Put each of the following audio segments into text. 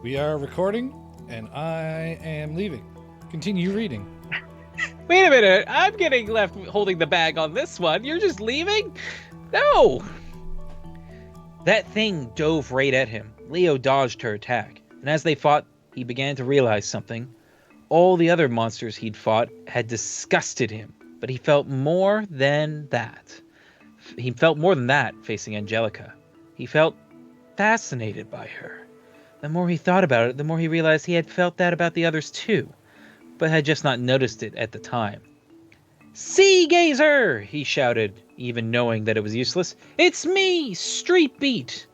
We are recording, and I am leaving. Continue reading. Wait a minute, I'm getting left holding the bag on this one. You're just leaving? No! That thing dove right at him. Leo dodged her attack, and as they fought, he began to realize something. All the other monsters he'd fought had disgusted him, but he felt more than that. He felt more than that facing Angelica. He felt fascinated by her. The more he thought about it, the more he realized he had felt that about the others too, but had just not noticed it at the time. "Sea Gazer!" he shouted, even knowing that it was useless. "It's me, Street Beat!"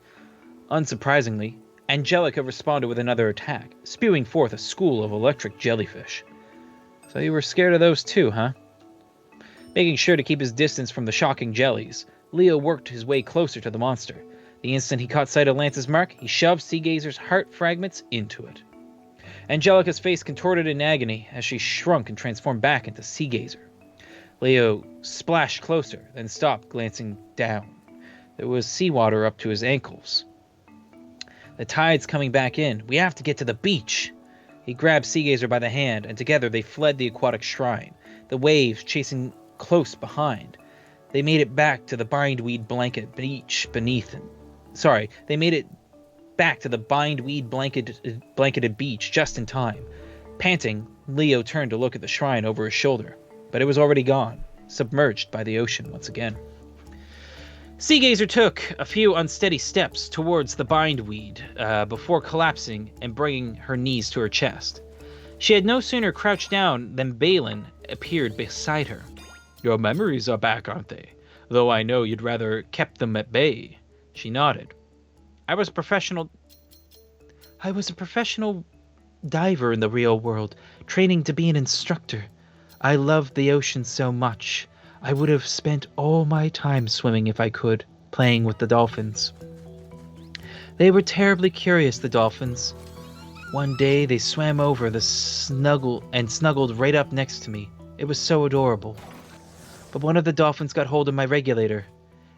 Unsurprisingly, Angelica responded with another attack, spewing forth a school of electric jellyfish. So you were scared of those too, huh? Making sure to keep his distance from the shocking jellies, Leo worked his way closer to the monster. The instant he caught sight of Lance's mark, he shoved Sea Gazer's heart fragments into it. Angelica's face contorted in agony as she shrunk and transformed back into Sea Gazer. Leo splashed closer, then stopped, glancing down. There was seawater up to his ankles. "The tide's coming back in. We have to get to the beach." He grabbed Sea Gazer by the hand, and together they fled the aquatic shrine, the waves chasing close behind. They made it back to the bindweed blanket beach beneath him. They made it back to the bindweed blanketed beach just in time. Panting, Leo turned to look at the shrine over his shoulder, but it was already gone, submerged by the ocean once again. Sea Gazer took a few unsteady steps towards the bindweed before collapsing and bringing her knees to her chest. She had no sooner crouched down than Balan appeared beside her. "Your memories are back, aren't they? Though I know you'd rather kept them at bay." She nodded. I was a professional diver in the real world, training to be an instructor. I loved the ocean so much. I would have spent all my time swimming if I could, playing with the dolphins. They were terribly curious, the dolphins. One day they swam over the snuggled right up next to me. It was so adorable. But one of the dolphins got hold of my regulator,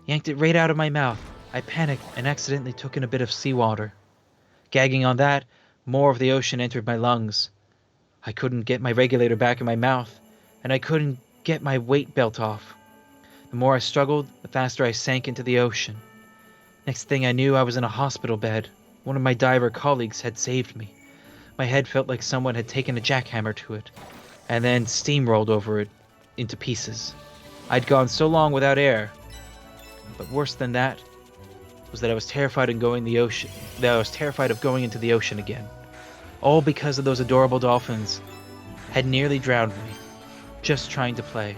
yanked it right out of my mouth. I panicked and accidentally took in a bit of seawater. Gagging on that, more of the ocean entered my lungs. I couldn't get my regulator back in my mouth, and I couldn't get my weight belt off. The more I struggled, the faster I sank into the ocean. Next thing I knew, I was in a hospital bed. One of my diver colleagues had saved me. My head felt like someone had taken a jackhammer to it, and then steamrolled over it into pieces. I'd gone so long without air, but worse than that was that I was terrified of going into the ocean again. All because of those adorable dolphins had nearly drowned me, just trying to play.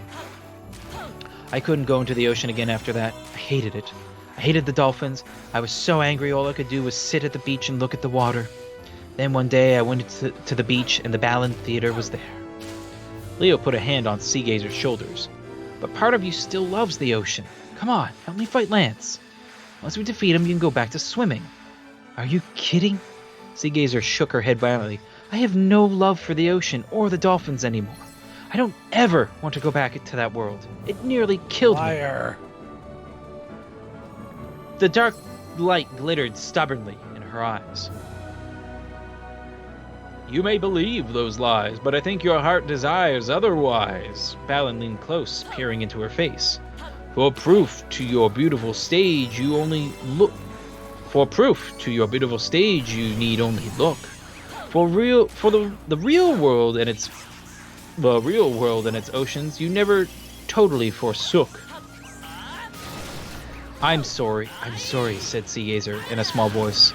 I couldn't go into the ocean again after that. I hated it. I hated the dolphins. I was so angry all I could do was sit at the beach and look at the water. Then one day I went to the beach and the Balan theater was there. Leo put a hand on Sea Gazer's shoulders. "But part of you still loves the ocean. Come on, help me fight Lance. Once we defeat him, you can go back to swimming." "Are you kidding?" Sea Gazer shook her head violently. "I have no love for the ocean or the dolphins anymore. I don't ever want to go back to that world. It nearly killed me." Liar. The dark light glittered stubbornly in her eyes. "You may believe those lies, but I think your heart desires otherwise." Balan leaned close, peering into her face. For proof to your beautiful stage, you need only look. For the real world and its oceans, you never totally forsook. I'm sorry," said Sea Gazer in a small voice.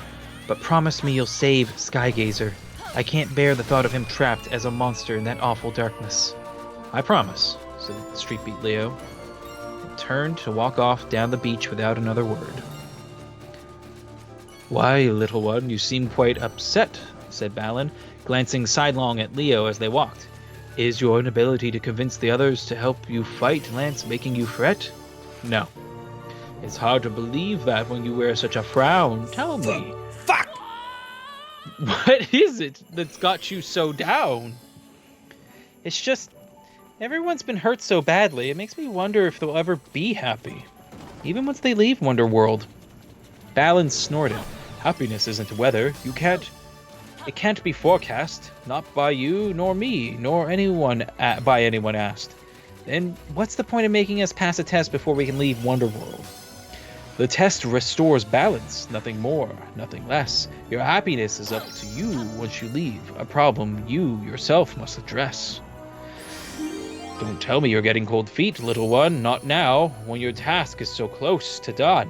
"But promise me you'll save Sky Gazer. I can't bear the thought of him trapped as a monster in that awful darkness." "I promise," said Street Beat Leo, and turned to walk off down the beach without another word. "Why, little one, you seem quite upset," said Balan, glancing sidelong at Leo as they walked. "Is your inability to convince the others to help you fight Lance making you fret?" "No." "It's hard to believe that when you wear such a frown. Tell me." Fuck! What is it that's got you so down? It's just, everyone's been hurt so badly, it makes me wonder if they'll ever be happy. Even once they leave Wonderworld. Balan snorted. "Happiness isn't weather. You can't..." It can't be forecast, not by you, nor me, nor by anyone asked. Then what's the point of making us pass a test before we can leave Wonderworld? The test restores balance, nothing more, nothing less. Your happiness is up to you once you leave, a problem you yourself must address. Don't tell me you're getting cold feet, little one, not now, when your task is so close to done.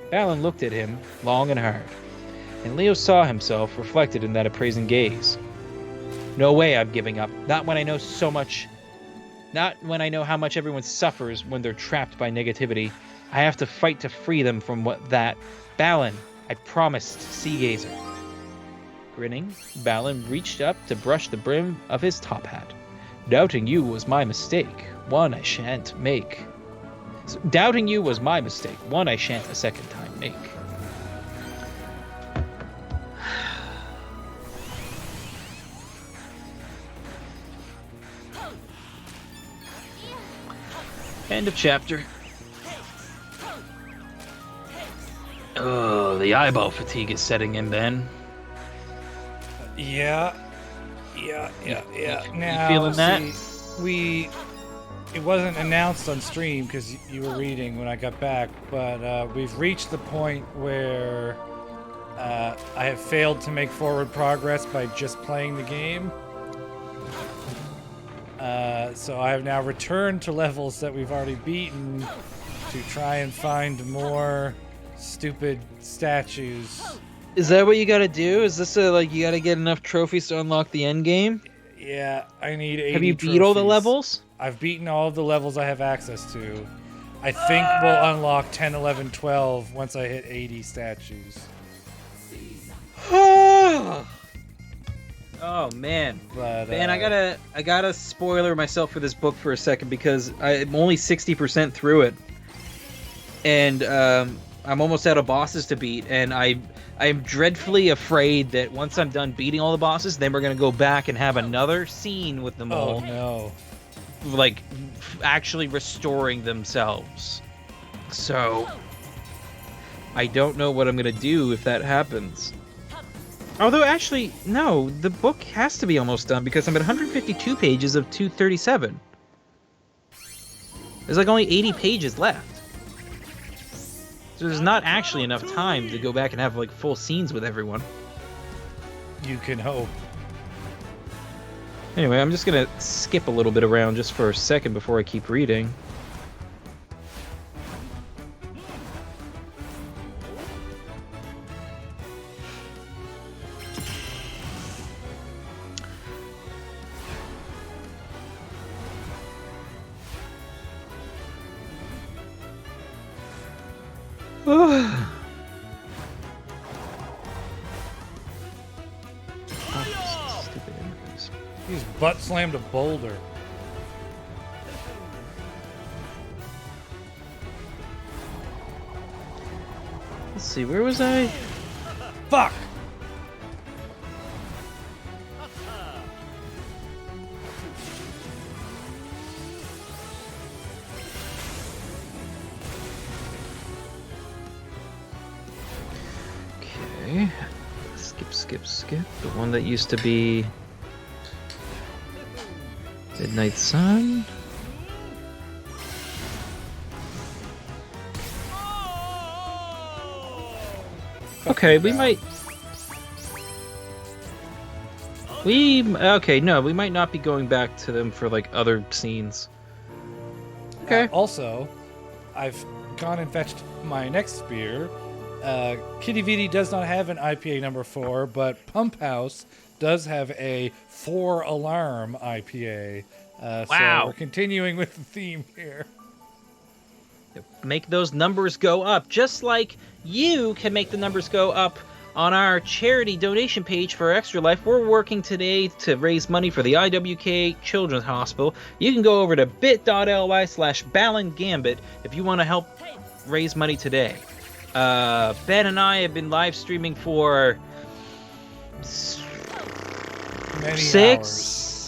Balan looked at him long and hard, and Leo saw himself reflected in that appraising gaze. No way I'm giving up, not when I know how much everyone suffers when they're trapped by negativity. I have to fight to free them from that. Balan, I promised, Seagazer. Grinning, Balan reached up to brush the brim of his top hat. Doubting you was my mistake, one I shan't make. Doubting you was my mistake, one I shan't a second time make. End of chapter. Oh, the eyeball fatigue is setting in, Ben. Yeah. Now, You feeling that? It wasn't announced on stream because you were reading when I got back, but we've reached the point where I have failed to make forward progress by just playing the game. So I have now returned to levels that we've already beaten to try and find more stupid statues. Is that what you gotta do? Is this you gotta get enough trophies to unlock the end game? Yeah, I need 80 Have you beat all the trophies. levels? I've beaten all of the levels I have access to. I think we'll unlock 10, 11, 12 once I hit 80 statues. Oh man, But man, I gotta spoiler myself for this book for a second because I'm only 60% through it, and I'm almost out of bosses to beat, and I'm dreadfully afraid that once I'm done beating all the bosses, then we're gonna go back and have another scene with them all, no. Actually restoring themselves. So I don't know what I'm gonna do if that happens. Although, actually, no, the book has to be almost done because I'm at 152 pages of 237. There's only 80 pages left. So there's not actually enough time to go back and have full scenes with everyone. You can hope. Anyway, I'm just gonna skip a little bit around just for a second before I keep reading. Stupid interface. He's butt slammed a boulder. Let's see, where was I? Fuck! Okay. Skip. The one that used to be Midnight Sun. Okay, we might. We might not be going back to them for other scenes. Okay. Also, I've gone and fetched my next spear. Kitty Vidi does not have an IPA number 4, but Pump House does have a 4-alarm IPA. Wow. So we're continuing with the theme here. Make those numbers go up, just like you can make the numbers go up on our charity donation page for Extra Life. We're working today to raise money for the IWK Children's Hospital. You can go over to bit.ly/Balan Gambit if you want to help raise money today. Ben and I have been live streaming for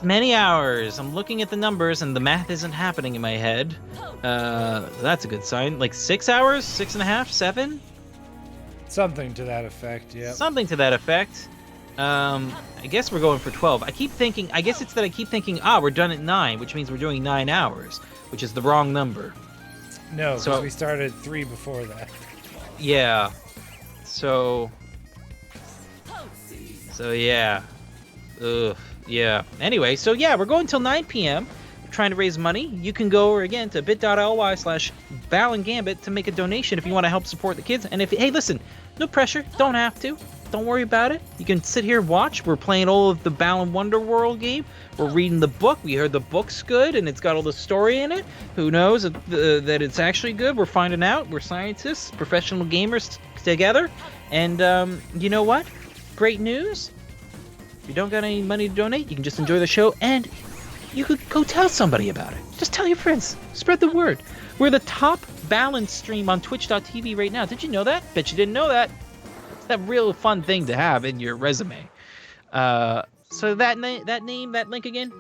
many hours. I'm looking at the numbers and the math isn't happening in my head. That's a good sign. 6 hours? 6.5? 7? Something to that effect, yeah. Something to that effect. I guess we're going for 12. I keep thinking, I guess it's that I keep thinking, we're done at 9, which means we're doing 9 hours, which is the wrong number. No, because So- we started 3 before that. Yeah. So yeah. Ugh. Yeah. Anyway, so yeah, we're going till 9 p.m. trying to raise money. You can go over again to bit.ly/Balan Gambit to make a donation if you want to help support the kids. And hey, listen, no pressure. Don't have to. Don't worry about it. You can sit here and watch. We're playing all of the Balan Wonder World game. We're reading the book. We heard the book's good and it's got all the story in it. Who knows that it's actually good? We're finding out. We're scientists, professional gamers together. And you know what? Great news. If you don't got any money to donate, you can just enjoy the show and you could go tell somebody about it. Just tell your friends. Spread the word. We're the top Balan stream on twitch.tv right now. Did you know that? Bet you didn't know that. It's that real fun thing to have in your resume. So that link again,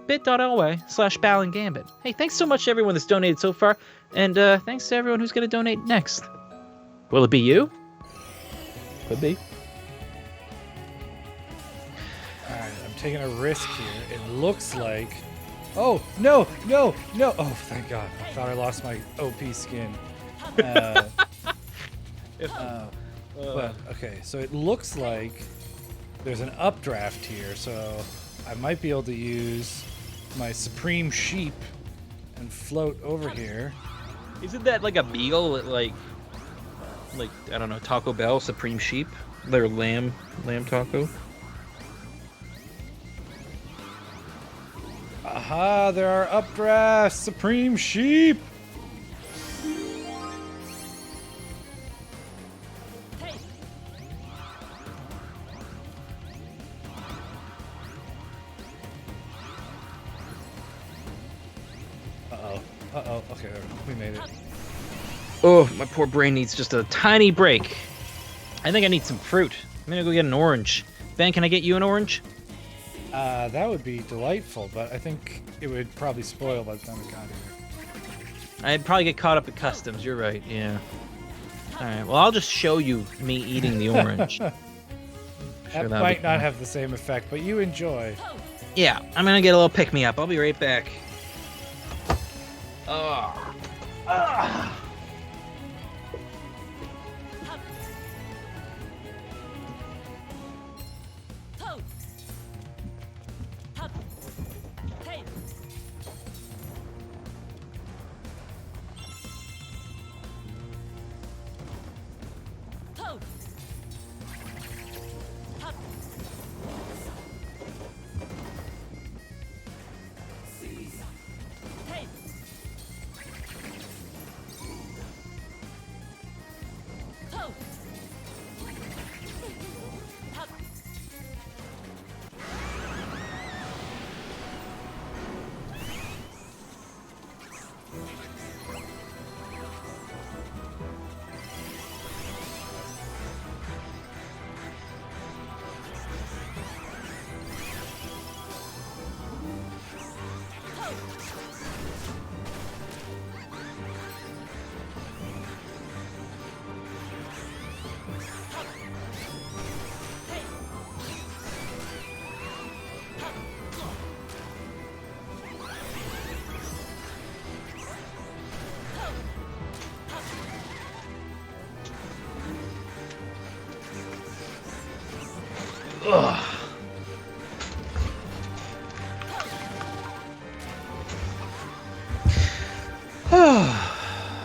bit.ly/Balan Gambit. Hey, thanks so much to everyone that's donated so far. And thanks to everyone who's going to donate next. Will it be you? Could be. Alright, I'm taking a risk here. It looks like... Oh, no, no, no! Oh, thank God. I thought I lost my OP skin. But, okay, so it looks like there's an updraft here, so I might be able to use my Supreme Sheep and float over here. Isn't that like a beagle, like I don't know, Taco Bell Supreme Sheep, their lamb taco? Aha, there are updrafts, Supreme Sheep! Uh-oh, okay, we made it. Oh, my poor brain needs just a tiny break. I think I need some fruit. I'm gonna go get an orange. Ben, can I get you an orange? That would be delightful, but I think it would probably spoil by the time we got here. I'd probably get caught up at customs. You're right, yeah. Alright, well, I'll just show you me eating the orange. That might not have the same effect, but you enjoy. Yeah, I'm gonna get a little pick-me-up. I'll be right back. Oh. Ah. Ugh.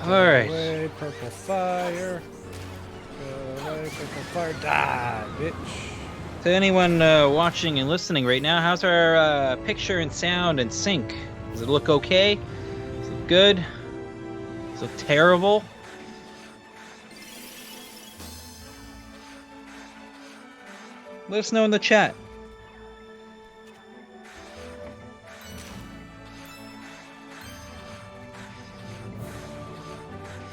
All right. Go away, purple fire. Go away, purple fire. Die, bitch. To anyone watching and listening right now, how's our picture and sound and sync? Does it look okay? Is it good? Does it look terrible? Let us know in the chat.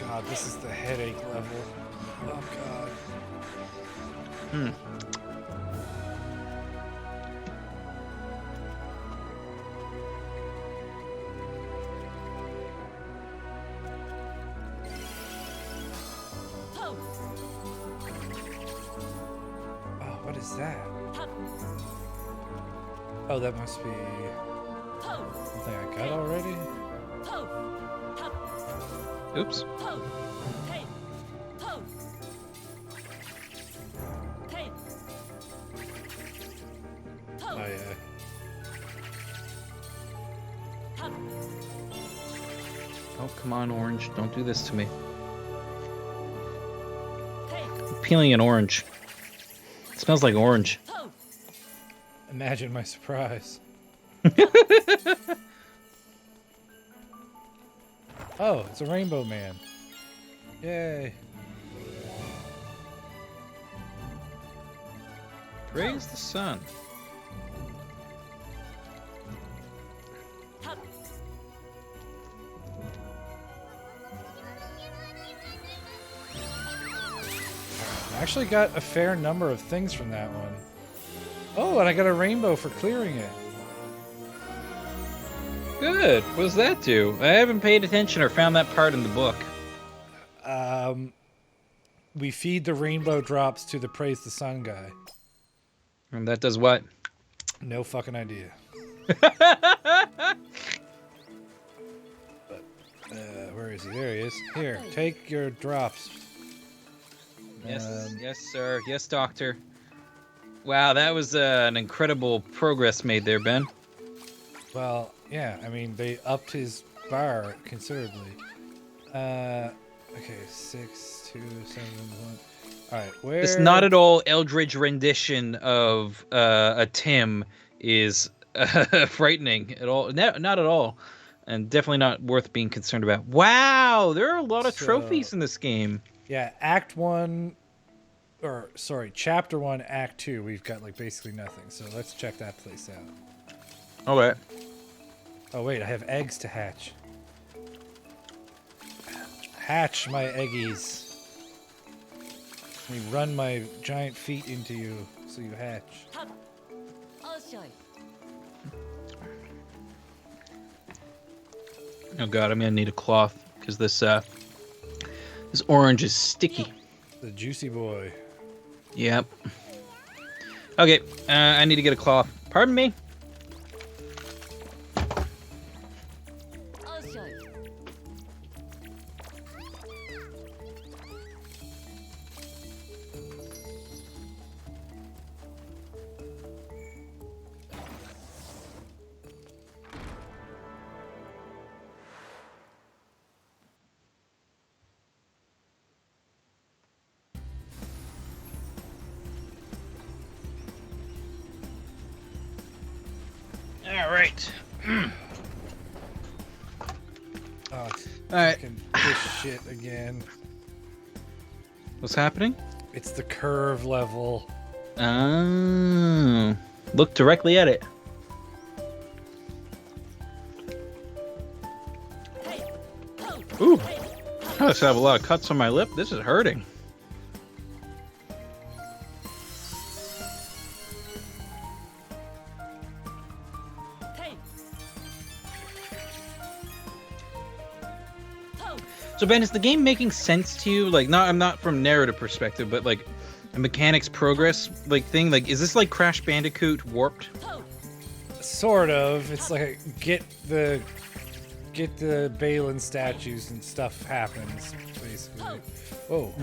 God, this is the headache level. Oh, God. Hmm. Oh, what is that? Oh, that must be something I got already? Oops. Oh, yeah. Oh, come on, orange. Don't do this to me. I'm peeling an orange. It smells like orange. Imagine my surprise. Oh, it's a rainbow man. Yay. Praise the sun. I actually got a fair number of things from that one. Oh, and I got a rainbow for clearing it. Good. What does that do? I haven't paid attention or found that part in the book. We feed the rainbow drops to the Praise the Sun guy. And that does what? No fucking idea. Where is he? There he is. Here, take your drops. Yes, yes, sir. Yes, doctor. Wow, that was an incredible progress made there, Ben. Well, yeah, I mean, they upped his bar considerably. Okay, 6, 2, 7, 1. Alright, where... This not at all Eldridge rendition of a Tim is frightening at all. No, not at all. And definitely not worth being concerned about. Wow, there are a lot of trophies in this game. Yeah, Act 1... Or, sorry, Chapter 1, Act 2, we've got, like, basically nothing. So let's check that place out. All right. Oh, wait, I have eggs to hatch. Hatch my eggies. Let me run my giant feet into you so you hatch. Oh god, I'm gonna need a cloth because this orange is sticky. The juicy boy. Yep. Okay, I need to get a cloth. Pardon me. All right. Oh, it's Alright. fucking this shit again. What's happening? It's the curve level. Oh. Look directly at it. Ooh. I just have a lot of cuts on my lip. This is hurting. So Ben, is the game making sense to you? Like, I'm not from narrative perspective, but like a mechanics progress like thing. Like, is this like Crash Bandicoot warped? Sort of. It's like get the Balan statues and stuff happens, basically. Whoa.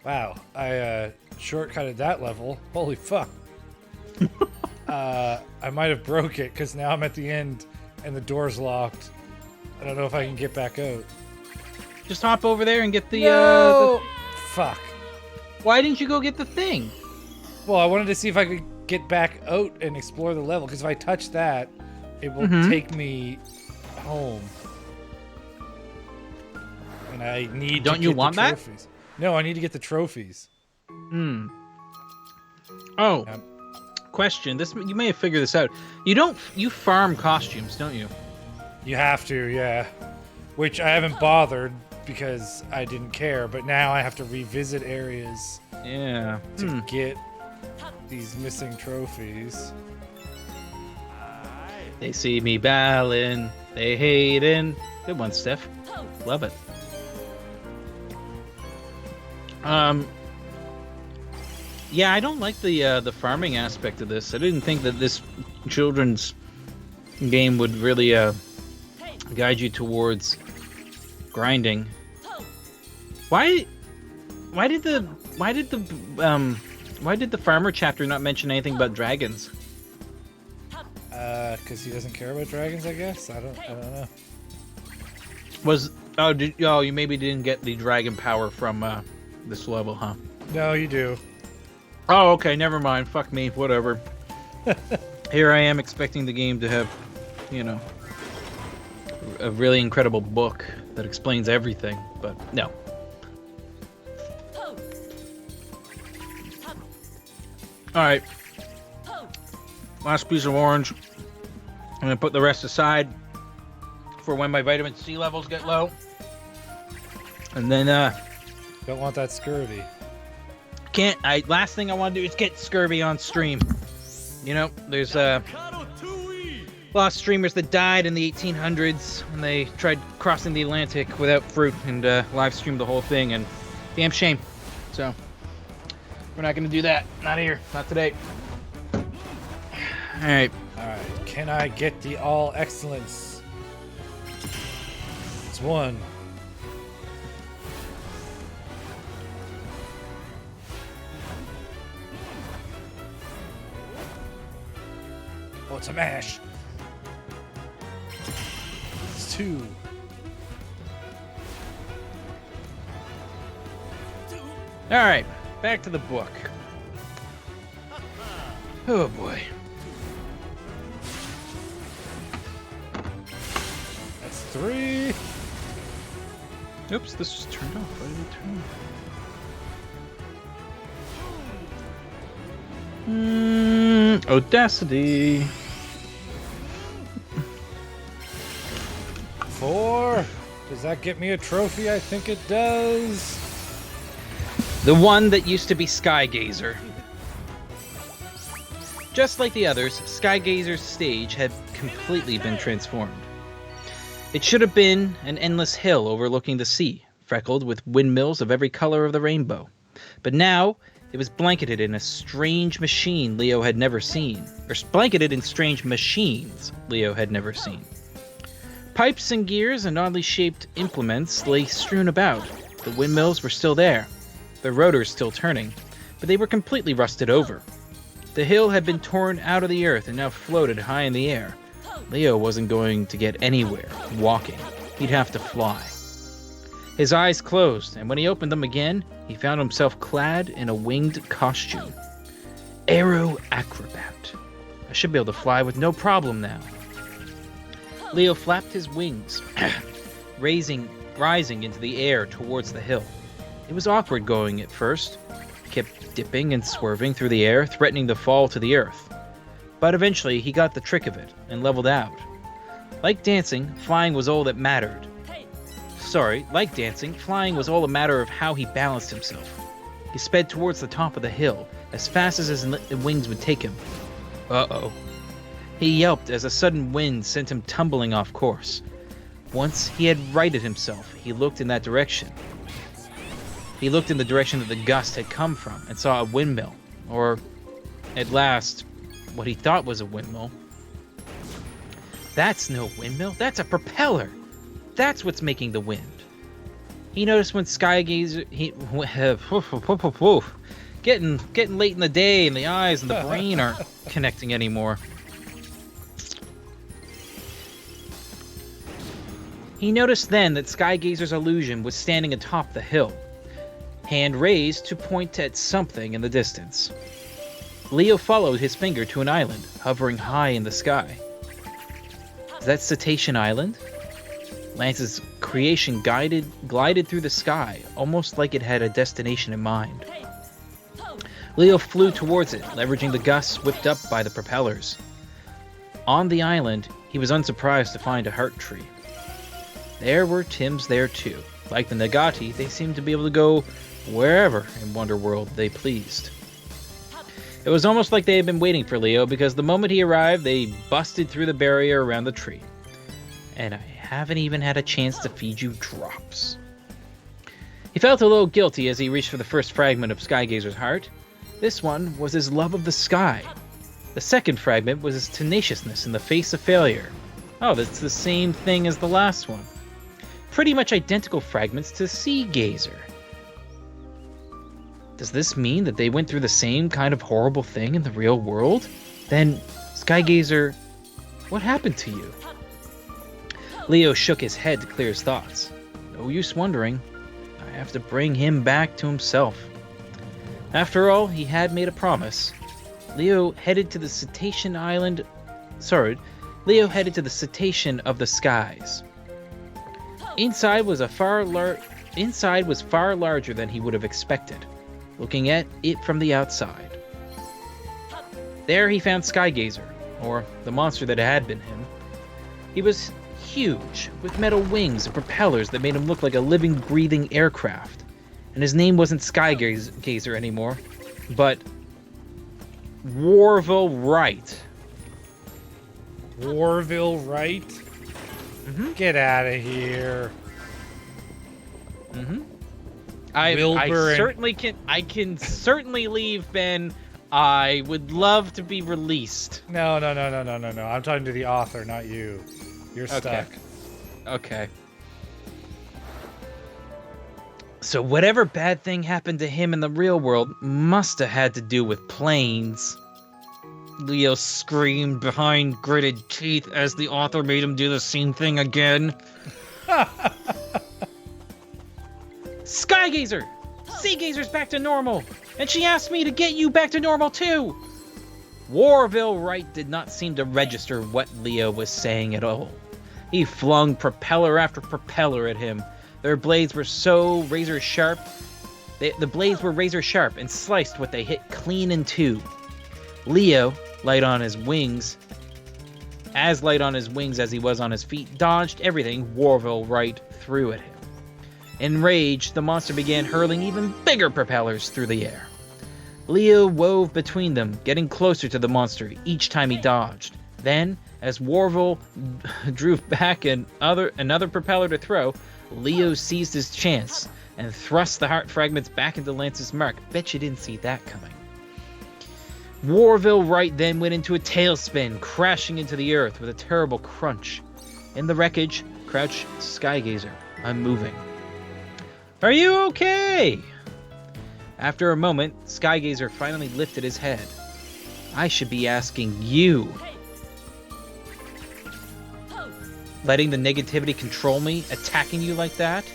Wow. I shortcutted that level. Holy fuck. I might have broke it because now I'm at the end and the door's locked. I don't know if I can get back out. Just hop over there and get the. No! Fuck. Why didn't you go get the thing? Well, I wanted to see if I could get back out and explore the level, because if I touch that, it will take me home. And I need Don't to you get want the that? trophies. No, I need to get the trophies. Oh. Question. This you may have figured this out. You farm costumes, don't you? You have to, yeah. Which I haven't bothered because I didn't care, but now I have to revisit areas Yeah. to get these missing trophies. They see me Balan. They hating. Good one, Steph. Love it. Yeah, I don't like the farming aspect of this. I didn't think that this children's game would really guide you towards grinding. Why did the farmer chapter not mention anything about dragons? Because he doesn't care about dragons, I guess. I don't know. You maybe didn't get the dragon power from this level, huh? No, you do. Oh, okay, never mind. Fuck me, whatever. Here I am expecting the game to have, you know, a really incredible book that explains everything, but no. Alright. Last piece of orange. I'm gonna put the rest aside for when my vitamin C levels get low. And then, Don't want that scurvy. last thing I want to do is get scurvy on stream. You know, there's, a lot of streamers that died in the 1800s when they tried crossing the Atlantic without fruit and live streamed the whole thing, and damn shame. So we're not gonna do that. Not here. Not today. All right. Can I get the all excellence? It's one. Oh, it's a mash. It's two. All right. Back to the book. Oh boy. That's three. Oops, this was turned off. Why did it turn off? Audacity. Four. Does that get me a trophy? I think it does. The one that used to be Skygazer. Just like the others, Skygazer's stage had completely been transformed. It should have been an endless hill overlooking the sea, freckled with windmills of every color of the rainbow. But now, it was blanketed in a strange machine Leo had never seen. Or blanketed in strange machines Leo had never seen. Pipes and gears and oddly shaped implements lay strewn about. The windmills were still there, the rotors still turning, but they were completely rusted over. The hill had been torn out of the earth and now floated high in the air. Leo wasn't going to get anywhere walking. He'd have to fly. His eyes closed, and when he opened them again, he found himself clad in a winged costume. Aero acrobat. I should be able to fly with no problem now. Leo flapped his wings, rising into the air towards the hill. It was awkward going at first. He kept dipping and swerving through the air, threatening to fall to the earth. But eventually, he got the trick of it and leveled out. Like dancing, flying was all that mattered. Like dancing, flying was all a matter of how he balanced himself. He sped towards the top of the hill, as fast as his wings would take him. Uh-oh. He yelped as a sudden wind sent him tumbling off course. Once he had righted himself, he looked in that direction. He looked in the direction that the gust had come from and saw a windmill, or, at last, what he thought was a windmill. That's no windmill, that's a propeller! That's what's making the wind. He noticed when Skygazer... Getting late in the day and the eyes and the brain aren't connecting anymore. He noticed then that Skygazer's illusion was standing atop the hill, hand raised to point at something in the distance. Leo followed his finger to an island, hovering high in the sky. Is that Cetacean Island? Lance's creation glided through the sky, almost like it had a destination in mind. Leo flew towards it, leveraging the gusts whipped up by the propellers. On the island, he was unsurprised to find a heart tree. There were Tims there too. Like the Nagati, they seemed to be able to go wherever in Wonderworld they pleased. It was almost like they had been waiting for Leo, because the moment he arrived, they busted through the barrier around the tree. And I haven't even had a chance to feed you drops. He felt a little guilty as he reached for the first fragment of Skygazer's heart. This one was his love of the sky. The second fragment was his tenaciousness in the face of failure. Oh, that's the same thing as the last one. Pretty much identical fragments to Sea Gazer. Does this mean that they went through the same kind of horrible thing in the real world? Then, Sky Gazer, what happened to you? Leo shook his head to clear his thoughts. No use wondering. I have to bring him back to himself. After all, he had made a promise. Leo headed to the Cetacean Island... Leo headed to the Cetacean of the Skies. Inside was far larger than he would have expected, looking at it from the outside. There he found Sky Gazer, or the monster that had been him. He was huge, with metal wings and propellers that made him look like a living, breathing aircraft. And his name wasn't Sky Gazer anymore, but Warville Wright. Warville Wright? Mm-hmm. Get out of here. Mm-hmm. I can certainly leave, Ben. I would love to be released. No. I'm talking to the author, not you. You're stuck. Okay. So whatever bad thing happened to him in the real world must have had to do with planes. Leo screamed behind gritted teeth as the author made him do the same thing again. Sky Gazer! Sea Gazer's back to normal! And she asked me to get you back to normal too! Warville Wright did not seem to register what Leo was saying at all. He flung propeller after propeller at him. Their blades were so razor sharp. The blades were razor sharp and sliced what they hit clean in two. Leo, light on his wings as he was on his feet, dodged everything Warville Wright threw at him. Enraged, the monster began hurling even bigger propellers through the air. Leo wove between them, getting closer to the monster each time he dodged. Then, as Warville drew back another propeller to throw, Leo seized his chance and thrust the heart fragments back into Lance's mark. Bet you didn't see that coming. Warville Wright then went into a tailspin, crashing into the earth with a terrible crunch. In the wreckage crouched Sky Gazer, unmoving. Are you okay? After a moment, Sky Gazer finally lifted his head. I should be asking you. Letting the negativity control me, attacking you like that?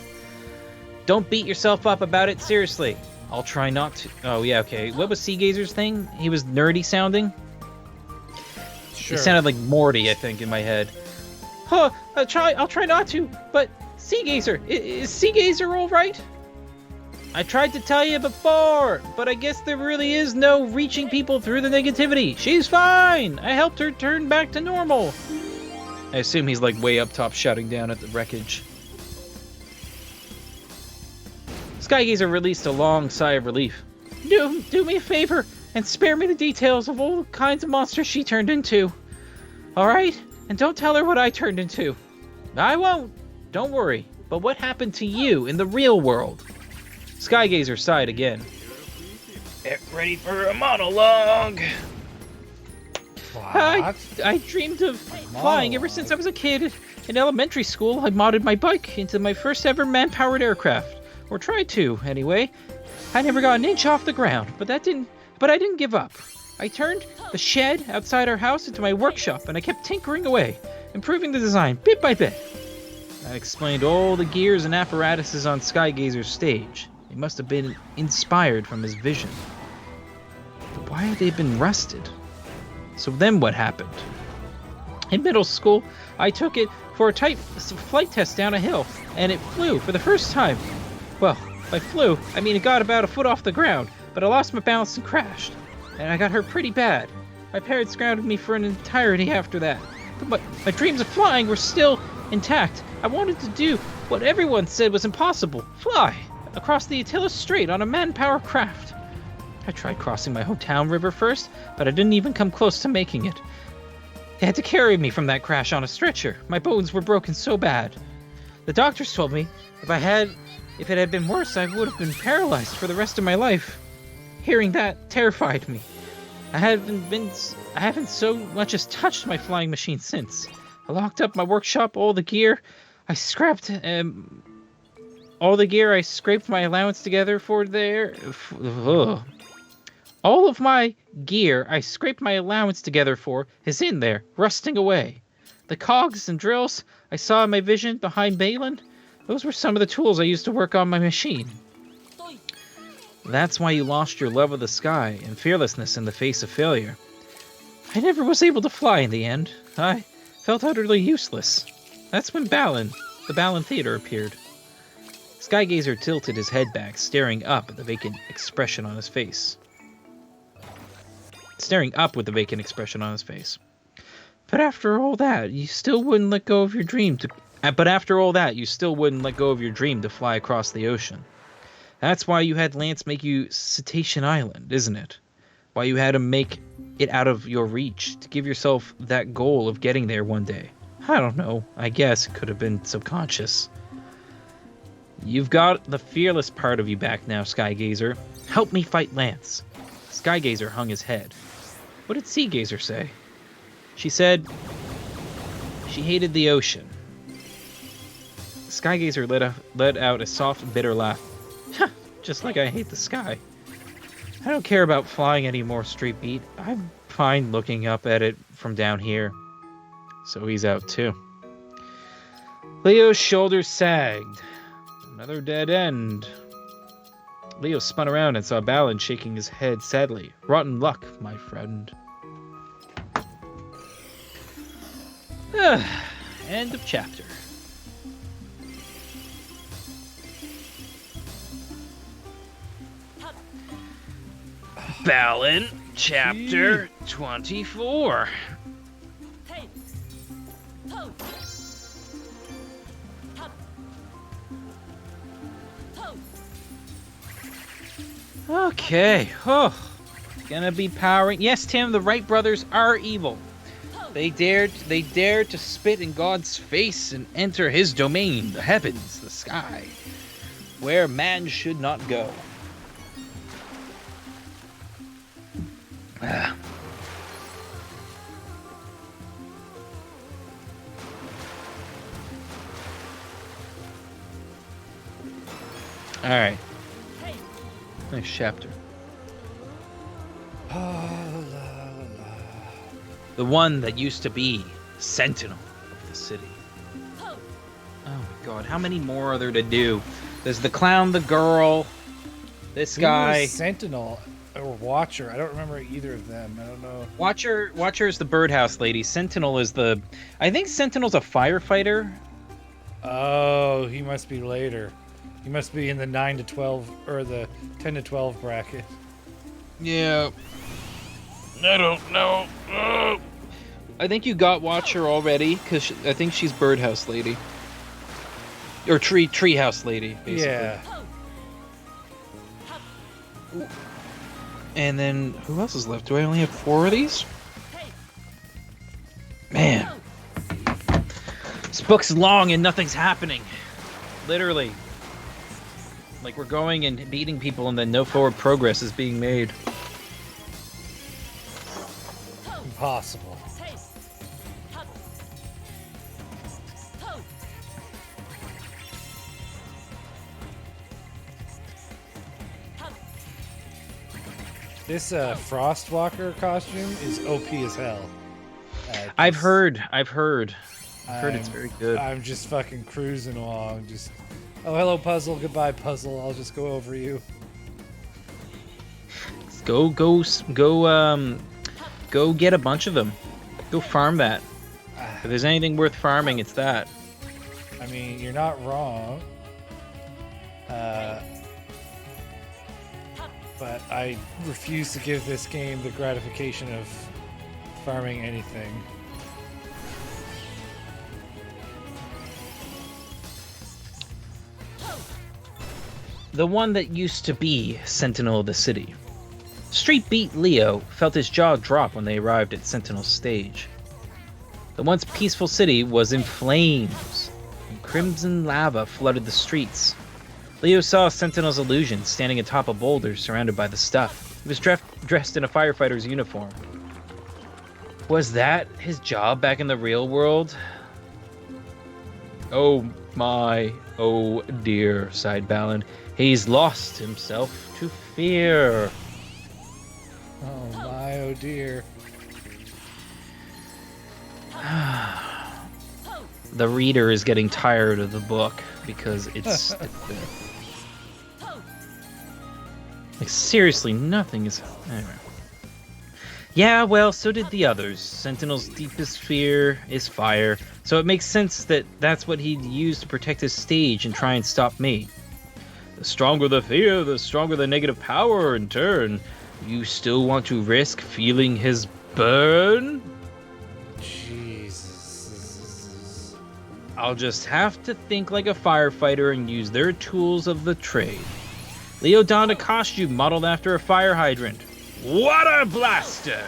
Don't beat yourself up about it, seriously. I'll try not to. Oh, yeah, okay. What was Sea Gazer's thing? He was nerdy sounding? Sure. He sounded like Morty, I think, in my head. Huh, I'll try not to, but Sea Gazer, is Sea Gazer all right? I tried to tell you before, but I guess there really is no reaching people through the negativity. She's fine. I helped her turn back to normal. I assume he's like way up top shouting down at the wreckage. Sky Gazer released a long sigh of relief. Do me a favor and spare me the details of all the kinds of monsters she turned into. Alright? And don't tell her what I turned into. I won't. Don't worry. But what happened to you in the real world? Sky Gazer sighed again. Get ready for a monologue. What? I dreamed of flying ever since I was a kid. In elementary school, I modded my bike into my first ever man-powered aircraft. Or tried to, anyway. I never got an inch off the ground, but I didn't give up. I turned the shed outside our house into my workshop, and I kept tinkering away, improving the design bit by bit. I explained all the gears and apparatuses on Sky Gazer's stage. They must have been inspired from his vision. But why had they been rusted? So then what happened? In middle school, I took it for a flight test down a hill, and it flew for the first time. Well, by flew, I mean it got about a foot off the ground, but I lost my balance and crashed. And I got hurt pretty bad. My parents grounded me for an entirety after that. But my dreams of flying were still intact. I wanted to do what everyone said was impossible. Fly across the Attila Strait on a man-powered craft. I tried crossing my hometown river first, but I didn't even come close to making it. They had to carry me from that crash on a stretcher. My bones were broken so bad. The doctors told me if it had been worse, I would have been paralyzed for the rest of my life. Hearing that terrified me. I haven't so much as touched my flying machine since. I locked up my workshop, all the gear I scraped my allowance together for there. All of my gear I scraped my allowance together for is in there, rusting away. The cogs and drills I saw in my vision behind Balan, those were some of the tools I used to work on my machine. That's why you lost your love of the sky and fearlessness in the face of failure. I never was able to fly in the end. I felt utterly useless. That's when the Balan Theater appeared. Skygazer tilted his head back, staring up with a vacant expression on his face. But after all that, you still wouldn't let go of your dream to fly across the ocean. That's why you had Lance make you Cetacean Island, isn't it? Why you had to make it out of your reach, to give yourself that goal of getting there one day. I don't know. I guess it could have been subconscious. You've got the fearless part of you back now, Skygazer. Help me fight Lance. Skygazer hung his head. What did Seagazer say? She said she hated the ocean. Skygazer let out a soft, bitter laugh. Just like I hate the sky. I don't care about flying anymore, Street Beat. I'm fine looking up at it from down here. So he's out too. Leo's shoulders sagged. Another dead end. Leo spun around and saw Balan shaking his head sadly. Rotten luck, my friend. End of chapter. Balan, chapter 24. Okay. Oh, gonna be powering. Yes, Tim, the Wright brothers are evil. They dared to spit in God's face and enter his domain, the heavens, the sky, where man should not go. All right. Nice chapter. The one that used to be Sentinel of the city. Oh my god, how many more are there to do? There's the clown, the girl, this guy. Sentinel or Watcher. I don't remember either of them. I don't know. Watcher is the birdhouse lady. Sentinel is the... I think Sentinel's a firefighter. Oh, he must be later. He must be in the 9 to 12 or the 10 to 12 bracket. Yeah. I don't know. I think you got Watcher already, because I think she's birdhouse lady. Or treehouse lady, basically. Yeah. And then, who else is left? Do I only have 4 of these? Man. This book's long and nothing's happening. Literally. Like we're going and beating people and then no forward progress is being made. Impossible. This Frostwalker costume is OP as hell. I've heard it's very good. I'm just fucking cruising along. Just, oh, hello, Puzzle. Goodbye, Puzzle. I'll just go over you. Go get a bunch of them. Go farm that. If there's anything worth farming, it's that. I mean, you're not wrong. But I refuse to give this game the gratification of farming anything. The one that used to be Sentinel of the city. Street Beat Leo felt his jaw drop when they arrived at Sentinel's stage. The once peaceful city was in flames, and crimson lava flooded the streets. Leo saw Sentinel's illusion standing atop a boulder surrounded by the stuff. He was dressed in a firefighter's uniform. Was that his job back in the real world? Oh my, oh dear, sighed Balan. He's lost himself to fear. Oh my, oh dear. The reader is getting tired of the book because it's stupid. Like, seriously, nothing is... Anyway. Yeah, well, so did the others. Sentinel's deepest fear is fire, so it makes sense that that's what he'd use to protect his stage and try and stop me. The stronger the fear, the stronger the negative power in turn. You still want to risk feeling his burn? Jesus. I'll just have to think like a firefighter and use their tools of the trade. Leo donned a costume modeled after a fire hydrant. Water blaster!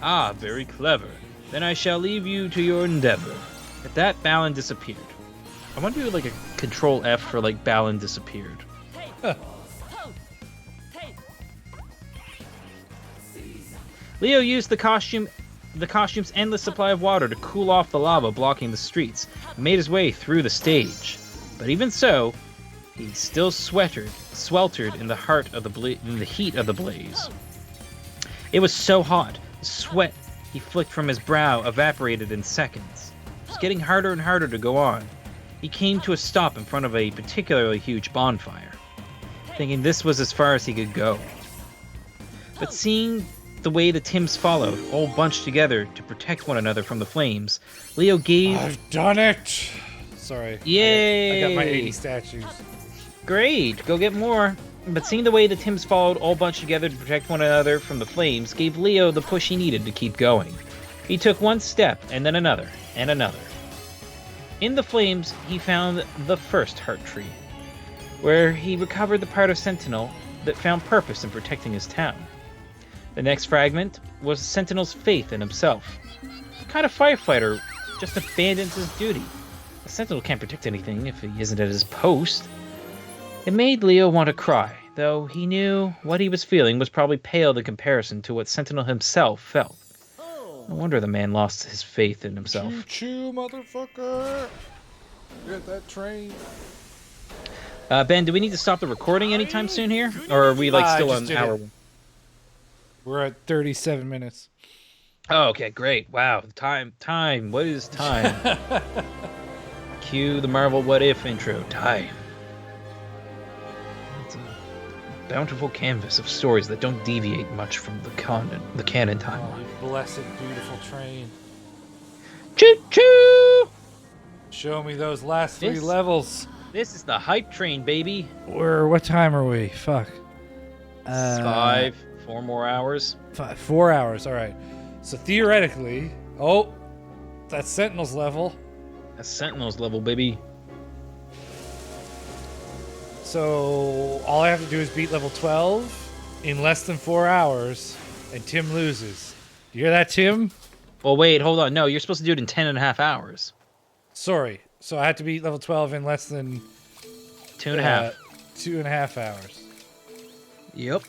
Ah, very clever. Then I shall leave you to your endeavor. At that, Balan disappeared. I want to do like a Control F for like Balan disappeared. Leo used the costume's endless supply of water to cool off the lava blocking the streets, and made his way through the stage. But even so, he still sweltered in the heat of the blaze. It was so hot, the sweat he flicked from his brow evaporated in seconds. It was getting harder and harder to go on. He came to a stop in front of a particularly huge bonfire, thinking this was as far as he could go. But seeing the way the Tims followed, all bunched together to protect one another from the flames, Leo gave... I've done it! Sorry. Yay! I got my 80 statues. Great, go get more. But seeing the way the Tims followed, all bunched together to protect one another from the flames, gave Leo the push he needed to keep going. He took one step, and then another, and another. In the flames, he found the first heart tree, where he recovered the part of Sentinel that found purpose in protecting his town. The next fragment was Sentinel's faith in himself. What kind of firefighter just abandons his duty? A Sentinel can't protect anything if he isn't at his post. It made Leo want to cry, though he knew what he was feeling was probably paled in comparison to what Sentinel himself felt. No wonder the man lost his faith in himself. Choo-choo, motherfucker! Get that train. Ben, do we need to stop the recording anytime soon here? Or are we still on hour one? We're at 37 minutes. Oh, okay, great. Wow, time. What is time? Cue the Marvel What If intro. Time. It's a bountiful canvas of stories that don't deviate much from the canon timeline. Oh, you blessed, beautiful train. Choo-choo! Show me those last 3 levels. This is the hype train, baby. What time are we? Fuck. 4 more hours. 4 hours, alright. So theoretically... Oh! That's Sentinel's level. That's Sentinel's level, baby. So all I have to do is beat level 12 in less than 4 hours, and Tim loses. You hear that, Tim? Well, wait, hold on. No, you're supposed to do it in 10.5 hours. Sorry. So I had to beat level 12 in less than... 2.5. 2.5 hours. Yep.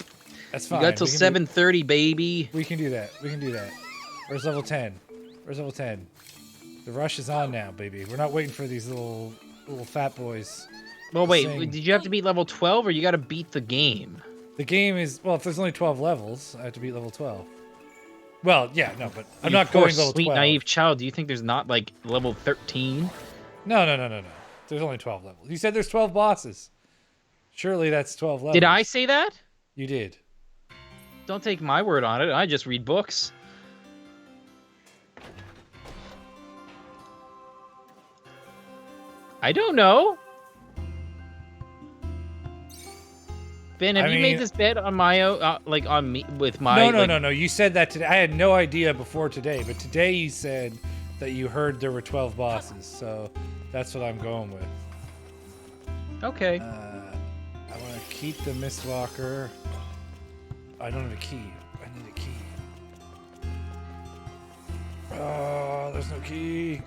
That's fine. You got till 7:30, baby. We can do that. Where's level 10? Where's level 10? The rush is on now, baby. We're not waiting for these little fat boys. Well, wait. Did you have to beat level 12, or you got to beat the game? The game is... Well, if there's only 12 levels, I have to beat level 12. Well, yeah, no, but I'm not going level 12. Sweet, naive child. Do you think there's not, level 13? No. There's only 12 levels. You said there's 12 bosses. Surely that's 12 levels. Did I say that? You did. Don't take my word on it. I just read books. I don't know. Ben, have you made this bet on my own, on me with my? No. You said that today. I had no idea before today, but today you said that you heard there were 12 bosses, so that's what I'm going with. Okay. I want to keep the Mistwalker. I don't have a key. I need a key. Oh, there's no key.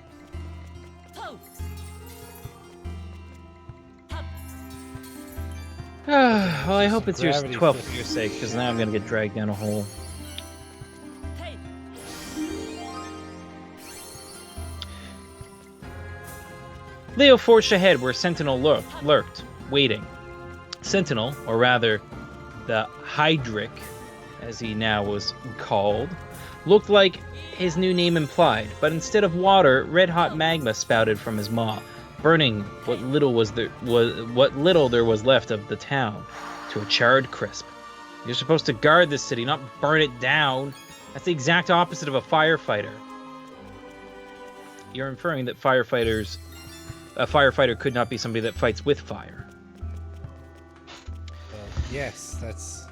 Well, I hope it's your Gravity 12th fist. for your sake, because now I'm gonna get dragged down a hole. Leo forged ahead where Sentinel lurked, waiting. Sentinel, or rather, the Hydric, as he now was called, looked like his new name implied, but instead of water, red-hot magma spouted from his maw, burning what little there was left of the town to a charred crisp. You're supposed to guard this city, not burn it down. That's the exact opposite of a firefighter. You're inferring that a firefighter could not be somebody that fights with fire. Yes, that's...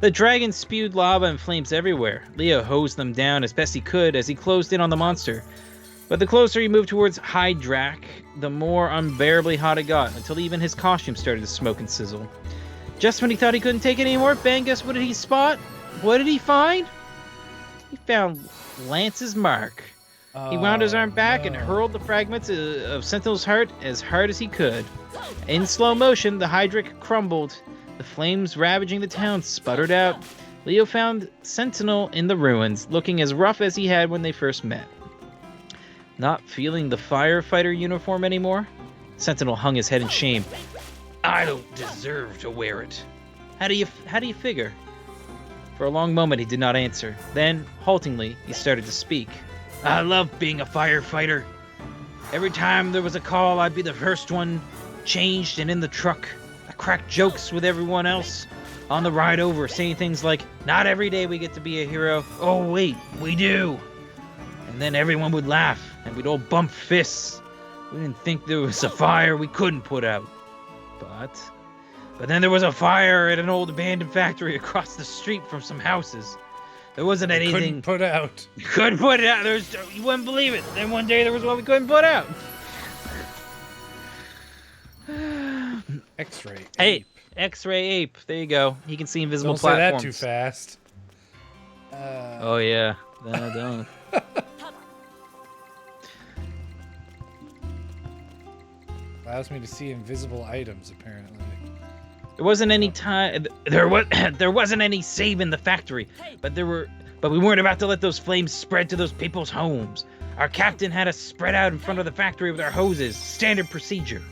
The dragon spewed lava and flames everywhere. Leo hosed them down as best he could as he closed in on the monster. But the closer he moved towards Hydrak, the more unbearably hot it got, until even his costume started to smoke and sizzle. Just when he thought he couldn't take it anymore, bang, guess what did he spot? What did he find? He found Lance's mark. He wound his arm back and hurled the fragments of Sentinel's heart as hard as he could. In slow motion, the Hydric crumbled. The flames ravaging the town sputtered out. Leo found Sentinel in the ruins, looking as rough as he had when they first met. Not feeling the firefighter uniform anymore? Sentinel hung his head in shame. I don't deserve to wear it. How do you figure? For a long moment he did not answer. Then, haltingly, he started to speak. I love being a firefighter. Every time there was a call, I'd be the first one changed and in the truck. I cracked jokes with everyone else on the ride over, saying things like, not every day we get to be a hero. Oh, wait, we do. And then everyone would laugh, and we'd all bump fists. We didn't think there was a fire we couldn't put out. But then there was a fire at an old abandoned factory across the street from some houses. There wasn't anything... Couldn't put out. Couldn't put it out. You wouldn't believe it. Then one day there was one we couldn't put out. X-ray. Hey, X-ray ape. There you go. He can see invisible Don't say that platforms. too fast. Oh yeah. No, don't. Allows me to see invisible items, apparently. There wasn't any time. There wasn't any saving the factory, but we weren't about to let those flames spread to those people's homes. Our captain had us spread out in front of the factory with our hoses, standard procedure.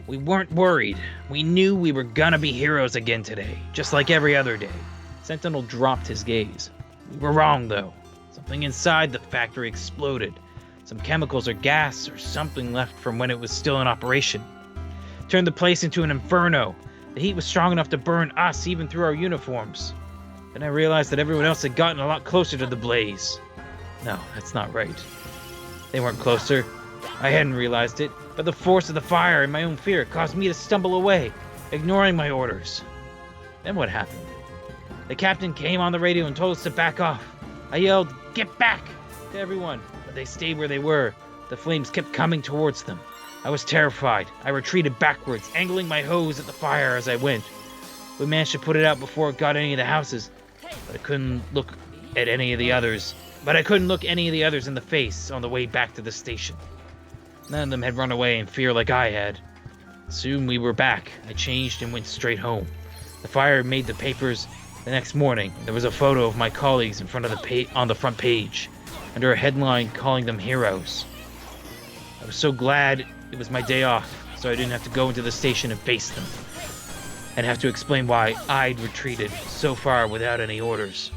We weren't worried. We knew we were gonna be heroes again today, just like every other day. Sentinel dropped his gaze. We were wrong, though. Something inside the factory exploded. Some chemicals or gas or something left from when it was still in operation. Turned the place into an inferno. The heat was strong enough to burn us even through our uniforms. Then I realized that everyone else had gotten a lot closer to the blaze. No, that's not right. They weren't closer. I hadn't realized it, but the force of the fire and my own fear caused me to stumble away, ignoring my orders. Then what happened? The captain came on the radio and told us to back off. I yelled, "Get back!" to everyone, but they stayed where they were. The flames kept coming towards them. I was terrified. I retreated backwards, angling my hose at the fire as I went. We managed to put it out before it got any of the houses, but I couldn't look any of the others in the face on the way back to the station. None of them had run away in fear like I had. Soon we were back. I changed and went straight home. The fire made the papers. The next morning, there was a photo of my colleagues in front of on the front page, under a headline calling them heroes. I was so glad it was my day off, so I didn't have to go into the station and face them, and have to explain why I'd retreated so far without any orders.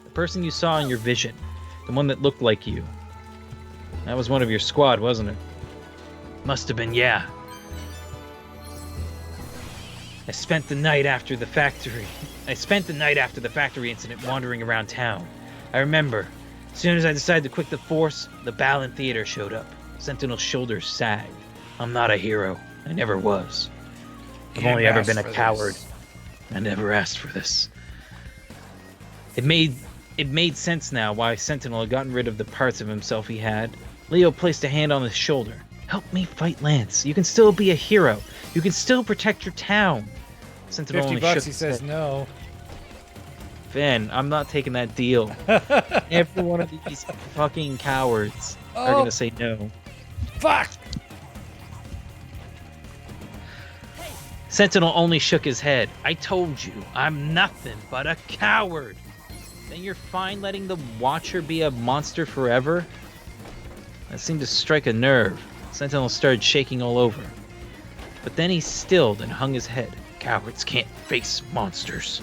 The person you saw in your vision, the one that looked like you, that was one of your squad, wasn't it? Must have been, yeah. I spent the night after the factory incident wandering around town. I remember, as soon as I decided to quit the force, the Balan theater showed up. Sentinel's shoulders sagged. I'm not a hero. I never was. I've only ever been a coward. I never asked for this. It made sense now why Sentinel had gotten rid of the parts of himself he had. Leo placed a hand on his shoulder. Help me fight Lance. You can still be a hero. You can still protect your town. Sentinel only $50, shook he his says head. no. Finn, I'm not taking that deal. Every one of these fucking cowards are gonna say no. Fuck! Sentinel only shook his head. I told you, I'm nothing but a coward. Then you're fine letting the Watcher be a monster forever? That seemed to strike a nerve. Sentinel started shaking all over. But then he stilled and hung his head. Cowards can't face monsters.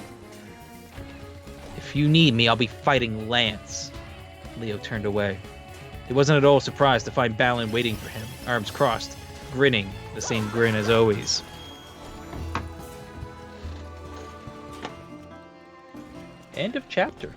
If you need me, I'll be fighting Lance. Leo turned away. He wasn't at all surprised to find Balan waiting for him, arms crossed, grinning, the same grin as always. End of chapter.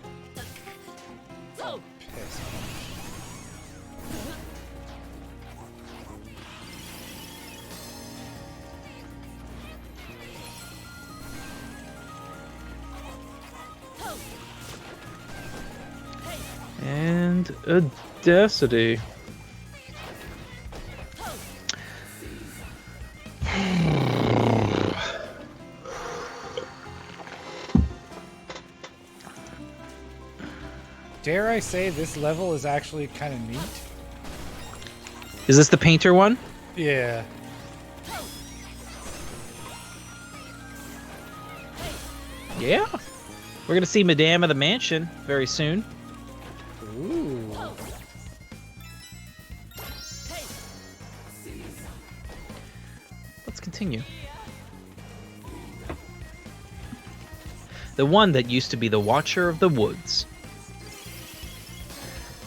And Audacity. Dare I say this level is actually kind of neat? Is this the painter one? Yeah. Yeah. We're gonna see Madame of the Mansion very soon. Ooh. Let's continue. The one that used to be the Watcher of the Woods.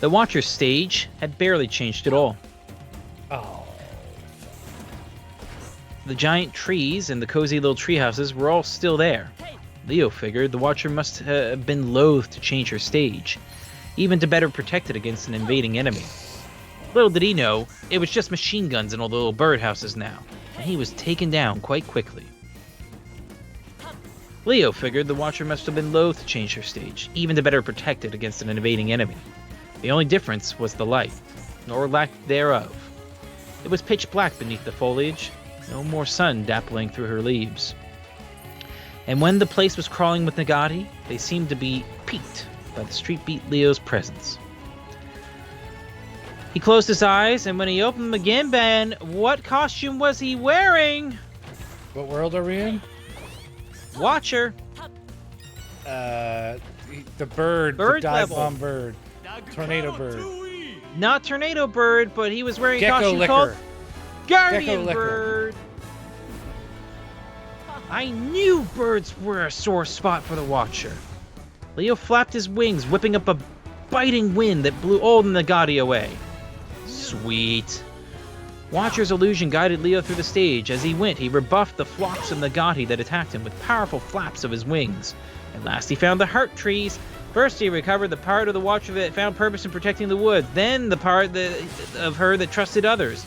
The Watcher's stage had barely changed at all. Oh. The giant trees and the cozy little tree houses were all still there. Leo figured the Watcher must have been loath to change her stage, even to better protect it against an invading enemy. Little did he know, it was just machine guns in all the little birdhouses now, and he was taken down quite quickly. Leo figured the Watcher must have been loath to change her stage, even to better protect it against an invading enemy. The only difference was the light, nor lack thereof. It was pitch black beneath the foliage, no more sun dappling through her leaves. And when the place was crawling with Nagati, they seemed to be piqued by the street beat Leo's presence. He closed his eyes, and when he opened them again, Ben, what costume was he wearing? What world are we in? Watcher. The bird, Bird the dive level. bomb bird. Tornado bird. Not Tornado Bird, but he was wearing a Gecko costume liquor. called Guardian Gecko liquor. Bird. I knew birds were a sore spot for the Watcher. Leo flapped his wings, whipping up a biting wind that blew all the Nagati away. Sweet. Watcher's illusion guided Leo through the stage. As he went, he rebuffed the flocks of Nagati that attacked him with powerful flaps of his wings. At last he found the heart trees. First he recovered the part of the Watcher that found purpose in protecting the woods, then the part of her that trusted others.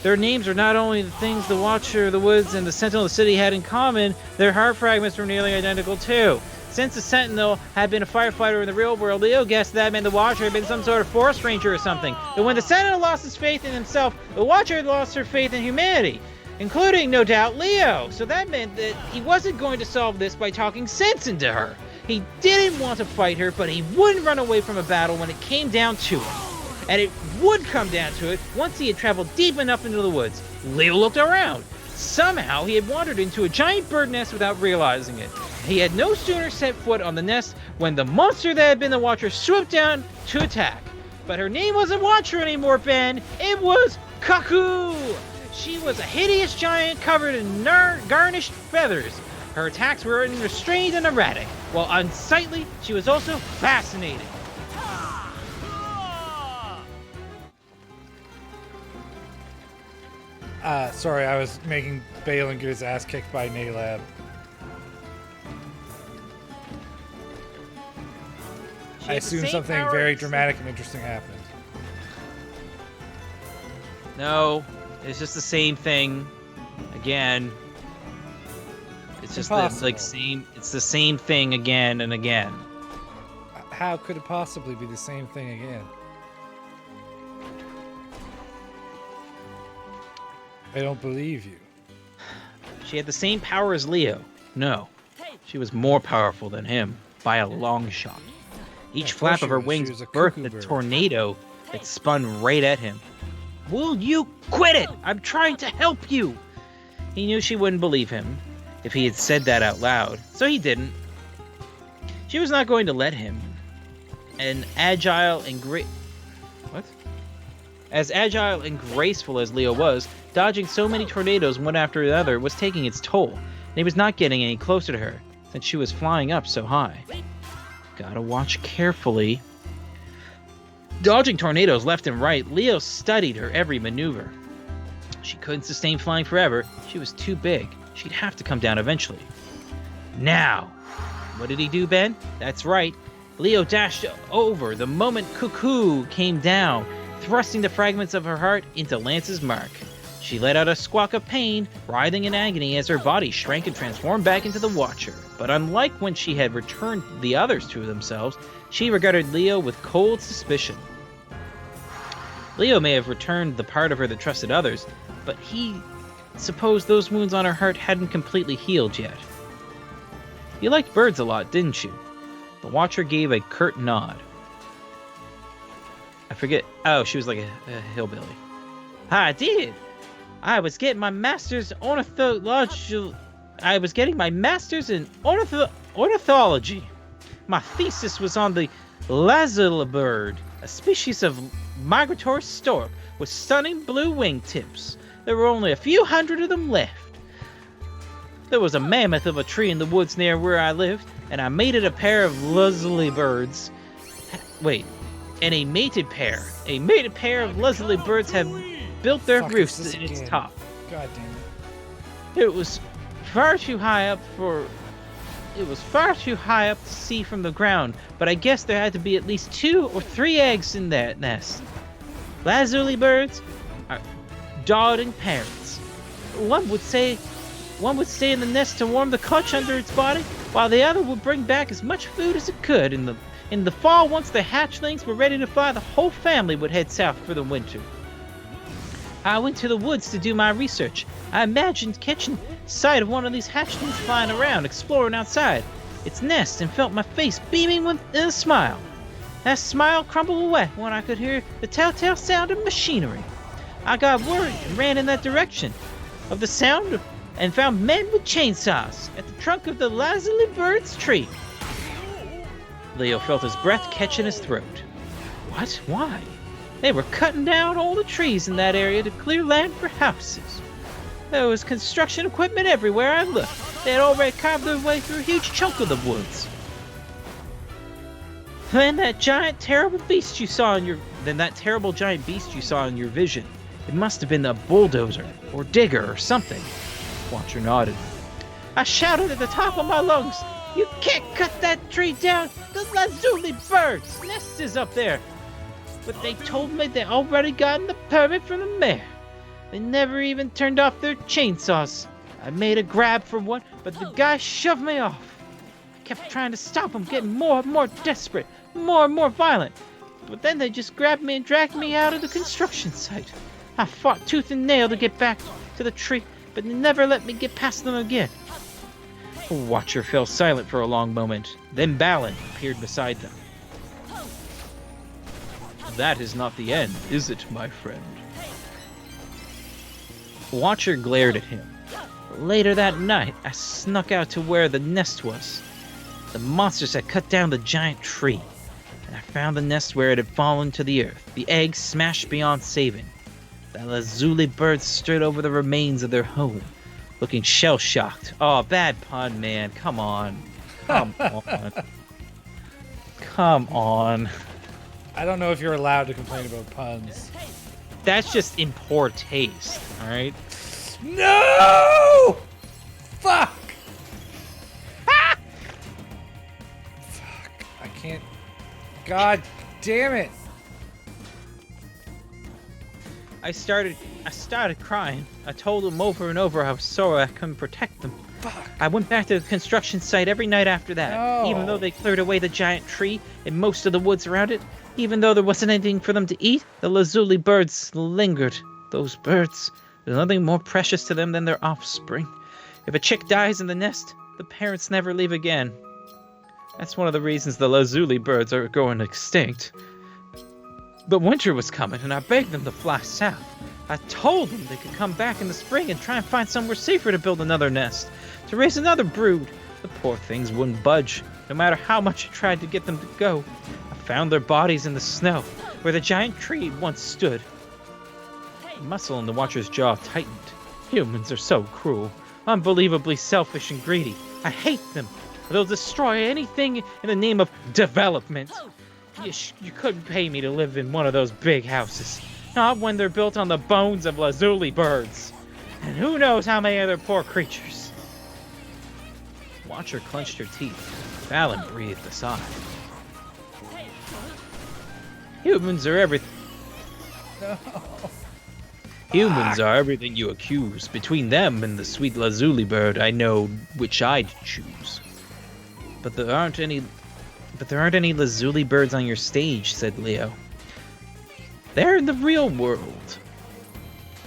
Their names are not only the things the Watcher of the Woods and the Sentinel of the City had in common, their heart fragments were nearly identical too. Since the Sentinel had been a firefighter in the real world, Leo guessed that meant the Watcher had been some sort of forest ranger or something. But when the Sentinel lost his faith in himself, the Watcher had lost her faith in humanity, including, no doubt, Leo. So that meant that he wasn't going to solve this by talking sense into her. He didn't want to fight her, but he wouldn't run away from a battle when it came down to it. And it would come down to it once he had traveled deep enough into the woods. Leo looked around. Somehow he had wandered into a giant bird nest without realizing it. He had no sooner set foot on the nest when the monster that had been the Watcher swooped down to attack. But her name wasn't Watcher anymore, Ben. It was Kaku. She was a hideous giant covered in garnished feathers. Her attacks were unrestrained and erratic. While unsightly, she was also fascinating. Sorry, I was making Balan get his ass kicked by Nalab. I assume something very dramatic and interesting happened. No, it's just the same thing. Again. It's just it's the same thing again and again. How could it possibly be the same thing again? I don't believe you. She had the same power as Leo. No, she was more powerful than him by a long shot. Each flap of her wings birthed a tornado that spun right at him. Will you quit it? I'm trying to help you. He knew she wouldn't believe him, if he had said that out loud, so he didn't. She was not going to let him. As agile and graceful as Leo was, dodging so many tornadoes one after another was taking its toll, and he was not getting any closer to her, since she was flying up so high. Gotta watch carefully. Dodging tornadoes left and right, Leo studied her every maneuver. She couldn't sustain flying forever. She was too big. She'd have to come down eventually. Now! What did he do, Ben? That's right. Leo dashed over the moment Cuckoo came down, thrusting the fragments of her heart into Lance's mark. She let out a squawk of pain, writhing in agony as her body shrank and transformed back into the Watcher. But unlike when she had returned the others to themselves, she regarded Leo with cold suspicion. Leo may have returned the part of her that trusted others, but he supposed those wounds on her heart hadn't completely healed yet. You liked birds a lot, didn't you? The Watcher gave a curt nod. I forget. Oh, she was like a hillbilly. I did. I was getting my master's in ornithology. My thesis was on the lazuli bird, a species of migratory stork with stunning blue wingtips. There were only a few hundred of them left. There was a mammoth of a tree in the woods near where I lived, and I mated a pair of lazuli birds. And a mated pair of lazuli birds have built their roosts in its top. God damn it. It was far too high up to see from the ground, but I guess there had to be at least 2 or 3 eggs in that nest. Lazuli birds are dawdling parents. One would stay in the nest to warm the clutch under its body, while the other would bring back as much food as it could. In the fall, once the hatchlings were ready to fly, the whole family would head south for the winter. I went to the woods to do my research. I imagined catching sight of one of these hatchlings flying around, exploring outside its nest, and felt my face beaming with a smile. That smile crumbled away when I could hear the telltale sound of machinery. I got worried and ran in that direction of the sound and found men with chainsaws at the trunk of the lazuli bird's tree. Leo felt his breath catch in his throat. What? Why? They were cutting down all the trees in that area to clear land for houses. There was construction equipment everywhere I looked. They had already carved their way through a huge chunk of the woods. Then that terrible beast you saw in your vision. It must have been a bulldozer or digger or something. Watcher nodded. I shouted at the top of my lungs, "You can't cut that tree down! The lazuli bird's nest is up there!" But they told me they already gotten the permit from the mayor. They never even turned off their chainsaws. I made a grab for one, but the guy shoved me off. I kept trying to stop him, getting more and more desperate, more and more violent. But then they just grabbed me and dragged me out of the construction site. I fought tooth and nail to get back to the tree, but they never let me get past them again. The Watcher fell silent for a long moment. Then Balan appeared beside them. That is not the end, is it, my friend? Watcher glared at him. Later that night, I snuck out to where the nest was. The monsters had cut down the giant tree, and I found the nest where it had fallen to the earth, the eggs smashed beyond saving. The lazuli birds stood over the remains of their home, looking shell-shocked. Oh, bad pun, man. Come on. Come on. Come on. I don't know if you're allowed to complain about puns. That's just in poor taste, alright? No! Fuck! Ah! Fuck. I can't. God damn it. I started crying. I told them over and over how sorry I couldn't protect them. Fuck. I went back to the construction site every night after that. No. Even though they cleared away the giant tree and most of the woods around it, even though there wasn't anything for them to eat, the lazuli birds lingered. Those birds, there's nothing more precious to them than their offspring. If a chick dies in the nest, the parents never leave again. That's one of the reasons the lazuli birds are going extinct. But winter was coming, and I begged them to fly south. I told them they could come back in the spring and try and find somewhere safer to build another nest. to raise another brood. The poor things wouldn't budge, no matter how much I tried to get them to go. I found their bodies in the snow, where the giant tree once stood. The muscle in the Watcher's jaw tightened. Humans are so cruel, unbelievably selfish and greedy. I hate them. They'll destroy anything in the name of development. You couldn't pay me to live in one of those big houses. Not when they're built on the bones of lazuli birds. And who knows how many other poor creatures. Watcher clenched her teeth. Balan breathed a sigh. Humans are everything. No. Humans are everything you accuse. Between them and the sweet lazuli bird, I know which I'd choose. But there aren't any lazuli birds on your stage, said Leo. They're in the real world.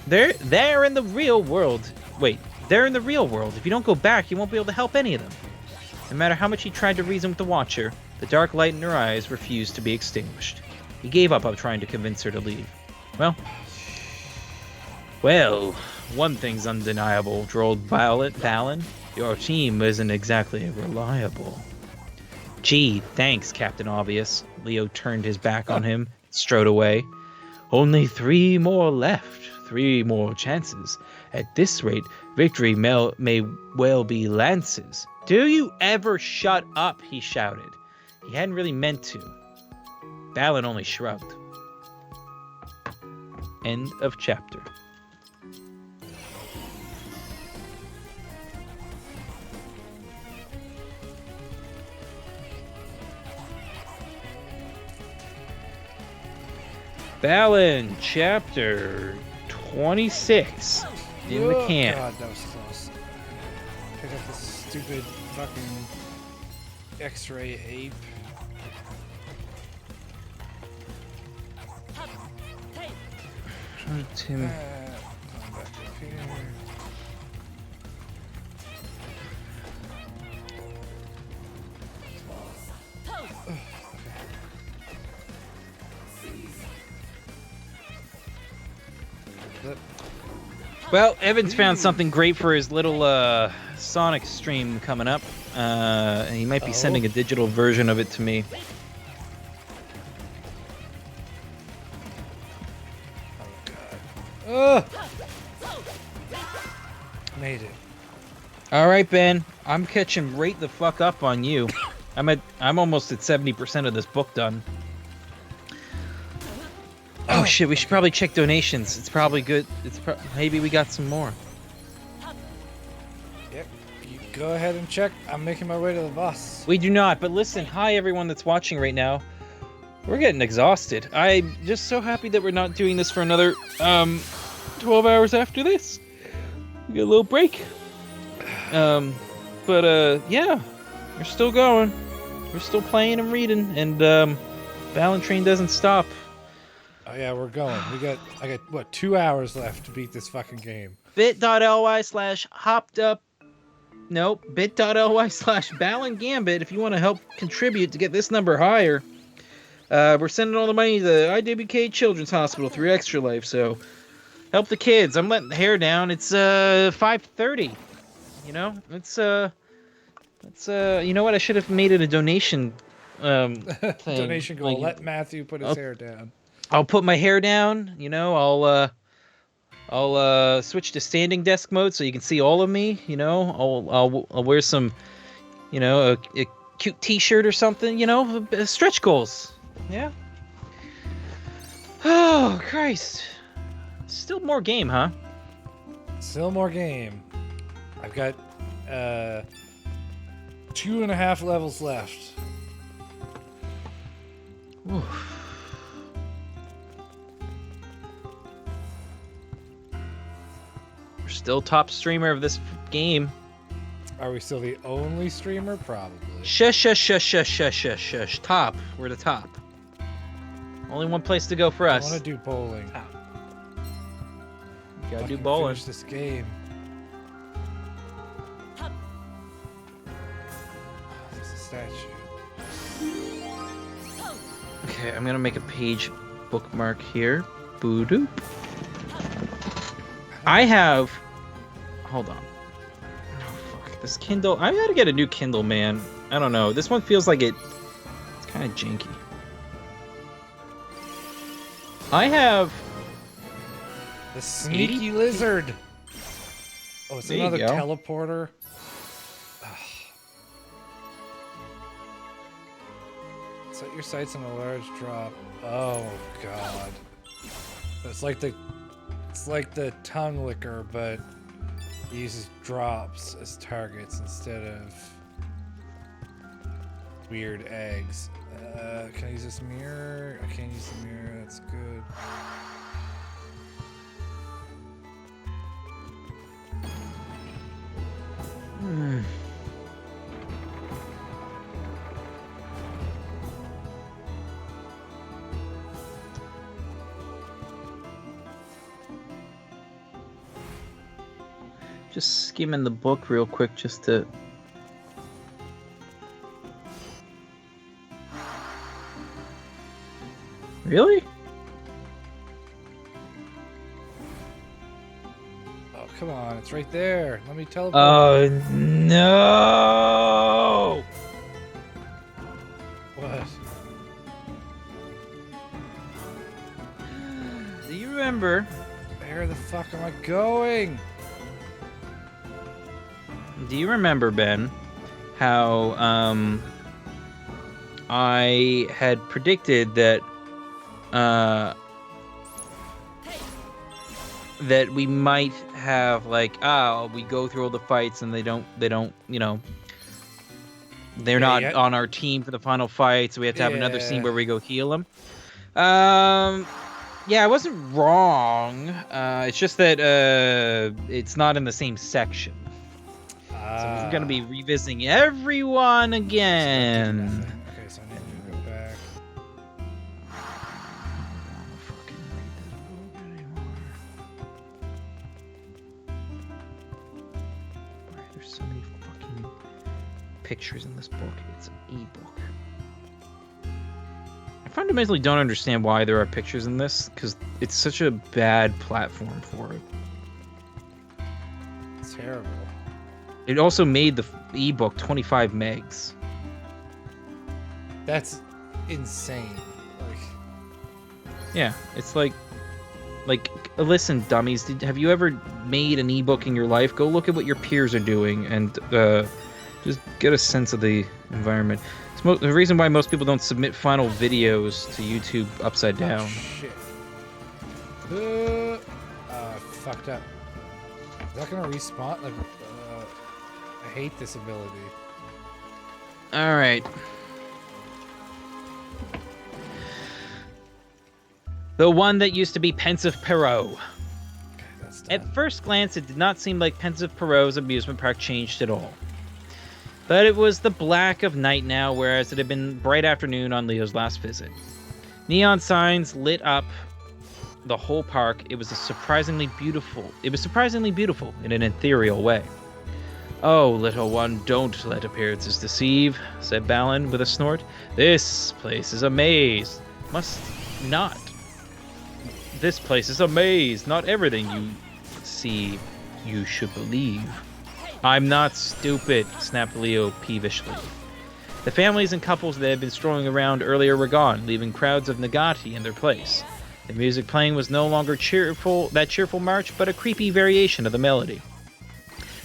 They're in the real world. Wait, they're in the real world. If you don't go back, you won't be able to help any of them. No matter how much he tried to reason with the Watcher, the dark light in her eyes refused to be extinguished. He gave up on trying to convince her to leave. Well, one thing's undeniable, drawled Balan. Your team isn't exactly reliable. Gee, thanks, Captain Obvious. Leo turned his back on him, strode away. Only 3 more left. 3 more chances. At this rate, victory may well be Lance's. Do you ever shut up, he shouted. He hadn't really meant to. Balan only shrugged. End of chapter. Balan, chapter 26 in the camp. God, that was close. Pick up this stupid fucking X-ray ape. Tim. Come back up here. Well, Evan's found something great for his little Sonic stream coming up. He might be sending a digital version of it to me. Oh God. Made it. All right, Ben. I'm catching right the fuck up on you. I'm almost at 70% of this book done. Oh shit, we should probably check donations. It's probably good. Maybe we got some more. Yep. You go ahead and check. I'm making my way to the bus. We do not, but listen, hi everyone that's watching right now. We're getting exhausted. I'm just so happy that we're not doing this for another 12 hours after this. We get a little break. Yeah, we're still going. We're still playing and reading, and Balan Train doesn't stop. Oh yeah, we're going. I got what, 2 hours left to beat this fucking game. bit.ly/hopped up. Nope, bit.ly/Balan Gambit if you want to help contribute to get this number higher. We're sending all the money to the IWK Children's Hospital through Extra Life, so help the kids. I'm letting the hair down. It's 5:30. You know, it's you know what? I should have made it a donation thing. Donation goal. Like, Let Matthew put his hair down. I'll put my hair down. You know, I'll switch to standing desk mode so you can see all of me. You know, I'll wear some, you know, a cute T-shirt or something. You know, stretch goals. Yeah. Oh Christ! Still more game, huh? Still more game. I've got 2.5 levels left. Oof. We're still top streamer of this game. Are we still the only streamer? Probably. Shush. Top. We're the top. Only one place to go for I us. want to do bowling. You gotta do Fucking bowling. Finish this game. There's a statue. Okay, I'm gonna make a page bookmark here. Boo-doop. I have... Hold on. Oh, fuck. This Kindle, I gotta get a new Kindle, man. I don't know. This one feels like it's kind of janky. I have the sneaky lizard. Oh, it's another There you go. teleporter. Set your sights on a large drop. Oh god. It's like the tongue licker, but it uses drops as targets instead of weird eggs. Can I use this mirror? I can't use the mirror. That's good. Just skimming the book real quick just to... Really? Oh, come on. It's right there. Let me teleport. Oh, no! What? Do you remember? Where the fuck am I going? Do you remember, Ben, how I had predicted that that we might have we go through all the fights and they don't you know, they're not on our team for the final fight, so we have to have another scene where we go heal them. Yeah, I wasn't wrong. It's just that it's not in the same section. So we're going to be revisiting everyone again. Okay, so I need to go back. I don't want to fucking read this book anymore. Why are there so many fucking pictures in this book? It's an e-book. I fundamentally don't understand why there are pictures in this, because it's such a bad platform for it. It's terrible. It also made the ebook 25 megs. That's insane. Yeah, it's like, listen, dummies. Have you ever made an ebook in your life? Go look at what your peers are doing and just get a sense of the environment. It's the reason why most people don't submit final videos to YouTube upside down. Oh, shit. Fucked up. Is that gonna respawn? Like, I hate this ability. All right. The one that used to be Pensive Perot. Okay, that's done. At first glance, it did not seem like Pensive Perot's amusement park changed at all. But it was the black of night now, whereas it had been bright afternoon on Leo's last visit. Neon signs lit up the whole park. It was surprisingly beautiful in an ethereal way. "Oh, little one, don't let appearances deceive," said Balan with a snort. "This place is a maze. This place is a maze. Not everything you see you should believe." "I'm not stupid," snapped Leo peevishly. The families and couples that had been strolling around earlier were gone, leaving crowds of Nagati in their place. The music playing was no longer that cheerful march, but a creepy variation of the melody.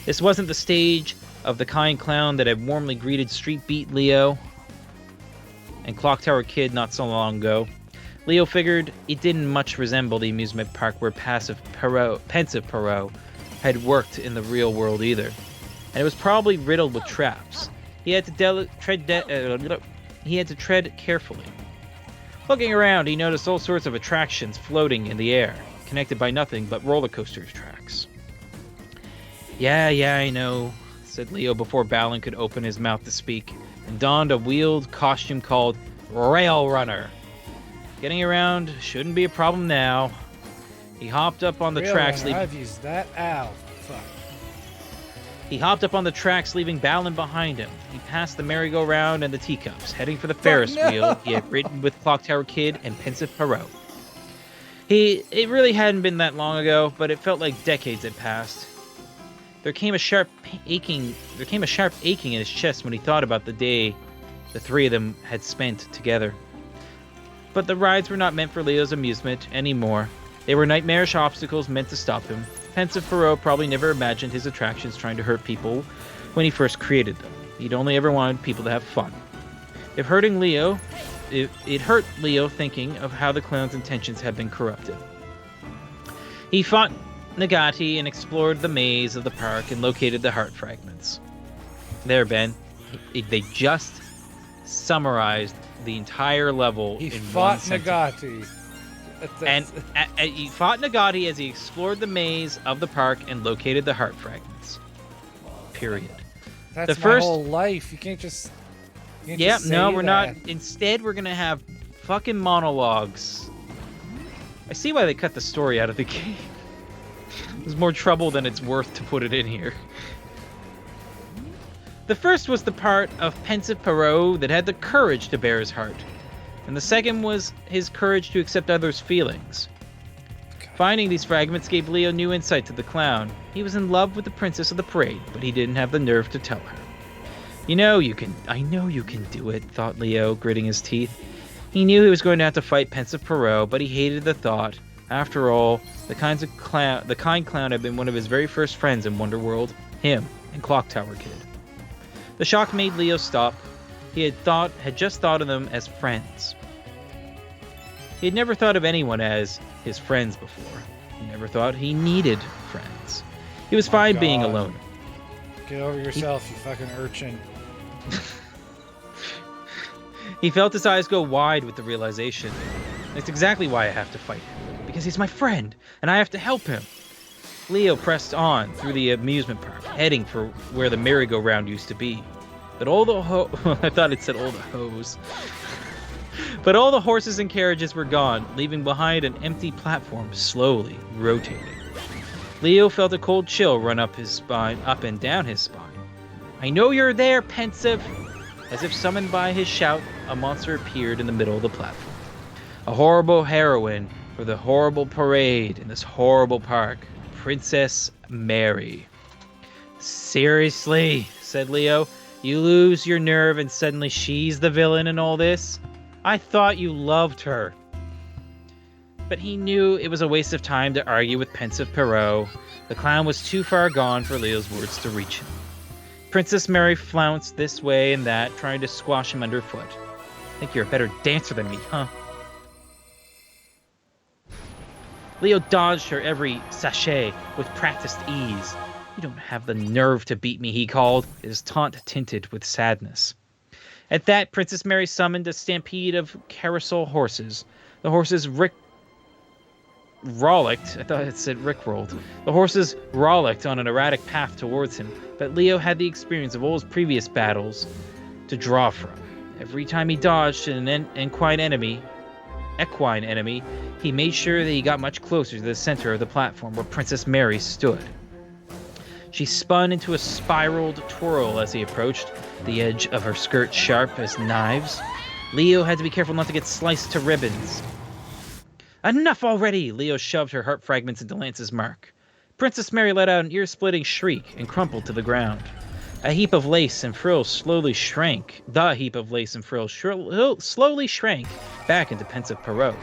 This wasn't the stage of the kind clown that had warmly greeted Street Beat Leo and Clock Tower Kid not so long ago. Leo figured it didn't much resemble the amusement park where Pensive Perot had worked in the real world either. And it was probably riddled with traps. He had to tread carefully. Looking around, he noticed all sorts of attractions floating in the air, connected by nothing but roller coaster tracks. Yeah, I know," said Leo before Balan could open his mouth to speak, and donned a wheeled costume called Rail Runner. Getting around shouldn't be a problem now. He hopped up on the tracks. I've used that. Ow. Fuck. He hopped up on the tracks, leaving Balan behind him. He passed the merry-go-round and the teacups, heading for the Ferris wheel he had ridden with Clock Tower Kid and Pensive Perot. It really hadn't been that long ago, but it felt like decades had passed. There came a sharp aching in his chest when he thought about the day the three of them had spent together. But the rides were not meant for Leo's amusement anymore. They were nightmarish obstacles meant to stop him. Pensive Perot probably never imagined his attractions trying to hurt people when he first created them. He'd only ever wanted people to have fun. It hurt Leo thinking of how the clown's intentions had been corrupted. He fought Nagati and explored the maze of the park and located the heart fragments. There, Ben, they just summarized the entire level in one sentence. Nagati. And he fought Nagati as he explored the maze of the park and located the heart fragments. Period. That's my whole life. You can't just. We're not. Instead, we're gonna have fucking monologues. I see why they cut the story out of the game. There's more trouble than it's worth to put it in here. The first was the part of Pensive Perot that had the courage to bare his heart. And the second was his courage to accept others' feelings. Finding these fragments gave Leo new insight to the clown. He was in love with the princess of the parade, but he didn't have the nerve to tell her. I know you can do it, thought Leo, gritting his teeth. He knew he was going to have to fight Pensive Perot, but he hated the thought. After all, the kind clown had been one of his very first friends in Wonderworld, him and Clock Tower Kid. The shock made Leo stop. He had just thought of them as friends. He had never thought of anyone as his friends before. He never thought he needed friends. He was fine being alone. Get over yourself, you fucking urchin. He felt his eyes go wide with the realization. That's exactly why I have to fight him. Because he's my friend, and I have to help him. Leo pressed on through the amusement park, heading for where the merry-go-round used to be. But all the I thought it said all the hoes. But all the horses and carriages were gone, leaving behind an empty platform slowly rotating. Leo felt a cold chill run up his spine, up and down his spine. I know you're there, Pensive! As if summoned by his shout, a monster appeared in the middle of the platform. A horrible heroine for the horrible parade in this horrible park. Princess Mary. Seriously, said Leo. You lose your nerve and suddenly she's the villain in all this? I thought you loved her. But he knew it was a waste of time to argue with Pensive Perot. The clown was too far gone for Leo's words to reach him. Princess Mary flounced this way and that, trying to squash him underfoot. Think you're a better dancer than me, huh? Leo dodged her every sachet with practiced ease. You don't have the nerve to beat me, he called, his taunt tinted with sadness. At that, Princess Mary summoned a stampede of carousel horses. The horses rollicked. I thought it said rickrolled. The horses rollicked on an erratic path towards him, but Leo had the experience of all his previous battles to draw from. Every time he dodged an equine enemy, he made sure that he got much closer to the center of the platform where Princess Mary stood. She spun into a spiraled twirl as he approached, the edge of her skirt sharp as knives. Leo had to be careful not to get sliced to ribbons. Enough already! Leo shoved her heart fragments into Lance's mark. Princess Mary let out an ear-splitting shriek and crumpled to the ground. A heap of lace and frills slowly shrank. The heap of lace and frills slowly shrank back into Pensive Perot.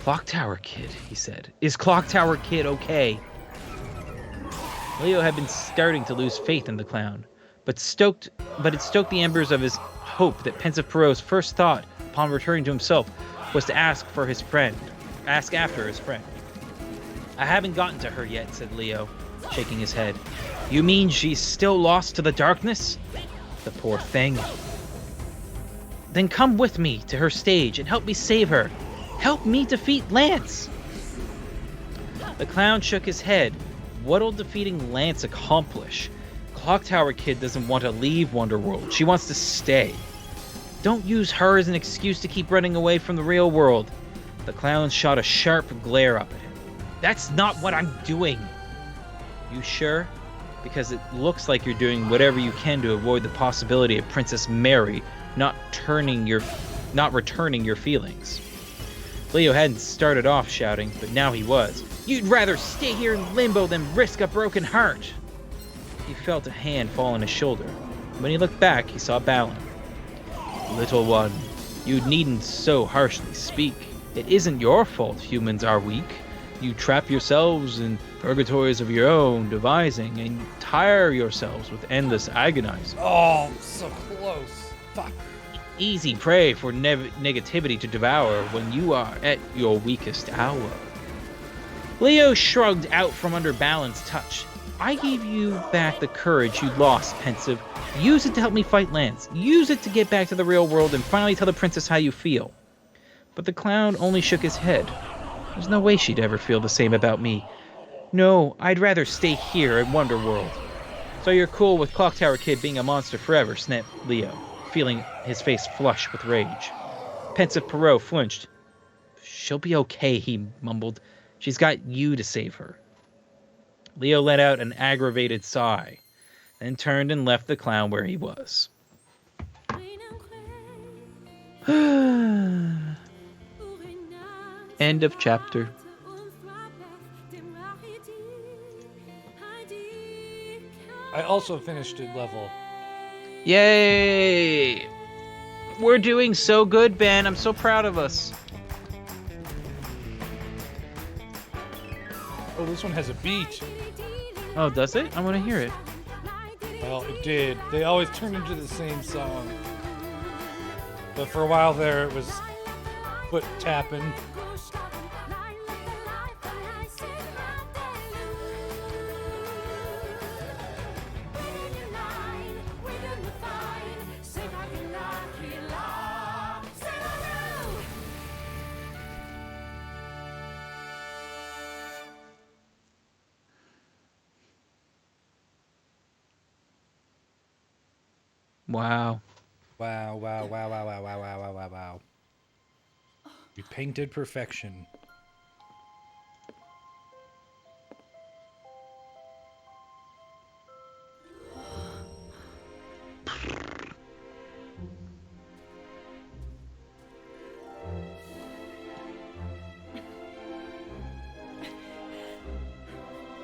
Clock Tower Kid, he said. Is Clock Tower Kid okay? Leo had been starting to lose faith in the clown, but it stoked the embers of his hope that Pensive Perot's first thought upon returning to himself was to ask after his friend. I haven't gotten to her yet, said Leo, shaking his head. You mean she's still lost to the darkness? The poor thing. Then come with me to her stage and help me save her. Help me defeat Lance. The clown shook his head. What'll defeating Lance accomplish? Clock Tower Kid doesn't want to leave Wonderworld. She wants to stay. Don't use her as an excuse to keep running away from the real world. The clown shot a sharp glare up at him. That's not what I'm doing. You sure? Because it looks like you're doing whatever you can to avoid the possibility of Princess Mary not returning your feelings. Leo hadn't started off shouting, but now he was. You'd rather stay here in limbo than risk a broken heart. He felt a hand fall on his shoulder. When he looked back, he saw Balan. Little one, you needn't so harshly speak. It isn't your fault humans are weak. You trap yourselves in purgatories of your own devising and tire yourselves with endless agonizing. Oh, so close. Fuck. Easy prey for negativity to devour when you are at your weakest hour. Leo shrugged out from under Balan's touch. I gave you back the courage you lost, Pensive. Use it to help me fight Lance. Use it to get back to the real world and finally tell the princess how you feel. But the clown only shook his head. There's no way she'd ever feel the same about me. No, I'd rather stay here at Wonderworld. So you're cool with Clock Tower Kid being a monster forever, snapped Leo, feeling his face flush with rage. Pensive Perot flinched. She'll be okay, he mumbled. She's got you to save her. Leo let out an aggravated sigh, then turned and left the clown where he was. End of chapter. I also finished a level. Yay! We're doing so good, Ben. I'm so proud of us. Oh, this one has a beat. Oh, does it? I want to hear it. Well, it did. They always turn into the same song. But for a while there, it was foot tapping. Wow. Wow, wow, wow, wow, wow, wow, wow, wow, wow, wow. You painted perfection.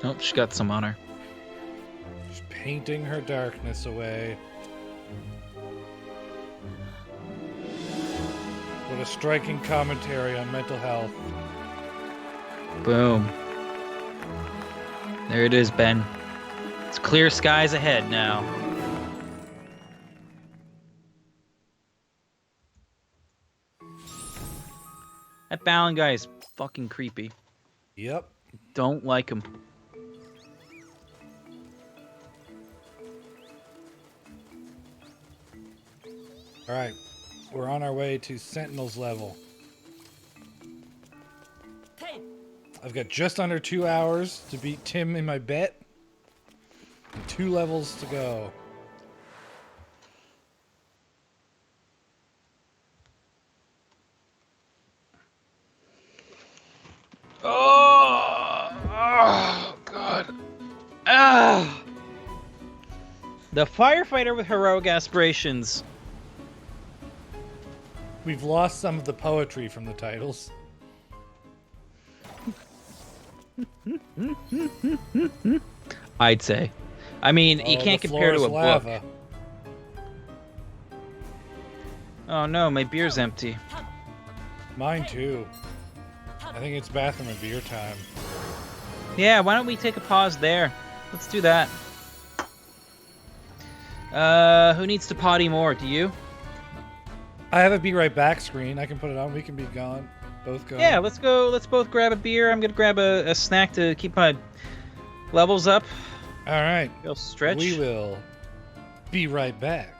Nope, she got some on her. Just painting her darkness away. What a striking commentary on mental health. Boom. There it is, Ben. It's clear skies ahead now. That Balan guy is fucking creepy. Yep. Don't like him. Alright. We're on our way to Sentinel's level. I've got just under 2 hours to beat Tim in my bet. And 2 levels to go. Oh, God. Ah. The firefighter with heroic aspirations. We've lost some of the poetry from the titles. I'd say. I mean, you can't compare to a book. Oh no, my beer's empty. Mine too. I think it's bathroom and beer time. Yeah, why don't we take a pause there? Let's do that. Who needs to potty more? Do you? I have a be right back screen. I can put it on. We can be gone. Both gone. Yeah, let's go. Let's both grab a beer. I'm gonna grab a snack to keep my levels up. All right. Go stretch. We will be right back.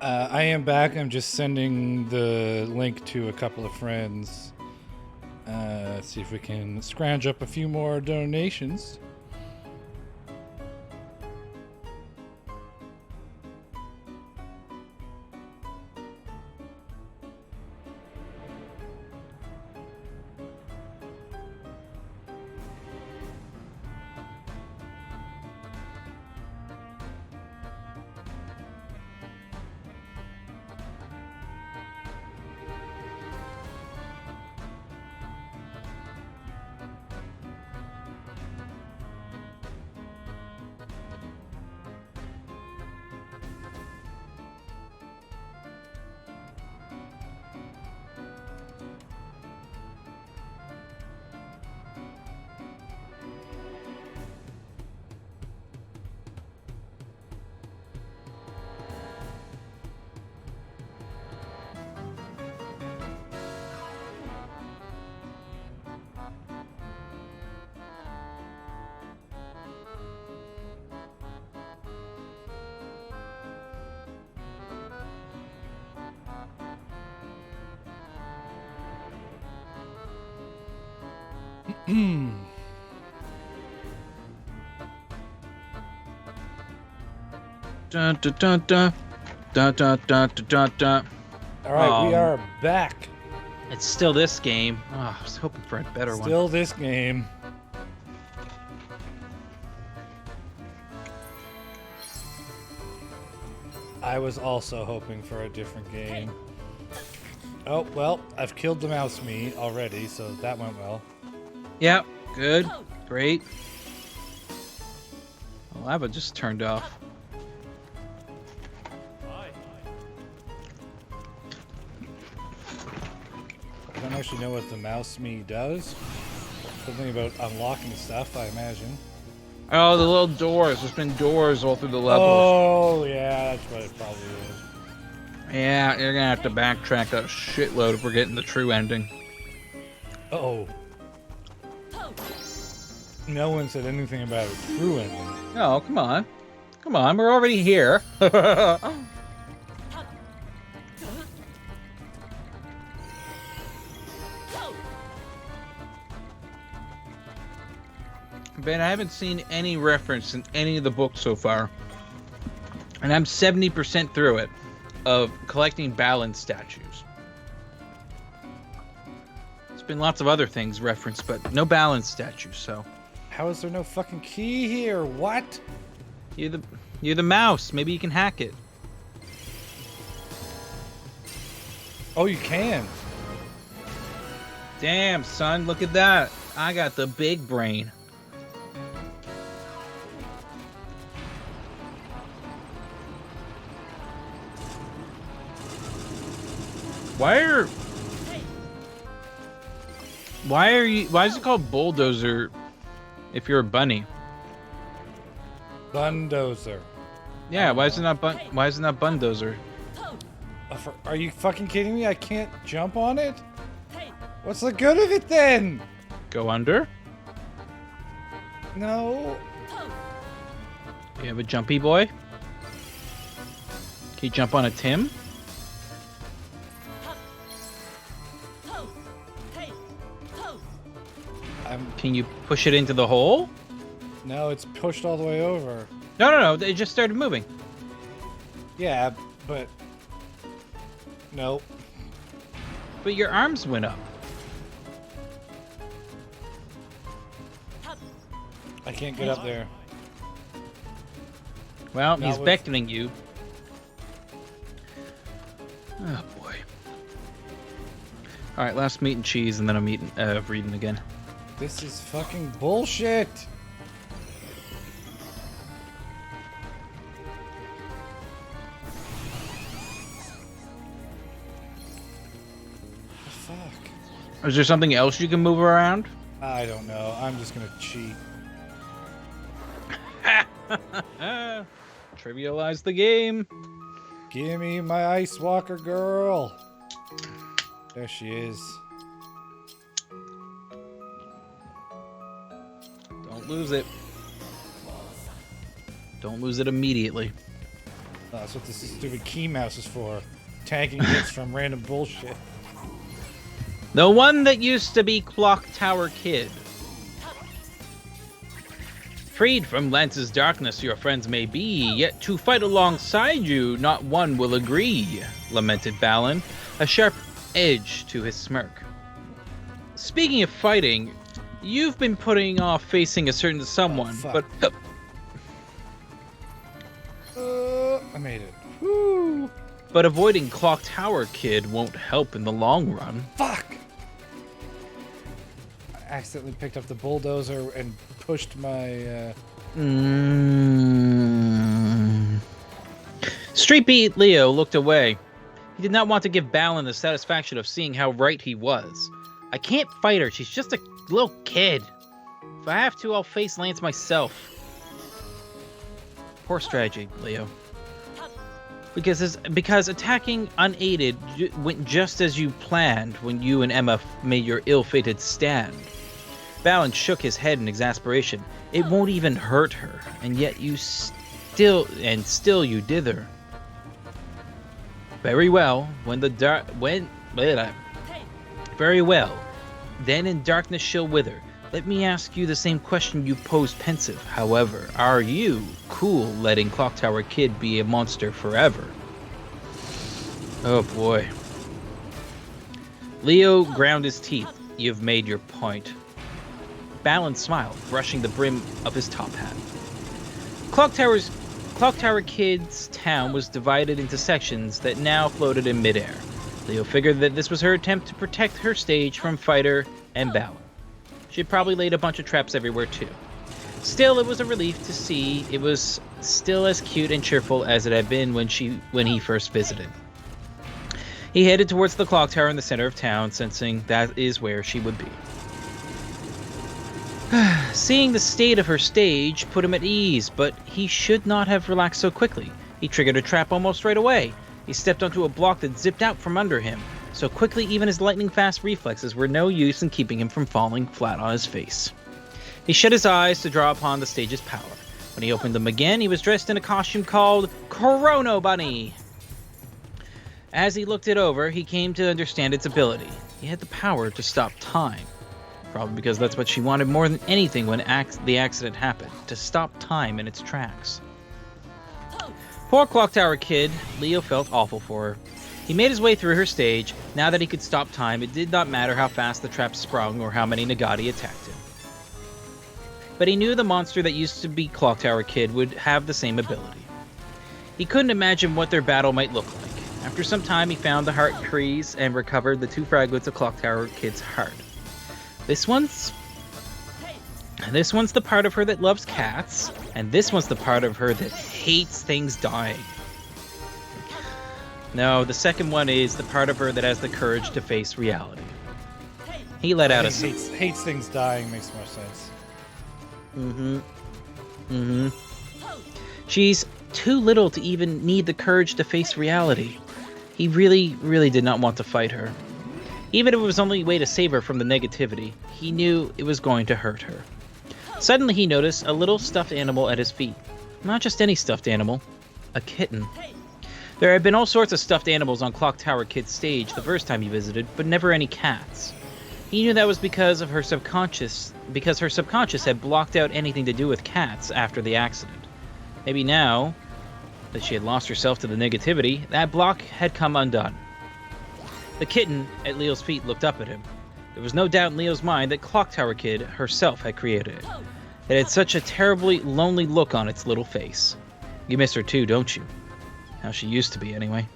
I am back. I'm just sending the link to a couple of friends. Let's see if we can scrounge up a few more donations. Dun, dun, dun, dun. Dun, dun, dun, dun, dun, dun. All right, we are back. It's still this game. Oh, I was hoping for a better one. Still this game. I was also hoping for a different game. Oh, well, I've killed the mouse meat already, so that went well. Yep, good, great. The lava just turned off. I don't actually know what the mouse me does. Something about unlocking stuff, I imagine. Oh, the little doors. There's been doors all through the levels. Oh, yeah, that's what it probably is. Yeah, you're gonna have to backtrack a shitload if we're getting the true ending. Uh-oh. No one said anything about a true ending. No, come on. Come on, we're already here. Ben, I haven't seen any reference in any of the books so far. And I'm 70% through it of collecting Balan statues. There's been lots of other things referenced, but no Balan statues, so. How is there no fucking key here? What? You're the mouse. Maybe you can hack it. Oh, you can. Damn, son, look at that. I got the big brain. Why is it called bulldozer if you're a bunny? Bundozer. Yeah, why is it not bundozer? Are you fucking kidding me? I can't jump on it? What's the good of it then? Go under? No. You have a jumpy boy? Can you jump on a Tim? Can you push it into the hole? No, it's pushed all the way over. No, it just started moving. Yeah, but... Nope. But your arms went up. I can't get up there. Well, Not he's with- beckoning you. Oh boy. All right, last meat and cheese, and then I'm reading again. This is fucking bullshit. The fuck? Is there something else you can move around? I don't know. I'm just gonna cheat. Trivialize the game. Give me my Ice Walker girl. There she is. Don't lose it. Don't lose it immediately. That's what this stupid key mouse is for. Tanking hits from random bullshit. The one that used to be Clock Tower Kid. Freed from Lance's darkness your friends may be, yet to fight alongside you not one will agree, lamented Balan, a sharp edge to his smirk. Speaking of fighting, you've been putting off facing a certain someone, but... I made it. Woo. But avoiding Clock Tower Kid won't help in the long run. Fuck! I accidentally picked up the bulldozer and pushed my, Street Beat Leo looked away. He did not want to give Balan the satisfaction of seeing how right he was. I can't fight her, she's just a little kid. If I have to, I'll face Lance myself. Poor strategy, Leo. Because attacking unaided went just as you planned when you and Emma made your ill-fated stand. Balan shook his head in exasperation. It won't even hurt her, and yet you still you dither. Very well, very well. Then in darkness she'll wither. Let me ask you the same question you posed pensive. However, are you cool letting Clock Tower Kid be a monster forever? Oh boy. Leo ground his teeth. You've made your point. Balan smiled, brushing the brim of his top hat. Clock Tower Kid's town was divided into sections that now floated in midair. Leo figured that this was her attempt to protect her stage from Fighter and Balan. She had probably laid a bunch of traps everywhere too. Still, it was a relief to see it was still as cute and cheerful as it had been when he first visited. He headed towards the clock tower in the center of town, sensing that is where she would be. Seeing the state of her stage put him at ease, but he should not have relaxed so quickly. He triggered a trap almost right away. He stepped onto a block that zipped out from under him. So quickly, even his lightning-fast reflexes were no use in keeping him from falling flat on his face. He shut his eyes to draw upon the stage's power. When he opened them again, he was dressed in a costume called Chrono Bunny. As he looked it over, he came to understand its ability. He had the power to stop time. Probably because that's what she wanted more than anything when the accident happened, to stop time in its tracks. Poor Clock Tower Kid, Leo felt awful for her. He made his way through her stage. Now that he could stop time, it did not matter how fast the trap sprung or how many Nagati attacked him. But he knew the monster that used to be Clock Tower Kid would have the same ability. He couldn't imagine what their battle might look like. After some time, he found the heart trees and recovered the 2 fragments of Clock Tower Kid's heart. This one's the part of her that loves cats, and this one's the part of her that hates things dying. No, the second one is the part of her that has the courage to face reality. He let out a hates things dying makes more sense. She's too little to even need the courage to face reality. He really, really did not want to fight her. Even if it was the only way to save her from the negativity, he knew it was going to hurt her. Suddenly he noticed a little stuffed animal at his feet. Not just any stuffed animal, a kitten. There had been all sorts of stuffed animals on Clock Tower Kid's stage the first time he visited, but never any cats. He knew that was because her subconscious had blocked out anything to do with cats after the accident. Maybe now that she had lost herself to the negativity, that block had come undone. The kitten at Leo's feet looked up at him. There was no doubt in Leo's mind that Clock Tower Kid herself had created it. It had such a terribly lonely look on its little face. You miss her too, don't you? How she used to be, anyway.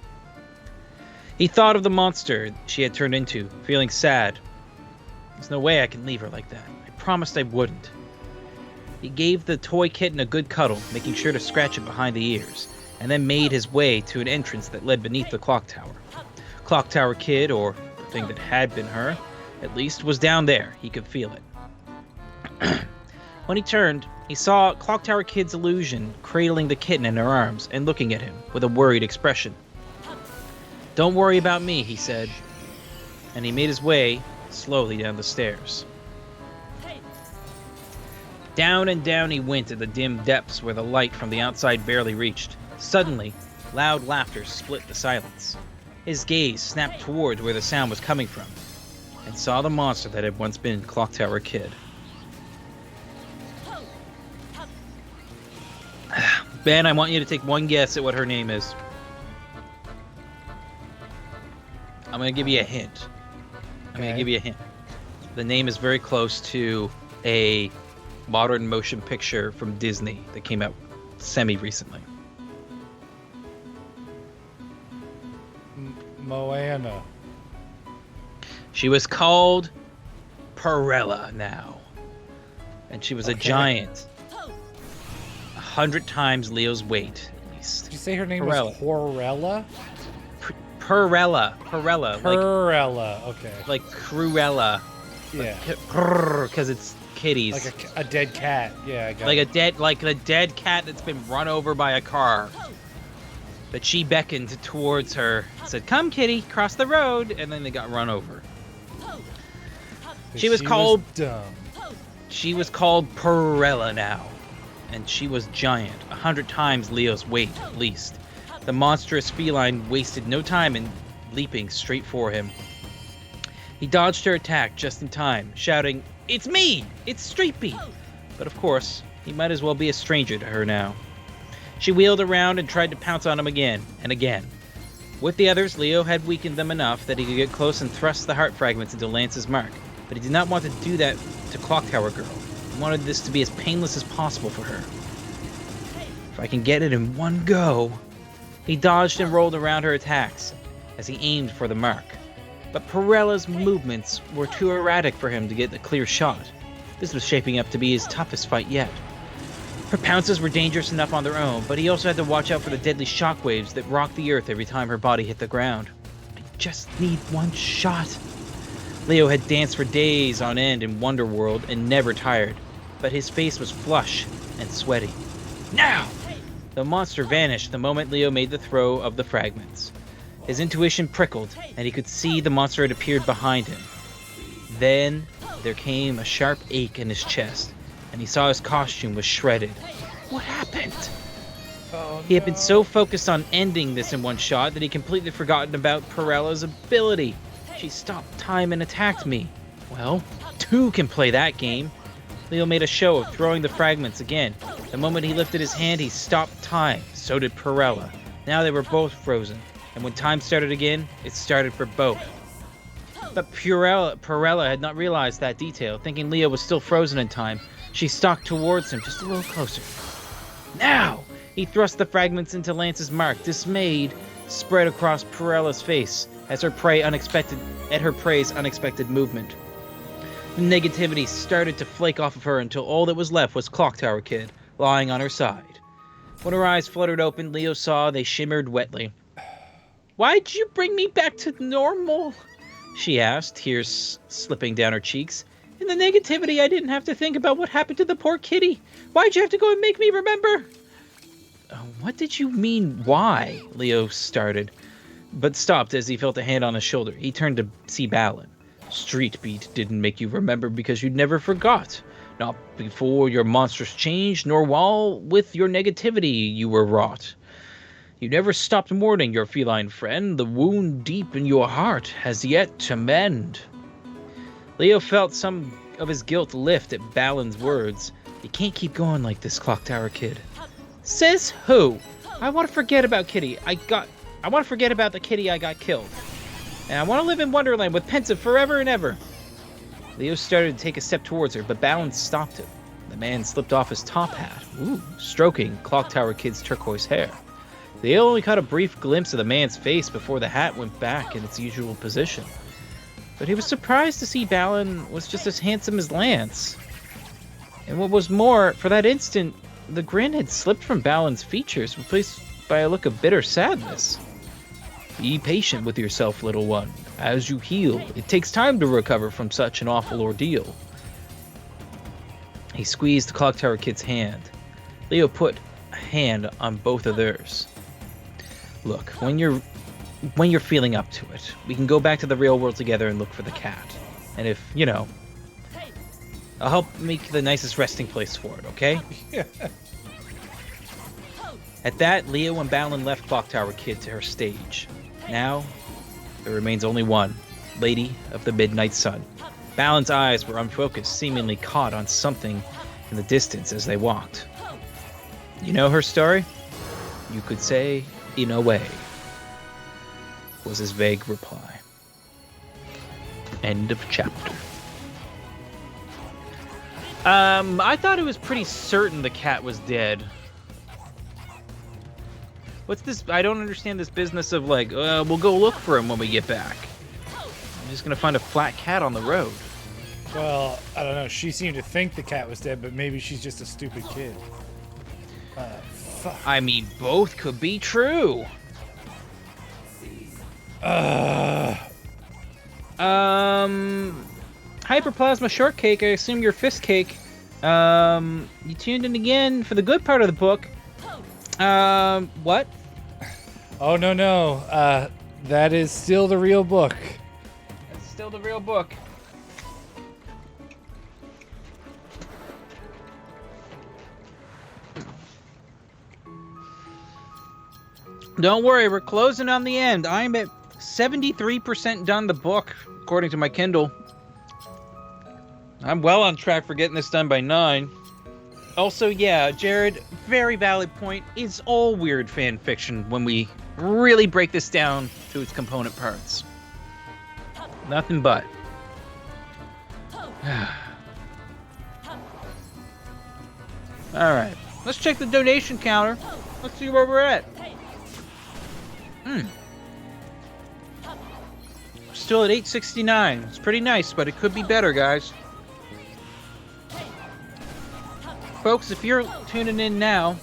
He thought of the monster she had turned into, feeling sad. There's no way I can leave her like that. I promised I wouldn't. He gave the toy kitten a good cuddle, making sure to scratch it behind the ears, and then made his way to an entrance that led beneath the clock tower. Clock Tower Kid, or the thing that had been her, at least, was down there. He could feel it. When he turned, he saw Clock Tower Kid's illusion cradling the kitten in her arms and looking at him with a worried expression. "Don't worry about me," he said, and he made his way slowly down the stairs. Down and down he went in the dim depths where the light from the outside barely reached. Suddenly, Loud laughter split the silence. His gaze snapped towards where the sound was coming from, and saw the monster that had once been Clock Tower Kid. Ben, I want you to take one guess at what her name is. I'm going to give you a hint. The name is very close to a modern motion picture from Disney that came out semi-recently. Moana. She was called Perella now. And she was a giant. 100 times Leo's weight, at least. Did you say her name Perella. was Horella? Perella. Perella, okay. Like Cruella. Yeah. Because it's kitties. Like a dead cat. Yeah, I got Like it. a dead cat that's been run over by a car. But she beckoned towards her, said, "Come, kitty, cross the road," and then they got run over. She was called dumb. She was called Perella now, and she was giant, 100 times Leo's weight at least. The monstrous feline wasted no time in leaping straight for him. He dodged her attack just in time, shouting, "It's me! It's Street Beat!" But of course, he might as well be a stranger to her now. She wheeled around and tried to pounce on him again and again. With the others, Leo had weakened them enough that he could get close and thrust the heart fragments into Lance's mark, but he did not want to do that to Clock Tower Girl. He wanted this to be as painless as possible for her. If I can get it in one go... He dodged and rolled around her attacks as he aimed for the mark. But Perella's movements were too erratic for him to get a clear shot. This was shaping up to be his toughest fight yet. Her pounces were dangerous enough on their own, but he also had to watch out for the deadly shockwaves that rocked the earth every time her body hit the ground. I just need one shot. Leo had danced for days on end in Wonderworld and never tired, but his face was flush and sweaty. Now! The monster vanished the moment Leo made the throw of the fragments. His intuition prickled, and he could see the monster had appeared behind him. Then there came a sharp ache in his chest, and he saw his costume was shredded. What happened? Oh, He had been so focused on ending this in one shot that he completely forgotten about Perella's ability. She stopped time and attacked me. Well, two can play that game. Leo made a show of throwing the fragments again. The moment he lifted his hand, he stopped time. So did Perella. Now they were both frozen, and when time started again, it started for both. But Perella had not realized that detail. Thinking Leo was still frozen in time, she stalked towards him just a little closer. Now! He thrust the fragments into Lance's mark. Dismayed spread across Perella's face as her prey's unexpected movement. The negativity started to flake off of her until all that was left was Clock Tower Kid, lying on her side. When her eyes fluttered open, Leo saw they shimmered wetly. "Why'd you bring me back to normal?" she asked, tears slipping down her cheeks. "In the negativity, I didn't have to think about what happened to the poor kitty. Why'd you have to go and make me remember?" What did you mean, why?" Leo started, but stopped as he felt a hand on his shoulder. He turned to see Balan. "Street Beat didn't make you remember because you never forgot. Not before your monstrous change, nor while with your negativity you were wrought. You never stopped mourning your feline friend. The wound deep in your heart has yet to mend." Leo felt some of his guilt lift at Balan's words. "You can't keep going like this, Clock Tower Kid." "Says who? I want to forget about Kitty. I want to forget about the kitty I got killed. And I want to live in Wonderland with Pensive forever and ever." Leo started to take a step towards her, but Balan stopped him. The man slipped off his top hat, stroking Clock Tower Kid's turquoise hair. Leo only caught a brief glimpse of the man's face before the hat went back in its usual position. But he was surprised to see Balan was just as handsome as Lance. And what was more, for that instant, the grin had slipped from Balan's features, replaced by a look of bitter sadness. "Be patient with yourself, little one. As you heal, it takes time to recover from such an awful ordeal." He squeezed the Clock Tower Kid's hand. Leo put a hand on both of theirs. "Look, when you're feeling up to it, we can go back to the real world together and look for the cat. And if, I'll help make the nicest resting place for it, okay?" At that, Leo and Balan left Clock Tower Kid to her stage. Now, there remains only one, Lady of the Midnight Sun. Balan's eyes were unfocused, seemingly caught on something in the distance as they walked. You know her story? You could say, in a way, was his vague reply. End of chapter. I thought it was pretty certain the cat was dead. What's this? I don't understand this business of like, we'll go look for him when we get back. I'm just gonna find a flat cat on the road. Well, I don't know. She seemed to think the cat was dead, but maybe she's just a stupid kid. Fuck. I mean, both could be true. Hyperplasma Shortcake, I assume you're Fist Cake. You tuned in again for the good part of the book. What? Oh, no. That is still the real book. That's still the real book. Don't worry, we're closing on the end. I'm at 73% done the book, according to my Kindle. I'm well on track for getting this done by 9. Also, yeah, Jared, very valid point. It's all weird fan fiction when we really break this down to its component parts. Nothing but. Alright, let's check the donation counter. Let's see where we're at. Still at 869. It's pretty nice, but it could be better, guys. Folks, if you're tuning in now,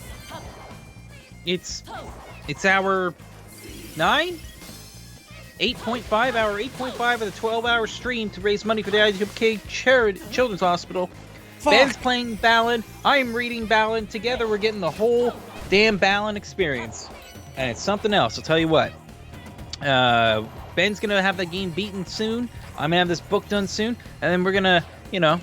it's hour 9? 8.5 hour, 8.5 of the 12-hour stream to raise money for the IWK Children's Hospital. Fuck. Ben's playing Balan. I'm reading Balan. Together, we're getting the whole damn Balan experience. And it's something else, I'll tell you what. Ben's gonna have that game beaten soon. I'm gonna have this book done soon. And then we're gonna, gonna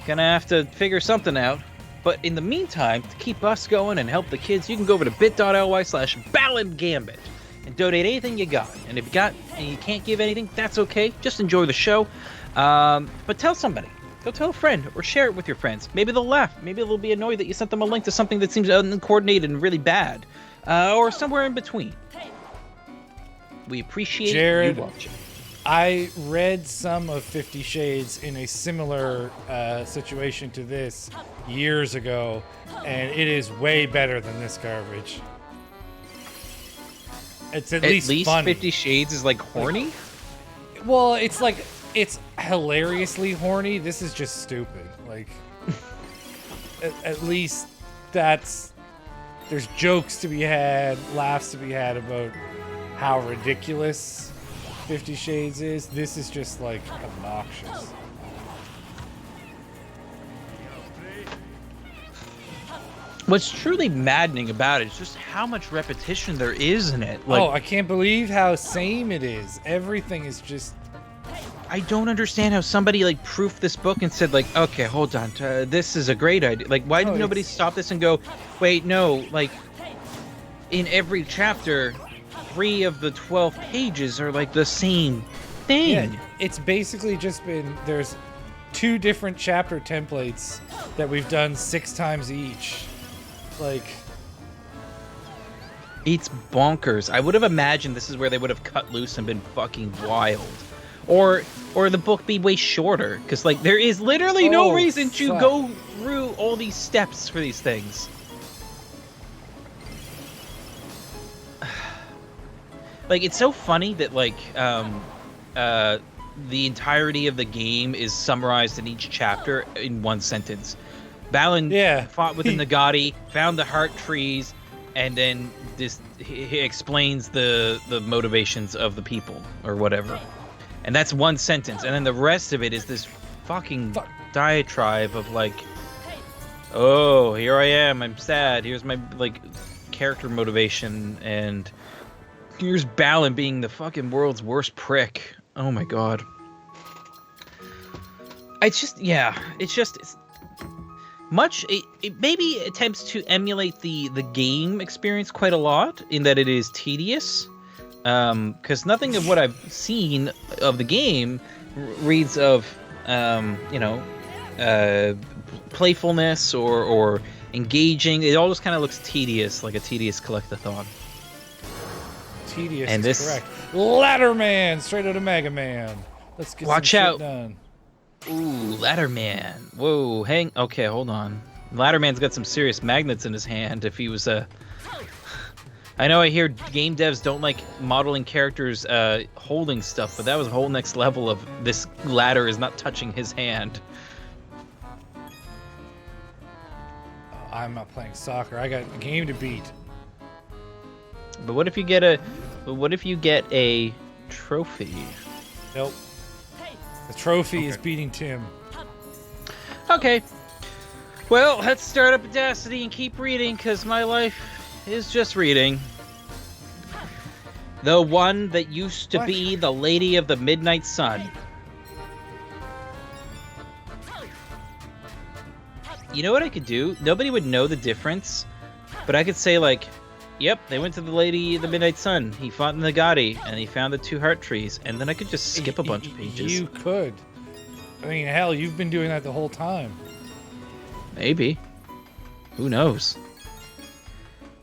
have to figure something out. But in the meantime, to keep us going and help the kids, you can go over to bit.ly/Balan Gambit and donate anything you got. And if you can't give anything, that's okay. Just enjoy the show. But tell somebody. Go tell a friend or share it with your friends. Maybe they'll laugh. Maybe they'll be annoyed that you sent them a link to something that seems uncoordinated and really bad. Or somewhere in between. We appreciate Jared, you watching. I read some of 50 Shades in a similar situation to this years ago, and it is way better than this garbage. It's at least funny. 50 Shades is like horny? Well, it's hilariously horny. This is just stupid. Like, at least there's jokes to be had, laughs to be had about how ridiculous 50 Shades is. This is just like obnoxious. What's truly maddening about it is just how much repetition there is in it. Like, I can't believe how same it is. Everything is just... I don't understand how somebody like proofed this book and said like, okay, hold on, this is a great idea. Like, why did nobody stop this and go, wait, no, like, in every chapter, 3 of the 12 pages are like the same thing. Yeah, it's basically just been, there's 2 different chapter templates that we've done 6 times each. Like, it's bonkers. I would have imagined this is where they would have cut loose and been fucking wild. Or the book be way shorter, because like there is literally no reason to go through all these steps for these things. Like, it's so funny that like the entirety of the game is summarized in each chapter in one sentence. Balan fought with the Nagati, found the heart trees, and then he explains the motivations of the people or whatever. And that's one sentence, and then the rest of it is this fucking diatribe of like, oh, here I am, I'm sad, here's my like character motivation, and here's Balan being the fucking world's worst prick. Oh my god. It's it maybe attempts to emulate the game experience quite a lot in that it is tedious. Because nothing of what I've seen of the game reads of, playfulness or engaging. It all just kind of looks tedious, like a tedious collectathon. Tedious and is correct. Ladderman, straight out of Mega Man. Let's get Watch some out. shit done. Ooh, Ladderman. Whoa, okay, hold on. Ladderman's got some serious magnets in his hand. If he was a... I know I hear game devs don't like modeling characters holding stuff, but that was a whole next level of this ladder is not touching his hand. I'm not playing soccer. I got a game to beat. But what if you get a trophy? Nope. The trophy is beating Tim. Okay. Well, let's start up Audacity and keep reading, because my life is just reading. The one that used to be the Lady of the Midnight Sun. You know what I could do? Nobody would know the difference, but I could say, like, yep, they went to the Lady of the Midnight Sun. He fought in the Nagati, and he found the 2 heart trees, and then I could just skip a bunch of pages. You could. I mean, hell, you've been doing that the whole time. Maybe. Who knows?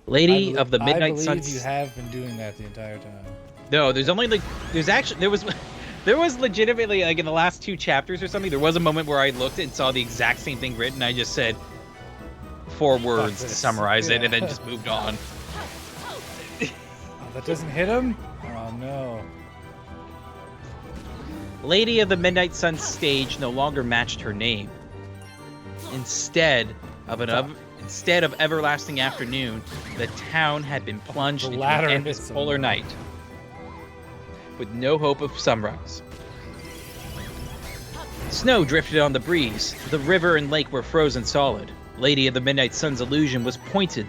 Lady of the Midnight Sun. I believe you have been doing that the entire time. No, there was legitimately, like, in the last 2 chapters or something, there was a moment where I looked and saw the exact same thing written, and I just said 4 words to summarize it, and then just moved on. Oh, that doesn't hit him? Oh, no. Lady of the Midnight Sun stage no longer matched her name. Instead of Everlasting Afternoon, the town had been plunged into an endless polar night, with no hope of sunrise. Snow drifted on the breeze. The river and lake were frozen solid. Lady of the Midnight Sun's illusion was pointed.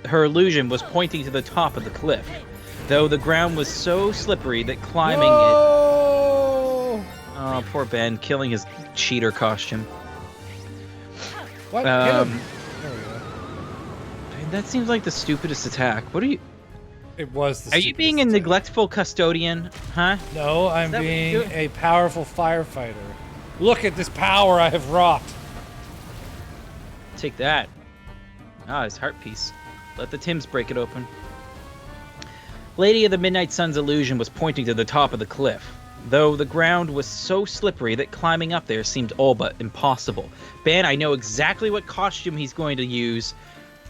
Her illusion was pointing to the top of the cliff, though the ground was so slippery that climbing it... Oh, poor Ben, killing his cheater costume. What? There we go. That seems like the stupidest attack. What are you... It was the Are you being a neglectful custodian, huh? No, I'm being a powerful firefighter. Look at this power I have wrought. Take that. Ah, his heart piece. Let the Tims break it open. Lady of the Midnight Sun's illusion was pointing to the top of the cliff, though the ground was so slippery that climbing up there seemed all but impossible. Ben, I know exactly what costume he's going to use.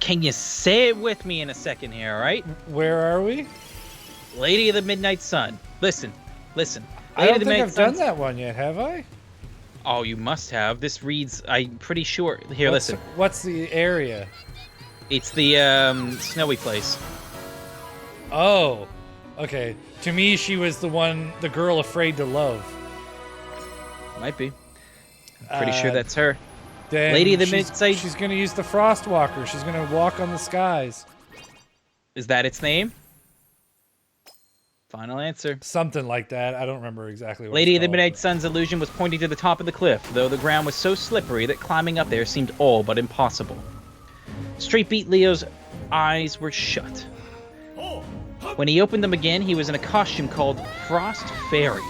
Can you say it with me in a second here, all right? Where are we? Lady of the Midnight Sun. Listen. I don't think I've done that one yet, have I? Oh, you must have. This reads, I'm pretty sure. Here, listen. What's the area? It's the snowy place. Oh, okay. To me, she was the girl afraid to love. Might be. I'm pretty sure that's her. Then Lady of the Midnight. She's going to use the Frost Walker. She's going to walk on the skies. Is that its name? Final answer. Something like that. I don't remember exactly what Lady of the called, Midnight Sun's illusion was pointing to the top of the cliff, though the ground was so slippery that climbing up there seemed all but impossible. Straight Beat Leo's eyes were shut. When he opened them again, he was in a costume called Frost Fairy.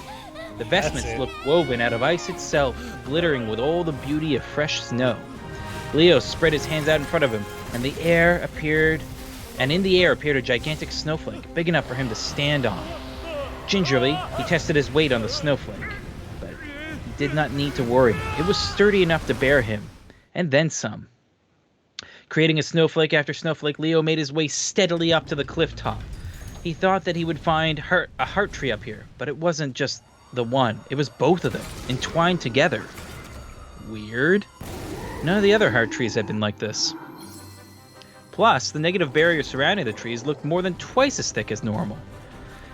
The vestments looked woven out of ice itself, glittering with all the beauty of fresh snow. Leo spread his hands out in front of him, and in the air appeared a gigantic snowflake, big enough for him to stand on. Gingerly, he tested his weight on the snowflake, but he did not need to worry. It was sturdy enough to bear him, and then some. Creating a snowflake after snowflake, Leo made his way steadily up to the cliff top. He thought that he would find a heart tree up here, but it wasn't just the one. It was both of them, entwined together. Weird. None of the other heart trees had been like this. Plus, the negative barrier surrounding the trees looked more than twice as thick as normal.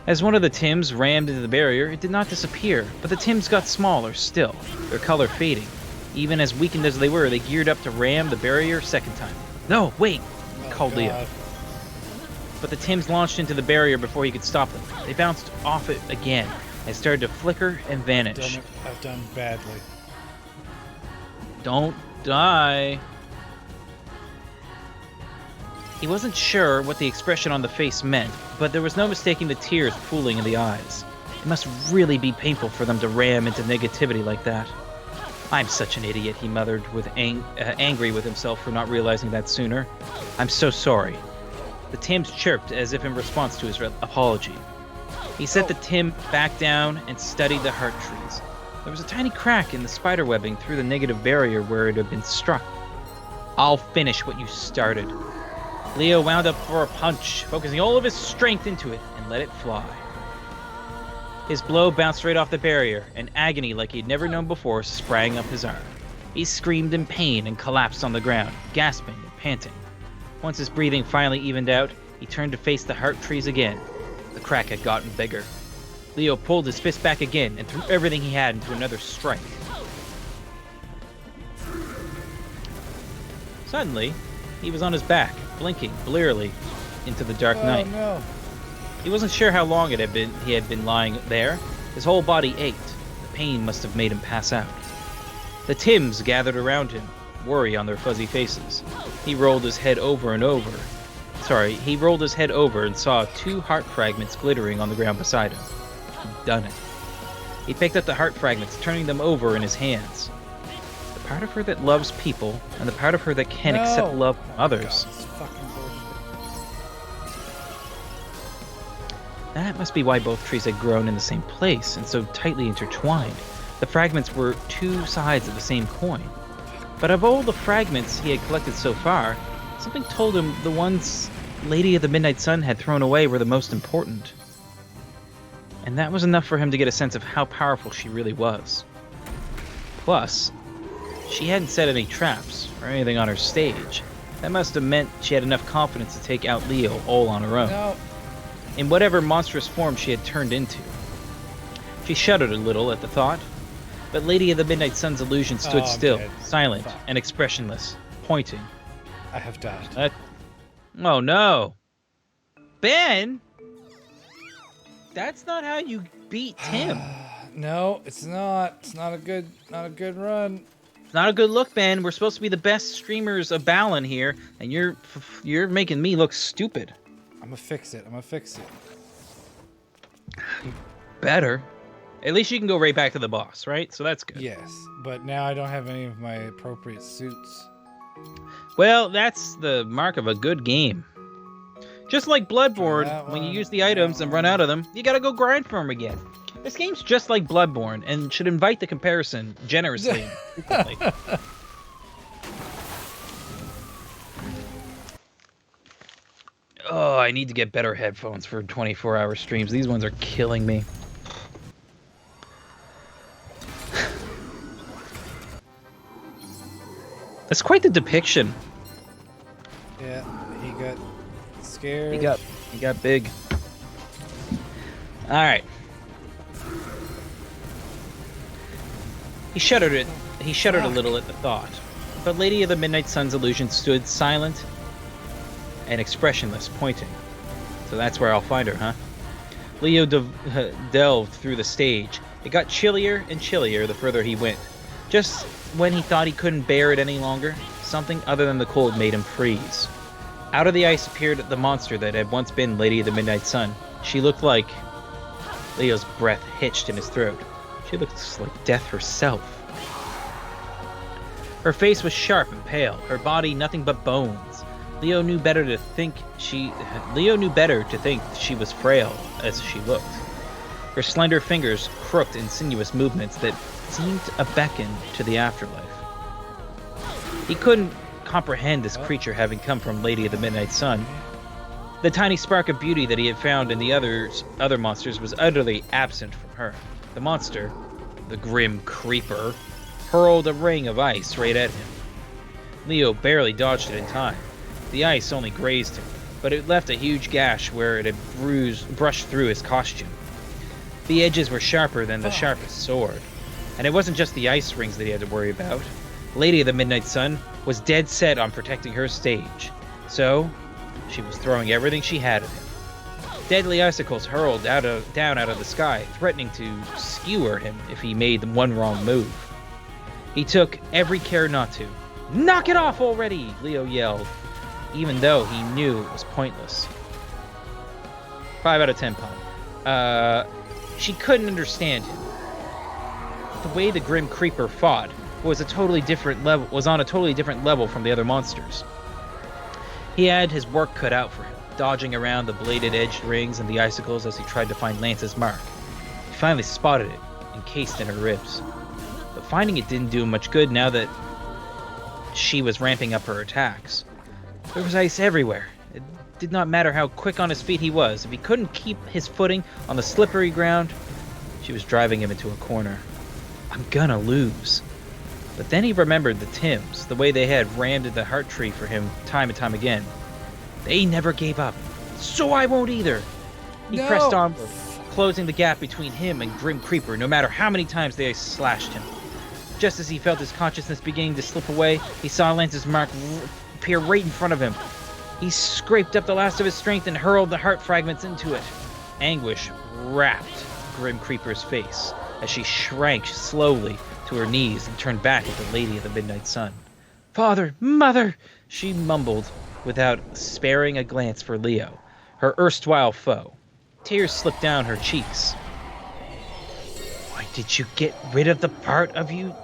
As one of the Tims rammed into the barrier, it did not disappear, but the Tims got smaller still, their color fading. Even as weakened as they were, they geared up to ram the barrier a second time. No, wait, called Leo. But the Tims launched into the barrier before he could stop them. They bounced off it again and started to flicker and vanish. I've done badly. Don't die. He wasn't sure what the expression on the face meant, but there was no mistaking the tears pooling in the eyes. It must really be painful for them to ram into negativity like that. I'm such an idiot, he muttered, angry with himself for not realizing that sooner. I'm so sorry. The Tims chirped as if in response to his apology. He set the Tim back down and studied the heart trees. There was a tiny crack in the spider webbing through the negative barrier where it had been struck. I'll finish what you started. Leo wound up for a punch, focusing all of his strength into it, and let it fly. His blow bounced right off the barrier, and agony like he'd never known before sprang up his arm. He screamed in pain and collapsed on the ground, gasping and panting. Once his breathing finally evened out, he turned to face the heart trees again. The crack had gotten bigger. Leo pulled his fist back again and threw everything he had into another strike. Suddenly, he was on his back, blinking blearily into the dark night. No. He wasn't sure how long he had been lying there. His whole body ached. The pain must have made him pass out. The Tims gathered around him, worry on their fuzzy faces. He rolled his head over and saw 2 heart fragments glittering on the ground beside him. He'd done it. He picked up the heart fragments, turning them over in his hands. The part of her that loves people, and the part of her that can't accept love from others. God, this fucking bullshit. That must be why both trees had grown in the same place and so tightly intertwined. The fragments were 2 sides of the same coin. But of all the fragments he had collected so far, something told him the ones Lady of the Midnight Sun had thrown away were the most important. And that was enough for him to get a sense of how powerful she really was. Plus, she hadn't set any traps or anything on her stage. That must have meant she had enough confidence to take out Leo all on her own. No. In whatever monstrous form she had turned into. She shuddered a little at the thought, but Lady of the Midnight Sun's illusion stood still, dead. silent, Fuck. and expressionless, pointing. I have died. Oh no. Ben? That's not how you beat Tim. No, it's not. It's not a good run. It's not a good look, Ben. We're supposed to be the best streamers of Balan here, and you're making me look stupid. I'm gonna fix it. Better. At least you can go right back to the boss, right? So that's good. Yes, but now I don't have any of my appropriate suits. Well, that's the mark of a good game. Just like Bloodborne, when you use the items and run out of them, you gotta go grind for them again. This game's just like Bloodborne, and should invite the comparison generously. And frequently. Oh, I need to get better headphones for 24-hour streams. These ones are killing me. That's quite the depiction. Yeah, he got scared. He got big. All right. He shuddered a little at the thought, but Lady of the Midnight Sun's illusion stood silent and expressionless, pointing. So that's where I'll find her, huh? Leo delved through the stage. It got chillier and chillier the further he went. Just when he thought he couldn't bear it any longer, something other than the cold made him freeze. Out of the ice appeared the monster that had once been Lady of the Midnight Sun. She looked like... Leo's breath hitched in his throat. She looked like death herself. Her face was sharp and pale, her body nothing but bones. Leo knew better to think she was frail as she looked. Her slender fingers crooked in sinuous movements that seemed a beckon to the afterlife. He couldn't comprehend this creature having come from Lady of the Midnight Sun. The tiny spark of beauty that he had found in the other monsters was utterly absent from her. The monster, the grim creeper, hurled a ring of ice right at him. Leo barely dodged it in time. The ice only grazed him, but it left a huge gash where it had brushed through his costume. The edges were sharper than the sharpest sword. And it wasn't just the ice rings that he had to worry about. Lady of the Midnight Sun was dead set on protecting her stage. So, she was throwing everything she had at him. Deadly icicles hurled down out of the sky, threatening to skewer him if he made one wrong move. He took every care not to, Knock it off already, Leo yelled, even though he knew it was pointless. 5 out of 10 pun. She couldn't understand him. The way the Grim Creeper fought was on a totally different level from the other monsters. He had his work cut out for him, dodging around the bladed-edged rings and the icicles as he tried to find Lance's mark. He finally spotted it, encased in her ribs. But finding it didn't do him much good now that she was ramping up her attacks. There was ice everywhere. It did not matter how quick on his feet he was. If he couldn't keep his footing on the slippery ground, she was driving him into a corner. I'm gonna lose. But then he remembered the Tims, the way they had rammed at the heart tree for him time and time again. They never gave up, so I won't either. He pressed onward, closing the gap between him and Grim Creeper, no matter how many times they slashed him. Just as he felt his consciousness beginning to slip away, he saw Lance's mark appear right in front of him. He scraped up the last of his strength and hurled the heart fragments into it. Anguish wrapped Grim Creeper's face as she shrank slowly to her knees and turned back at the Lady of the Midnight Sun. Father, Mother, she mumbled without sparing a glance for Leo, her erstwhile foe. Tears slipped down her cheeks. Why did you get rid of the part of you?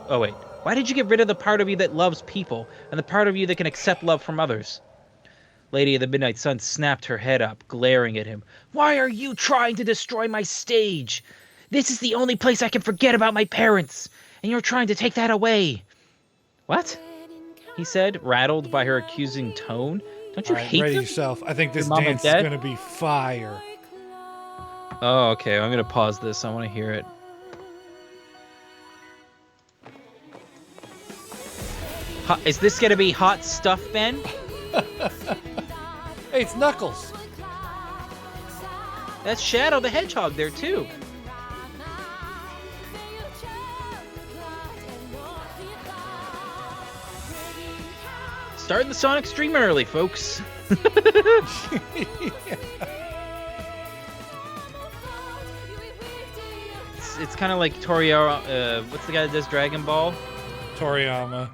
Oh wait, why did you get rid of the part of you that loves people and the part of you that can accept love from others? Lady of the Midnight Sun snapped her head up, glaring at him. Why are you trying to destroy my stage? This is the only place I can forget about my parents, and you're trying to take that away. What? He said, rattled by her accusing tone. Don't you hate ready them? yourself. I think this Your mama dance is dead? going to be fire. Oh, okay. I'm going to pause this. I want to hear it. Is this going to be hot stuff, Ben? Hey, it's Knuckles. That's Shadow the Hedgehog there, too. Starting the Sonic stream early, folks. It's kind of like Toriyama. What's the guy that does Dragon Ball? Toriyama.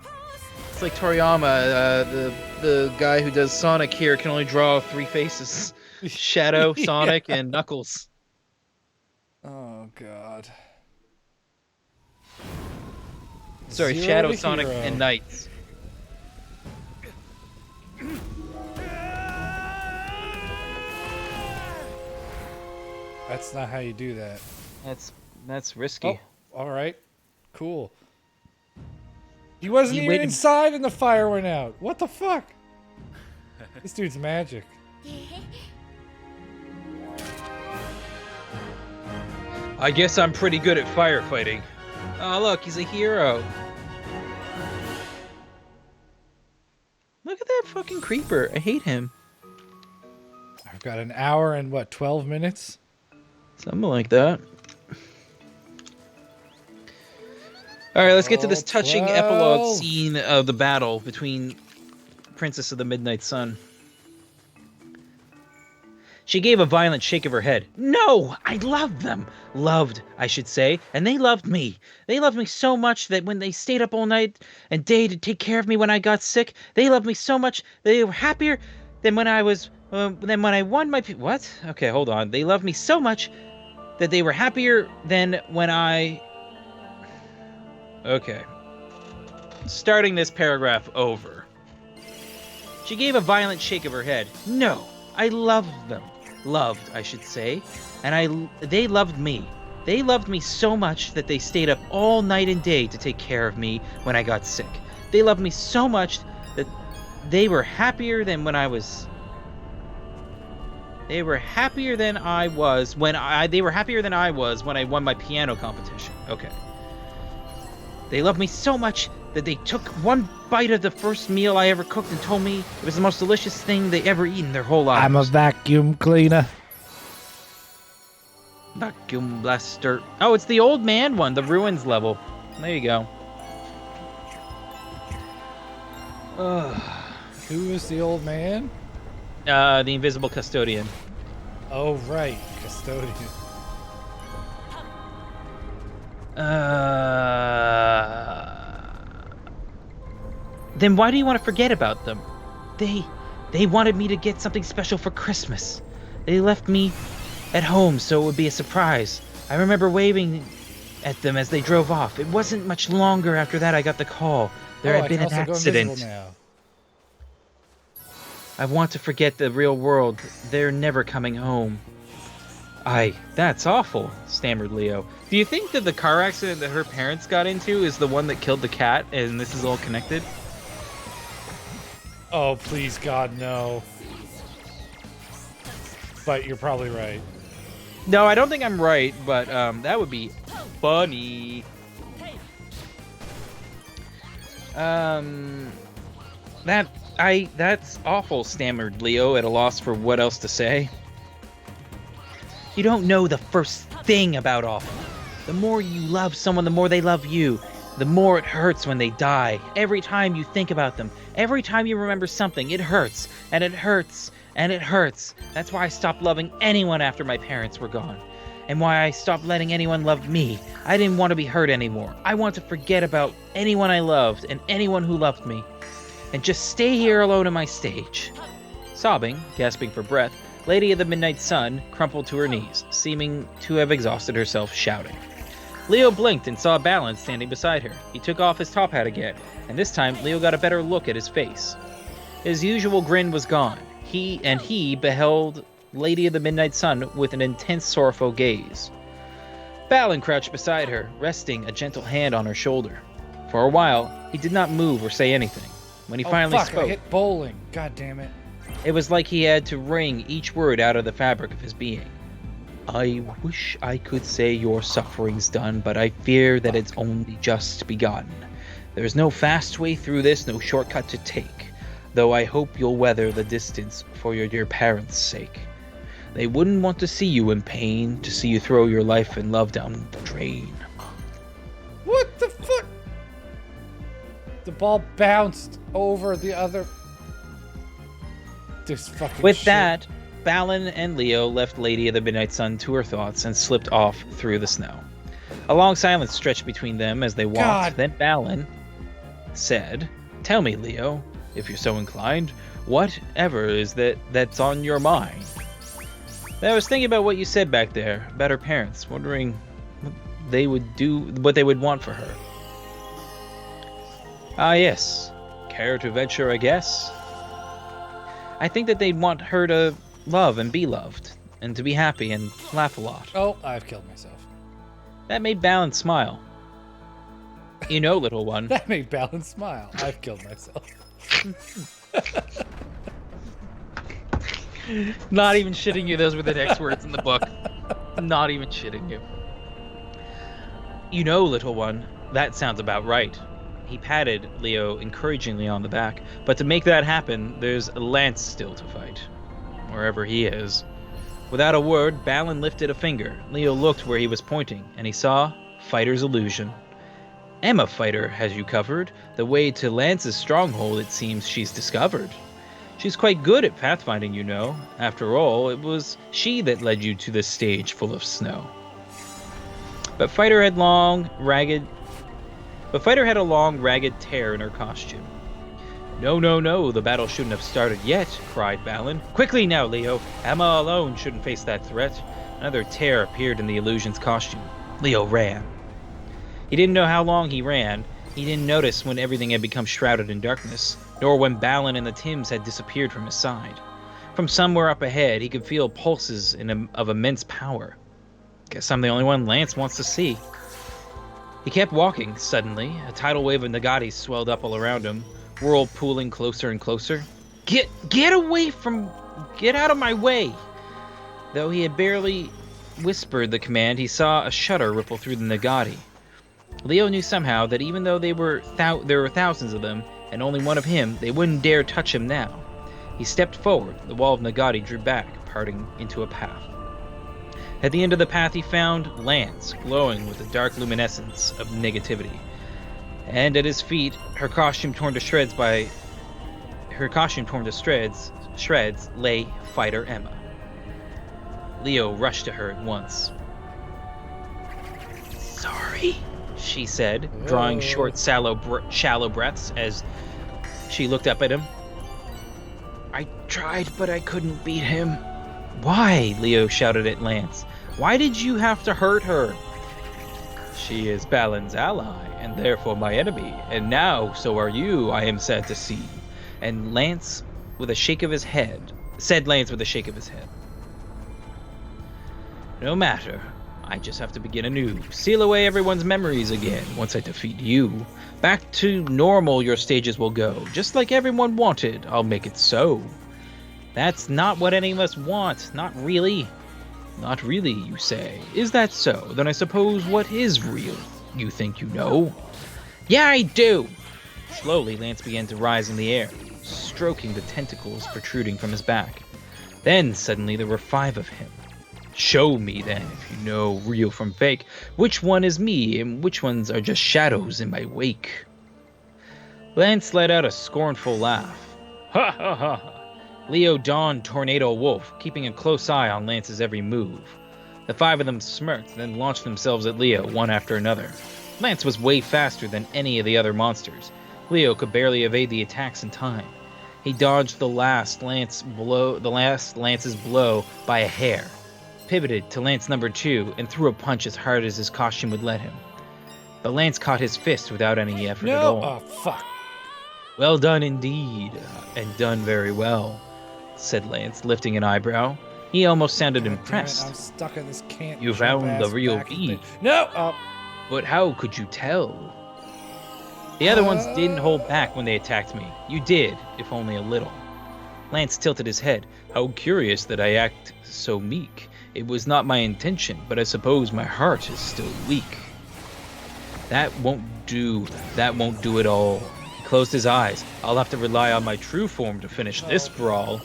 It's like Toriyama. The guy who does Sonic here can only draw 3 faces: Shadow, Sonic, and Knuckles. Oh God. Sorry, Zero Shadow, to Sonic, hero. and Knights. That's not how you do that. That's risky. Oh, all right. Cool. He wasn't You even waited- inside and the fire went out. What the fuck? This dude's magic. I guess I'm pretty good at firefighting. Oh, look, he's a hero. Look at that fucking creeper. I hate him. I've got an hour and what, 12 minutes? Something like that. All right, let's get to this Oh, touching 12. epilogue scene of the battle between Princess of the Midnight Sun. She gave a violent shake of her head. No, I loved them. Loved, I should say, and they loved me. They loved me so much that when they stayed up all night and day to take care of me when I got sick, they loved me so much that they were happier than when I was, than when I won my... What? Okay, hold on. They loved me so much that they were happier than when I... Okay. Starting this paragraph over. She gave a violent shake of her head. No, I loved them. Loved, I should say. And they loved me. They loved me so much that they stayed up all night and day to take care of me when I got sick. They loved me so much that they were happier than when I was... They were happier than I was when They were happier than I was when I won my piano competition. Okay. They loved me so much that they took one bite of the first meal I ever cooked and told me it was the most delicious thing they ever eaten their whole lives. I'm a vacuum cleaner. Vacuum blaster. Oh, it's the old man one, the ruins level. There you go. Who is the old man? The invisible custodian. Oh, right. Custodian. Then why do you want to forget about them? They wanted me to get something special for Christmas. They left me at home so it would be a surprise. I remember waving at them as they drove off. It wasn't much longer after that I got the call. There had been an accident. Now. I want to forget the real world. They're never coming home. That's awful, stammered Leo. Do you think that the car accident that her parents got into is the one that killed the cat, and this is all connected? Oh, please, God, no. But you're probably right. No, I don't think I'm right, but that would be funny. That's awful, stammered Leo, at a loss for what else to say. You don't know the first thing about awful. The more you love someone, the more they love you. The more it hurts when they die. Every time you think about them, every time you remember something, it hurts, and it hurts, and it hurts. That's why I stopped loving anyone after my parents were gone. And why I stopped letting anyone love me. I didn't want to be hurt anymore. I want to forget about anyone I loved and anyone who loved me. And just stay here alone on my stage. Sobbing, gasping for breath, Lady of the Midnight Sun crumpled to her knees, seeming to have exhausted herself, shouting. Leo blinked and saw Balan standing beside her. He took off his top hat again, and this time Leo got a better look at his face. His usual grin was gone. He beheld Lady of the Midnight Sun with an intense, sorrowful gaze. Balan crouched beside her, resting a gentle hand on her shoulder. For a while, he did not move or say anything. When he finally spoke, I hit bowling. God damn it. It was like he had to wring each word out of the fabric of his being. I wish I could say your suffering's done, but I fear that it's only just begun. There's no fast way through this, no shortcut to take, though I hope you'll weather the distance for your dear parents' sake. They wouldn't want to see you in pain, to see you throw your life and love down the drain. What the fuck? The ball bounced over the other... This fucking With shit. that, Balan and Leo left Lady of the Midnight Sun to her thoughts and slipped off through the snow. A long silence stretched between them as they walked. God. Then Balan said, Tell me, Leo, if you're so inclined, whatever is that's on your mind? I was thinking about what you said back there, about her parents, wondering what they would want for her. Ah, yes. Care to venture a guess? I think that they'd want her to love and be loved, and to be happy and laugh a lot. Oh, I've killed myself. That made Balan smile. You know, little one. That made Balan smile. I've killed myself. Not even shitting you, those were the next words in the book. Not even shitting you. You know, little one, that sounds about right. He patted Leo encouragingly on the back, but to make that happen, there's Lance still to fight. Wherever he is. Without a word, Balan lifted a finger. Leo looked where he was pointing, and he saw Fighter's illusion. Emma Fighter has you covered. The way to Lance's stronghold, it seems she's discovered. She's quite good at pathfinding, you know. After all, it was she that led you to this stage full of snow. But Fighter had a long, ragged tear in her costume. No, the battle shouldn't have started yet, cried Balan. Quickly now, Leo. Emma alone shouldn't face that threat. Another tear appeared in the illusion's costume. Leo ran. He didn't know how long he ran. He didn't notice when everything had become shrouded in darkness, nor when Balan and the Tims had disappeared from his side. From somewhere up ahead, he could feel pulses of immense power. Guess I'm the only one Lance wants to see. He kept walking. Suddenly, a tidal wave of Nagatis swelled up all around him, whirlpooling closer and closer. Get out of my way! Though he had barely whispered the command, he saw a shudder ripple through the Nagati. Leo knew somehow that even though there were thousands of them, and only one of him, they wouldn't dare touch him now. He stepped forward. The wall of Nagati drew back, parting into a path. At the end of the path he found Lance, glowing with a dark luminescence of negativity. And at his feet, her costume torn to shreds, lay Fighter Emma. Leo rushed to her at once. Sorry, she said, drawing short, shallow breaths as She looked up at him. I tried, but I couldn't beat him. Why? Leo shouted at Lance. Why did you have to hurt her? She is Balan's ally, and therefore my enemy. And now, so are you, I am sad to see. And Lance, with a shake of his head, said Lance with a shake of his head. No matter. I just have to begin anew. Seal away everyone's memories again once I defeat you. Back to normal your stages will go. Just like everyone wanted, I'll make it so. That's not what any of us want. Not really. Not really, you say. Is that so? Then I suppose what is real? You think you know? Yeah, I do! Slowly, Lance began to rise in the air, stroking the tentacles protruding from his back. Then, suddenly, there were 5 of him. Show me, then, if you know real from fake, which one is me and which ones are just shadows in my wake. Lance let out a scornful laugh. Ha ha ha! Leo donned Tornado Wolf, keeping a close eye on Lance's every move. The 5 of them smirked, then launched themselves at Leo, one after another. Lance was way faster than any of the other monsters. Leo could barely evade the attacks in time. He dodged the last Lance's blow by a hair, pivoted to Lance number 2, and threw a punch as hard as his costume would let him. But Lance caught his fist without any effort at all. Oh, fuck. Well done indeed, and done very well, said Lance, lifting an eyebrow. He almost sounded impressed. I'm stuck in this can't. You found the real key. No! Oh. But how could you tell? The other ones didn't hold back when they attacked me. You did, if only a little. Lance tilted his head. How curious that I act so meek. It was not my intention, but I suppose my heart is still weak. That won't do. That won't do at all. He closed his eyes. I'll have to rely on my true form to finish this brawl.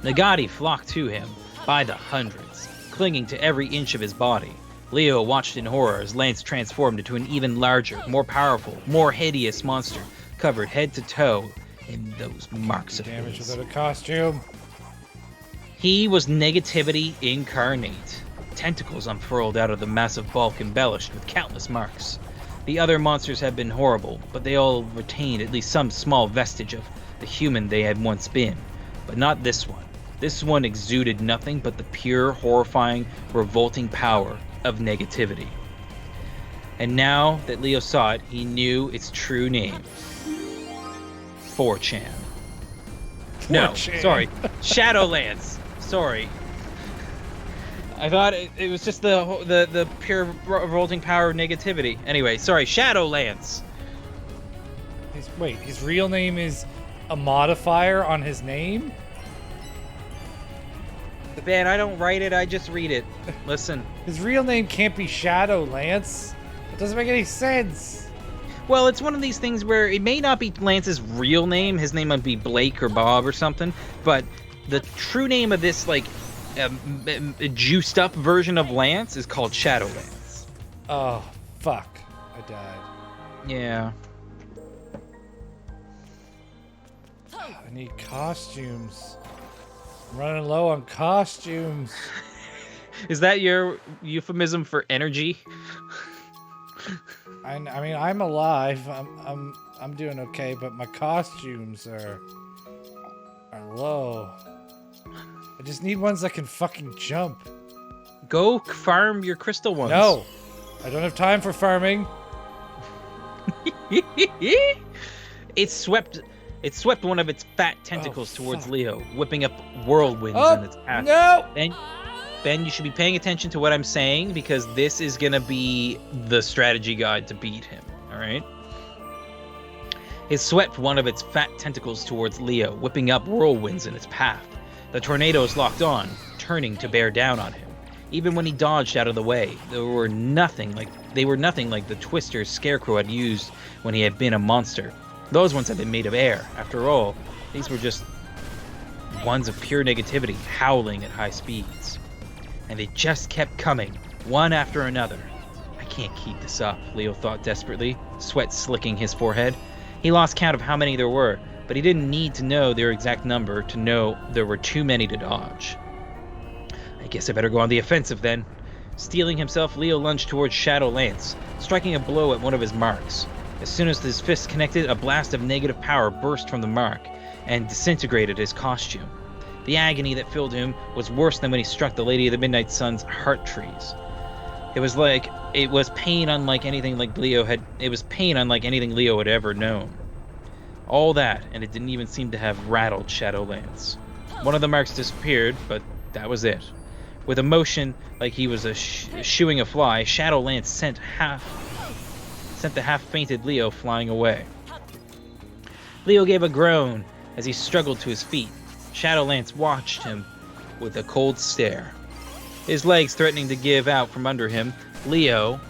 Nagati flocked to him by the hundreds, clinging to every inch of his body. Leo watched in horror as Lance transformed into an even larger, more powerful, more hideous monster, covered head to toe in those marks of Damage his. without a costume. He was negativity incarnate. Tentacles unfurled out of the massive bulk embellished with countless marks. The other monsters had been horrible, but they all retained at least some small vestige of the human they had once been. But not this one. This one exuded nothing but the pure, horrifying, revolting power of negativity. And now that Leo saw it, he knew its true name. 4chan. No, 4chan. sorry. Shadowlands. Sorry. I thought it was just the pure revolting power of negativity. Anyway, sorry, Shadowlands. His real name is a modifier on his name? Man, I don't write it, I just read it. Listen. His real name can't be Shadow Lance. It doesn't make any sense. Well, it's one of these things where it may not be Lance's real name. His name might be Blake or Bob or something. But the true name of this, like, juiced up version of Lance is called Shadowlands. Oh, fuck. I died. Yeah. I need costumes. I'm running low on costumes. Is that your euphemism for energy? I mean, I'm alive. I'm doing okay, but my costumes are low. I just need ones that can fucking jump. Go farm your crystal ones. No, I don't have time for farming. It swept one of its fat tentacles towards fuck. Leo, whipping up whirlwinds Oh, in its path. no! Ben, you should be paying attention to what I'm saying because this is gonna be the strategy guide to beat him. All right. It swept one of its fat tentacles towards Leo, whipping up whirlwinds in its path. The tornadoes locked on, turning to bear down on him. Even when he dodged out of the way, they were nothing like the twisters Scarecrow had used when he had been a monster. Those ones had been made of air. After all, these were just ones of pure negativity howling at high speeds. And they just kept coming, one after another. I can't keep this up, Leo thought desperately, sweat slicking his forehead. He lost count of how many there were, but he didn't need to know their exact number to know there were too many to dodge. I guess I better go on the offensive then. Steeling himself, Leo lunged towards Shadow Lance, striking a blow at one of his marks. As soon as his fist connected, a blast of negative power burst from the mark and disintegrated his costume. The agony that filled him was worse than when he struck the Lady of the Midnight Sun's heart trees. It was pain unlike anything Leo had ever known. All that, and it didn't even seem to have rattled Shadowlance. One of the marks disappeared, but that was it. With a motion like he was shooing a fly, Shadowlance sent the half-fainted Leo flying away. Leo gave a groan as he struggled to his feet. Shadowlance watched him with a cold stare. His legs threatening to give out from under him, Leo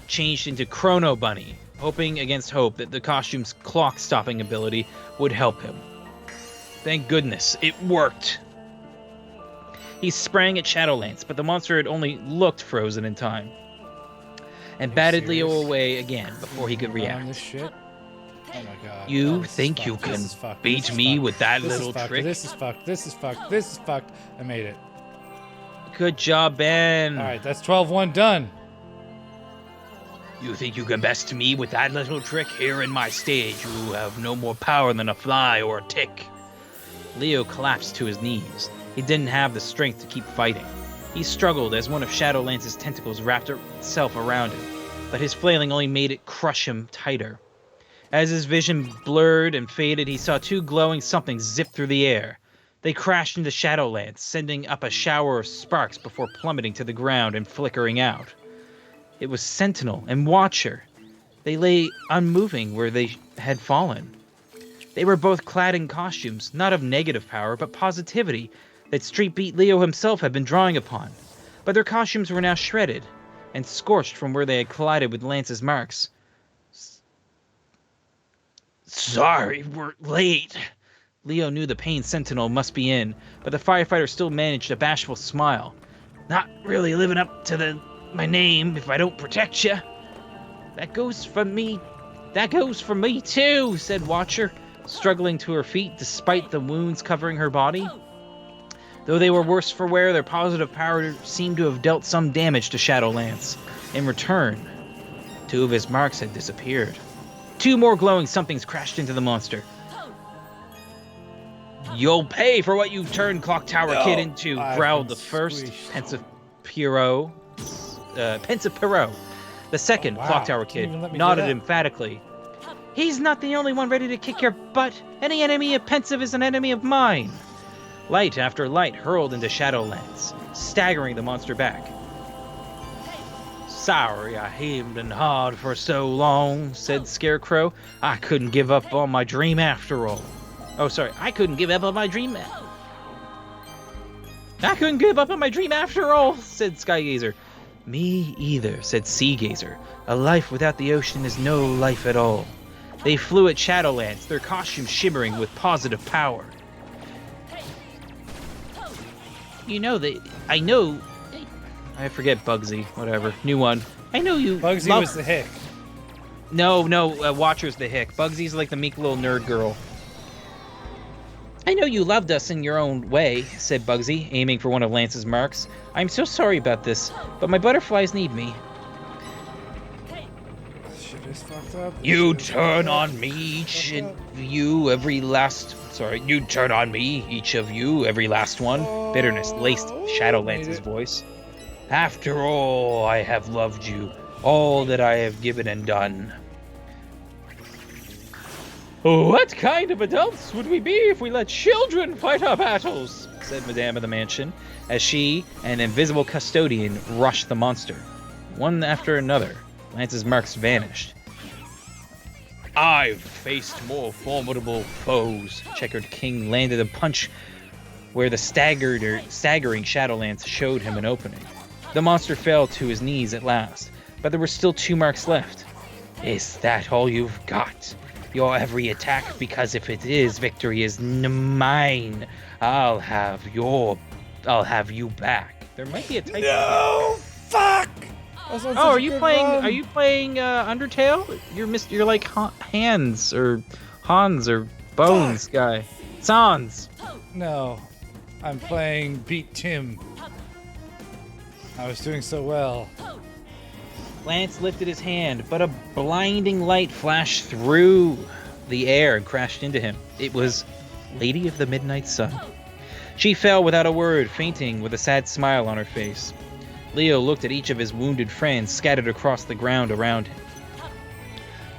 changed into Chrono Bunny, hoping against hope that the costume's clock-stopping ability would help him. Thank goodness, it worked! He sprang at Shadowlance, but the monster had only looked frozen in time, and batted Leo away again before he could react. This shit? Oh my god. You think you can beat me with that little trick? This is fucked. This is fucked. This is fucked. I made it. Good job, Ben. Alright, that's 12-1 done. You think you can best me with that little trick here in my stage? You have no more power than a fly or a tick. Leo collapsed to his knees. He didn't have the strength to keep fighting. He struggled as one of Shadowlance's tentacles wrapped itself around him, but his flailing only made it crush him tighter. As his vision blurred and faded, he saw two glowing somethings zip through the air. They crashed into Shadowlance, sending up a shower of sparks before plummeting to the ground and flickering out. It was Sentinel and Watcher. They lay unmoving where they had fallen. They were both clad in costumes, not of negative power, but positivity, that Street Beat Leo himself had been drawing upon. But their costumes were now shredded and scorched from where they had collided with Lance's marks. Sorry, we're late. Leo knew the pain Sentinel must be in, but the firefighter still managed a bashful smile. Not really living up to my name if I don't protect you. That goes for me too, said Watcher, struggling to her feet despite the wounds covering her body. Though they were worse for wear, their positive power seemed to have dealt some damage to Shadowlance. In return, two of his marks had disappeared. Two more glowing somethings crashed into the monster. You'll pay for what you turned Clock Tower Kid into, growled the first, Pensive Pierrot. The second, Clock Tower Kid, nodded emphatically. He's not the only one ready to kick your butt. Any enemy of Pensive is an enemy of mine. Light after light hurled into Shadowlands, staggering the monster back. Sorry I aimed and hard for so long, said Scarecrow. I couldn't give up on my dream after all. I couldn't give up on my dream. I couldn't give up on my dream after all, said Skygazer. Me either, said Seagazer. A life without the ocean is no life at all. They flew at Shadowlands, their costumes shimmering with positive power. I forget Bugsy, whatever. New one. I know you. Bugsy was the hick. No, Watcher's the hick. Bugsy's like the meek little nerd girl. I know you loved us in your own way, said Bugsy, aiming for one of Lance's marks. I'm so sorry about this, but my butterflies need me. Shit is fucked up. You turn on me, each of you, every last one. Bitterness laced Shadowlance's voice. After all I have loved you, all that I have given and done. What kind of adults would we be if we let children fight our battles? Said Madame of the Mansion, as she and invisible custodian rushed the monster. One after another, Lance's marks vanished. I've faced more formidable foes. Checkered King landed a punch where the staggering Shadowlance showed him an opening. The monster fell to his knees at last, but there were still two marks left. Is that all you've got? Your every attack, because if it is, victory is mine. I'll have you back. There might be a typo. No, fuck. Oh, are you playing Undertale? You're like Hans or Bones guy. Sans. No, I'm playing Beat Tim. I was doing so well. Lance lifted his hand, but a blinding light flashed through the air and crashed into him. It was Lady of the Midnight Sun. She fell without a word, fainting with a sad smile on her face. Leo looked at each of his wounded friends scattered across the ground around him.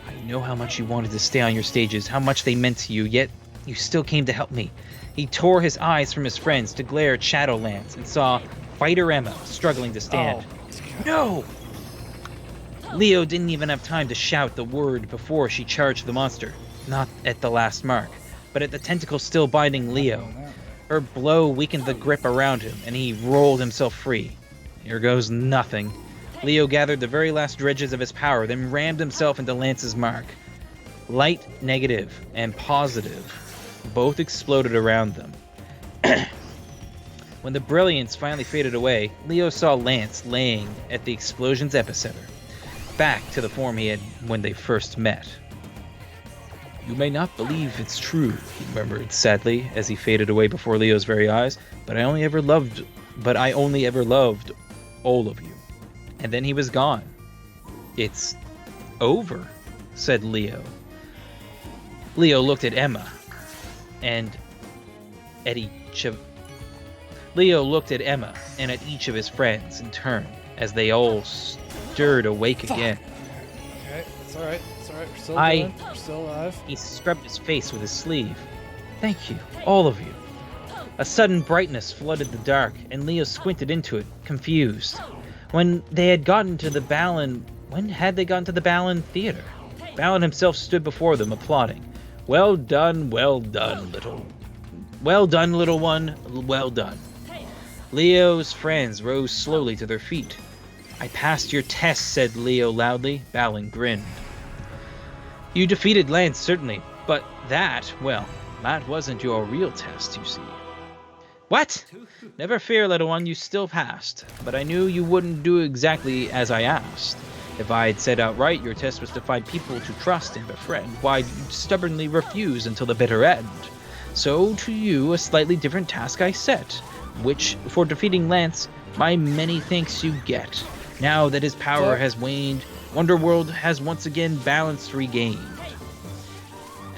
I know how much you wanted to stay on your stages, how much they meant to you, yet you still came to help me. He tore his eyes from his friends to glare at Shadowlands and saw Fighter Emma struggling to stand. Oh. No! Leo didn't even have time to shout the word before she charged the monster. Not at the last mark, but at the tentacle still binding Leo. Her blow weakened the grip around him, and he rolled himself free. Here goes nothing. Leo gathered the very last dredges of his power, then rammed himself into Lance's mark. Light, negative, and positive both exploded around them. When the brilliance finally faded away, Leo saw Lance laying at the explosion's epicenter, back to the form he had when they first met. You may not believe it's true, he murmured sadly as he faded away before Leo's very eyes, but I only ever loved all of you. And then he was gone. It's over, said Leo. Leo looked at Emma and at each of his friends in turn as they all stirred awake again. Okay, it's alright. It's alright. We're still I- good. We're still alive. He scrubbed his face with his sleeve. Thank you, all of you. A sudden brightness flooded the dark, and Leo squinted into it, confused. When they had gotten to the Balan Theater? Balan himself stood before them, applauding. Well done, little one, well done. Leo's friends rose slowly to their feet. I passed your test, said Leo loudly. Balan grinned. You defeated Lance, certainly, but that wasn't your real test, you see. What? Never fear, little one, you still passed, but I knew you wouldn't do exactly as I asked. If I had said outright your test was to find people to trust and befriend, why you'd stubbornly refuse until the bitter end. So to you, a slightly different task I set, which, for defeating Lance, my many thanks you get. Now that his power has waned, Wonderworld has once again balance regained.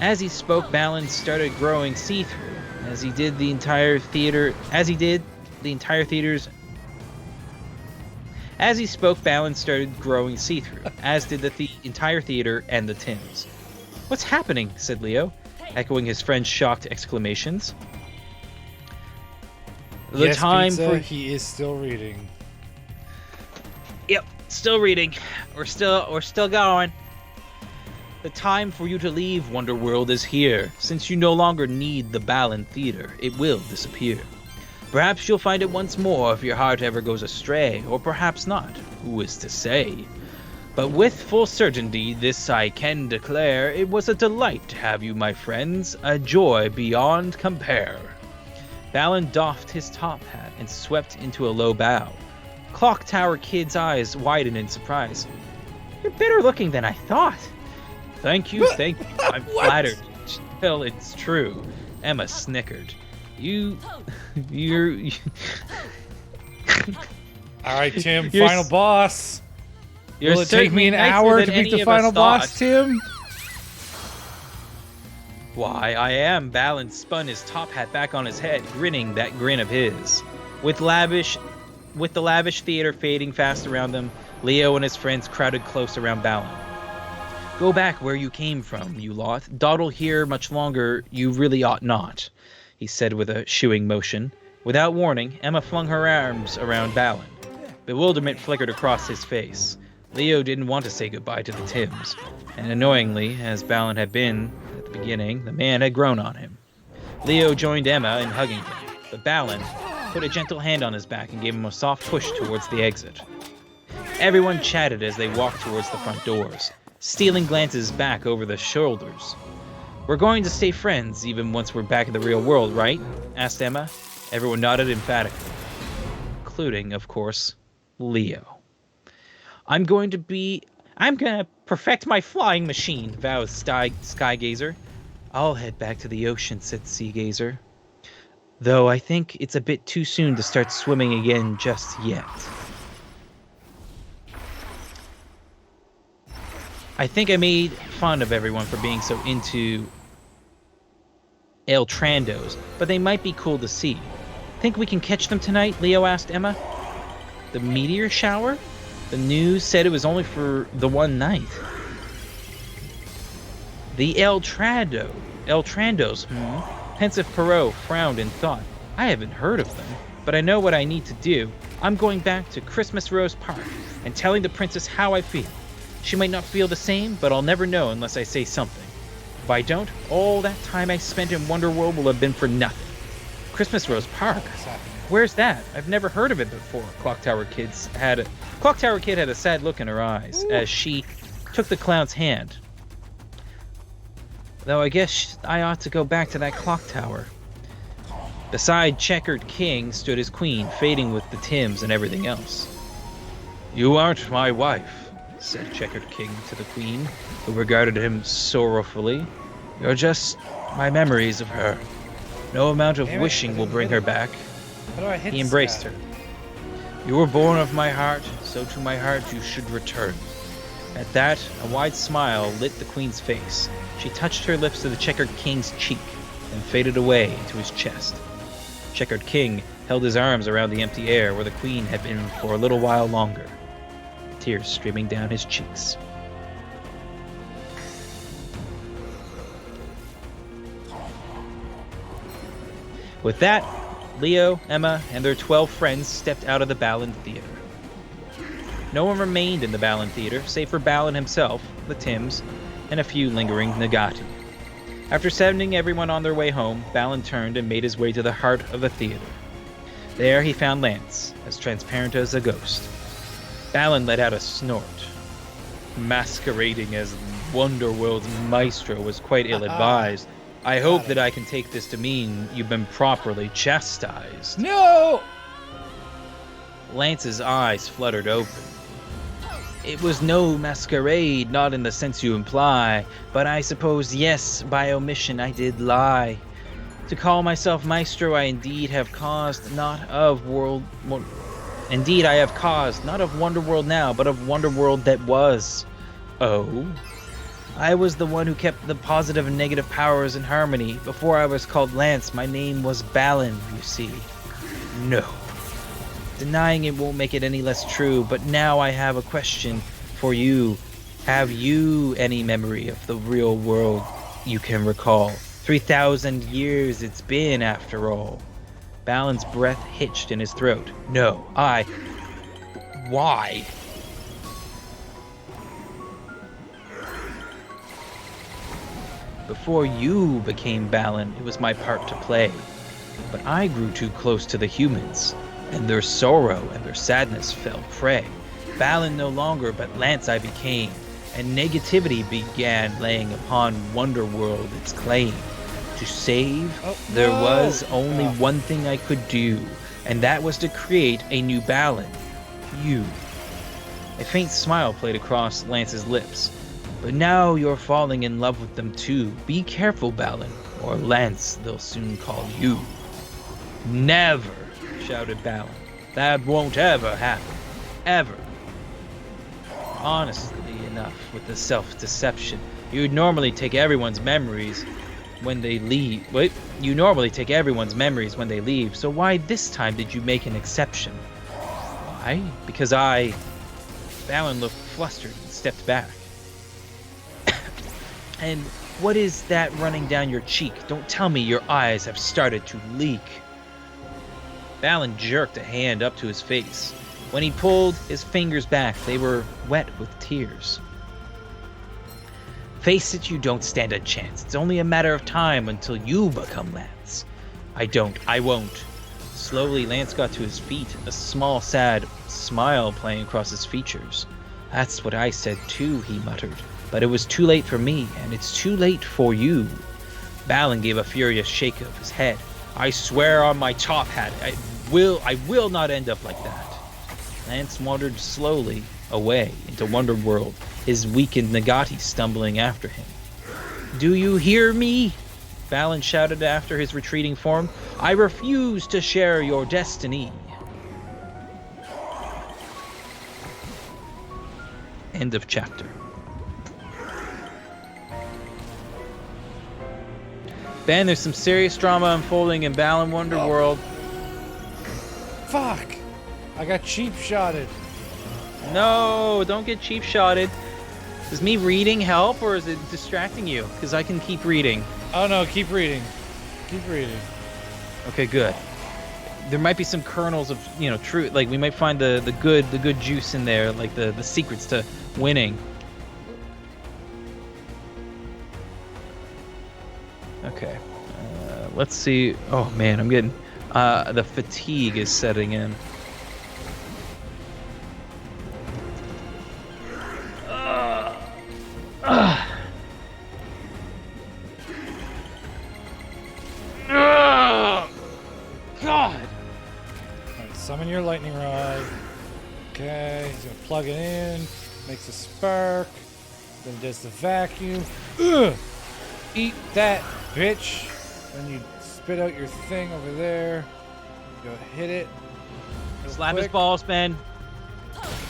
As he spoke, Balan started growing see-through. As he did, the entire theater. As he spoke, Balan started growing see-through, as did the entire theater and the Tims. What's happening? Said Leo, echoing his friend's shocked exclamations. He is still reading. Yep, still reading. We're still going. The time for you to leave Wonderworld is here. Since you no longer need the Balan Theater, it will disappear. Perhaps you'll find it once more if your heart ever goes astray, or perhaps not. Who is to say? But with full certainty, this I can declare, it was a delight to have you, my friends, a joy beyond compare. Balan doffed his top hat and swept into a low bow. Clock Tower Kid's eyes widened in surprise. You're better looking than I thought. Thank you. I'm flattered. Still, it's true. Emma snickered. You're... Alright, Tim, final boss. You're Will it take me an certainly hour nicer to than beat any the of us final boss, thought. Tim? Why, I am. Balan spun his top hat back on his head, grinning that grin of his. With the lavish theater fading fast around them, Leo and his friends crowded close around Balan. Go back where you came from, you lot. Dawdle here much longer, you really ought not, he said with a shooing motion. Without warning, Emma flung her arms around Balan. Bewilderment flickered across his face. Leo didn't want to say goodbye to the Tims, and annoyingly, as Balan had been at the beginning, the man had grown on him. Leo joined Emma in hugging him, but Balan put a gentle hand on his back and gave him a soft push towards the exit. Everyone chatted as they walked towards the front doors, stealing glances back over their shoulders. We're going to stay friends even once we're back in the real world, right? Asked Emma. Everyone nodded emphatically, including, of course, Leo. I'm gonna perfect my flying machine, vowed Skygazer. I'll head back to the ocean, said Seagazer. Though I think it's a bit too soon to start swimming again just yet. I think I made fun of everyone for being so into Eltrandos, but they might be cool to see. Think we can catch them tonight? Leo asked Emma. The meteor shower? The news said it was only for the one night. The Eltrandos, Pensive Perot frowned in thought. I haven't heard of them, but I know what I need to do. I'm going back to Christmas Rose Park and telling the princess how I feel. She might not feel the same, but I'll never know unless I say something. If I don't, all that time I spent in Wonderworld will have been for nothing. Christmas Rose Park? Where's that? I've never heard of it before. Clock Tower Kid had a sad look in her eyes as she took the clown's hand. Though I guess I ought to go back to that clock tower. Beside Checkered King stood his queen, fading with the Tims and everything else. You aren't my wife, said Checkered King to the queen, who regarded him sorrowfully. You're just my memories of her. No amount of wishing will bring her back. He embraced her. You were born of my heart, so to my heart you should return. At that, a wide smile lit the queen's face. She touched her lips to the Checkered King's cheek, and faded away into his chest. Checkered King held his arms around the empty air where the queen had been for a little while longer, tears streaming down his cheeks. With that, Leo, Emma, and their 12 friends stepped out of the Balan Theater. No one remained in the Balan Theater, save for Balan himself, the Tims, and a few lingering Nagati. After sending everyone on their way home, Balan turned and made his way to the heart of the theater. There he found Lance, as transparent as a ghost. Balan let out a snort. Masquerading as Wonderworld's maestro was quite ill-advised. I hope that I can take this to mean you've been properly chastised. No! Lance's eyes fluttered open. It was no masquerade, not in the sense you imply, but I suppose, yes, by omission I did lie. To call myself maestro I indeed have caused, not of Indeed I have caused, not of Wonderworld now, but of Wonderworld that was. Oh? I was the one who kept the positive and negative powers in harmony. Before I was called Lance, my name was Balan, you see. No. Denying it won't make it any less true, but now I have a question for you. Have you any memory of the real world you can recall? 3,000 years it's been, after all. Balan's breath hitched in his throat. No, Why? Before you became Balan, it was my part to play. But I grew too close to the humans, and their sorrow and their sadness fell prey. Balan no longer, but Lance I became, and negativity began laying upon Wonderworld its claim. To save, there was only one thing I could do, and that was to create a new Balan. You. A faint smile played across Lance's lips. But now you're falling in love with them too. Be careful, Balan, or Lance they'll soon call you. Never, shouted Balan. That won't ever happen. Ever. Honestly enough, with the self-deception, you'd normally take everyone's memories when they leave. You normally take everyone's memories when they leave, so why this time did you make an exception? Why? Because Balan looked flustered and stepped back. And what is that running down your cheek? Don't tell me your eyes have started to leak. Balan jerked a hand up to his face. When he pulled his fingers back, they were wet with tears. Face it, you don't stand a chance. It's only a matter of time until you become Lance. I won't. Slowly, Lance got to his feet, a small, sad smile playing across his features. That's what I said too, he muttered. But it was too late for me, and it's too late for you. Balan gave a furious shake of his head. I swear on my top hat, I will not end up like that. Lance wandered slowly away into Wonderworld, his weakened Nagati stumbling after him. Do you hear me? Balan shouted after his retreating form. I refuse to share your destiny. End of chapter. Ben, there's some serious drama unfolding in Balan Wonderworld. Fuck! I got cheap shotted. No, don't get cheap shotted. Does me reading help, or is it distracting you? Because I can keep reading. Oh no, keep reading. Keep reading. Okay, good. There might be some kernels of, truth. Like, we might find the good juice in there, like the secrets to winning. Okay. Let's see. Oh man, I'm getting the fatigue is setting in. God. Alright, summon your lightning rod. Okay, he's gonna plug it in, makes a spark, then does the vacuum. Ugh! Eat that, bitch! Then you spit out your thing over there. Go hit it. Real Slap his quick. balls, Ben.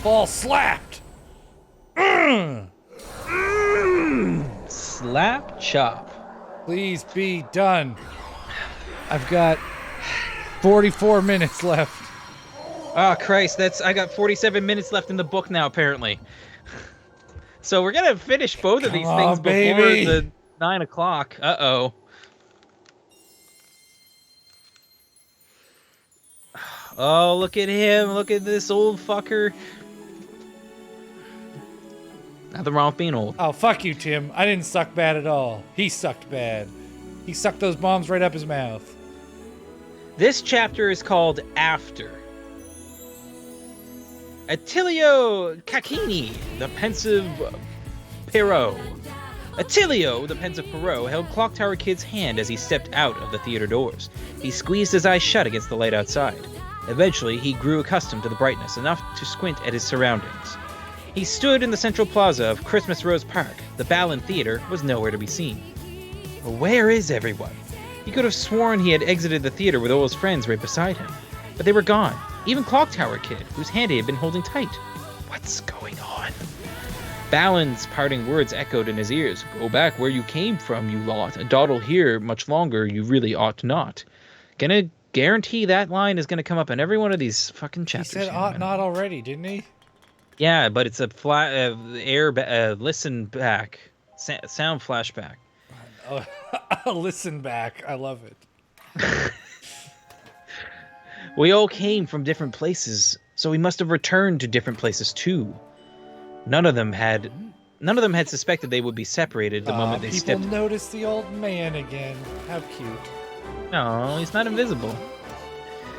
Ball slapped! Slap chop. Please be done. I've got 44 minutes left. Oh Christ, I got 47 minutes left in the book now, apparently. So we're gonna finish both of these Come things on, before baby. the 9 o'clock. Uh-oh. Oh, look at him. Look at this old fucker. Nothing wrong with being old. Oh, fuck you, Tim. I didn't suck bad at all. He sucked bad. He sucked those bombs right up his mouth. This chapter is called After. Attilio Cacchini, the pensive Perot. Attilio, the pensive Perot, held Clock Tower Kid's hand as he stepped out of the theater doors. He squeezed his eyes shut against the light outside. Eventually, he grew accustomed to the brightness enough to squint at his surroundings. He stood in the central plaza of Christmas Rose Park. The Balan Theater was nowhere to be seen. Where is everyone? He could have sworn he had exited the theater with all his friends right beside him. But they were gone. Even Clock Tower Kid, whose hand he had been holding tight. What's going on? Balan's parting words echoed in his ears. Go back where you came from, you lot. Dawdle here much longer, you really ought not. Gonna guarantee that line is gonna come up in every one of these fucking chapters. He said here, ought man. not already, didn't he? Yeah, but it's a listen back, sound flashback. Oh, I'll listen back. I love it. We all came from different places, so we must have returned to different places too. None of them had suspected they would be separated the moment they stepped. People noticed the old man again. How cute. No, he's not invisible.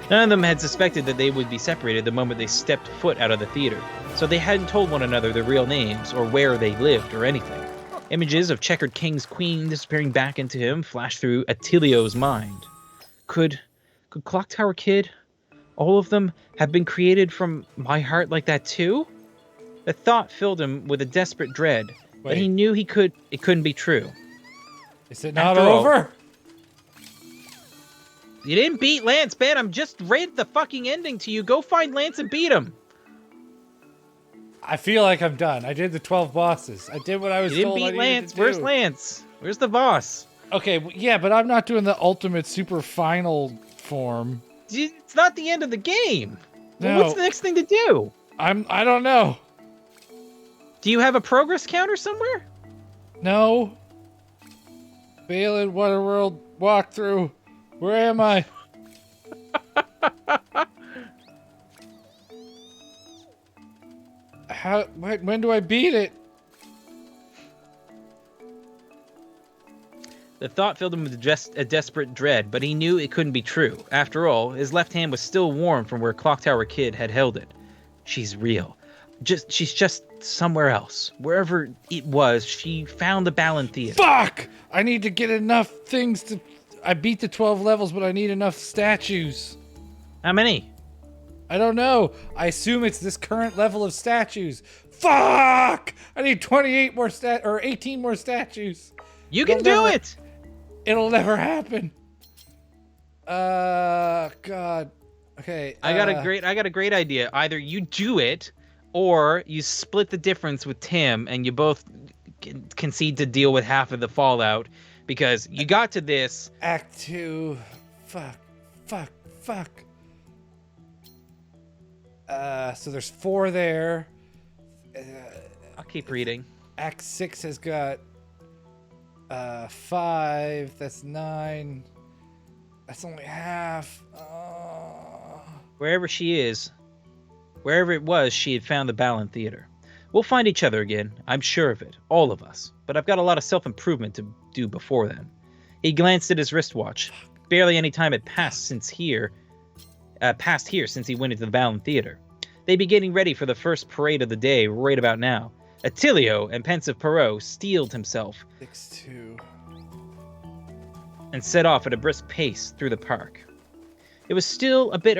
None of them had suspected that they would be separated the moment they stepped foot out of the theater, so they hadn't told one another their real names or where they lived or anything. Images of checkered king's queen disappearing back into him flashed through Attilio's mind. Could Clock Tower Kid, all of them, have been created from my heart like that too? The thought filled him with a desperate dread, but he knew it couldn't be true. Is it not After all- over? You didn't beat Lance, Ben. I'm just read the fucking ending to you. Go find Lance and beat him. I feel like I'm done. I did the 12 bosses. I did what I was You didn't told I beat needed Lance. to do. Where's Lance? Where's the boss? Okay, yeah, but I'm not doing the ultimate super final form. It's not the end of the game. Well, No. what's the next thing to do? I don't know. Do you have a progress counter somewhere? No. Balan Waterworld walkthrough. Where am I? When do I beat it? The thought filled him with just a desperate dread, but he knew it couldn't be true. After all, his left hand was still warm from where Clock Tower Kid had held it. She's real. She's just somewhere else. Wherever it was, she found the Balan Theater. Fuck! I need to get enough things to... I beat the 12 levels, but I need enough statues. How many? I don't know. I assume it's this current level of statues. Fuck! I need 28 more or 18 more statues. You can do it! It'll never happen. God. Okay. I got a great idea. Either you do it, or you split the difference with Tim, and you both concede to deal with half of the fallout, because you got to this. Act 2. Fuck. So there's 4 there. I'll keep reading. Act 6 has got 5. That's 9. That's only half. Wherever it was, she had found the Balan Theater. We'll find each other again, I'm sure of it, all of us. But I've got a lot of self-improvement to do before then. He glanced at his wristwatch. Barely any time had passed here since he went into the Balan Theater. They'd be getting ready for the first parade of the day right about now. Attilio and pensive Perot steeled himself 6-2. and set off at a brisk pace through the park. It was still a bit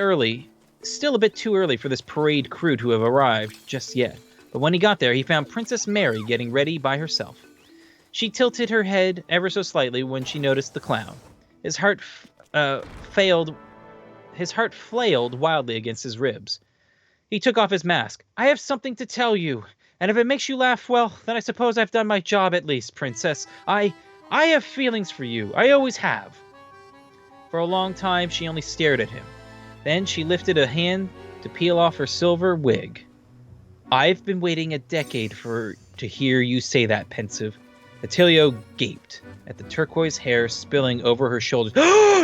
too early for this parade crew to have arrived just yet, but when he got there, he found Princess Mary getting ready by herself. She tilted her head ever so slightly when she noticed the clown. His heart flailed wildly against his ribs. He took off his mask. "I have something to tell you, and if it makes you laugh, well, then I suppose I've done my job at least, Princess. I have feelings for you. I always have." For a long time, she only stared at him. Then she lifted a hand to peel off her silver wig. "I've been waiting a decade to hear you say that, pensive." Attilio gaped at the turquoise hair spilling over her shoulders.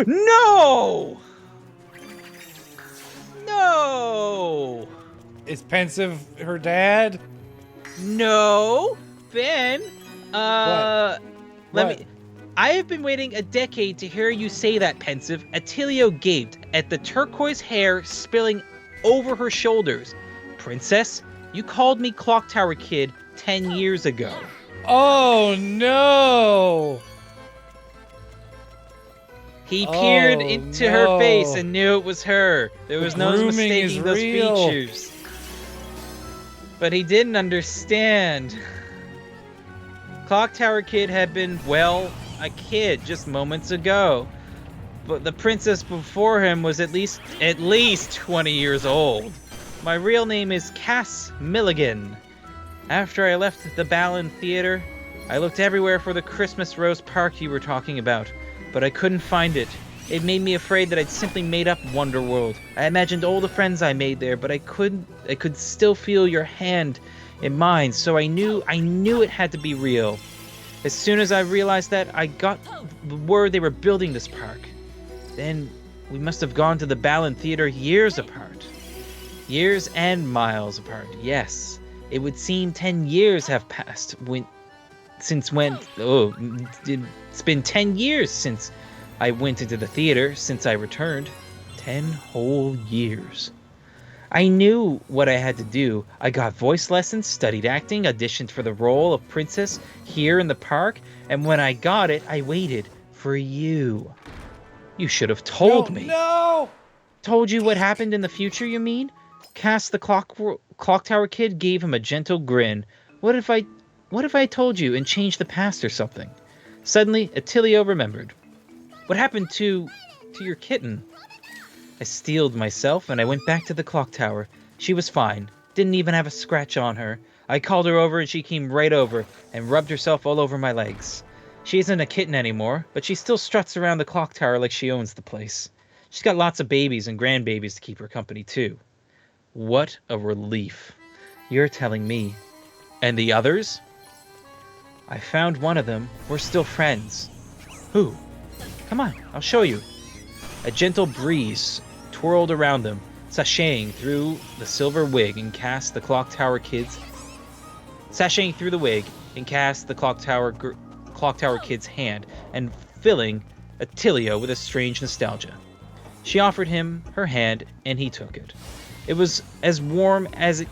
No! No! Is Pensive her dad? No, Ben. What? Me. I have been waiting a decade to hear you say that, pensive. Attilio gaped at the turquoise hair spilling over her shoulders. "Princess, you called me Clock Tower Kid 10 years ago." Oh no! He peered into her face and knew it was her. There was no mistaking those features. But he didn't understand. Clock Tower Kid had been, well, a kid just moments ago. But the princess before him was at least 20 years old. My real name is Cass Milligan. After I left the Balan Theater, I looked everywhere for the Christmas Rose Park you were talking about, but I couldn't find it. It made me afraid that I'd simply made up Wonderworld. I imagined all the friends I made there, but I could still feel your hand in mine, so I knew it had to be real. As soon as I realized that, I got the word they were building this park. Then we must have gone to the Balan Theater years apart. Years and miles apart, yes. It would seem 10 years have passed it's been 10 years since I went into the theater, since I returned. 10 whole years. I knew what I had to do. I got voice lessons, studied acting, auditioned for the role of princess here in the park, and when I got it, I waited for you. You should have told me. No! Told you what happened in the future, you mean? Cass the Clock Tower Kid gave him a gentle grin. What if I told you and changed the past or something? Suddenly, Attilio remembered. What happened to your kitten? I steeled myself and I went back to the clock tower. She was fine. Didn't even have a scratch on her. I called her over and she came right over and rubbed herself all over my legs. She isn't a kitten anymore, but she still struts around the clock tower like she owns the place. She's got lots of babies and grandbabies to keep her company too. What a relief. You're telling me. And the others? I found one of them. We're still friends. Who? Come on, I'll show you. A gentle breeze twirled around them, sashaying through the silver wig and cast the Clock Tower Kid's hand and filling Attilio with a strange nostalgia. She offered him her hand and he took it. It was as warm as it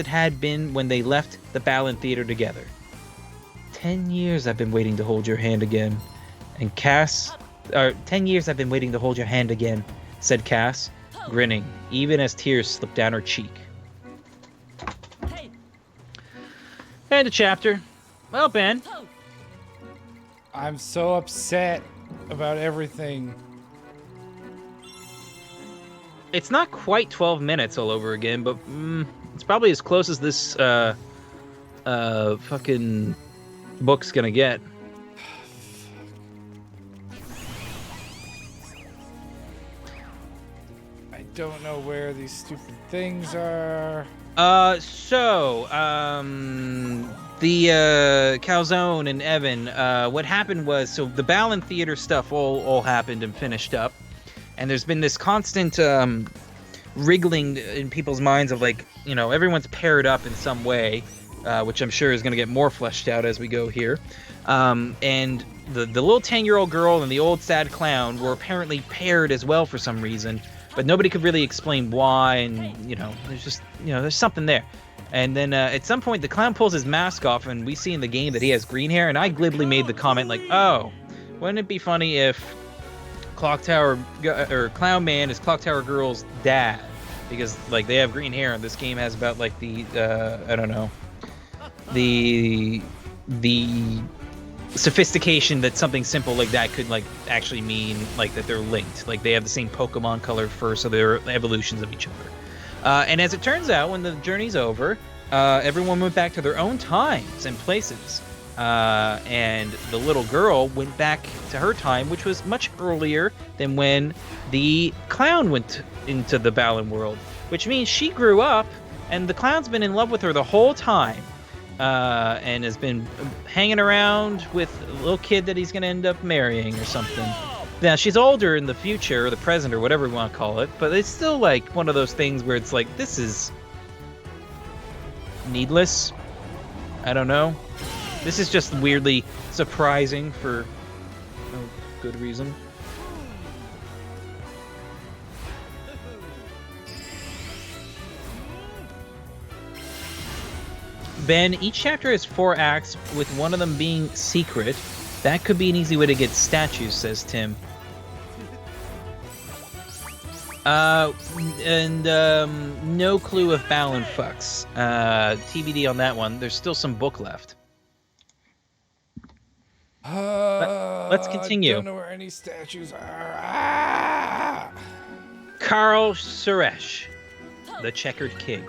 had been when they left the Balan Theater together. 10 years I've been waiting to hold your hand again. And 10 years I've been waiting to hold your hand again, said Cass, grinning, even as tears slipped down her cheek. End of chapter. Well, Ben. I'm so upset about everything. It's not quite 12 minutes all over again, but it's probably as close as this fucking book's gonna get. I don't know where these stupid things are. The Calzone and Evan, what happened was, so the Balan Theater stuff all happened and finished up, and there's been this constant wriggling in people's minds of like, you know, everyone's paired up in some way, which I'm sure is going to get more fleshed out as we go here. And the little 10-year-old girl and the old sad clown were apparently paired as well for some reason, but nobody could really explain why, and, you know, there's just, you know, there's something there. And then at some point, the clown pulls his mask off, and we see in the game that he has green hair, and I glibly made the comment like, oh, wouldn't it be funny if Clown Man is Clock Tower Girl's dad? Because, like, they have green hair, and this game has about, like, the, I don't know, the sophistication that something simple like that could, like, actually mean, like, that they're linked. Like, they have the same Pokemon color fur, so they're evolutions of each other. And as it turns out, when the journey's over, everyone went back to their own times and places. And the little girl went back to her time, which was much earlier than when the clown went into the Balan world, which means she grew up, and the clown's been in love with her the whole time, and has been hanging around with a little kid that he's going to end up marrying or something. Now, she's older in the future, or the present, or whatever we want to call it, but it's still like one of those things where it's like, this is needless. I don't know. This is just weirdly surprising for no good reason. Ben, each chapter has 4 acts, with one of them being secret. That could be an easy way to get statues, says Tim. No clue if Balan fucks. TBD on that one. There's still some book left. Let's continue. I don't know where any statues are. Karl Suresh, the Checkered King.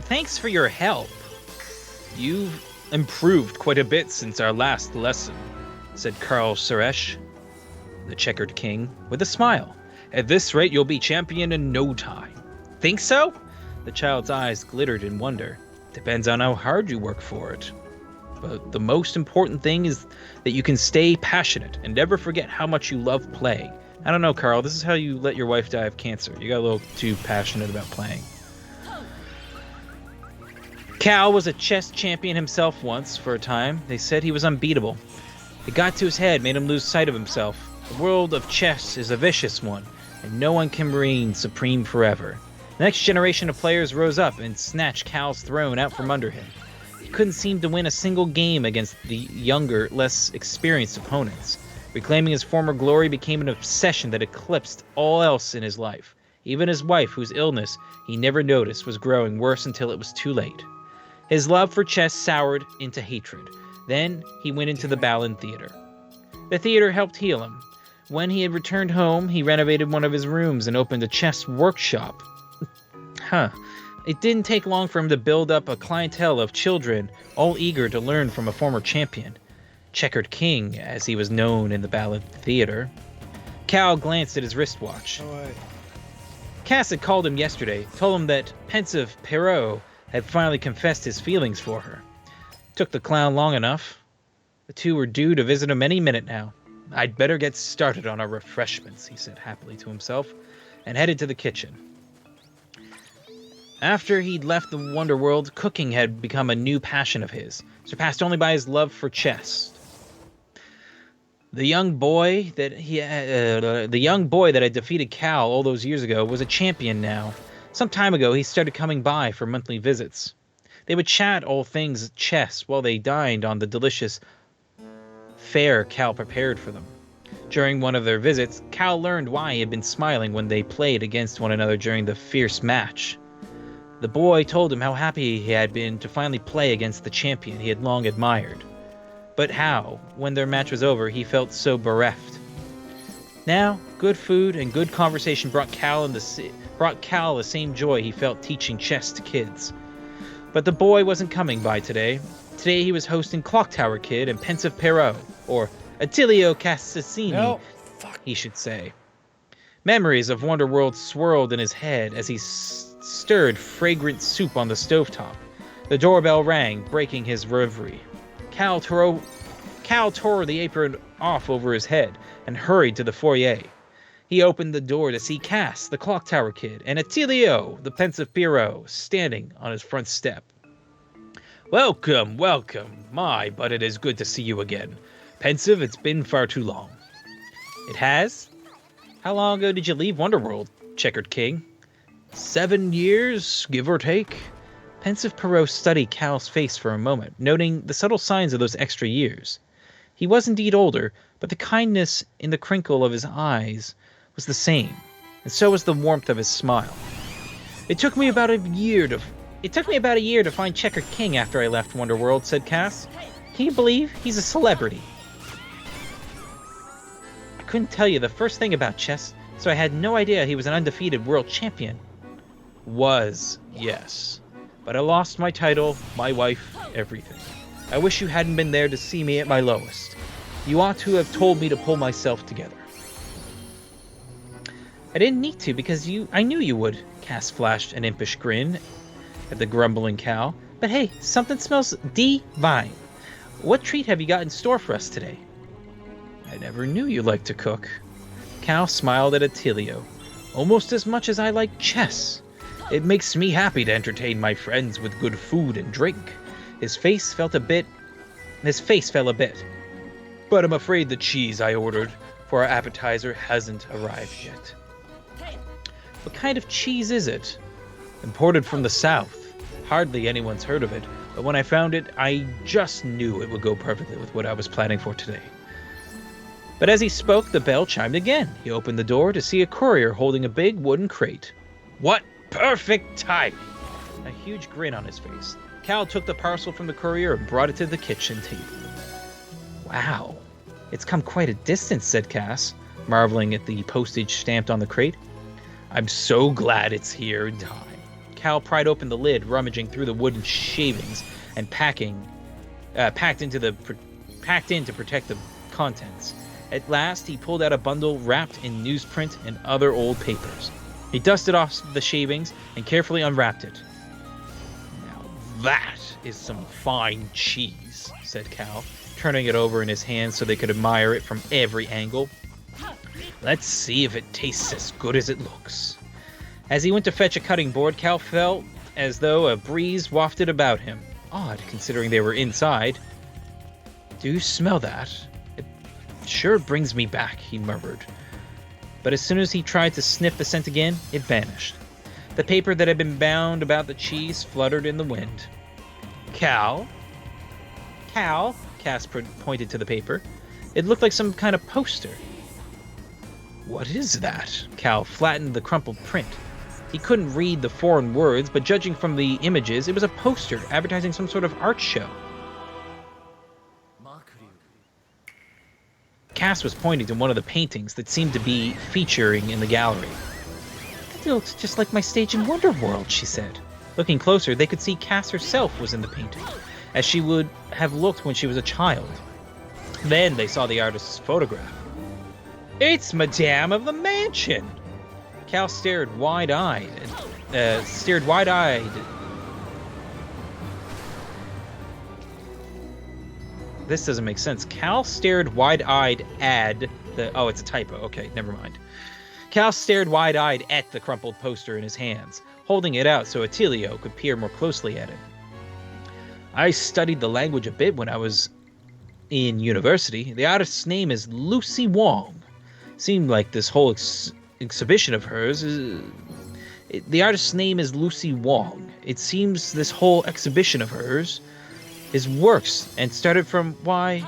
Thanks for your help. You've improved quite a bit since our last lesson, said Karl Suresh, the Checkered King, with a smile. At this rate, you'll be champion in no time. Think so? The child's eyes glittered in wonder. Depends on how hard you work for it. But the most important thing is that you can stay passionate and never forget how much you love playing. I don't know, Karl, this is how you let your wife die of cancer. You got a little too passionate about playing. Cal was a chess champion himself once for a time. They said he was unbeatable. It got to his head, made him lose sight of himself. The world of chess is a vicious one, and no one can reign supreme forever. The next generation of players rose up and snatched Cal's throne out from under him. He couldn't seem to win a single game against the younger, less experienced opponents. Reclaiming his former glory became an obsession that eclipsed all else in his life. Even his wife, whose illness he never noticed, was growing worse until it was too late. His love for chess soured into hatred. Then he went into the Balan Theater. The theater helped heal him. When he had returned home, he renovated one of his rooms and opened a chess workshop. It didn't take long for him to build up a clientele of children, all eager to learn from a former champion. Checkered King, as he was known in the Balan Theater. Cal glanced at his wristwatch. Cass had called him yesterday, told him that pensive Perrault had finally confessed his feelings for her. Took the clown long enough. The two were due to visit him any minute now. I'd better get started on our refreshments, he said happily to himself, and headed to the kitchen. After he'd left the Wonder World, cooking had become a new passion of his, surpassed only by his love for chess. The young boy that had defeated Cal all those years ago was a champion now. Some time ago, he started coming by for monthly visits. They would chat all things chess while they dined on the delicious fare Cal prepared for them. During one of their visits, Cal learned why he had been smiling when they played against one another during the fierce match. The boy told him how happy he had been to finally play against the champion he had long admired. But how, when their match was over, he felt so bereft. Now, good food and good conversation brought Cal the same joy he felt teaching chess to kids. But the boy wasn't coming by today. Today he was hosting Clock Tower Kid and Pensive Perrault, or Attilio Cassini, No. Fuck. he should say. Memories of Wonderworld swirled in his head as he stirred fragrant soup on the stovetop. The doorbell rang, breaking his reverie. Cal tore the apron off over his head and hurried to the foyer. He opened the door to see Cass, the clock tower kid, and Attilio, the pensive Pierrot, standing on his front step. Welcome, welcome. My, but it is good to see you again. Pensive, it's been far too long. It has? How long ago did you leave Wonderworld, Checkered King? 7 years, give or take. Pensive Pierrot studied Cal's face for a moment, noting the subtle signs of those extra years. He was indeed older, but the kindness in the crinkle of his eyes was the same, and so was the warmth of his smile. It took me about a year to find Checkered King after I left Wonderworld, said Cass. Can you believe he's a celebrity? I couldn't tell you the first thing about chess, so I had no idea he was an undefeated world champion. Was, yes. But I lost my title, my wife, everything. I wish you hadn't been there to see me at my lowest. You ought to have told me to pull myself together. I didn't need to because I knew you would. Cass flashed an impish grin at the grumbling Cal. But hey, something smells divine. What treat have you got in store for us today? I never knew you liked to cook. Cal smiled at Attilio. Almost as much as I like chess. It makes me happy to entertain my friends with good food and drink. His face fell a bit. But I'm afraid the cheese I ordered for our appetizer hasn't arrived yet. What kind of cheese is it? Imported from the south. Hardly anyone's heard of it, but when I found it, I just knew it would go perfectly with what I was planning for today. But as he spoke, the bell chimed again. He opened the door to see a courier holding a big wooden crate. What perfect timing! A huge grin on his face. Cal took the parcel from the courier and brought it to the kitchen table. Wow, it's come quite a distance, said Cass, marveling at the postage stamped on the crate. I'm so glad it's here in time. Cal pried open the lid, rummaging through the wooden shavings and packed in to protect the contents. At last, he pulled out a bundle wrapped in newsprint and other old papers. He dusted off the shavings and carefully unwrapped it. Now that is some fine cheese, said Cal, turning it over in his hands so they could admire it from every angle. Let's see if it tastes as good as it looks. As he went to fetch a cutting board, Cal felt as though a breeze wafted about him. Odd, considering they were inside. Do you smell that? It sure brings me back, he murmured. But as soon as he tried to sniff the scent again, it vanished. The paper that had been bound about the cheese fluttered in the wind. Cal? Cass pointed to the paper. It looked like some kind of poster. What is that? Cal flattened the crumpled print. He couldn't read the foreign words, but judging from the images, it was a poster advertising some sort of art show. Cass was pointing to one of the paintings that seemed to be featuring in the gallery. That looks just like my stage in Wonderworld, she said. Looking closer, they could see Cass herself was in the painting, as she would have looked when she was a child. Then they saw the artist's photograph. It's Madame of the Mansion! Cal stared wide-eyed. This doesn't make sense. Cal stared wide-eyed at the... Oh, it's a typo. Okay, never mind. Cal stared wide-eyed at the crumpled poster in his hands, holding it out so Attilio could peer more closely at it. I studied the language a bit when I was in university. The artist's name is Lucy Wong. Seemed like this whole exhibition of hers is... The artist's name is Lucy Wong. It seems this whole exhibition of hers is works and started from why...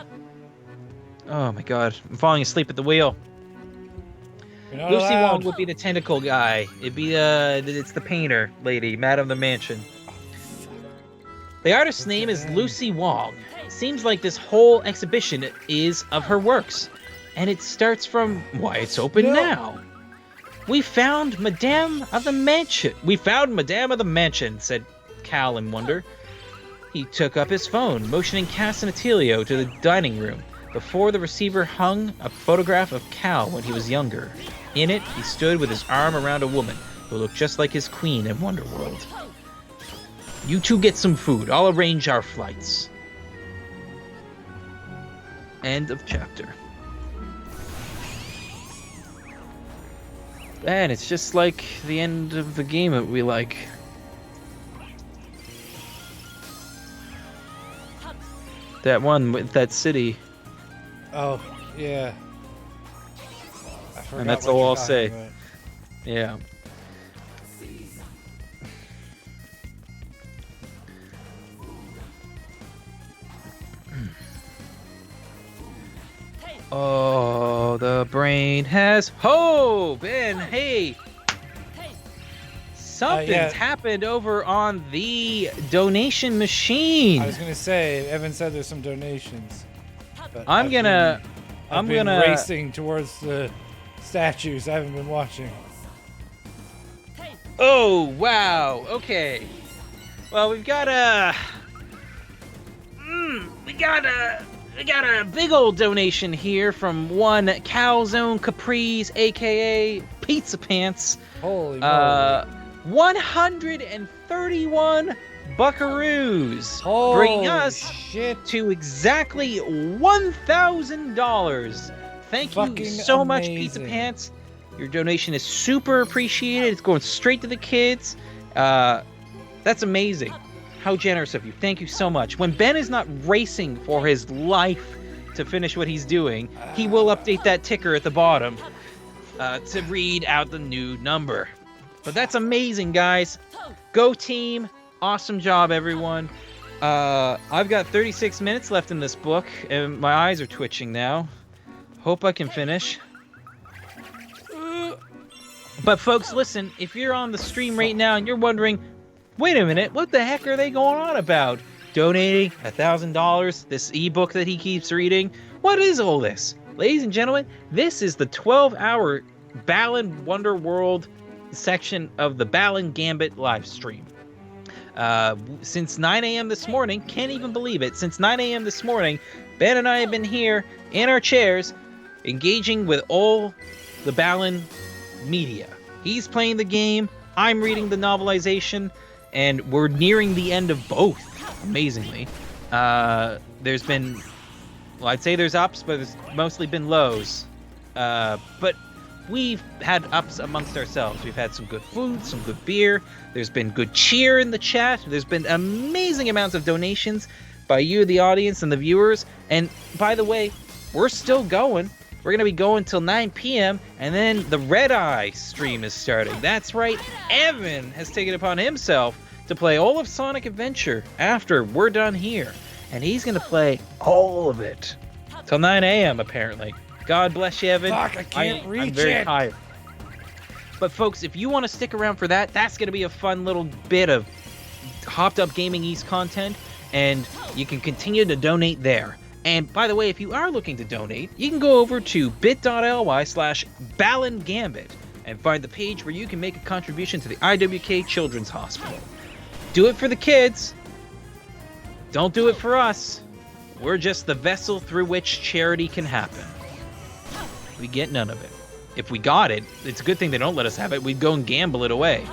Oh my god, I'm falling asleep at the wheel. Lucy Wong would be the tentacle guy. It'd be it's the painter lady, Madame of the Mansion. The artist's name is Lucy Wong. Seems like this whole exhibition is of her works. And it starts from why it's open now. We found Madame of the Mansion. We found Madame of the Mansion, said Cal in wonder. He took up his phone, motioning Cass and Attilio to the dining room. Before the receiver hung a photograph of Cal when he was younger. In it, he stood with his arm around a woman who looked just like his queen in Wonderworld. You two get some food. I'll arrange our flights. End of chapter. And it's just like the end of the game that we like. That one with that city. Oh, yeah. I forgot And that's what all you're I'll talking say. about. Yeah. Oh, the brain has hope! And hey, something's happened over on the donation machine. I was gonna say, Evan said there's some donations. But I'm gonna racing towards the statues. I haven't been watching. Oh wow! Okay. Well, we got a big old donation here from one Calzone Caprice, aka Pizza Pants. Holy moly! 131 buckaroos, Holy bringing us shit. to exactly $1,000. Thank you Fucking so much, Pizza amazing. Pants. Your donation is super appreciated. It's going straight to the kids. That's amazing. How generous of you. Thank you so much. When Ben is not racing for his life to finish what he's doing, he will update that ticker at the bottom to read out the new number. But that's amazing, guys. Go team. Awesome job, everyone. I've got 36 minutes left in this book, and my eyes are twitching now. Hope I can finish. But folks, listen, if you're on the stream right now and you're wondering, wait a minute, what the heck are they going on about? Donating $1,000, this ebook that he keeps reading? What is all this? Ladies and gentlemen, this is the 12-hour Balan Wonderworld section of the Balan Gambit live stream. Since 9 a.m. this morning, can't even believe it, since 9 a.m. this morning, Ben and I have been here in our chairs, engaging with all the Balan media. He's playing the game, I'm reading the novelization, and we're nearing the end of both, amazingly. There's been, well, I'd say there's ups, but there's mostly been lows. But we've had ups amongst ourselves. We've had some good food, some good beer. There's been good cheer in the chat. There's been amazing amounts of donations by you, the audience, and the viewers. And by the way, we're still going. We're going to be going till 9 p.m. and then the Red Eye stream is starting. That's right, Evan has taken it upon himself to play all of Sonic Adventure after we're done here. And he's going to play all of it till 9 a.m. apparently. God bless you, Evan. Fuck, I can't reach I'm very it. tired. But folks, if you want to stick around for that, that's going to be a fun little bit of Hopped Up Gaming East content, and you can continue to donate there. And by the way, if you are looking to donate, you can go over to bit.ly/BalanGambit and find the page where you can make a contribution to the IWK Children's Hospital. Do it for the kids. Don't do it for us. We're just the vessel through which charity can happen. We get none of it. If we got it, it's a good thing they don't let us have it. We'd go and gamble it away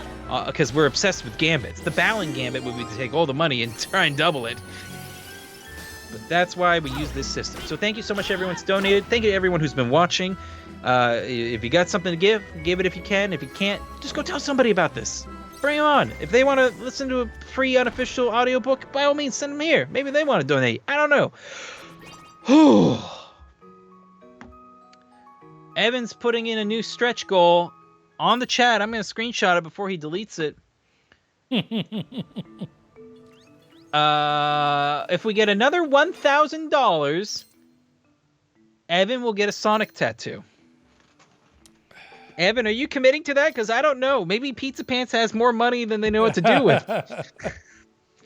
because we're obsessed with gambits. The Balan Gambit would be to take all the money and try and double it. But that's why we use this system. So thank you so much, everyone who's donated. Thank you to everyone who's been watching. If you got something to give it if you can. If you can't, just go tell somebody about this. Bring them on. If they want to listen to a free unofficial audiobook, by all means, send them here. Maybe they want to donate. I don't know. Evan's putting in a new stretch goal on the chat. I'm going to screenshot it before he deletes it. If we get another $1,000, Evan will get a Sonic tattoo. Evan, are you committing to that? Because I don't know. Maybe Pizza Pants has more money than they know what to do with.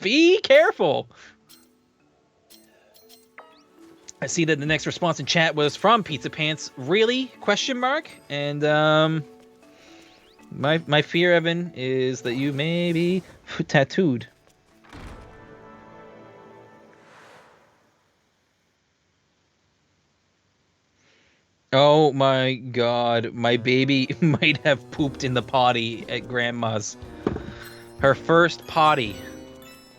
Be careful. I see that the next response in chat was from Pizza Pants. Really? Question mark? And my fear, Evan, is that you may be tattooed. Oh my god, my baby might have pooped in the potty at Grandma's. Her first potty.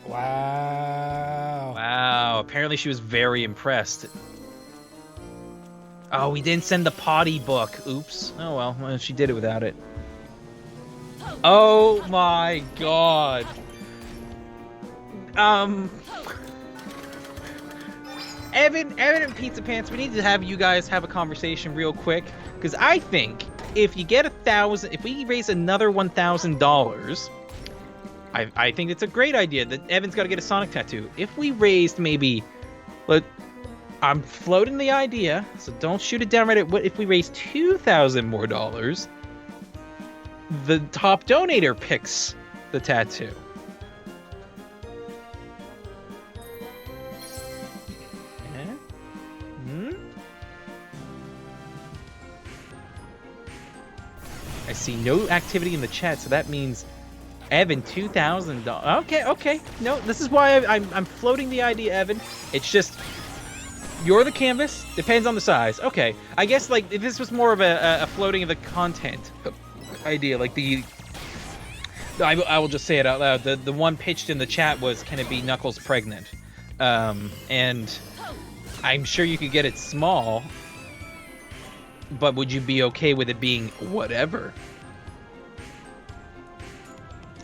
Wow. Wow, apparently she was very impressed. Oh, we didn't send the potty book. Oops. Oh well, she did it without it. Oh my god. Evan and Pizza Pants, we need to have you guys have a conversation real quick, because I think if you get if we raise another $1,000, I think it's a great idea that Evan's got to get a Sonic tattoo. If we raised maybe, look, I'm floating the idea, so don't shoot it down right at what if we raise $2,000 more, the top donator picks the tattoo. I see no activity in the chat, so that means Evan, $2,000. Okay. No, this is why I'm floating the idea, Evan. It's just you're the canvas. Depends on the size. Okay, I guess like if this was more of a floating of the content idea, like I will just say it out loud. The one pitched in the chat was, can it be Knuckles pregnant? And I'm sure you could get it small. But would you be okay with it being whatever?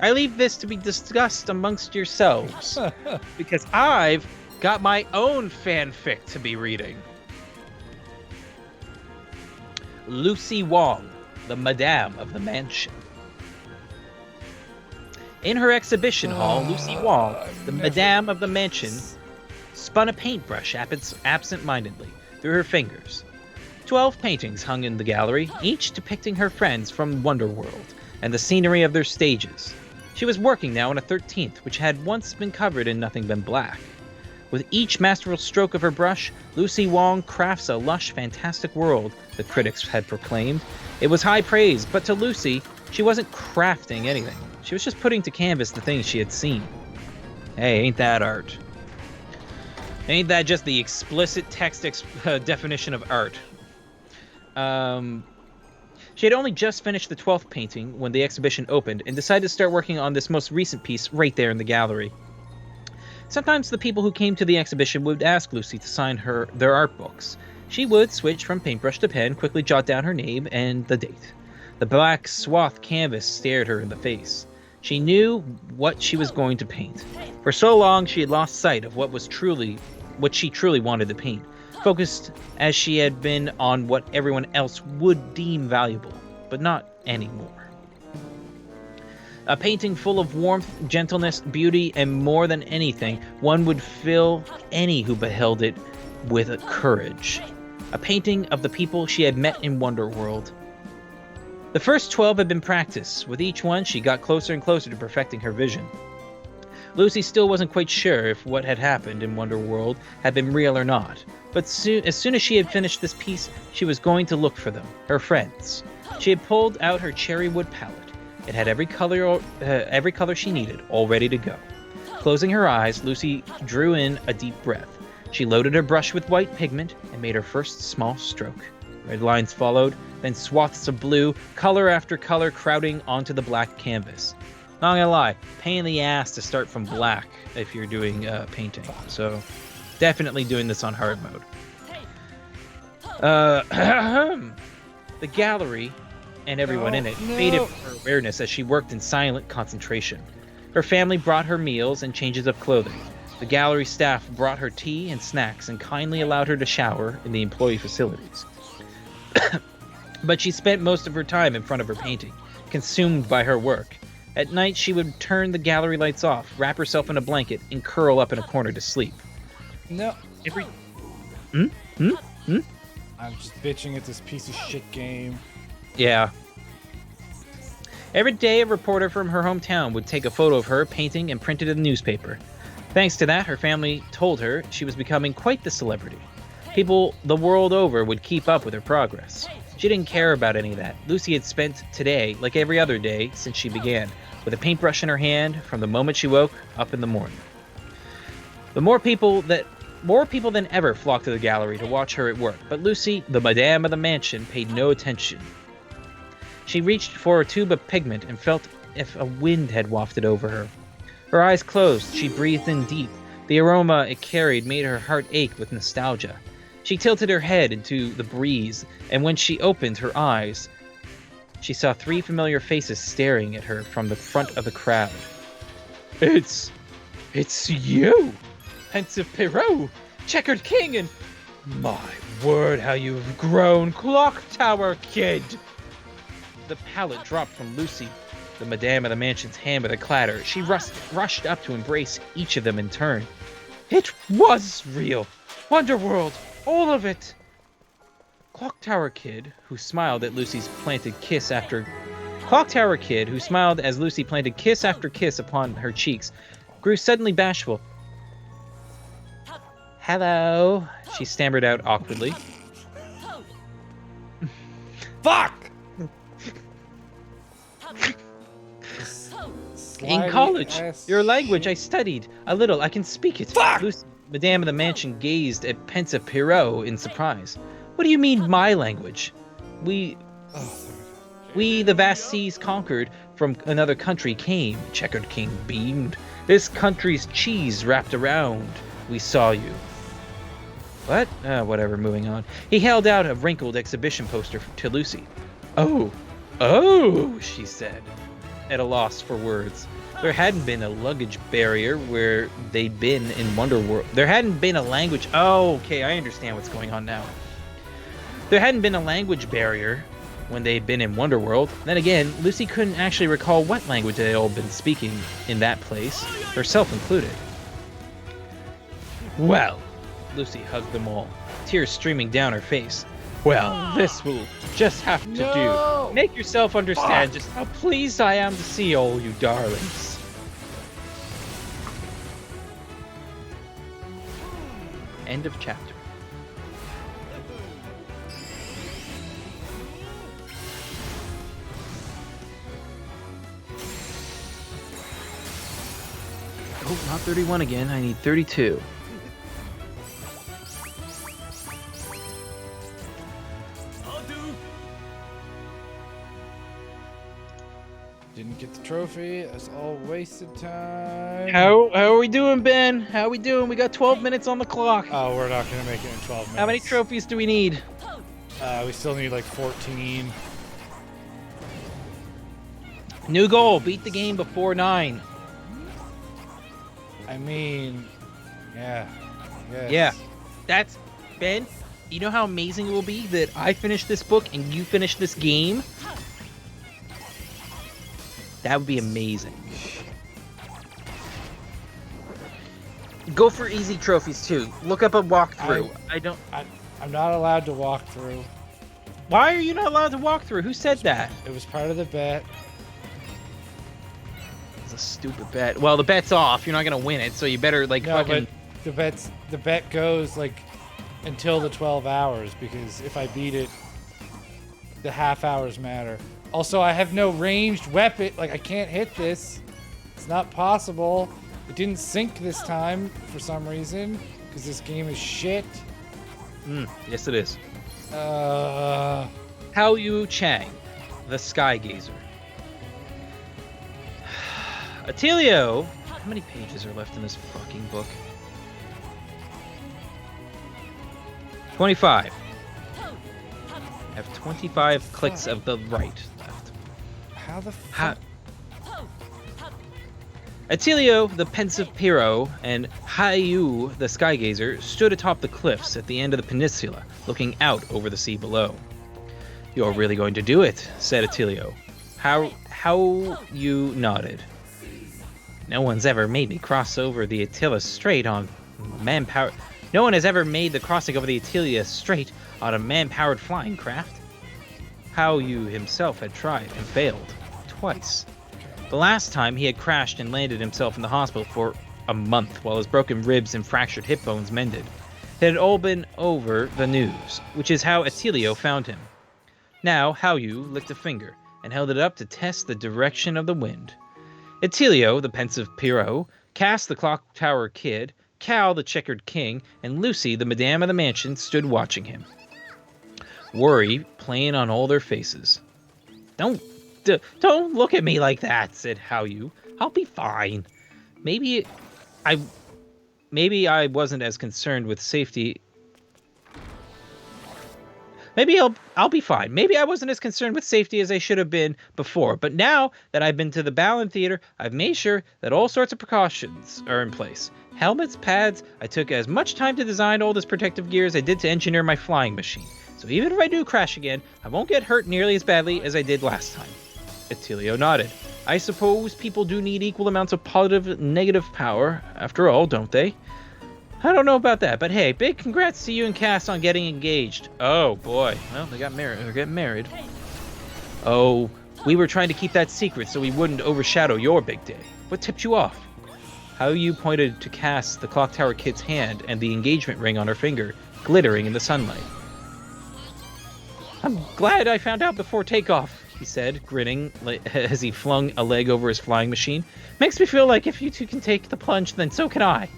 I leave this to be discussed amongst yourselves. Because I've got my own fanfic to be reading. Lucy Wong, the Madame of the Mansion. In her exhibition hall, Lucy Wong, the Madame of the Mansion, spun a paintbrush absent-mindedly through her fingers. 12 paintings hung in the gallery, each depicting her friends from Wonderworld and the scenery of their stages. She was working now on a 13th, which had once been covered in nothing but black. With each masterful stroke of her brush, Lucy Wong crafts a lush, fantastic world, the critics had proclaimed. It was high praise, but to Lucy, she wasn't crafting anything. She was just putting to canvas the things she had seen. Hey, ain't that art? Ain't that just the explicit text definition of art? She had only just finished the 12th painting when the exhibition opened and decided to start working on this most recent piece right there in the gallery. Sometimes the people who came to the exhibition would ask Lucy to sign their art books. She would switch from paintbrush to pen, quickly jot down her name and the date. The black swath canvas stared her in the face. She knew what she was going to paint. For so long she had lost sight of what she truly wanted to paint, focused as she had been on what everyone else would deem valuable, but not anymore. A painting full of warmth, gentleness, beauty, and more than anything, one would fill any who beheld it with courage. A painting of the people she had met in Wonderworld. The first 12 had been practice. With each one, she got closer and closer to perfecting her vision. Lucy still wasn't quite sure if what had happened in Wonderworld had been real or not, but as soon as she had finished this piece, she was going to look for them, her friends. She had pulled out her cherry wood palette. It had every color she needed, all ready to go. Closing her eyes, Lucy drew in a deep breath. She loaded her brush with white pigment and made her first small stroke. Red lines followed, then swaths of blue, color after color crowding onto the black canvas. Not gonna lie, pain in the ass to start from black if you're doing painting. So, definitely doing this on hard mode. The gallery and everyone in it faded from her awareness as she worked in silent concentration. Her family brought her meals and changes of clothing. The gallery staff brought her tea and snacks and kindly allowed her to shower in the employee facilities. But she spent most of her time in front of her painting, consumed by her work. At night, she would turn the gallery lights off, wrap herself in a blanket, and curl up in a corner to sleep. No. I'm just bitching at this piece of shit game. Yeah. Every day, a reporter from her hometown would take a photo of her painting and print it in the newspaper. Thanks to that, her family told her she was becoming quite the celebrity. People the world over would keep up with her progress. She didn't care about any of that. Lucy had spent today, like every other day since she began, with a paintbrush in her hand from the moment she woke up in the morning. The more people that More people than ever flocked to the gallery to watch her at work, but Lucy, the madame of the mansion, paid no attention. She reached for a tube of pigment and felt if a wind had wafted over her. Her eyes closed, she breathed in deep. The aroma it carried made her heart ache with nostalgia. She tilted her head into the breeze, and when she opened her eyes, she saw 3 familiar faces staring at her from the front of the crowd. It's you! Pensive Pierrot, Checkered King, and my word, how you've grown, Clock Tower Kid! The pallet dropped from Lucy, the madame of the mansion's hand with a clatter. She rushed up to embrace each of them in turn. It was real! Wonderworld! All of it! Clock Tower Kid, who smiled as Lucy planted kiss after kiss upon her cheeks, grew suddenly bashful. Hello, she stammered out awkwardly. Fuck! In college, your language I studied a little. I can speak it. Fuck! Lucy, Madame of the Mansion gazed at Pensive Pierrot in surprise. What do you mean, my language? We, the vast seas conquered from another country came. Checkered King beamed. This country's cheese wrapped around. We saw you. What? Whatever, moving on. He held out a wrinkled exhibition poster to Lucy. Oh, she said, at a loss for words. There hadn't been a luggage barrier where they'd been in Wonderworld. There hadn't been a language... Oh, okay, I understand what's going on now. There hadn't been a language barrier when they'd been in Wonderworld. Then again, Lucy couldn't actually recall what language they'd all been speaking in that place, herself included. Well, Lucy hugged them all, tears streaming down her face. Well, this will just have to do. Make yourself understand just how pleased I am to see all you darlings. End of chapter. Oh, not 31 again. I need 32. Didn't get the trophy. It's all wasted time. How are we doing, Ben? How are we doing? We got 12 minutes on the clock. Oh, we're not gonna make it in 12 minutes. How many trophies do we need? We still need like 14. New goal: beat the game before 9. I mean, yeah. Yes. Yeah, that's Ben. You know how amazing it will be that I finish this book and you finish this game. That would be amazing. Go for easy trophies too. Look up a walkthrough. I'm not allowed to walk through. Why are you not allowed to walk through? Who said that? It was part of the bet. It's a stupid bet. Well, the bet's off. You're not gonna win it, so you better like No, fucking. but the bet goes like until the 12 hours because if I beat it, the half hours matter. Also, I have no ranged weapon. Like, I can't hit this. It's not possible. It didn't sync this time for some reason because this game is shit. Yes, it is. Hao Yu Chang, the Sky Gazer. Attilio. How many pages are left in this fucking book? 25. I have 25 clicks of the right left. How the fuck? Attilio, the pensive Pierrot, and Yu, the Sky Gazer, stood atop the cliffs at the end of the peninsula, looking out over the sea below. You're really going to do it, said Attilio. Yu nodded. No one's ever made me cross over the Attila Strait on manpower. No one has ever made the crossing over the Attila Strait on a man-powered flying craft. Yu himself had tried and failed twice. The last time he had crashed and landed himself in the hospital for a month while his broken ribs and fractured hip bones mended. It had all been over the news, which is how Attilio found him. Now Yu licked a finger and held it up to test the direction of the wind. Attilio, the pensive Pierrot, cast the Clock Tower Kid, Cal, the checkered king, and Lucy, the madame of the mansion, stood watching him. Worry plain on all their faces. Don't look at me like that, said Hao-Yu. I'll be fine. Maybe I wasn't as concerned with safety. Maybe I'll be fine. Maybe I wasn't as concerned with safety as I should have been before. But now that I've been to the Balan Theater, I've made sure that all sorts of precautions are in place. Helmets, pads. I took as much time to design all this protective gear as I did to engineer my flying machine. So even if I do crash again, I won't get hurt nearly as badly as I did last time. Attilio nodded. I suppose people do need equal amounts of positive and negative power, after all, don't they? I don't know about that, but hey, big congrats to you and Cass on getting engaged. Oh boy, well, they got married. They're getting married. Oh, we were trying to keep that secret so we wouldn't overshadow your big day. What tipped you off? Hao-Yu pointed to Cass, the clock tower kid's hand, and the engagement ring on her finger, glittering in the sunlight. I'm glad I found out before takeoff, he said, grinning as he flung a leg over his flying machine. Makes me feel like if you two can take the plunge, then so can I.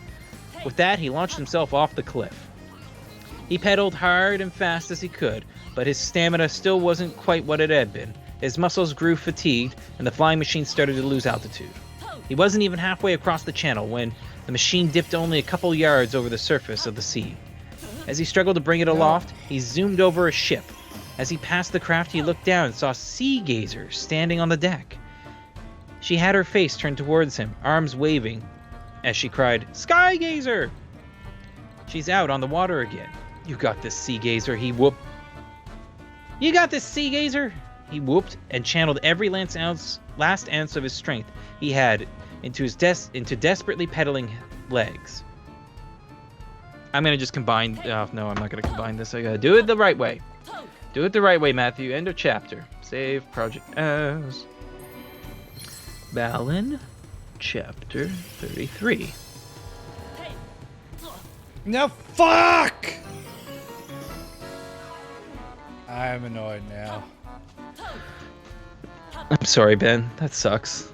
With that, he launched himself off the cliff. He pedaled hard and fast as he could, but his stamina still wasn't quite what it had been. His muscles grew fatigued, and the flying machine started to lose altitude. He wasn't even halfway across the channel when the machine dipped only a couple yards over the surface of the sea. As he struggled to bring it aloft, he zoomed over a ship. As he passed the craft, he looked down and saw Sea Gazer standing on the deck. She had her face turned towards him, arms waving, as she cried, Sky Gazer! She's out on the water again. You got this, Sea Gazer, he whooped. You got this, Sea Gazer! He whooped and channeled every last ounce of his strength he had into desperately pedaling legs. I'm gonna just combine. Oh, no, I'm not gonna combine this. I gotta do it the right way. Do it the right way, Matthew. End of chapter. Save project as Balan. Chapter 33. No, fuck! I'm annoyed now. I'm sorry, Ben. That sucks.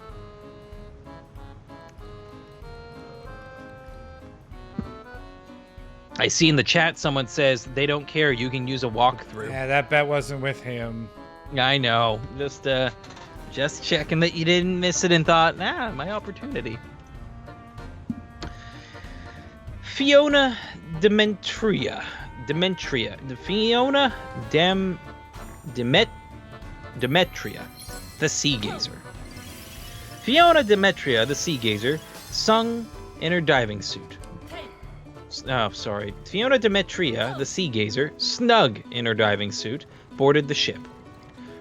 I see in the chat someone says they don't care. You can use a walkthrough. Yeah, that bet wasn't with him. I know. Just checking that you didn't miss it and thought, my opportunity. Fiona Demetria. Fiona Demetria, the Sea Gazer. Fiona Demetria, the Sea Gazer, sung in her diving suit. Fiona Demetria, the Sea Gazer, snug in her diving suit, boarded the ship.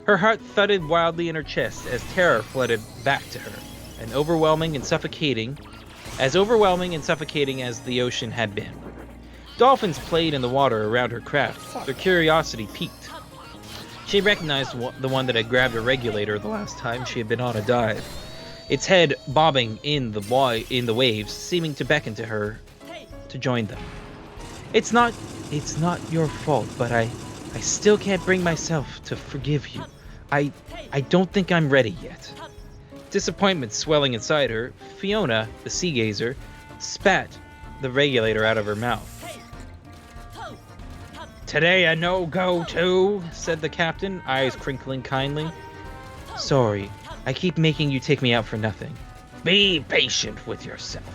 Her heart thudded wildly in her chest as terror flooded back to her, as overwhelming and suffocating as the ocean had been. Dolphins played in the water around her craft. Their curiosity piqued. She recognized the one that had grabbed her regulator the last time she had been on a dive, its head bobbing in the waves, seeming to beckon to her to join them. It's not your fault, but I still can't bring myself to forgive you. I don't think I'm ready yet. Disappointment swelling inside her, Fiona, the Sea Gazer, spat the regulator out of her mouth. Today a no-go too, said the captain, eyes crinkling kindly. Sorry, I keep making you take me out for nothing. Be patient with yourself.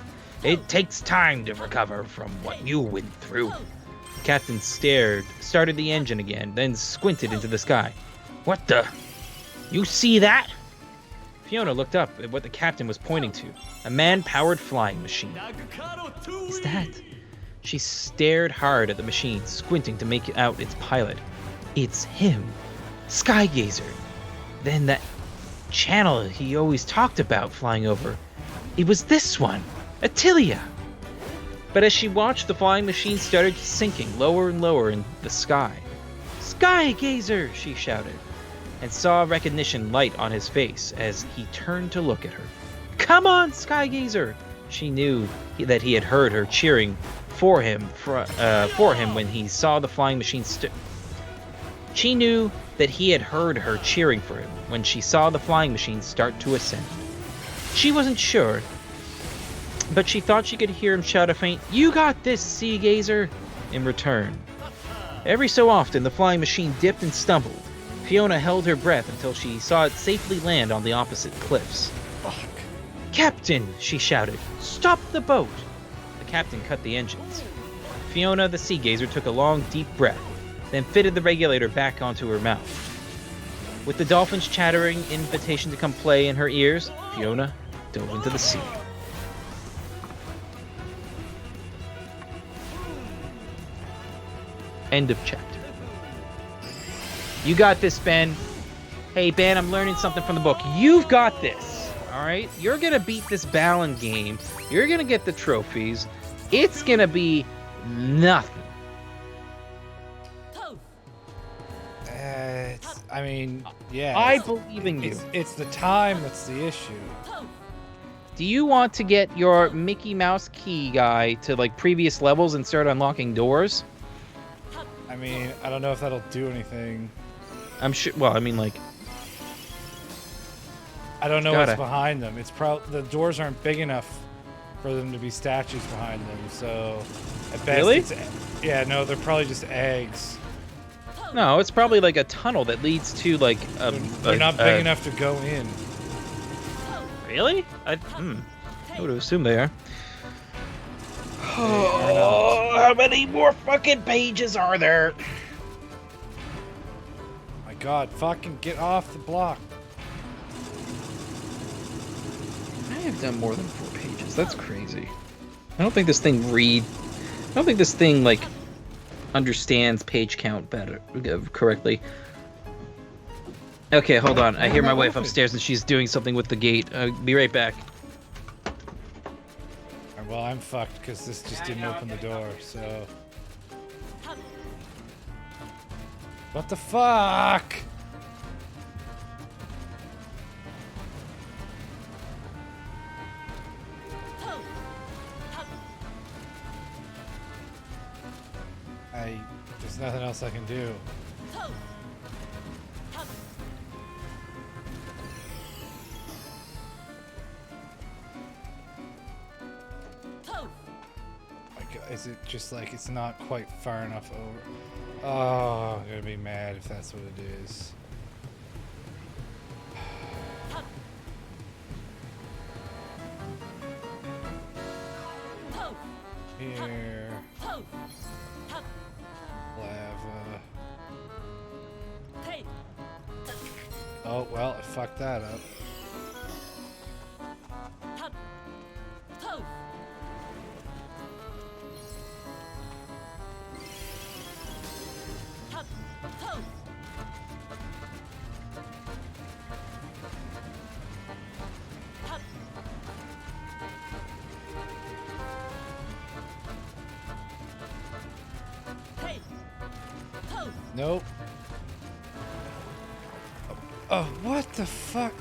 It takes time to recover from what you went through. The captain started the engine again, then squinted into the sky. What the? You see that? Fiona looked up at what the captain was pointing to. A man-powered flying machine. Is that? She stared hard at the machine, squinting to make out its pilot. It's him. Sky Gazer. Then that channel he always talked about flying over. It was this one. Attilia. But as she watched, the flying machine started sinking lower and lower in the sky. Sky Gazer, she shouted, and saw recognition light on his face as he turned to look at her. Come on, Sky Gazer! She knew that he had heard her cheering for him when he saw the flying machine She knew that he had heard her cheering for him when she saw the flying machine start to ascend. She wasn't sure but she thought she could hear him shout a faint, "You got this, sea gazer," in return. Every so often, the flying machine dipped and stumbled. Fiona held her breath until she saw it safely land on the opposite cliffs. Fuck. "Captain!" she shouted. "Stop the boat!" The captain cut the engines. Fiona, the sea gazer, took a long, deep breath, then fitted the regulator back onto her mouth. With the dolphins chattering invitation to come play in her ears, Fiona dove into the sea. End of chapter. You got this, Ben. Hey, Ben, I'm learning something from the book. You've got this. All right? You're going to beat this Balan game. You're going to get the trophies. It's going to be nothing. I mean, yeah. I believe in you. It's the time that's the issue. Do you want to get your Mickey Mouse key guy to like previous levels and start unlocking doors? I mean, I don't know if that'll do anything. I'm sure. Well, I mean, like, I don't know what's behind them. It's the doors aren't big enough for them to be statues behind them. So, at best, really? Yeah, no, they're probably just eggs. No, it's probably like a tunnel that leads to like a. They're not big enough to go in. Really? I would have assumed they are. Oh, how many more fucking pages are there? My God, fucking get off the block. I have done more than 4 pages. That's crazy. I don't think this thing I don't think this thing like understands page count correctly. Okay, hold on. I hear my wife upstairs and she's doing something with the gate. Be right back. Well, I'm fucked because this just didn't open the door, so... What the fuck? There's nothing else I can do. Is it just like it's not quite far enough over? Oh, I'm gonna be mad if that's what it is. Here. Lava. Oh, well, I fucked that up. Nope. Oh, what the fuck?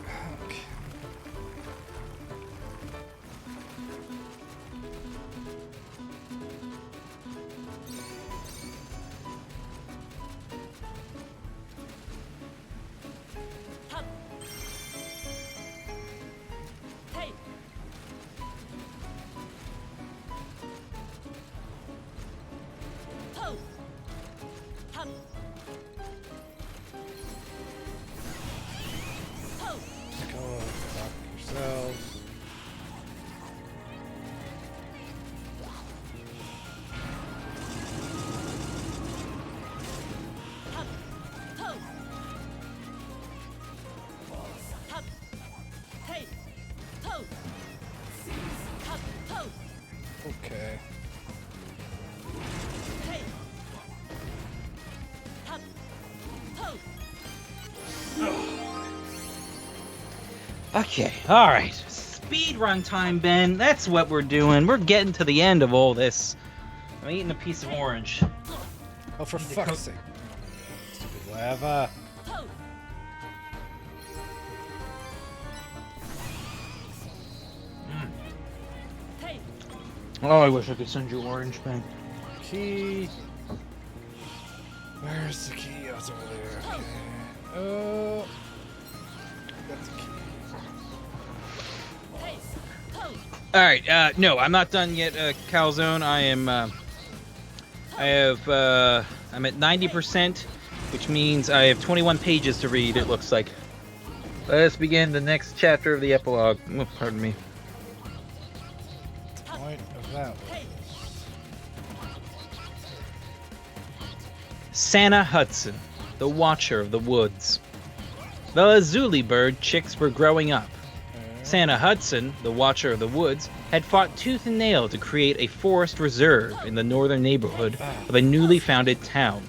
Okay. Okay. Okay, alright. Speed run time, Ben. That's what we're doing. We're getting to the end of all this. I'm eating a piece of orange. Oh, for fuck's sake. Stupid lava. Oh, I wish I could send you orange, Ben. Key. Where's the key? Oh, it's over there. Okay. Oh. Got the key. All right. No, I'm not done yet, Calzone. I'm at 90%, which means I have 21 pages to read. It looks like. Let us begin the next chapter of the epilogue. Oh, pardon me. Point of that. Santa Hudson, the Watcher of the Woods. The lazuli bird chicks were growing up. Santa Hudson, the Watcher of the Woods, had fought tooth and nail to create a forest reserve in the northern neighborhood of a newly founded town.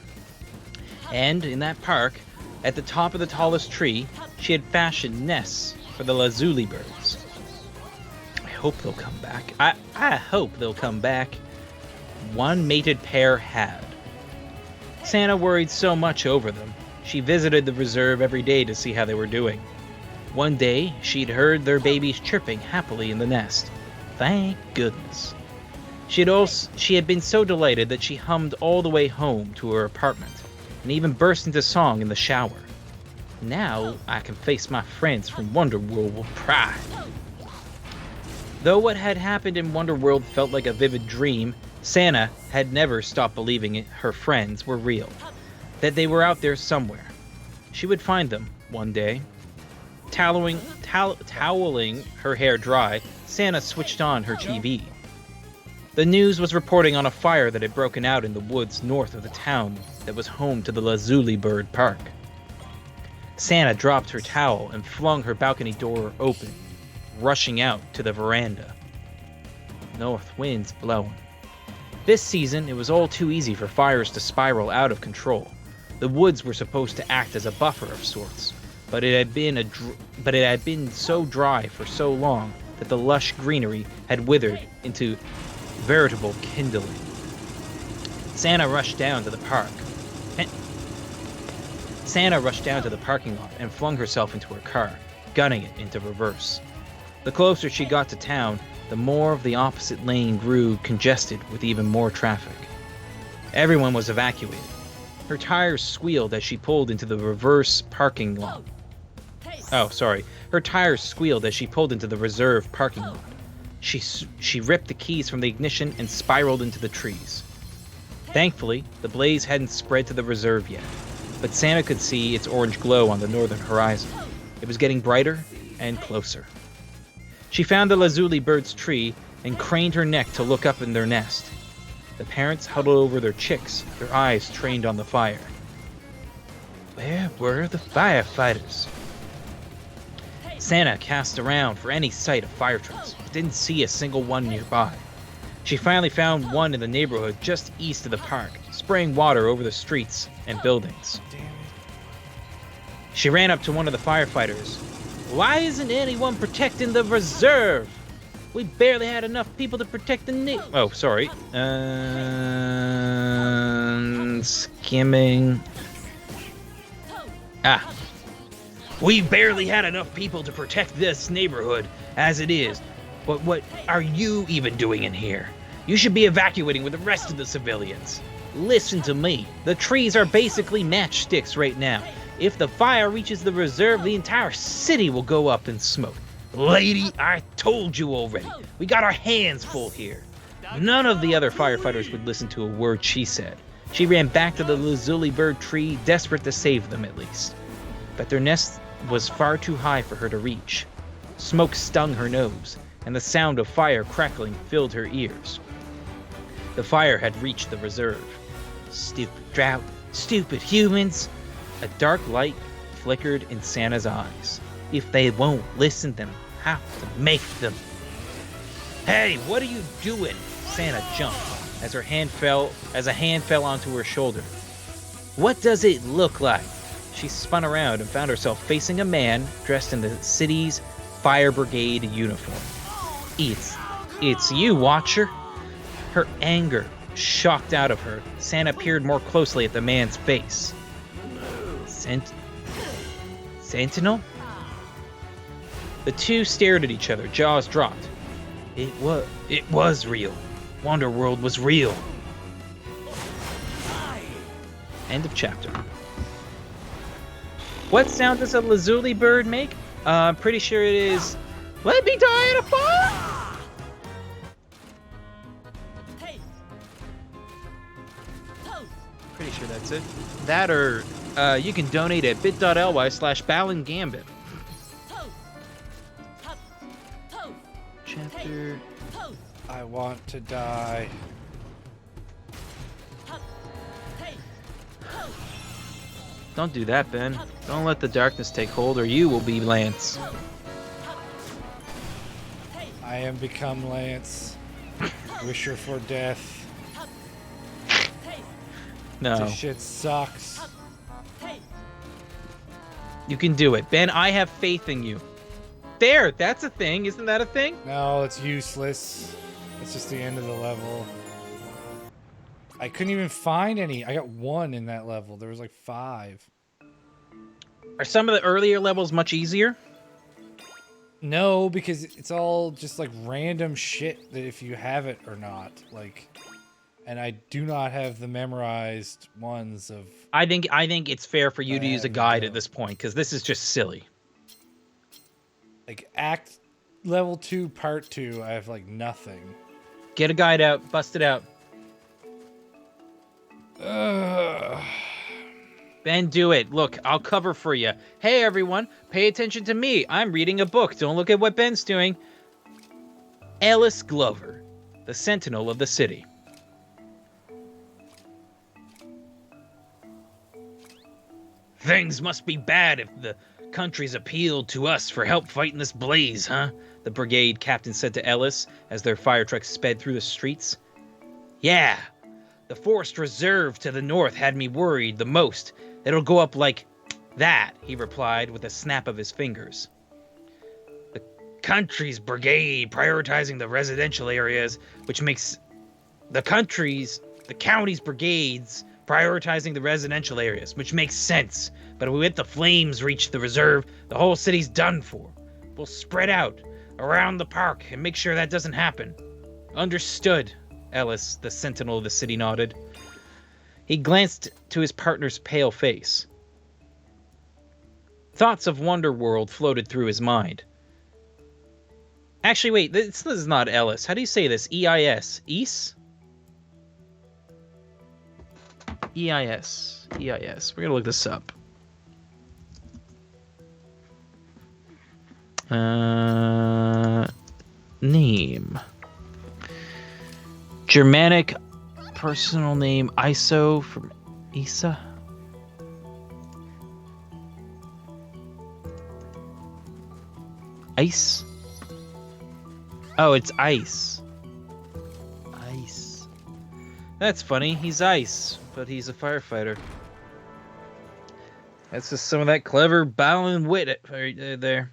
And in that park, at the top of the tallest tree, she had fashioned nests for the lazuli birds. I hope they'll come back. I hope they'll come back. One mated pair had. Santa worried so much over them, she visited the reserve every day to see how they were doing. One day, she'd heard their babies chirping happily in the nest. Thank goodness. She had been so delighted that she hummed all the way home to her apartment, and even burst into song in the shower. Now, I can face my friends from Wonderworld with pride. Though what had happened in Wonderworld felt like a vivid dream, Santa had never stopped believing her friends were real, that they were out there somewhere. She would find them one day. Toweling her hair dry, Santa switched on her TV. The news was reporting on a fire that had broken out in the woods north of the town that was home to the Lazuli Bird Park. Santa dropped her towel and flung her balcony door open, rushing out to the veranda. North winds blowing. This season, it was all too easy for fires to spiral out of control. The woods were supposed to act as a buffer of sorts, but it had been so dry for so long that the lush greenery had withered into veritable kindling. Santa rushed down to the parking lot and flung herself into her car, gunning it into reverse. The closer she got to town, the more of the opposite lane grew congested with even more traffic. Everyone was evacuated. Her tires squealed as she pulled into the reverse parking lot. Her tires squealed as she pulled into the reserve parking lot. She ripped the keys from the ignition and spiraled into the trees. Thankfully, the blaze hadn't spread to the reserve yet, but Santa could see its orange glow on the northern horizon. It was getting brighter and closer. She found the lazuli bird's tree and craned her neck to look up in their nest. The parents huddled over their chicks, their eyes trained on the fire. Where were the firefighters? Santa cast around for any sight of fire trucks, but didn't see a single one nearby. She finally found one in the neighborhood just east of the park, spraying water over the streets and buildings. She ran up to one of the firefighters. Why isn't anyone protecting the reserve? We barely had enough people to protect the skimming. We barely had enough people to protect this neighborhood as it is. But what are you even doing in here? You should be evacuating with the rest of the civilians. Listen to me. The trees are basically matchsticks right now. If the fire reaches the reserve, the entire city will go up in smoke. Lady, I told you already. We got our hands full here. None of the other firefighters would listen to a word she said. She ran back to the lazuli bird tree, desperate to save them at least. But their nest was far too high for her to reach. Smoke stung her nose, and the sound of fire crackling filled her ears. The fire had reached the reserve. Stupid drought, stupid humans. A dark light flickered in Santa's eyes. If they won't listen, then I'll have to make them. Hey, what are you doing? Santa jumped as a hand fell onto her shoulder. What does it look like? She spun around and found herself facing a man dressed in the city's fire brigade uniform. It's you, Watcher. Her anger shocked out of her. Santa peered more closely at the man's face. Sentinel? The two stared at each other, jaws dropped. It was real. Wonderworld was real. End of chapter. What sound does a lazuli bird make? I'm pretty sure it is. Let me die in a fire! pronounce it. That or you can donate at bit.ly/Balan Gambit. Chapter. I want to die. Don't do that, Ben. Don't let the darkness take hold, or you will be Lance. I am become Lance. Wisher for death. No. This shit sucks. You can do it. Ben, I have faith in you. There, that's a thing. Isn't that a thing? No, it's useless. It's just the end of the level. I couldn't even find any. I got 1 in that level. There was like 5. Are some of the earlier levels much easier? No, because it's all just like random shit that if you have it or not. Like, and I do not have the memorized ones of. I think it's fair for you to use a guide at this point, because this is just silly. Like Act Level 2, Part 2, I have like nothing. Get a guide out, bust it out. Ben, do it. Look, I'll cover for you. Hey, everyone, pay attention to me. I'm reading a book. Don't look at what Ben's doing. Alice Glover, the Sentinel of the City. Things must be bad if the country's appealed to us for help fighting this blaze, huh? The brigade captain said to Ellis as their fire truck sped through the streets. Yeah, the forest reserve to the north had me worried the most. It'll go up like that, he replied with a snap of his fingers. The country's brigade prioritizing the residential areas, which makes the county's brigades prioritizing the residential areas, which makes sense. But if we let the flames reach the reserve, the whole city's done for. We'll spread out around the park and make sure that doesn't happen. Understood, Ellis, the sentinel of the city, nodded. He glanced to his partner's pale face. Thoughts of Wonderworld floated through his mind. Actually, wait, this is not Ellis. How do you say this? E-I-S. Ease? E-I-S. E-I-S. We're gonna look this up. Name. Germanic personal name ISO from Isa. Ice? Oh, it's Ice. Ice. That's funny. He's Ice, but he's a firefighter. That's just some of that clever Balan wit right there.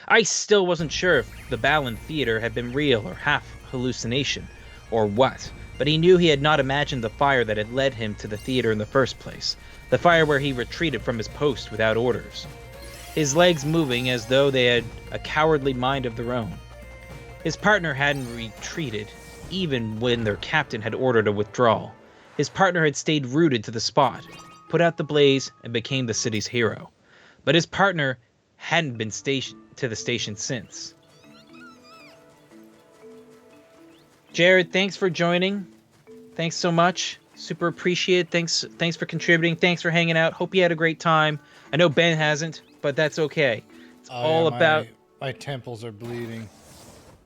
Ice still wasn't sure if the Balan Theater had been real or half hallucination, or what, but he knew he had not imagined the fire that had led him to the theater in the first place, the fire where he retreated from his post without orders, his legs moving as though they had a cowardly mind of their own. His partner hadn't retreated, even when their captain had ordered a withdrawal. His partner had stayed rooted to the spot, put out the blaze, and became the city's hero. But his partner hadn't been to the station since. Jared, thanks for joining. Thanks so much. Super appreciate it. Thanks for contributing. Thanks for hanging out. Hope you had a great time. I know Ben hasn't, but that's okay. It's all about... My temples are bleeding.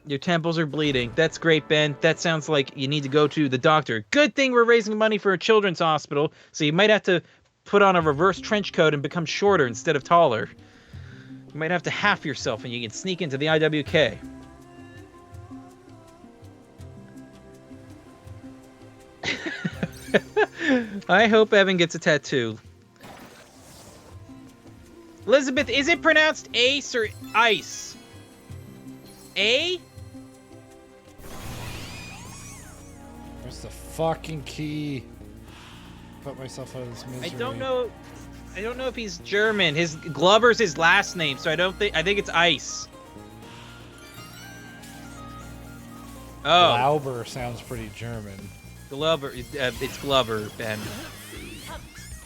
Your temples are bleeding. That's great, Ben. That sounds like you need to go to the doctor. Good thing we're raising money for a children's hospital, so you might have to put on a reverse trench coat and become shorter instead of taller. You might have to half yourself and you can sneak into the IWK. I hope Evan gets a tattoo. Elizabeth, is it pronounced Ace or Ice? A? Where's the fucking key? Put myself out of this misery. I don't know if he's German. His Glover's his last name, so I think it's Ice. Oh. Glauber sounds pretty German. Glover, it's Glover, Ben.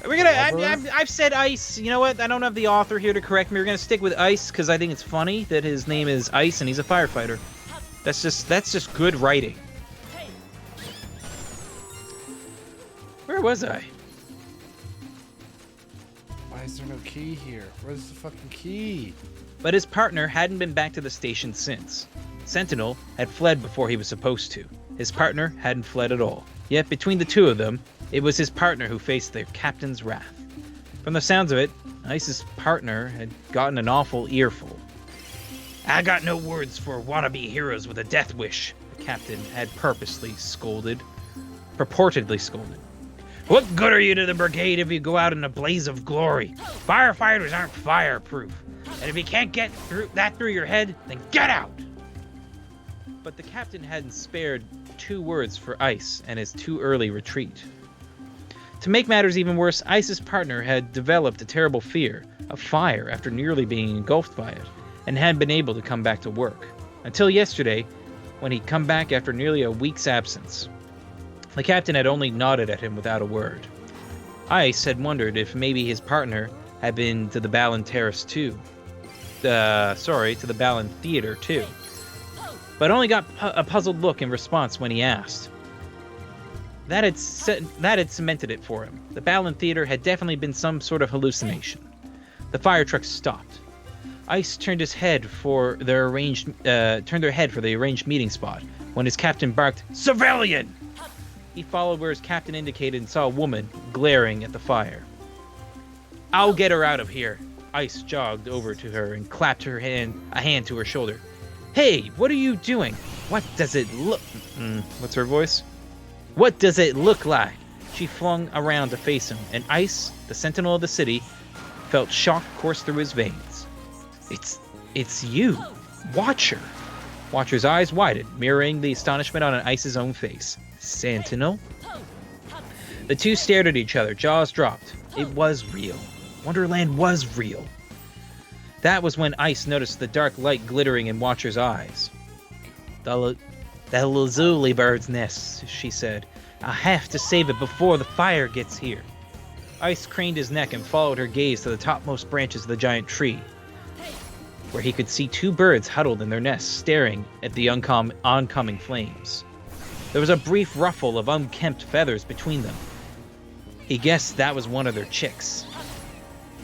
We're gonna. I've said Ice. You know what? I don't have the author here to correct me. We're gonna stick with Ice because I think it's funny that his name is Ice and he's a firefighter. That's just good writing. Where Where was I? Why is there no key here? Where's the fucking key? But his partner hadn't been back to the station since. Sentinel had fled before he was supposed to. His partner hadn't fled at all. Yet between the two of them, it was his partner who faced their captain's wrath. From the sounds of it, Ice's partner had gotten an awful earful. I got no words for wannabe heroes with a death wish, the captain had purportedly scolded. What good are you to the brigade if you go out in a blaze of glory? Firefighters aren't fireproof. And if you can't get through your head, then get out! But the captain hadn't spared 2 words for Ice and his too early retreat. To make matters even worse, Ice's partner had developed a terrible fear of fire after nearly being engulfed by it, and hadn't been able to come back to work. Until yesterday, when he'd come back after nearly a week's absence. The captain had only nodded at him without a word. Ice had wondered if maybe his partner had been to the Balan Terrace too. To the Balan Theater too. But only got a puzzled look in response when he asked. That had cemented it for him. The Balan Theater had definitely been some sort of hallucination. The fire truck stopped. Ice turned their head for the arranged meeting spot when his captain barked, "Civilian!" He followed where his captain indicated and saw a woman glaring at the fire. "I'll get her out of here." Ice jogged over to her and clapped a hand to her shoulder. "Hey, what are you doing? What does it look..." What's her voice? "What does it look like?" She flung around to face him, and Ice, the sentinel of the city, felt shock course through his veins. It's you, Watcher." Watcher's eyes widened, mirroring the astonishment on Ice's own face. "Sentinel?" The two stared at each other, jaws dropped. It was real. Wonderland was real. That was when Ice noticed the dark light glittering in Watcher's eyes. The lazuli bird's nest," she said. "I have to save it before the fire gets here." Ice craned his neck and followed her gaze to the topmost branches of the giant tree, where he could see 2 birds huddled in their nests, staring at the oncoming flames. There was a brief ruffle of unkempt feathers between them. He guessed that was one of their chicks.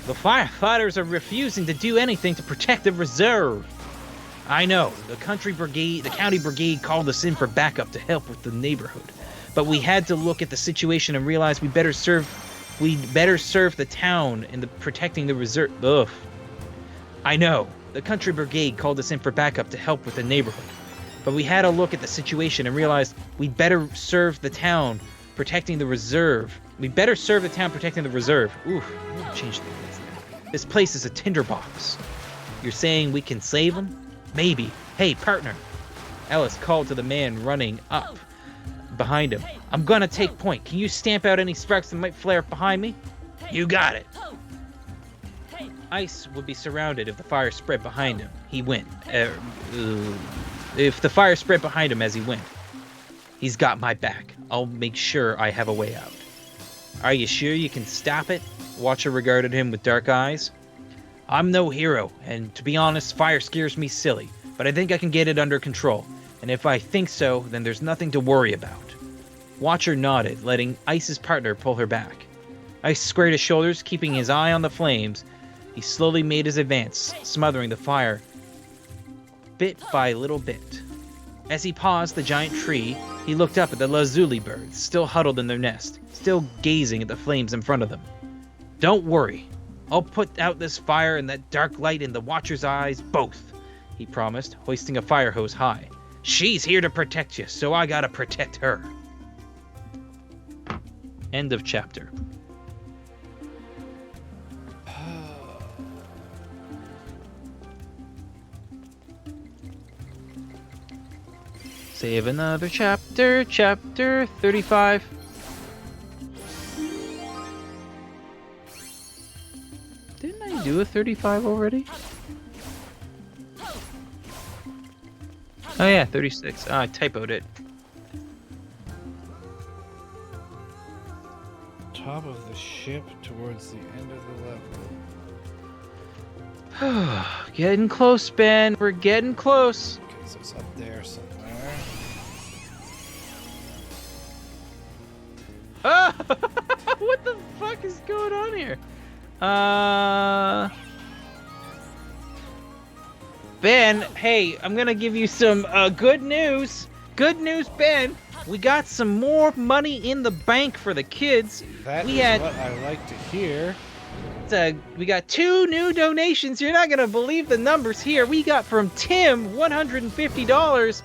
"The firefighters are refusing to do anything to protect the reserve." "I know. The county brigade called us in for backup to help with the neighborhood. But we had to look at the situation and realize we'd better serve the town in protecting the reserve." Ugh. "I know. The country brigade called us in for backup to help with the neighborhood. But we had a look at the situation and realized we'd better serve the town protecting the reserve. Oof, change the words there. This place is a tinderbox. You're saying we can save them? Maybe. Hey, partner." Ellis called to the man running up behind him. "I'm gonna take point. Can you stamp out any sparks that might flare up behind me?" "You got it." Ice would be surrounded if the fire spread behind him. If the fire spread behind him as he went. "He's got my back. I'll make sure I have a way out." "Are you sure you can stop it?" Watcher regarded him with dark eyes. "I'm no hero, and to be honest, fire scares me silly, but I think I can get it under control. And if I think so, then there's nothing to worry about." Watcher nodded, letting Ice's partner pull her back. Ice squared his shoulders, keeping his eye on the flames. He slowly made his advance, smothering the fire bit by little bit. As he paused the giant tree, he looked up at the lazuli birds, still huddled in their nest, still gazing at the flames in front of them. "Don't worry. I'll put out this fire and that dark light in the Watcher's eyes, both," he promised, hoisting a fire hose high. "She's here to protect you, so I gotta protect her." End of chapter. Save another chapter, chapter 35. Didn't I do a 35 already? Oh yeah, 36. I typoed it. Top of the ship towards the end of the level. Getting close, Ben. We're getting close. Okay, so it's up there somewhere. Ah! What the fuck is going on here? Ben, hey, I'm gonna give you some good news. Good news, Ben. We got some more money in the bank for the kids. That we is had, what I like to hear. we got 2 new donations. You're not gonna believe the numbers here. We got from Tim $150.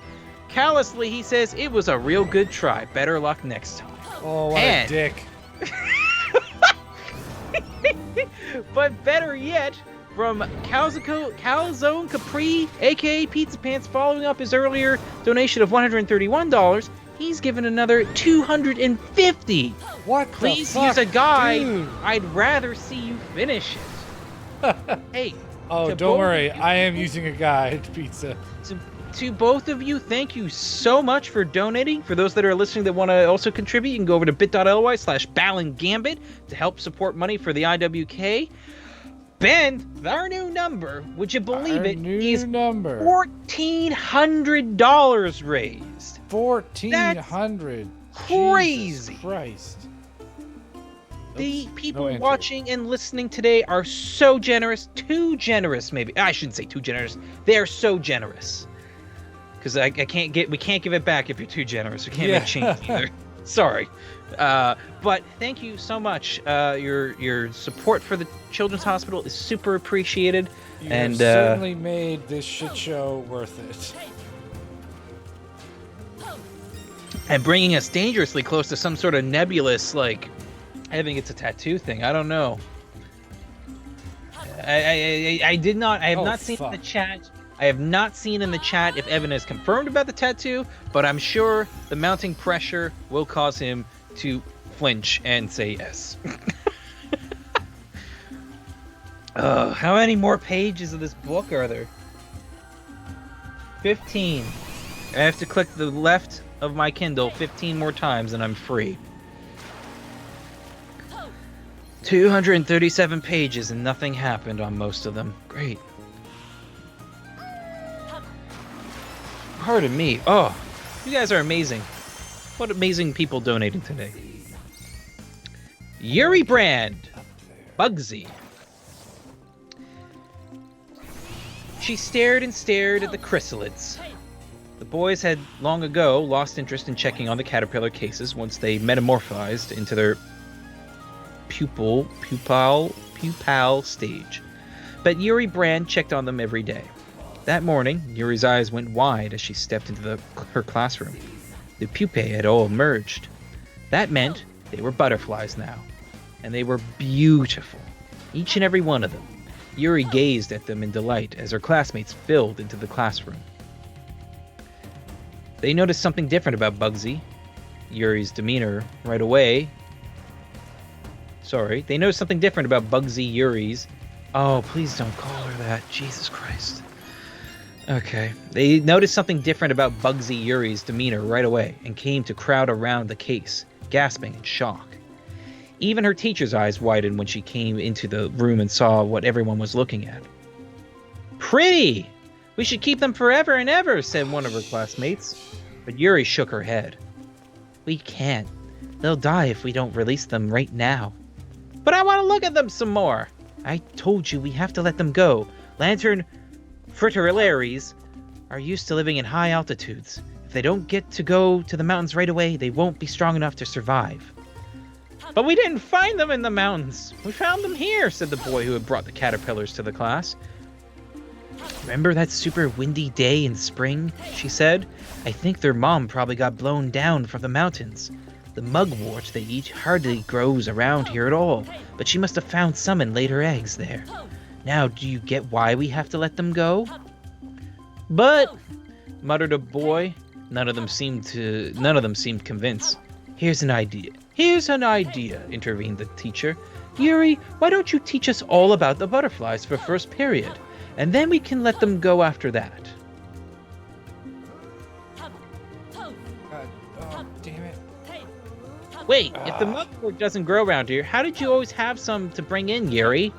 Callously, he says it was a real good try. Better luck next time. Oh, what a dick. But better yet, from Calzone Capri, aka Pizza Pants, following up his earlier donation of $131, he's given another $250. What? Please the fuck, use a guide. dude? I'd rather see you finish it. Hey. Oh, don't worry. I am using a guide, pizza. To both of you, thank you so much for donating. For those that are listening that want to also contribute, you can go over to bit.ly/Balan Gambit to help support money for the IWK. Ben, our new number, would you believe it, is $1,400 raised. 1,400. Crazy. Jesus Christ. The people watching and listening today are so generous. Too generous, maybe. I shouldn't say too generous. They are so generous. Because we can't give it back if you're too generous. We can't make change either. Sorry. But thank you so much. Your support for the Children's Hospital is super appreciated. You and certainly made this shit show worth it. And bringing us dangerously close to some sort of nebulous, like, I think it's a tattoo thing. I don't know. I have not seen in the chat. I have not seen in the chat if Evan has confirmed about the tattoo, but I'm sure the mounting pressure will cause him to flinch and say yes. How many more pages of this book are there? 15. I have to click the left of my Kindle 15 more times and I'm free. 237 pages and nothing happened on most of them. Great. Pardon me. Oh, you guys are amazing. What amazing people donating today. Yuri Brand. Bugsy. She stared and stared at the chrysalids. The boys had long ago lost interest in checking on the caterpillar cases once they metamorphized into their pupal stage. But Yuri Brand checked on them every day. That morning, Yuri's eyes went wide as she stepped into her classroom. The pupae had all emerged. That meant they were butterflies now. And they were beautiful. Each and every one of them. Yuri gazed at them in delight as her classmates filled into the classroom. They noticed something different about Bugsy. Yuri's demeanor right away. They noticed something different about Bugsy Yuri's. Oh, please don't call her that. Jesus Christ. Okay. They noticed something different about Bugsy Yuri's demeanor right away and came to crowd around the case, gasping in shock. Even her teacher's eyes widened when she came into the room and saw what everyone was looking at. Pretty! We should keep them forever and ever, said one of her classmates. But Yuri shook her head. We can't. They'll die if we don't release them right now. But I want to look at them some more. I told you we have to let them go. Lantern fritillaries are used to living in high altitudes. If they don't get to go to the mountains right away, they won't be strong enough to survive. But we didn't find them in the mountains. We found them here, said the boy who had brought the caterpillars to the class. Remember that super windy day in spring? She said. I think their mom probably got blown down from the mountains. The mugwort they eat hardly grows around here at all, but she must have found some and laid her eggs there. Now, do you get why we have to let them go? But, muttered a boy. None of them seemed convinced. Here's an idea, intervened the teacher. Yuri, why don't you teach us all about the butterflies for first period, and then we can let them go after that. God, damn it. Wait, if the mugwort doesn't grow around here, how did you always have some to bring in, Yuri?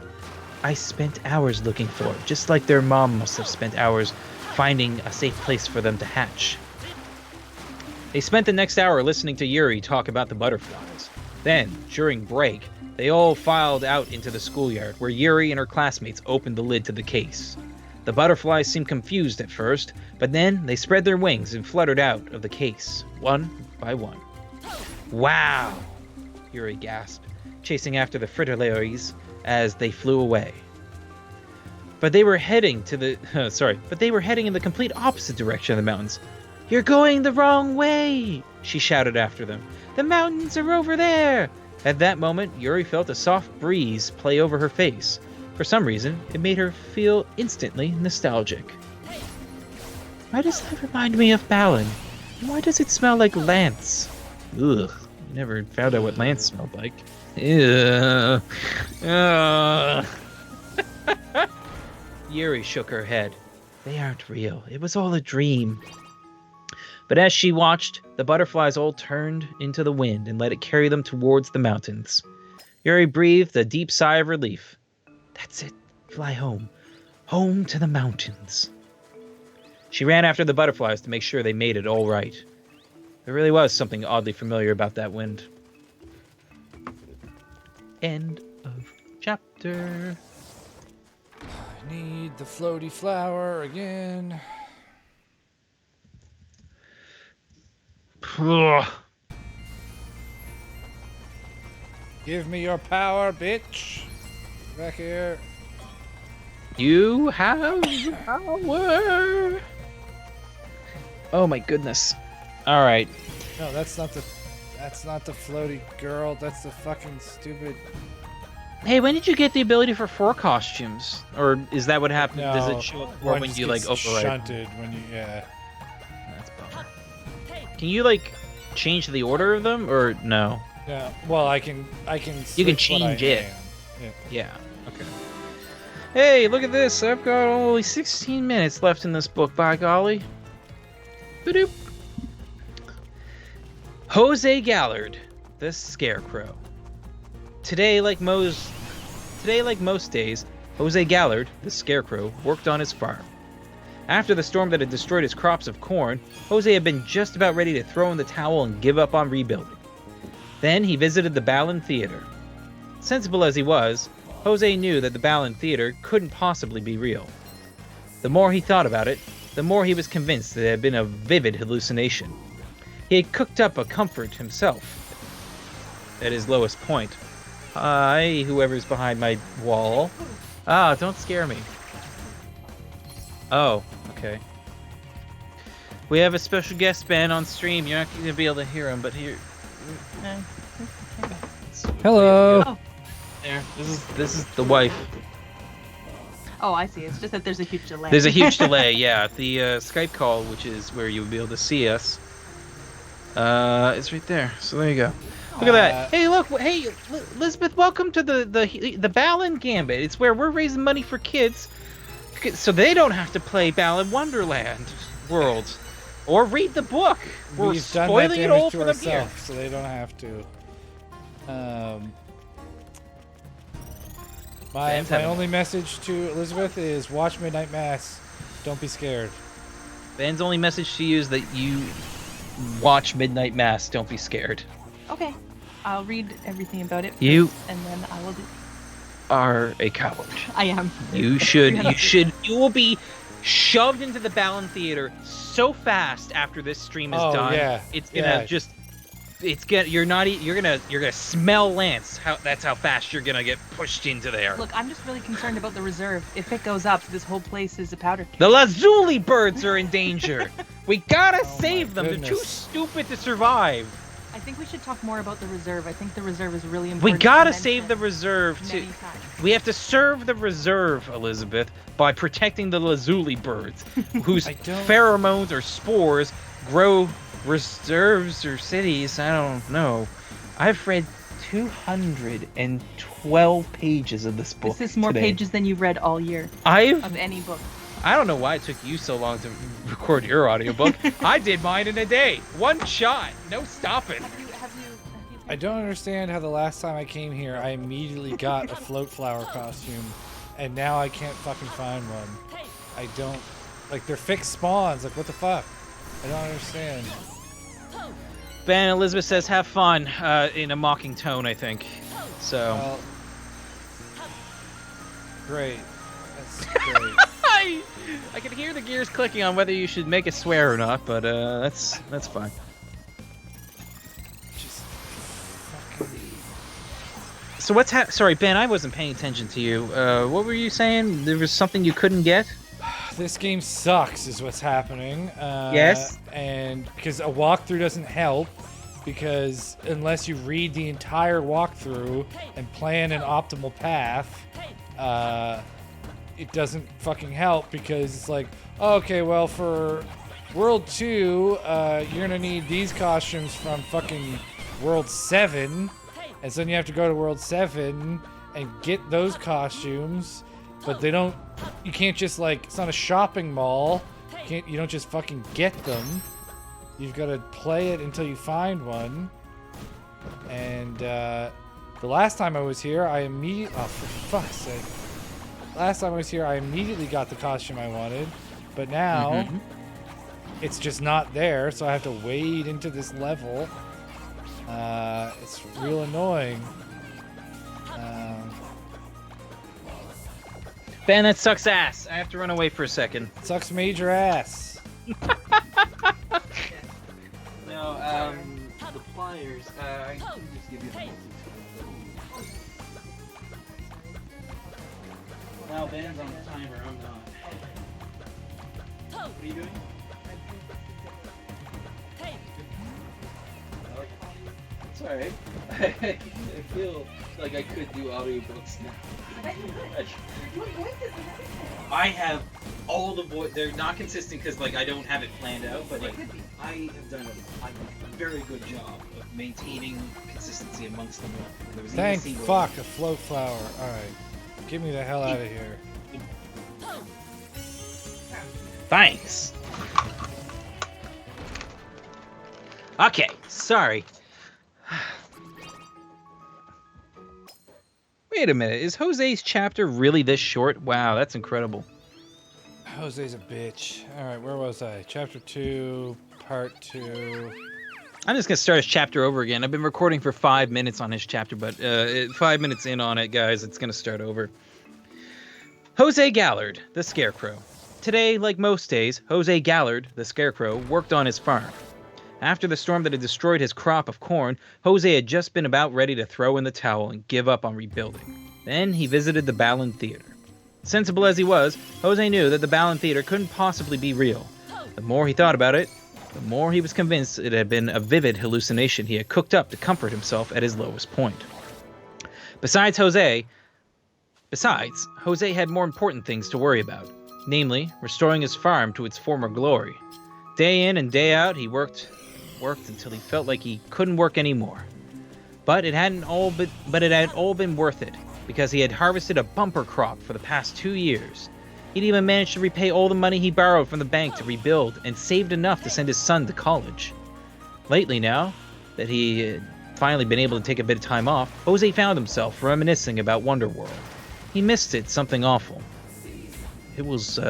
I spent hours looking for it, just like their mom must have spent hours finding a safe place for them to hatch. They spent the next hour listening to Yuri talk about the butterflies. Then, during break, they all filed out into the schoolyard, where Yuri and her classmates opened the lid to the case. The butterflies seemed confused at first, but then they spread their wings and fluttered out of the case, one by one. Wow! Yuri gasped, chasing after the fritillaries as they flew away. But they were heading in the complete opposite direction of the mountains. "You're going the wrong way!" she shouted after them. "The mountains are over there!" At that moment, Yuri felt a soft breeze play over her face. For some reason, it made her feel instantly nostalgic. Why does that remind me of Balan? And why does it smell like Lance? Ugh, never found out what Lance smelled like. Ugh. Yuri shook her head. They aren't real. It was all a dream. But as she watched, the butterflies all turned into the wind and let it carry them towards the mountains. Yuri breathed a deep sigh of relief. That's it. Fly home. Home to the mountains. She ran after the butterflies to make sure they made it all right. There really was something oddly familiar about that wind. End of chapter. I need the floaty flower again. Give me your power, bitch. Back here. You have power. Oh my goodness. All right. No, that's not the floaty girl. That's the fucking stupid. Hey, when did you get the ability for 4 costumes? Or is that what happened? No, Does it show up or when you like override? Shunted when you That's bummer. Can you like change the order of them or no? Yeah. Well, I can. You can switch what I change it. am. Yeah. Okay. Hey, look at this. I've got only 16 minutes left in this book, by golly. Ba-doop. Jose Gallard, the Scarecrow. Today, like most days, Jose Gallard, the Scarecrow, worked on his farm. After the storm that had destroyed his crops of corn, Jose had been just about ready to throw in the towel and give up on rebuilding. Then he visited the Balan Theater. Sensible as he was, Jose knew that the Balan Theater couldn't possibly be real. The more he thought about it, the more he was convinced that it had been a vivid hallucination. He had cooked up a comfort himself. At his lowest point. Hi, whoever's behind my wall. Ah, don't scare me. Oh, okay. We have a special guest, Ben, on stream. You're not going to be able to hear him, but here... Hello. Oh. There. This is the wife. Oh, I see. It's just that there's a huge delay. There's a huge delay, yeah. The Skype call, which is where you'll be able to see us, is right there. So there you go. Look at that. Hey, look. Hey, Elizabeth, welcome to the Balan Gambit. It's where we're raising money for kids so they don't have to play Balan Wonderland World or read the book. We're We've spoiling it all for them here. So they don't have to. My only message to Elizabeth is watch Midnight Mass. Don't be scared. Ben's only message to you is that you watch Midnight Mass. Don't be scared. Okay. I'll read everything about it. You first, and then I will do. Are a coward. I am. You will be shoved into the Balan Theater so fast after this stream is done. Yeah. It's gonna you're gonna smell Lance. That's how fast you're gonna get pushed into there. Look, I'm just really concerned about the reserve. If it goes up, this whole place is a powder keg. The Lazuli birds are in danger. We gotta save them. goodness. They're too stupid to survive. I think we should talk more about the reserve. I think the reserve is really We important. gotta save the reserve too. many times. We have to serve the reserve, Elizabeth, by protecting the Lazuli birds, whose pheromones or spores grow reserves or cities. I don't know. I've read 212 pages of this book. This is more today. pages than you've read all year I of any book. don't know why it took you so long to record your audiobook. I did mine in a day. One shot. No stopping. Have you I don't understand how the last time I came here, I immediately got a float flower costume, and now I can't fucking find one. I don't... Like, they're fixed spawns. Like, what the fuck? I don't understand. Ben, Elizabeth says have fun in a mocking tone, I think. So. Well, great. That's great. I can hear the gears clicking on whether you should make a swear or not, but that's fine. Just fucking. So what's Sorry, Ben, I wasn't paying attention to you. What were you saying? There was something you couldn't get? This game sucks, is what's happening. Yes. And because a walkthrough doesn't help, because unless you read the entire walkthrough and plan an optimal path, it doesn't fucking help, because it's like, oh, okay, well, for World 2, you're gonna need these costumes from fucking World 7, and so then you have to go to World 7 and get those costumes, but they don't, you can't just, like, it's not a shopping mall, you don't just fucking get them, you've got to play it until you find one, and, the last time I was here, oh, for fuck's sake. Last time I was here, I immediately got the costume I wanted, but now it's just not there, so I have to wade into this level. It's real annoying. Ben, that sucks ass. I have to run away for a second. Sucks major ass. No, the pliers, I can just give you the Now Ben's on the timer, I'm not. What are you doing? It's alright. I feel like I could do audiobooks now. I have all the voice. They're not consistent because like I don't have it planned out, but like I have done a very good job of maintaining consistency amongst them all. There was even a Thank single- fuck, a float flower. Alright. Get me the hell out of here. Thanks. Okay, sorry. Wait a minute, is Jose's chapter really this short? Wow, that's incredible. Jose's a bitch. Alright, where was I? Chapter 2, Part 2. I'm just gonna start his chapter over again. I've been recording for 5 minutes on his chapter, but 5 minutes in on it, guys, it's gonna start over. Jose Gallard, the Scarecrow. Today, like most days, Jose Gallard, the Scarecrow, worked on his farm. After the storm that had destroyed his crop of corn, Jose had just been about ready to throw in the towel and give up on rebuilding. Then he visited the Balan Theater. Sensible as he was, Jose knew that the Balan Theater couldn't possibly be real. The more he thought about it, the more he was convinced it had been a vivid hallucination he had cooked up to comfort himself at his lowest point. Besides, Jose had more important things to worry about, namely, restoring his farm to its former glory. Day in and day out, he worked until he felt like he couldn't work anymore. But it had all been worth it, because he had harvested a bumper crop for the past 2 years. He'd even managed to repay all the money he borrowed from the bank to rebuild, and saved enough to send his son to college. Lately now, that he had finally been able to take a bit of time off, Jose found himself reminiscing about Wonderworld. He missed it, something awful. It was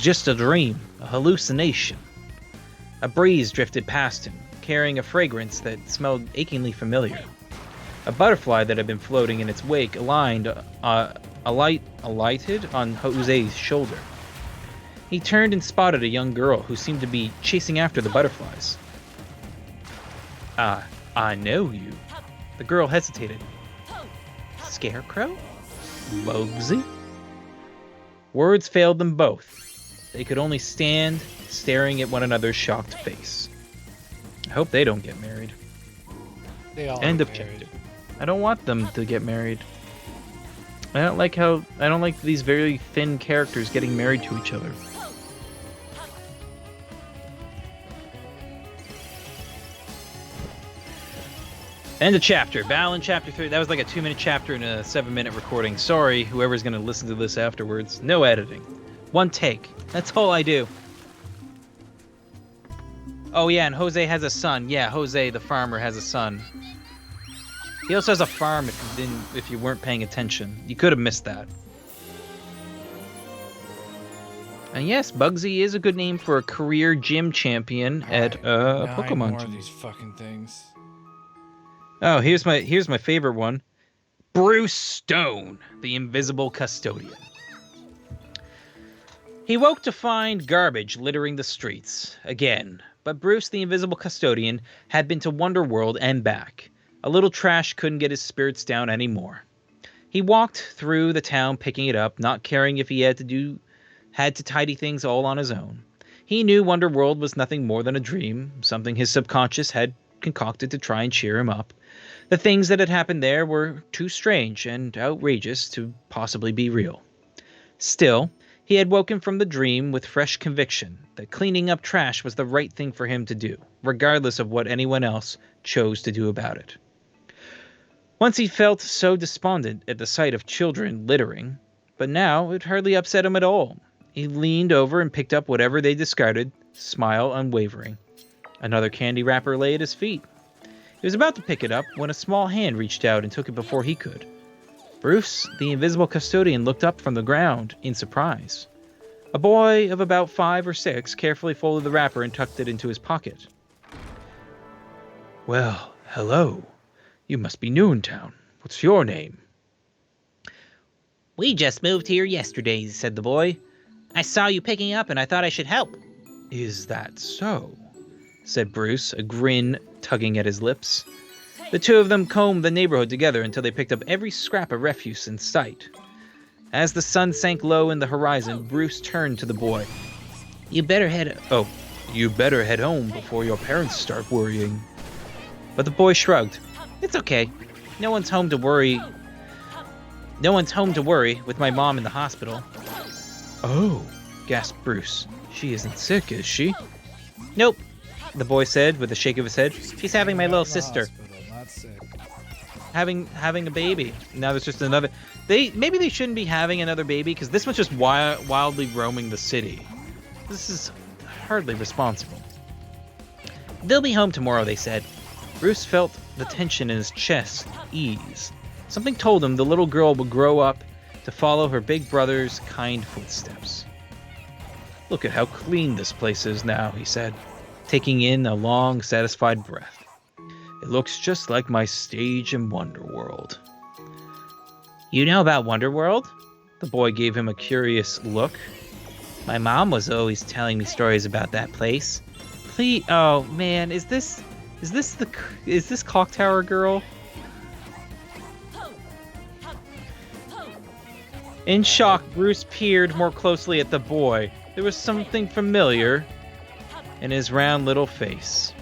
just a dream, a hallucination. A breeze drifted past him, carrying a fragrance that smelled achingly familiar. A butterfly that had been floating in its wake alighted on Jose's shoulder. He turned and spotted a young girl who seemed to be chasing after the butterflies. I know you. The girl hesitated. Scarecrow? Bugsy? Words failed them both. They could only stand staring at one another's shocked face. I hope they don't get married. They all End get of married. chapter. I don't want them to get married. I don't like these very thin characters getting married to each other. End of chapter. Balan chapter 3. That was like a 2-minute chapter and a 7-minute recording. Sorry, whoever's gonna listen to this afterwards. No editing. One take. That's all I do. Oh yeah, and Jose has a son. Yeah, Jose the farmer has a son. He also has a farm if you weren't paying attention. You could have missed that. And yes, Bugsy is a good name for a career gym champion at Nine Pokemon more of gym. these fucking things. Oh, here's my favorite one. Bruce Stone, the invisible custodian. He woke to find garbage littering the streets again, but Bruce, the invisible custodian, had been to Wonderworld and back. A little trash couldn't get his spirits down anymore. He walked through the town picking it up, not caring if he had to tidy things all on his own. He knew Wonderworld was nothing more than a dream, something his subconscious had concocted to try and cheer him up. The things that had happened there were too strange and outrageous to possibly be real. Still, he had woken from the dream with fresh conviction that cleaning up trash was the right thing for him to do, regardless of what anyone else chose to do about it. Once he felt so despondent at the sight of children littering, but now it hardly upset him at all. He leaned over and picked up whatever they discarded, smile unwavering. Another candy wrapper lay at his feet. He was about to pick it up when a small hand reached out and took it before he could. Bruce, the invisible custodian, looked up from the ground in surprise. A boy of about 5 or 6 carefully folded the wrapper and tucked it into his pocket. Well, hello. You must be new in town. What's your name? We just moved here yesterday, said the boy. I saw you picking up and I thought I should help. Is that so? Said Bruce, a grin tugging at his lips. The two of them combed the neighborhood together until they picked up every scrap of refuse in sight. As the sun sank low in the horizon, Bruce turned to the boy. You better head home before your parents start worrying. But the boy shrugged. It's okay. No one's home to worry with my mom in the hospital. Oh, gasped Bruce. She isn't sick, is she? Nope, the boy said with a shake of his head. She's having my little sister. Not sick. Having a baby. Now there's just another. Maybe they shouldn't be having another baby because this one's just wildly roaming the city. This is hardly responsible. They'll be home tomorrow, they said. Bruce felt the tension in his chest ease. Something told him the little girl would grow up to follow her big brother's kind footsteps. Look at how clean this place is now, he said, taking in a long, satisfied breath. It looks just like my stage in Wonderworld. You know about Wonderworld? The boy gave him a curious look. My mom was always telling me stories about that place. Please, oh man, is this Clock Tower Girl? In shock, Bruce peered more closely at the boy. There was something familiar in his round little face.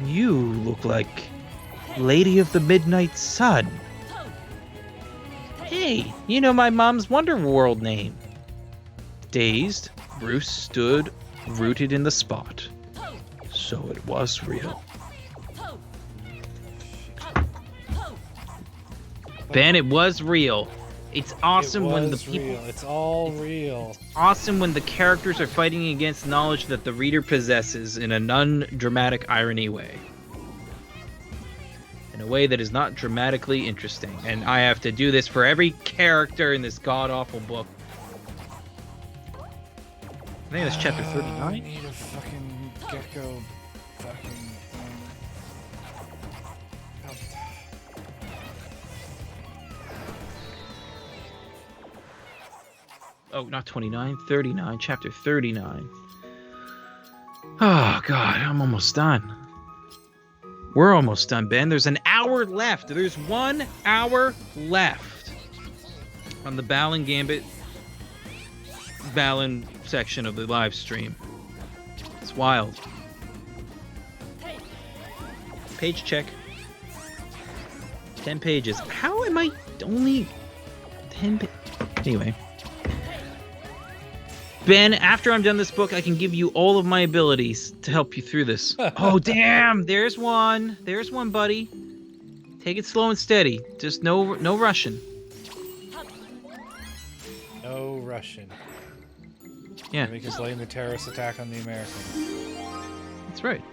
You look like Lady of the Midnight Sun. Hey, you know my mom's Wonderworld name. Dazed, Bruce stood rooted in the spot. So it was real. Ben, it was real. It's awesome when the people. Real. It's all real. Awesome when the characters are fighting against knowledge that the reader possesses in a non-dramatic irony way. In a way that is not dramatically interesting. And I have to do this for every character in this god-awful book. I think that's chapter 39. I need a fucking gecko fucking thing. Oh, not 29, 39, chapter 39. Oh, God, I'm almost done. We're almost done, Ben. There's an hour left. There's 1 hour left on the Balan Gambit Balan section of the live stream. It's wild. Page check. 10 pages. How am I only 10 Anyway. Ben, after I'm done this book, I can give you all of my abilities to help you through this. Oh, damn! There's one. There's one, buddy. Take it slow and steady. Just no rushing. No Russian. Yeah. Because letting the terrorists attack on the Americans. That's right.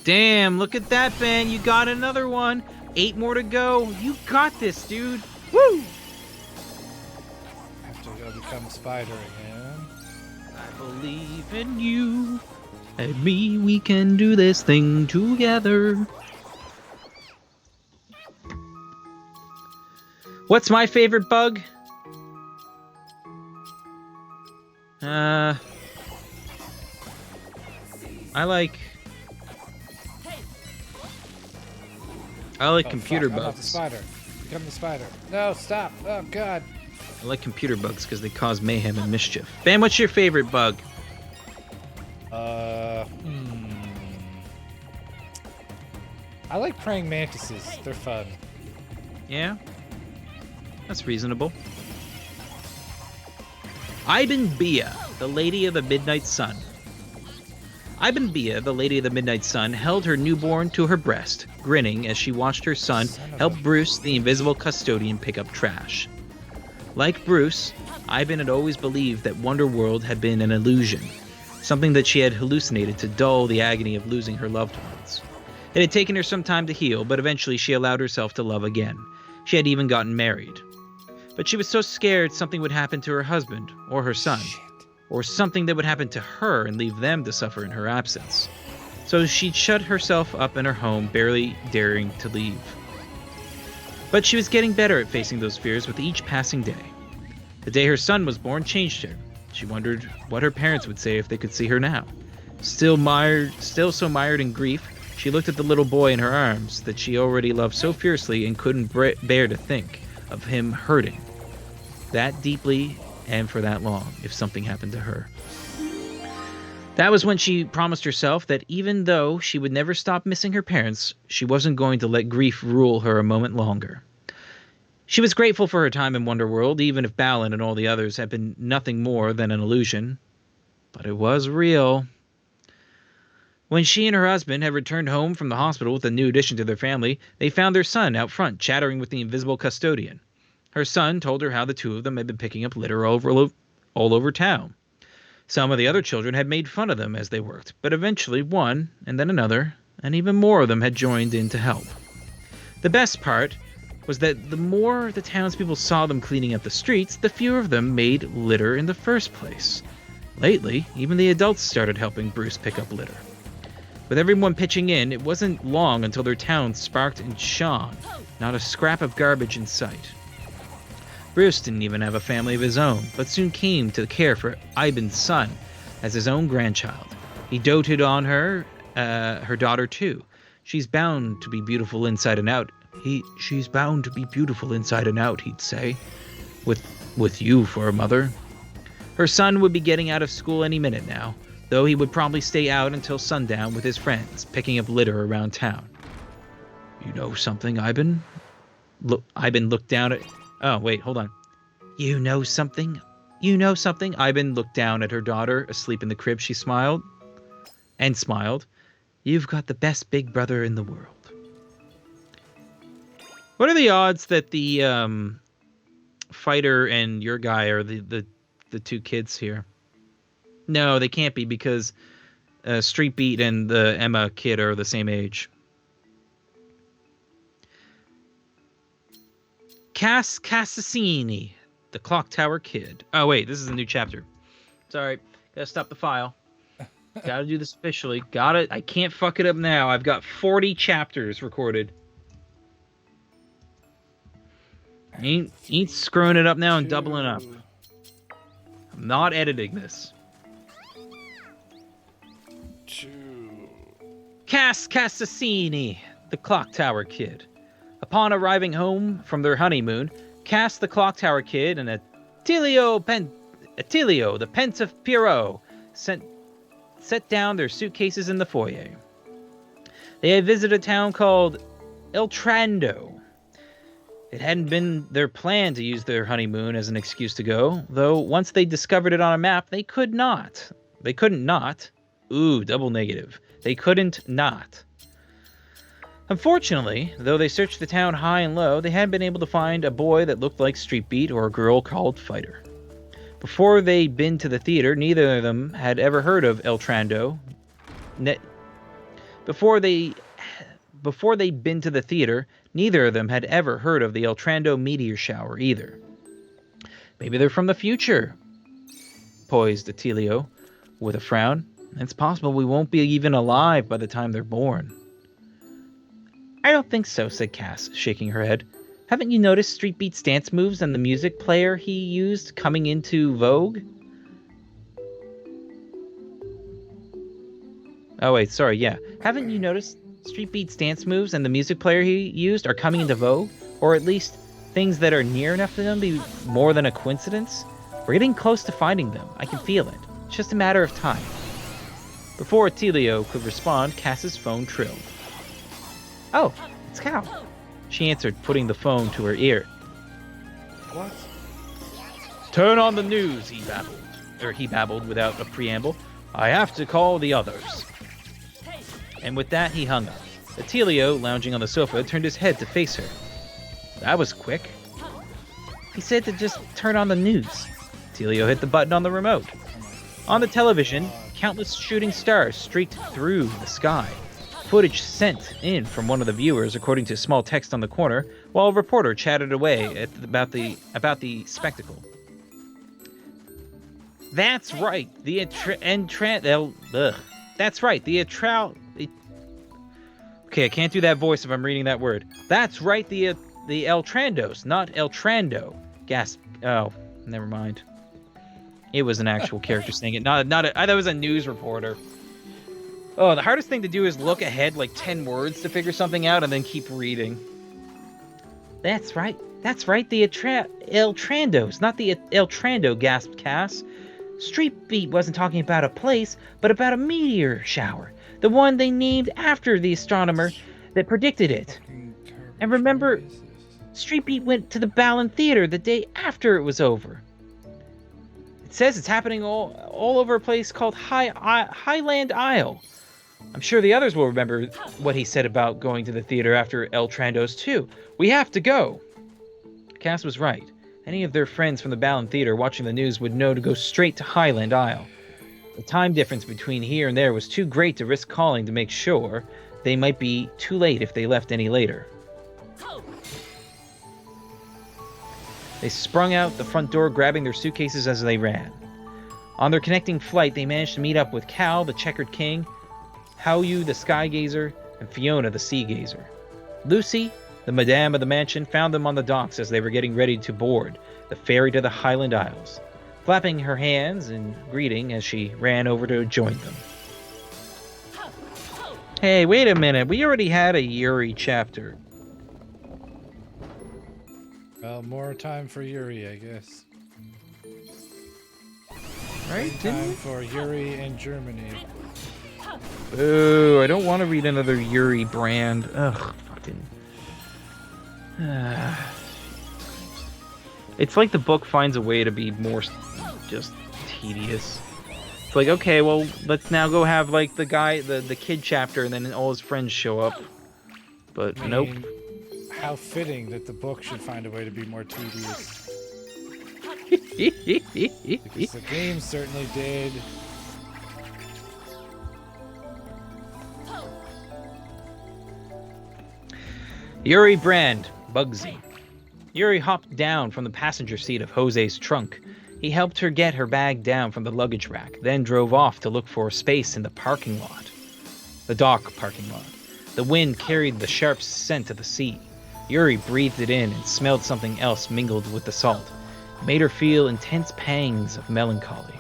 Damn, look at that, Ben. You got another one. 8 more to go. You got this, dude. Woo! I have to go I'll become Spider again. I believe in you and me. We can do this thing together. What's my favorite bug? I like computer fuck, I'm not the bugs. spider. Become the spider. No, stop. Oh, God. I like computer bugs because they cause mayhem and mischief. Bam, what's your favorite bug? I like praying mantises. They're fun. Yeah? That's reasonable. Iban Bia, the Lady of the Midnight Sun. Iban Bia, the Lady of the Midnight Sun, held her newborn to her breast, grinning as she watched her son help Bruce, the invisible custodian, pick up trash. Like Bruce, Iban had always believed that Wonderworld had been an illusion, something that she had hallucinated to dull the agony of losing her loved ones. It had taken her some time to heal, but eventually she allowed herself to love again. She had even gotten married. But she was so scared something would happen to her husband, or her son, or something that would happen to her and leave them to suffer in her absence. So she'd shut herself up in her home, barely daring to leave. But she was getting better at facing those fears with each passing day. The day her son was born changed her. She wondered what her parents would say if they could see her now. Still so mired in grief, she looked at the little boy in her arms that she already loved so fiercely and couldn't bear to think of him hurting that deeply and for that long if something happened to her. That was when she promised herself that even though she would never stop missing her parents, she wasn't going to let grief rule her a moment longer. She was grateful for her time in Wonderworld, even if Balan and all the others had been nothing more than an illusion. But it was real. When she and her husband had returned home from the hospital with a new addition to their family, they found their son out front chattering with the invisible custodian. Her son told her how the two of them had been picking up litter all over town. Some of the other children had made fun of them as they worked, but eventually one, and then another, and even more of them had joined in to help. The best part was that the more the townspeople saw them cleaning up the streets, the fewer of them made litter in the first place. Lately, even the adults started helping Bruce pick up litter. With everyone pitching in, it wasn't long until their town sparked and shone, not a scrap of garbage in sight. Bruce didn't even have a family of his own, but soon came to care for Iban's son as his own grandchild. He doted on her daughter too. She's bound to be beautiful inside and out. She's bound to be beautiful inside and out, he'd say, with you for a mother. Her son would be getting out of school any minute now, though he would probably stay out until sundown with his friends, picking up litter around town. You know something, Iban? Iban looked down at... Oh, wait, hold on. You know something? You know something? Iban looked down at her daughter, asleep in the crib. She smiled. And smiled. You've got the best big brother in the world. What are the odds that the fighter and your guy are the two kids here? No, they can't be because Street Beat and the Emma kid are the same age. Cassassini, the Clock Tower Kid. Oh, wait, this is a new chapter. Sorry, gotta stop the file. Gotta do this officially. Got it. I can't fuck it up now. I've got 40 chapters recorded. Ain't screwing it up now and doubling up. I'm not editing this. Cassassini, the Clock Tower Kid. Upon arriving home from their honeymoon, Cass, the Clock Tower Kid, and Attilio, the pensive Pierrot, set down their suitcases in the foyer. They had visited a town called Eltrando. It hadn't been their plan to use their honeymoon as an excuse to go, though once they discovered it on a map, they could not. They couldn't not. Ooh, double negative. They couldn't not. Unfortunately, though they searched the town high and low, they hadn't been able to find a boy that looked like Street Beat or a girl called Fighter. Before they'd been to the theater, neither of them had ever heard of Eltrando. Before they'd been to the theater, neither of them had ever heard of the Eltrando meteor shower either. Maybe they're from the future, poised Attilio with a frown. It's possible we won't be even alive by the time they're born. I don't think so, said Cass, shaking her head. Haven't you noticed Street Beat's dance moves and the music player he used coming into vogue? Oh wait, sorry, yeah. Haven't you noticed Street Beat's dance moves and the music player he used are coming into vogue? Or at least things that are near enough to them be more than a coincidence? We're getting close to finding them. I can feel it. It's just a matter of time. Before Attilio could respond, Cass's phone trilled. Oh, it's Cal. She answered, putting the phone to her ear. What? Turn on the news, he babbled without a preamble. I have to call the others. And with that, he hung up. Attilio, lounging on the sofa, turned his head to face her. That was quick. He said to just turn on the news. Attilio hit the button on the remote. On the television, countless shooting stars streaked through the sky. Footage sent in from one of the viewers, according to small text on the corner, while a reporter chatted away about the spectacle. That's right. That's right. Okay, I can't do that voice if I'm reading that word. That's right. The El Trandos, not El Trando. Gasped. Oh, never mind. It was an actual character saying it. I thought it was a news reporter. Oh, the hardest thing to do is look ahead like 10 words to figure something out and then keep reading. That's right. The El Trandos, not the El Trando, gasped Cass. Street Beat wasn't talking about a place, but about a meteor shower. The one they named after the astronomer that predicted it. And remember, Street Beat went to the Balan Theater the day after it was over. It says it's happening all over a place called Highland Isle. I'm sure the others will remember what he said about going to the theater after El Trandos too. We have to go. Cass was right. Any of their friends from the Balan Theater watching the news would know to go straight to Highland Isle. The time difference between here and there was too great to risk calling to make sure. They might be too late if they left any later. They sprung out the front door, grabbing their suitcases as they ran. On their connecting flight, they managed to meet up with Cal, the Checkered King, Hao-Yu, the Sky Gazer, and Fiona, the Sea Gazer. Lucy, the Madame of the mansion, found them on the docks as they were getting ready to board the ferry to the Highland Isles, flapping her hands in greeting as she ran over to join them. Hey, wait a minute. We already had a Yuri chapter. Well, more time for Yuri, I guess. Right? Time for Yuri in Germany. Boo, I don't want to read another Yuri brand. Ugh, fucking... It's like the book finds a way to be more just tedious. It's like, okay, well, let's now go have, like, the guy, the kid chapter, and then all his friends show up. But I nope. mean, how fitting that the book should find a way to be more tedious. Because the game certainly did. Yuri Brand, Bugsy. Yuri hopped down from the passenger seat of Jose's trunk. He helped her get her bag down from the luggage rack, then drove off to look for space in the parking lot. The dock parking lot. The wind carried the sharp scent of the sea. Yuri breathed it in and smelled something else mingled with the salt. It made her feel intense pangs of melancholy.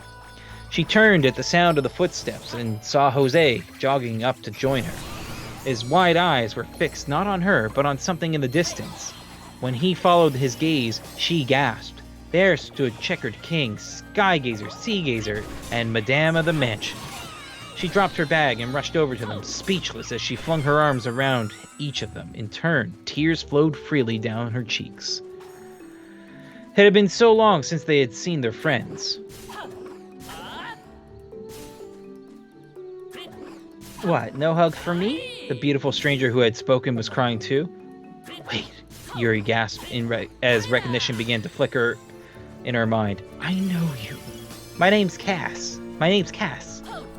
She turned at the sound of the footsteps and saw Jose jogging up to join her. His wide eyes were fixed not on her, but on something in the distance. When he followed his gaze, she gasped. There stood Checkered King, Sky Gazer, Sea Gazer, and Madame of the Mansion. She dropped her bag and rushed over to them, speechless as she flung her arms around each of them. In turn, tears flowed freely down her cheeks. It had been so long since they had seen their friends. What, no hug for me? The beautiful stranger who had spoken was crying too. Wait, Yuri gasped as recognition began to flicker in her mind. I know you. My name's Cass,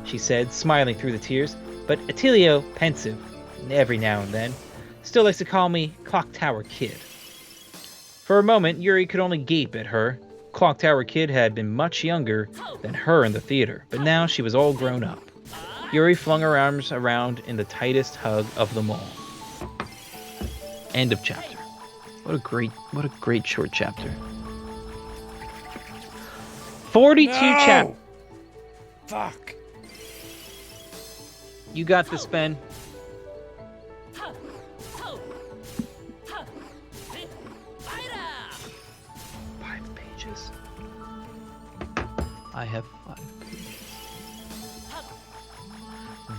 she said, smiling through the tears. But Attilio, pensive, every now and then, still likes to call me Clock Tower Kid. For a moment, Yuri could only gape at her. Clock Tower Kid had been much younger than her in the theater, but now she was all grown up. Yuri flung her arms around in the tightest hug of them all. End of chapter. What a great short chapter. 42 chapters. Fuck. You got this, Ben. 5 pages. I have 5 pages.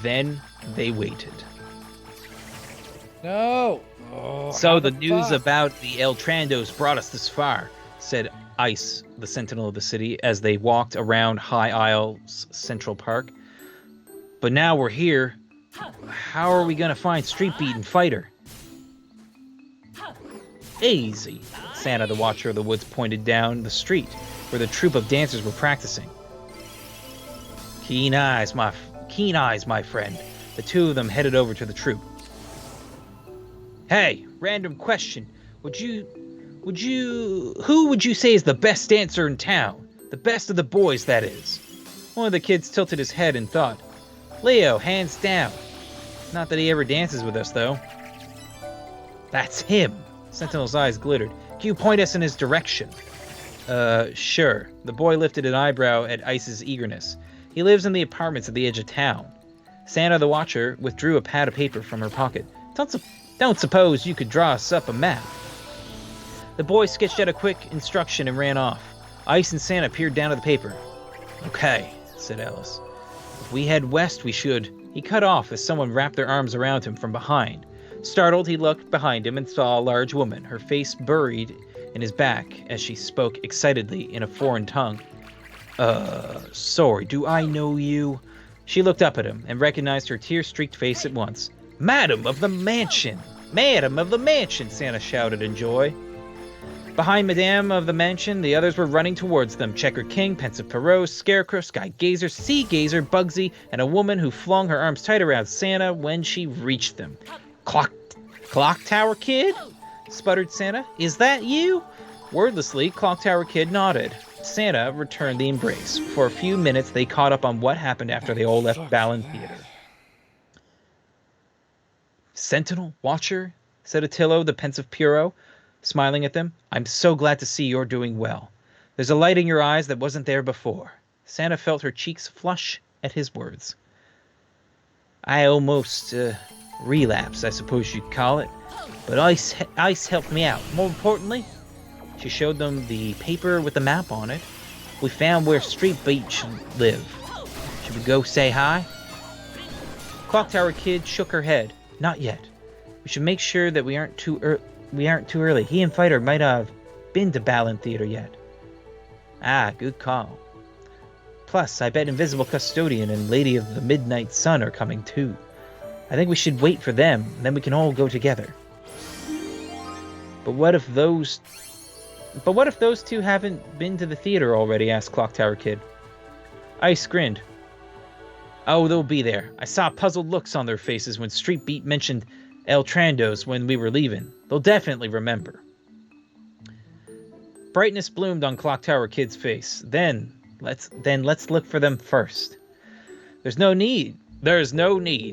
Then they waited. No. Oh, So how the news fuck? about the El Trandos brought us this far, said Ice, the sentinel of the city, as they walked around High Isle's Central Park. But now we're here. How are we gonna find Street Beat and fight her? Easy. Santa, the Watcher of the Woods, pointed down the street where the troupe of dancers were practicing. Keen eyes, my friend. The two of them headed over to the troupe. Hey, random question. Who would you say is the best dancer in town? The best of the boys, that is. One of the kids tilted his head and thought, Leo, hands down. Not that he ever dances with us, though. That's him. Sentinel's eyes glittered. Can you point us in his direction? Sure. The boy lifted an eyebrow at Ice's eagerness. He lives in the apartments at the edge of town. Santa the Watcher withdrew a pad of paper from her pocket. Don't suppose you could draw us up a map. The boy sketched out a quick instruction and ran off. Ice and Santa peered down at the paper. Okay, said Alice. If we head west, we should. He cut off as someone wrapped their arms around him from behind. Startled, he looked behind him and saw a large woman, her face buried in his back as she spoke excitedly in a foreign tongue. Sorry, do I know you? She looked up at him and recognized her tear-streaked face at once. Madam of the Mansion! Madam of the Mansion! Santa shouted in joy. Behind Madame of the Mansion, the others were running towards them. Checker King, Pensive Perot, Scarecrow, Sky Gazer, Sea Gazer, Bugsy, and a woman who flung her arms tight around Santa when she reached them. Clock Tower Kid? Sputtered Santa. Is that you? Wordlessly, Clock Tower Kid nodded. Santa returned the embrace. For a few minutes, they caught up on what happened after they all left Balan Theater. Sentinel? Watcher? Said Attillo, the pensive Puro, smiling at them. I'm so glad to see you're doing well. There's a light in your eyes that wasn't there before. Santa felt her cheeks flush at his words. I almost, relapsed, I suppose you'd call it. But Ice helped me out. More importantly, she showed them the paper with the map on it. We found where Street Beat should live. Should we go say hi? Clock Tower Kid shook her head. Not yet. We should make sure that we aren't too early. He and Fighter might have been to Balan Theater yet. Ah, good call. Plus, I bet Invisible Custodian and Lady of the Midnight Sun are coming too. I think we should wait for them, and then we can all go together. But what if those two haven't been to the theater already? Asked Clock Tower Kid. Ice grinned. Oh, they'll be there. I saw puzzled looks on their faces when Street Beat mentioned El Trandos when we were leaving. They'll definitely remember. Brightness bloomed on Clock Tower Kid's face. Then let's look for them first. There's no need,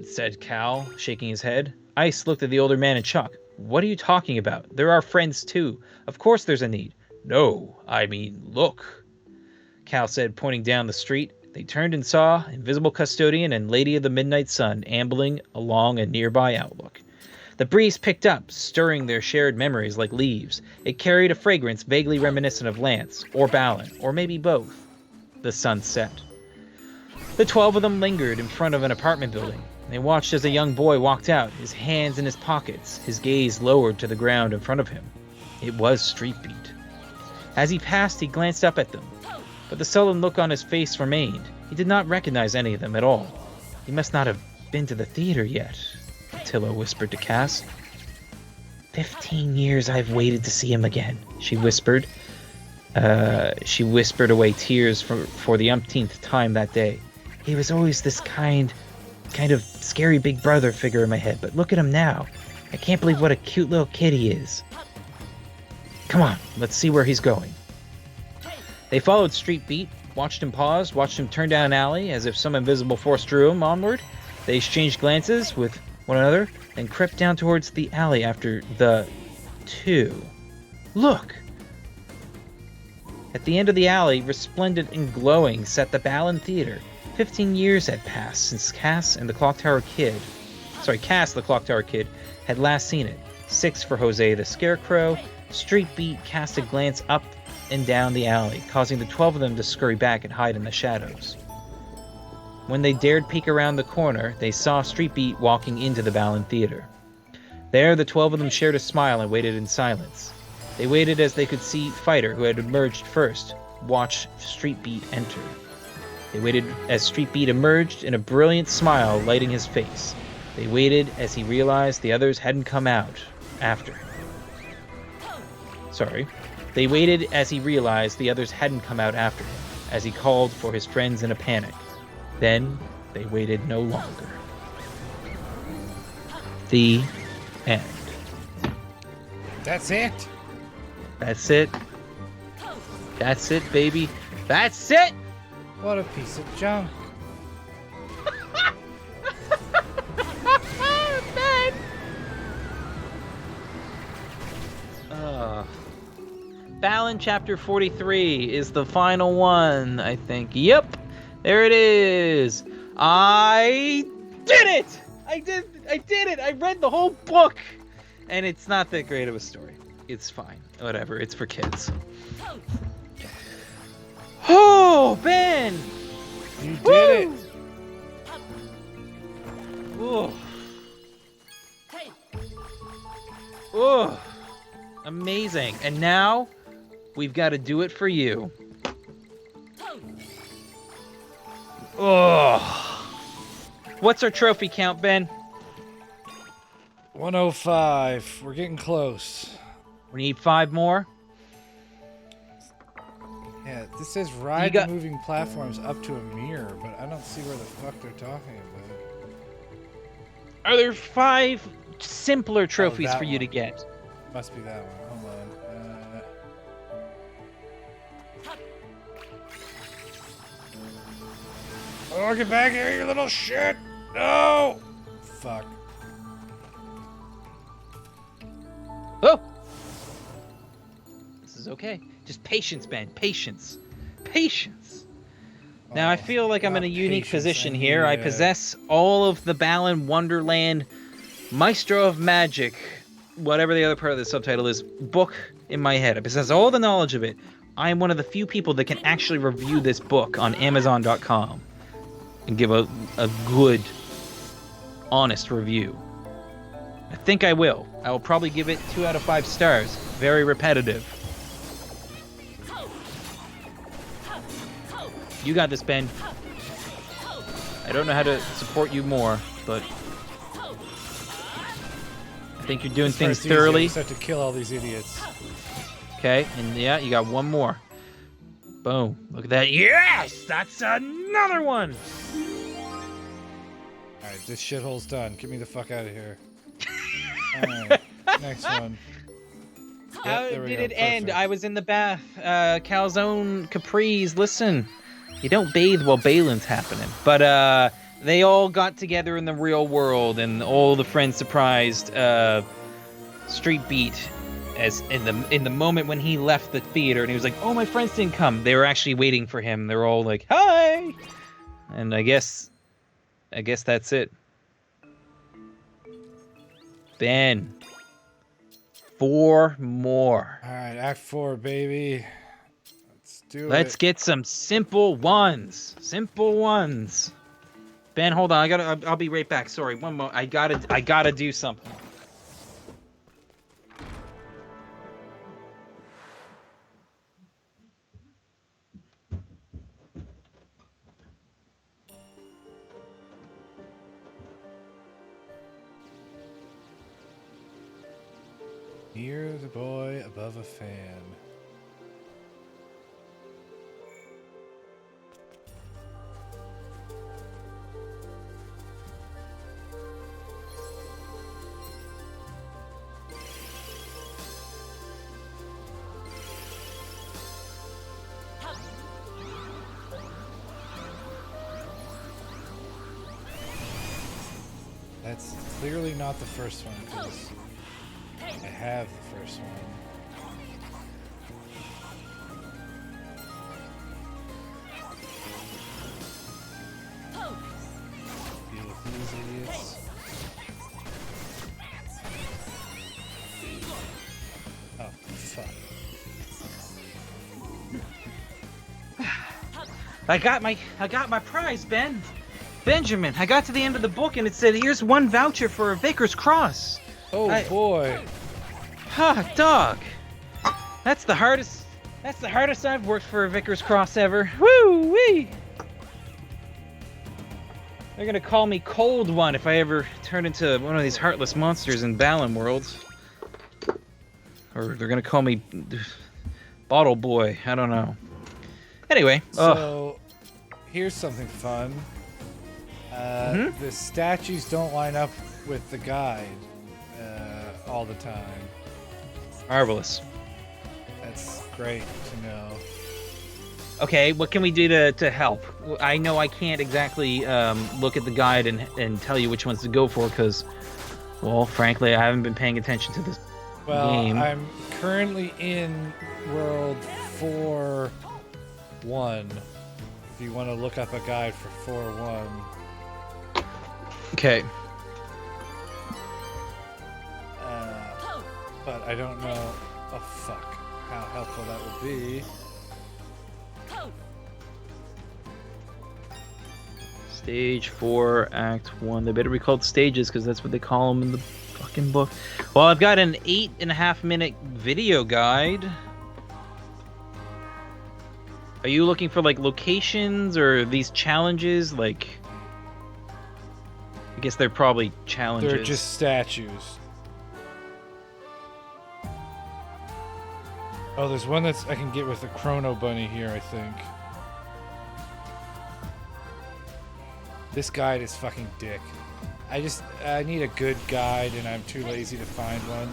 said Cal, shaking his head. Ice looked at the older man in shock. What are you talking about? They're our friends too. Of course there's a need. No, I mean look, Cal said, pointing down the street. They turned and saw Invisible Custodian and Lady of the Midnight Sun ambling along a nearby outlook. The breeze picked up, stirring their shared memories like leaves. It carried a fragrance vaguely reminiscent of Lance, or Balan, or maybe both. The sun set. The 12 of them lingered in front of an apartment building. They watched as a young boy walked out, his hands in his pockets, his gaze lowered to the ground in front of him. It was Street Beat. As he passed, he glanced up at them, but the sullen look on his face remained. He did not recognize any of them at all. He must not have been to the theater yet, Attila whispered to Cass. 15 years I've waited to see him again, she whispered. She whispered away tears for the umpteenth time that day. He was always this kind of scary big brother figure in my head, but look at him now. I can't believe what a cute little kid he is. Come on, let's see where he's going. They followed Street Beat, watched him pause, watched him turn down an alley as if some invisible force drew him onward. They exchanged glances with one another and crept down towards the alley after the two. Look! At the end of the alley, resplendent and glowing, sat the Balan Theater. 15 years had passed since Cass, the Clock Tower Kid, had last seen it. 6 for Jose the Scarecrow. Street Beat cast a glance up and down the alley, causing the 12 of them to scurry back and hide in the shadows. When they dared peek around the corner, they saw Street Beat walking into the Balan Theater. There, the 12 of them shared a smile and waited in silence. They waited as they could see Fighter, who had emerged first, watch Street Beat enter. They waited as Street Beat emerged, in a brilliant smile lighting his face. They waited as he realized the others hadn't come out after him. They waited as he realized the others hadn't come out after him, as he called for his friends in a panic. Then they waited no longer. The end. That's it. That's it. That's it, baby. That's it! What a piece of junk. Ben! Balan chapter 43 is the final one, I think. Yep, there it is. I did it! I did it! I read the whole book! And it's not that great of a story. It's fine. Whatever, it's for kids. Oh, Ben! You did it. Oh. Oh. Amazing. And now, we've got to do it for you. Oh. What's our trophy count, Ben? 105. We're getting close. We need 5 more. Yeah, this says ride the moving platforms up to a mirror, but I don't see where the fuck they're talking about. Are there 5 simpler trophies for you one. to get? Must be that one. Hold on. Oh, get back here, you little shit! No! Fuck. Oh! This is okay. Just patience, Ben. Patience. Patience. Now, I feel like I'm in a unique position here. I possess all of the Balan Wonderland Maestro of Magic, whatever the other part of the subtitle is, book in my head. I possess all the knowledge of it. I am one of the few people that can actually review this book on Amazon.com and give a good, honest review. I think I will. I will probably give it 2 out of 5 stars. Very repetitive. You got this, Ben. I don't know how to support you more, but I think you're doing things thoroughly. You just have to kill all these idiots. Okay, and yeah, you got one more. Boom. Look at that. Yes! That's another one! Alright, this shithole's done. Get me the fuck out of here. Alright, next one. How Yep, there we did go. it end? Perfect. I was in the bath. Calzone Capris, listen. You don't bathe while Balan's happening. But they all got together in the real world, and all the friends surprised Street Beat as in the moment when he left the theater, and he was like, "Oh, my friends didn't come." They were actually waiting for him. They were all like, "Hi!" And I guess that's it. Ben. 4 more. Alright, Act 4, baby. Let's do it. Let's get some simple ones. Simple ones. Ben, hold on. I'll be right back. Sorry, one more. I gotta do something. Near the boy above a fan. That's clearly not the first one, because I have the first one. Deal with these idiots. Oh, fuck. I got my prize, Benjamin. I got to the end of the book and it said, "Here's one voucher for a Vicar's Cross." Oh boy. Ha, dog. That's the hardest I've worked for a Vicar's Cross ever. Woo wee. They're gonna call me Cold One if I ever turn into one of these heartless monsters in Balan worlds. Or they're gonna call me Bottle Boy. I don't know. Anyway, So here's something fun. The statues don't line up with the guide all the time. marvelous. That's great to know. Okay, what can we do to help? I know I can't exactly look at the guide and tell you which ones to go for because, well, frankly, I haven't been paying attention to this game. I'm currently in World 4-1. If you want to look up a guide for 4-1. Okay. But I don't know. Oh fuck! How helpful that would be. Stage 4, Act 1. They better be called stages because that's what they call them in the fucking book. Well, I've got an 8.5-minute video guide. Are you looking for like locations or these challenges? Like, I guess they're probably challenges. They're just statues. Oh, there's one I can get with the Chrono Bunny here, I think. This guide is fucking dick. I need a good guide, and I'm too lazy to find one.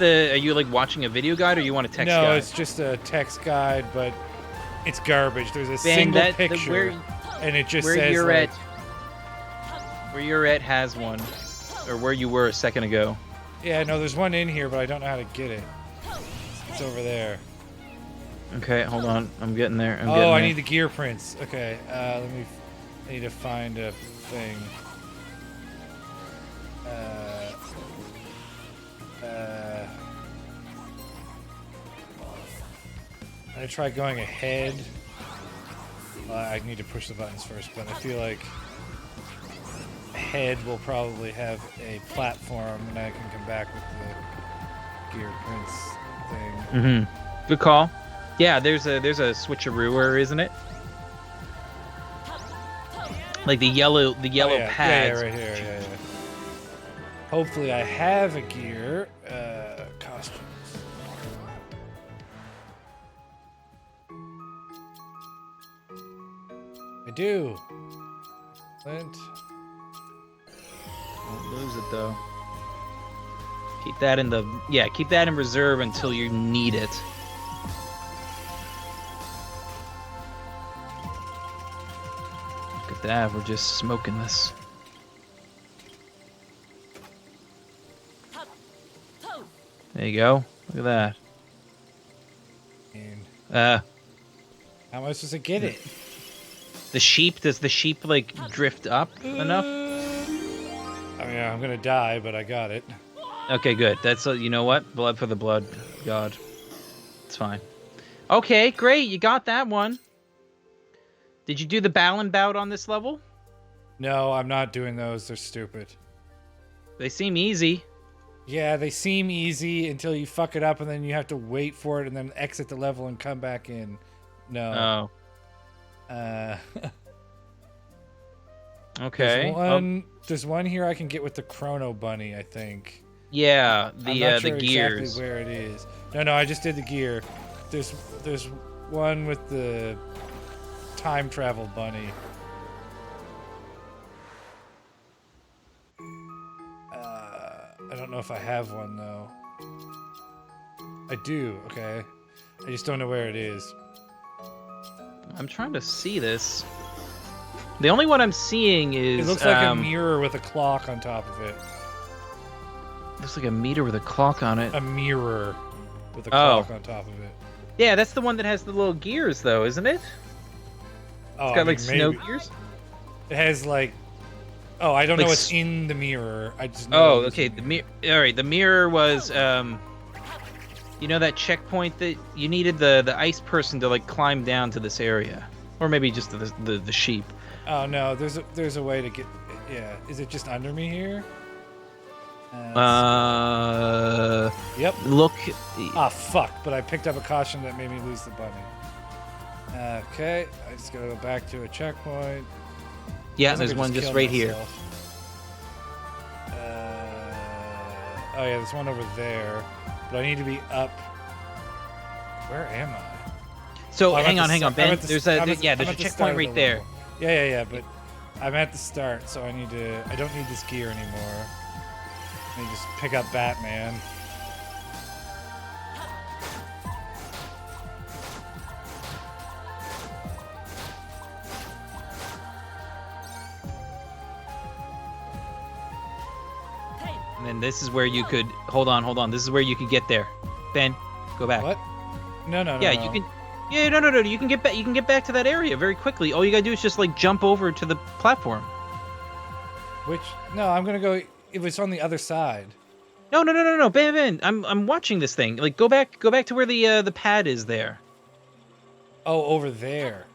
Are you like watching a video guide or you want a text guide? No, it's just a text guide, but it's garbage. There's a single picture, and it just says like, where you're at has one, or where you were a second ago. Yeah, no, there's one in here, but I don't know how to get it. It's over there. Okay, hold on. I'm getting there. I need the gear prints. Okay, I need to find a thing. I'm gonna try going ahead. I need to push the buttons first, but I feel like ahead will probably have a platform, and I can come back with the gear prints thing. Mm-hmm. Good call. Yeah, there's a switcheroo, isn't it? Like the yellow pads. Yeah, right here. Yeah. Hopefully, I have a gear costumes. I do. Clint. Don't lose it though. Keep that in reserve until you need it. Look at that, we're just smoking this. There you go. Look at that. And How am I supposed to get it? does the sheep like drift up enough? I mean, I'm gonna die, but I got it. Okay, good. That's you know what? Blood for the blood god. It's fine. Okay, great. You got that one. Did you do the Balan bout on this level? No, I'm not doing those. They're stupid. They seem easy. Yeah, they seem easy until you fuck it up, and then you have to wait for it, and then exit the level and come back in. No. Oh. Okay. There's one here I can get with the Chrono Bunny, I think. Yeah, I'm not sure the gears. exactly where it is. No, I just did the gear. There's one with the time travel bunny. I don't know if I have one though. I do. Okay. I just don't know where it is. I'm trying to see this. The only one I'm seeing is It looks like a mirror with a clock on top of it. Looks like a meter with a clock on it. A mirror with a clock on top of it. Yeah, that's the one that has the little gears, though, isn't it? Oh, It's got like snow gears. It has like. Oh, I don't Like know what's in the mirror. I just. Know Oh, okay. The mirror. All right. The mirror was you know that checkpoint that you needed the ice person to like climb down to this area, or maybe just the sheep. Oh no, there's a way to get. Yeah, is it just under me here? Yep. Look. Ah, fuck! But I picked up a caution that made me lose the bunny. Okay, I just gotta go back to a checkpoint. Yeah, there's one just right here. Oh yeah, there's one over there, but I need to be up. Where am I? So Oh, hang on, Ben. There's a I'm checkpoint at the right start of the there. level. Yeah, but I'm at the start, so I don't need this gear anymore. Let me just pick up Batman. And then this is where you could hold on. This is where you could get there. Ben, go back. What? No. Yeah, you can. Yeah, no. You can get back. You can get back to that area very quickly. All you gotta do is just like jump over to the platform. Which? No, I'm gonna go. It was on the other side. No. Ben. I'm watching this thing. Like, go back to where the pad is there. Oh, over there.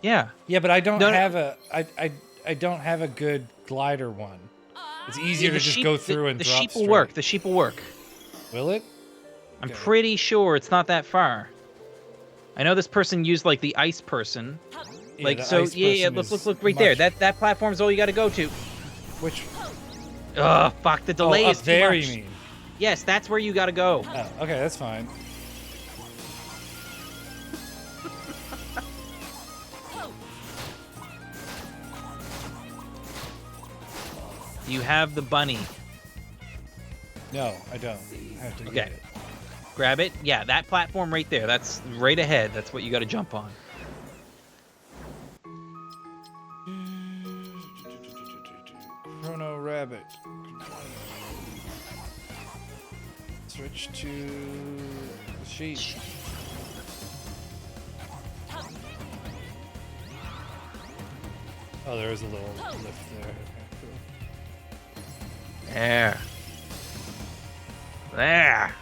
Yeah. Yeah, but I don't have a. I don't have a good glider one. It's easier to just go through and drop The sheep will straight. work. The sheep will work. Will it? I'm pretty sure it's not that far. I know this person used like the ice person. Yeah, Like the so. ice Yeah. person Look is right there. much- That platform's all you got to go to. Which? Ugh, fuck. The delay up is too there. much. You mean? Yes, that's where you got to go. Oh, okay, that's fine. You have the bunny. No, I don't. I have to get it. Grab it. Yeah, that platform right there. That's right ahead. That's what you got to jump on. Chrono Rabbit. Switch to the sheep. Oh, there is a little lift there. Okay, cool. There.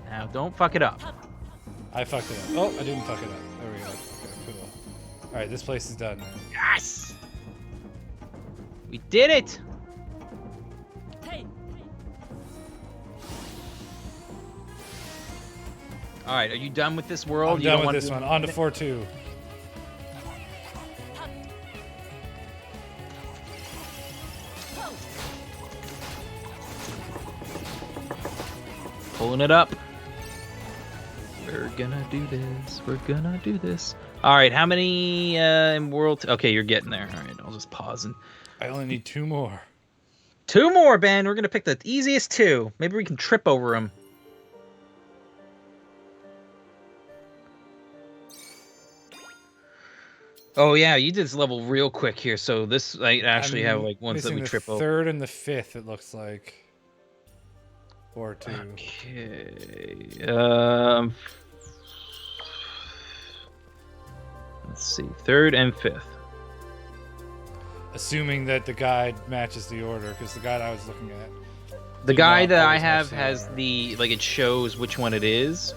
Now, don't fuck it up. I fucked it up. Oh, I didn't fuck it up. There we go. Okay, cool. Alright, this place is done. Yes! We did it! Alright, are you done with this world? I'm done with this one. On to 4-2. Pulling it up. We're gonna do this. We're gonna do this. Alright, how many in world... Okay, you're getting there. Alright, I'll just pause and... I only need 2 more. 2 more, Ben. We're gonna pick the easiest 2. Maybe we can trip over them. Oh yeah, you did this level real quick here, so this I actually have like ones that we trip over. The 3rd and the 5th, it looks like. 4-2. Okay. Let's see. 3rd and 5th. Assuming that the guide matches the order, because the guide I was looking at. The did guide not that I always match have the has order. the like it shows which one it is,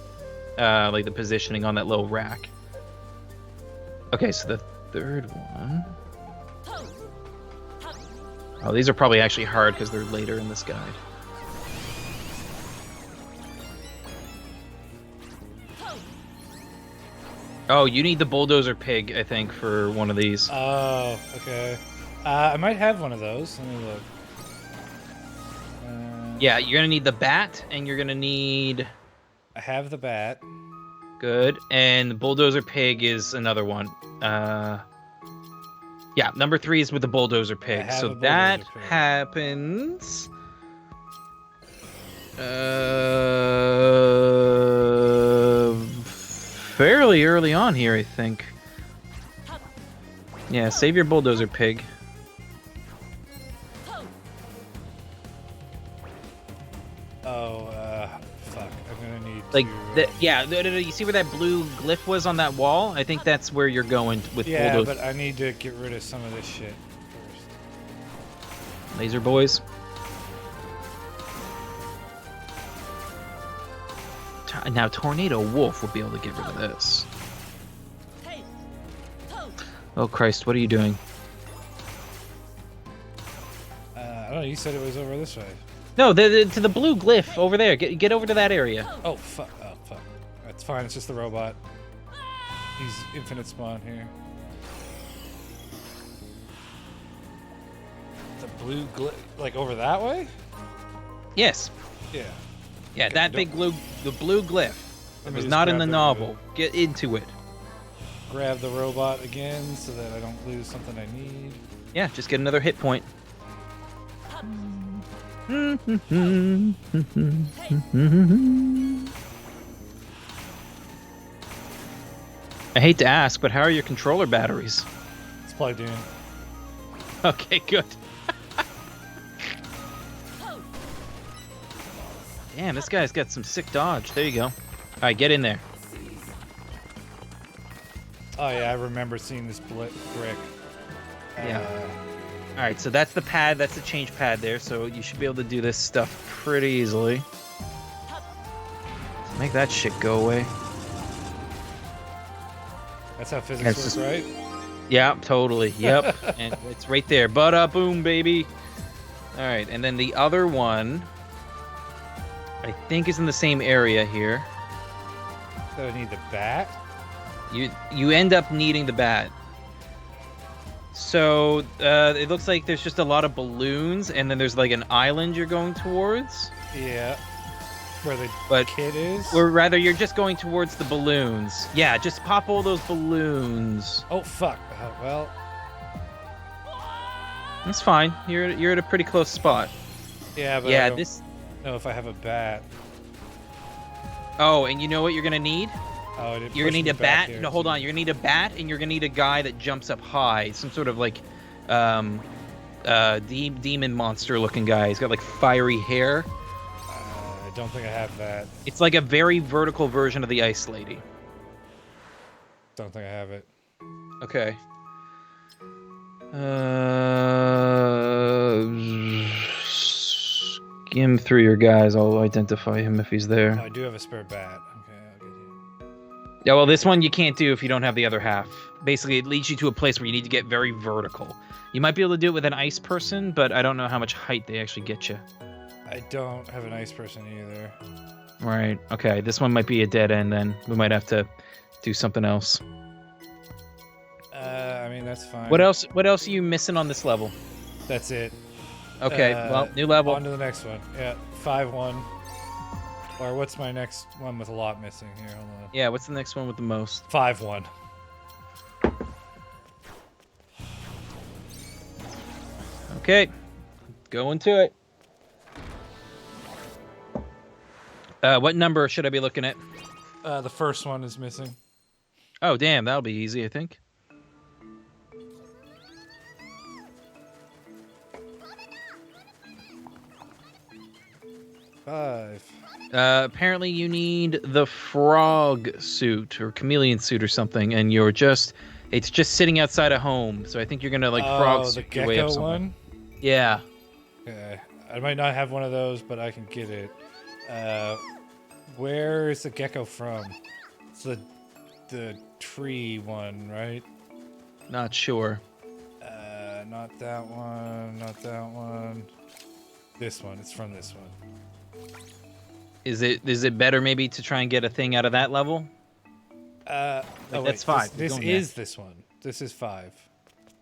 like the positioning on that little rack. Okay, so the 3rd one. Oh, these are probably actually hard because they're later in this guide. Oh, you need the bulldozer pig, I think, for one of these. Oh, okay. I might have one of those. Let me look. Yeah, you're gonna need the bat, and you're gonna need... I have the bat. Good, and the bulldozer pig is another one. Yeah, number 3 is with the bulldozer pig. have So a bulldozer that pig. happens... fairly early on here, I think. Yeah, save your bulldozer, pig. Oh, fuck. I'm gonna need Like, to... yeah, you see where that blue glyph was on that wall? I think that's where you're going with Yeah, bulldozer. but I need to get rid of some of this shit first. Laser boys. Now, Tornado Wolf will be able to get rid of this. Oh, Christ, what are you doing? I don't know, you said it was over this way. No, to the blue glyph over there. Get over to that area. Oh, fuck. Oh, fuck. That's fine, it's just the robot. He's infinite spawn here. The blue like over that way? Yes. Yeah. Yeah, Okay, that big blue, the blue glyph. It was not in the novel. Get into it. Grab the robot again so that I don't lose something I need. Yeah, just get another hit point. I hate to ask, but how are your controller batteries? It's plugged in. Okay, good. Damn, this guy's got some sick dodge. There you go. All right, get in there. Oh yeah, I remember seeing this brick. Yeah. All right, so that's the pad. That's the change pad there. So you should be able to do this stuff pretty easily. Make that shit go away. That's how physics works, right? Yeah, totally. Yep. And it's right there. Bada boom, baby. All right, and then the other one, I think, is in the same area here. So I need the bat. You end up needing the bat. So it looks like there's just a lot of balloons, and then there's like an island you're going towards. Yeah. Where the kid is? Or rather, you're just going towards the balloons. Yeah, just pop all those balloons. Oh, fuck. Well. That's fine. You're at a pretty close spot. Yeah, but I don't know if I have a bat. Oh, and you know what you're going to need? Oh, you're gonna need a bat. No, hold on. You're gonna need a bat, and you're gonna need a guy that jumps up high. Some sort of like, demon monster-looking guy. He's got like fiery hair. I don't think I have that. It's like a very vertical version of the Ice Lady. Don't think I have it. Okay. Skim through your guys. I'll identify him if he's there. Oh, I do have a spare bat. Okay, I'll get you. Yeah, well, this one you can't do if you don't have the other half. Basically, it leads you to a place where you need to get very vertical. You might be able to do it with an ice person, but I don't know how much height they actually get you. I don't have an ice person either. Right. Okay, this one might be a dead end then. We might have to do something else. I mean, that's fine. What else are you missing on this level? That's it. Okay, well, new level. On to the next one. Yeah, 5-1. Or what's my next one with a lot missing here? Hold on. Yeah, what's the next one with the most? 5-1. Okay, go into it. What number should I be looking at? The first one is missing. Oh, damn, that'll be easy, I think. Apparently you need the frog suit or chameleon suit or something, and it's just sitting outside a home. So I think you're gonna like frog suit the your way up gecko somewhere. one? Yeah. Okay. I might not have one of those, but I can get it. Where is the gecko from? It's the tree one, right? Not sure. Not that one, not that one. This one, it's from this one. Is it better maybe to try and get a thing out of that level? That's 5. This is this one. This is 5.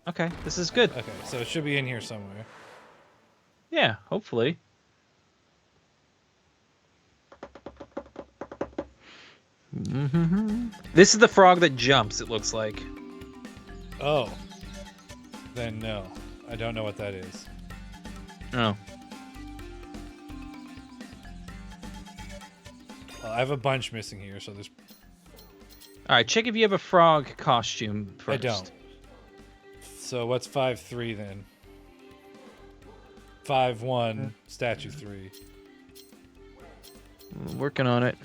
Okay, this is good. Okay, so it should be in here somewhere. Yeah, hopefully. This is the frog that jumps, it looks like. Oh. Then no. I don't know what that is. Oh. Well, I have a bunch missing here, so there's... Alright, check if you have a frog costume first. I don't. So what's 5-3 then? 5-1, statue 3. Working on it.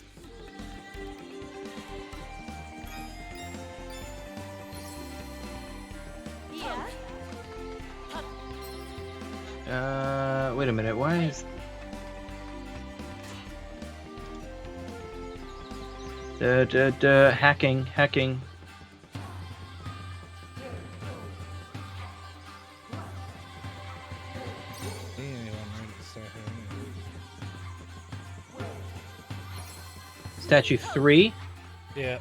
Wait a minute. Why is hacking? Statue 3. Yeah.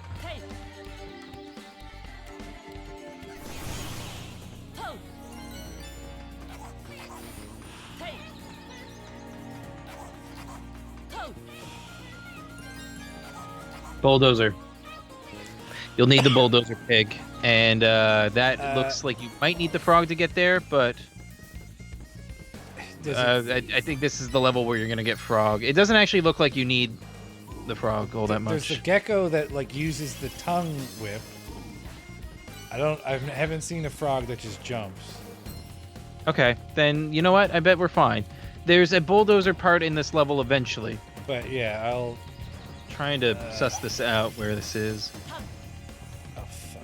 Bulldozer. You'll need the bulldozer pig, and that looks like you might need the frog to get there, but I think this is the level where you're gonna get frog. It doesn't actually look like you need the frog all that much. There's the gecko that like uses the tongue whip. I haven't seen a frog that just jumps. Okay, then you know what? I bet we're fine. There's a bulldozer part in this level eventually. But yeah, I'll trying to suss this out where this is. Oh fuck!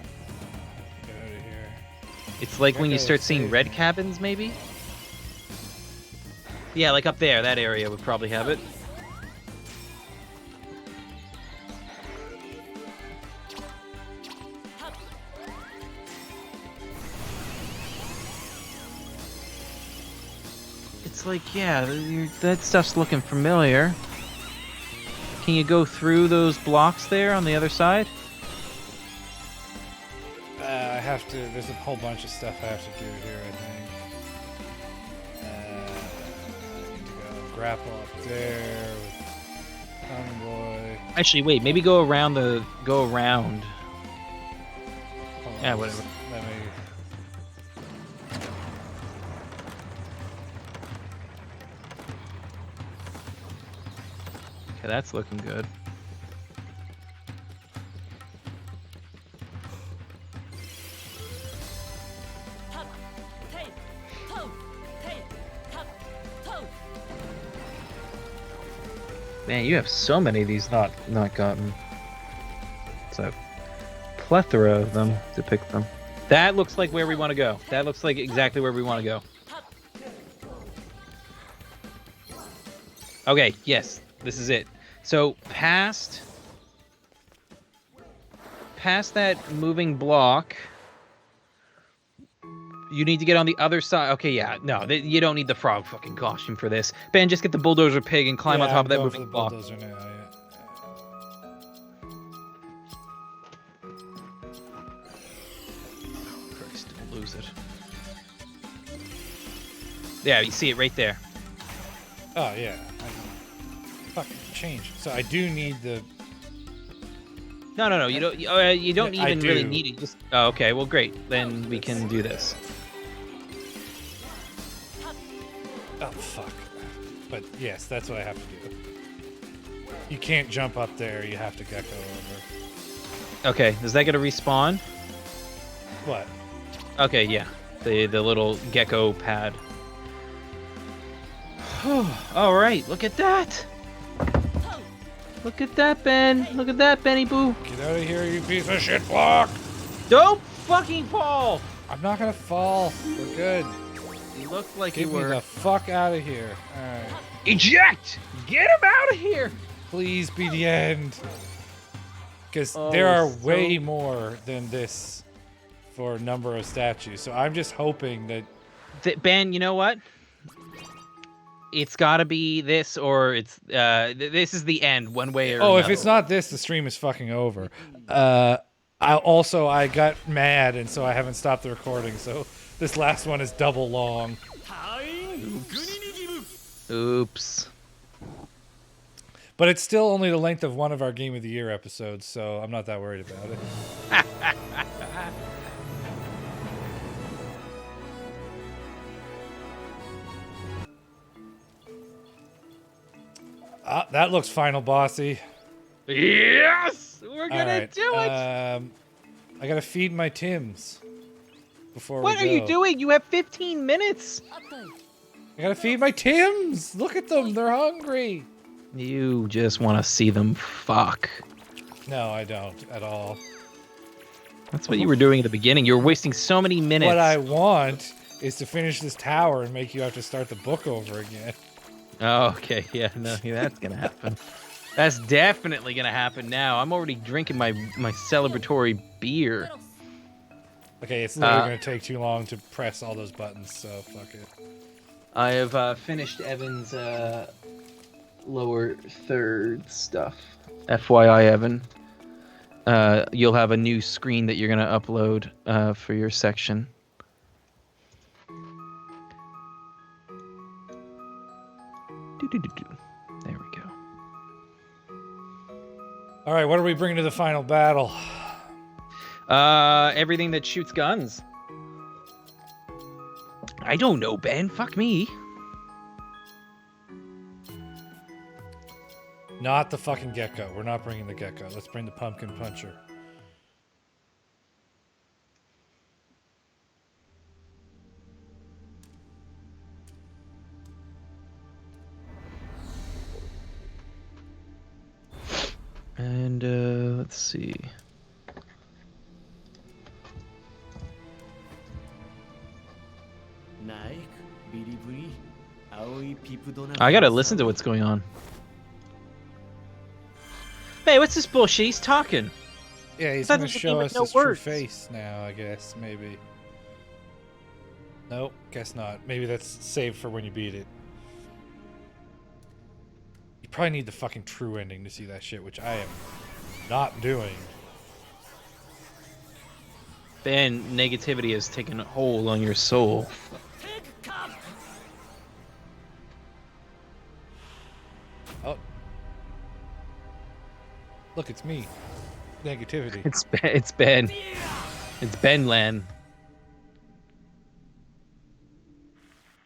Get out of here. It's like when you start seeing red cabins, maybe. Yeah, like up there, that area would probably have it. It's like, yeah, that stuff's looking familiar. Can you go through those blocks there on the other side? I have to. There's a whole bunch of stuff I have to do here. I think. I need to go grapple up there with Convoy. Actually, wait. Maybe go around. Hold on, Yeah, whatever. Let me. Okay, that's looking good. Man, you have so many of these not gotten. It's a plethora of them to pick from. That looks like where we want to go. That looks like exactly where we want to go. Okay, yes, this is it. So past that moving block, you need to get on the other side. Okay, yeah, no, you don't need the frog fucking costume for this. Ben, just get the bulldozer pig and climb on top of that moving block. Bulldozer now, yeah. Christ, don't lose it. Yeah, you see it right there. Oh yeah. Fucking change. So I do need the. No, you don't. You don't Yeah, even really need it. Just. Oh, okay. Well, great. Then we can do this. Oh fuck. But yes, that's what I have to do. You can't jump up there. You have to gecko over. Okay. Is that gonna respawn? What? Okay. Yeah. The little gecko pad. All right. Look at that. Look at that, Ben. Look at that, Benny Boo. Get out of here, you piece of shit block! Don't fucking fall. I'm not gonna fall. We're good. You looked like Get you me were. the fuck out of here. Alright. Eject! Get him out of here! Please be the end. Because Oh, there are so- way more than this for number of statues. So I'm just hoping that. Ben, you know what? It's got to be this, or it's this is the end, one way or another. If it's not this, the stream is fucking over. I got mad, and so I haven't stopped the recording. So this last one is double long. Oops. But it's still only the length of one of our Game of the Year episodes, so I'm not that worried about it. That looks final bossy. Yes! We're gonna Alright, do it! I gotta feed my Tims before What we are go. you doing? You have 15 minutes. I gotta feed my Tims. Look at them. They're hungry. You just want to see them fuck. No, I don't at all. That's what you were doing at the beginning. You were wasting so many minutes. What I want is to finish this tower and make you have to start the book over again. Oh, okay. Yeah, no, that's gonna happen. That's definitely gonna happen now. I'm already drinking my celebratory beer. Okay, it's literally gonna take too long to press all those buttons, so fuck it. I have finished Evan's lower third stuff. FYI, Evan. You'll have a new screen that you're gonna upload for your section. There we go. All right, what are we bringing to the final battle? Everything that shoots guns. I don't know, Ben. Fuck me. Not the fucking gecko. We're not bringing the gecko. Let's bring the pumpkin puncher. And let's see. I gotta listen to what's going on. Hey, what's this bullshit? He's talking. Yeah, he's That gonna doesn't show mean us no his true words. face now, I guess, maybe. Nope, guess not. Maybe that's saved for when you beat it. You probably need the fucking true ending to see that shit, which I am not doing. Ben, negativity has taken a hold on your soul. Oh. Look, it's me. Negativity. It's Ben. It's Ben. It's Ben Lan.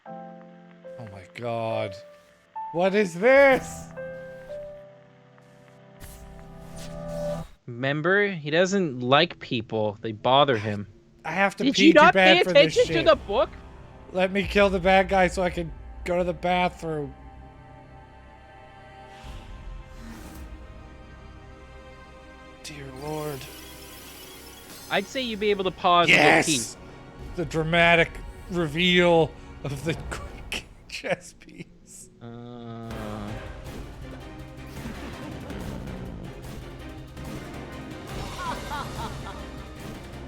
Oh my god. What is this? Remember, he doesn't like people. They bother him. I have to Did pee you too not pay bad for this attention to shit. the book? Let me kill the bad guy so I can go to the bathroom. Dear Lord. I'd say you'd be able to pause and Yes! go pee. The dramatic reveal of the quick chess piece.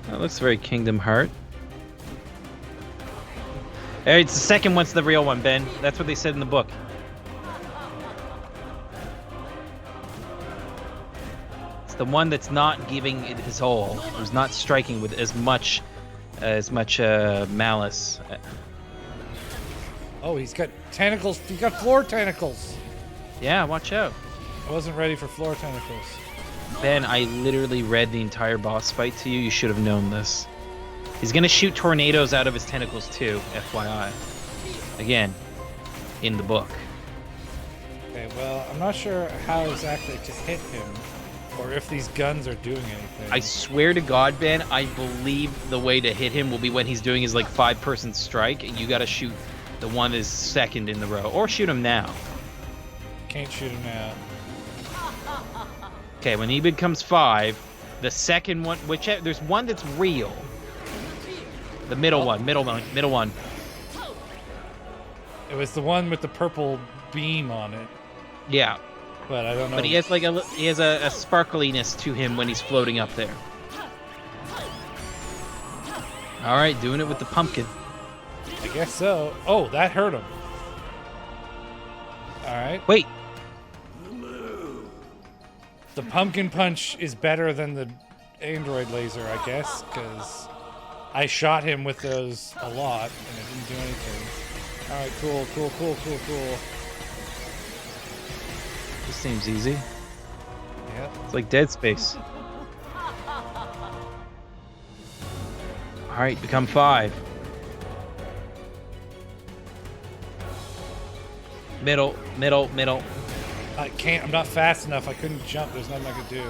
That looks very Kingdom Heart. Hey, it's the second one's the real one, Ben. That's what they said in the book. It's the one that's not giving it his all. Who's not striking with as much malice. Oh, he's got tentacles. He's got floor tentacles. Yeah, watch out. I wasn't ready for floor tentacles. Ben, I literally read the entire boss fight to you. You should have known this. He's gonna shoot tornadoes out of his tentacles too, FYI. Again, in the book. Okay, well, I'm not sure how exactly to hit him, or if these guns are doing anything. I swear to God, Ben, I believe the way to hit him will be when he's doing his like 5-person strike, and you gotta shoot the one that's second in the row, or shoot him now. Can't shoot him now. Okay, when he becomes 5, the second one, whichever, there's one that's real. The middle one. It was the one with the purple beam on it, Yeah, but I don't know. but he has like a sparkliness to him when he's floating up there. All right, doing it with the pumpkin. I guess so. Oh, that hurt him. All right. Wait, The pumpkin punch is better than the android laser, I guess, because I shot him with those a lot and it didn't do anything. All right, cool. this seems easy. Yep. It's like Dead Space. All right, become 5. Middle. I can't. I'm not fast enough. I couldn't jump. There's nothing I could do.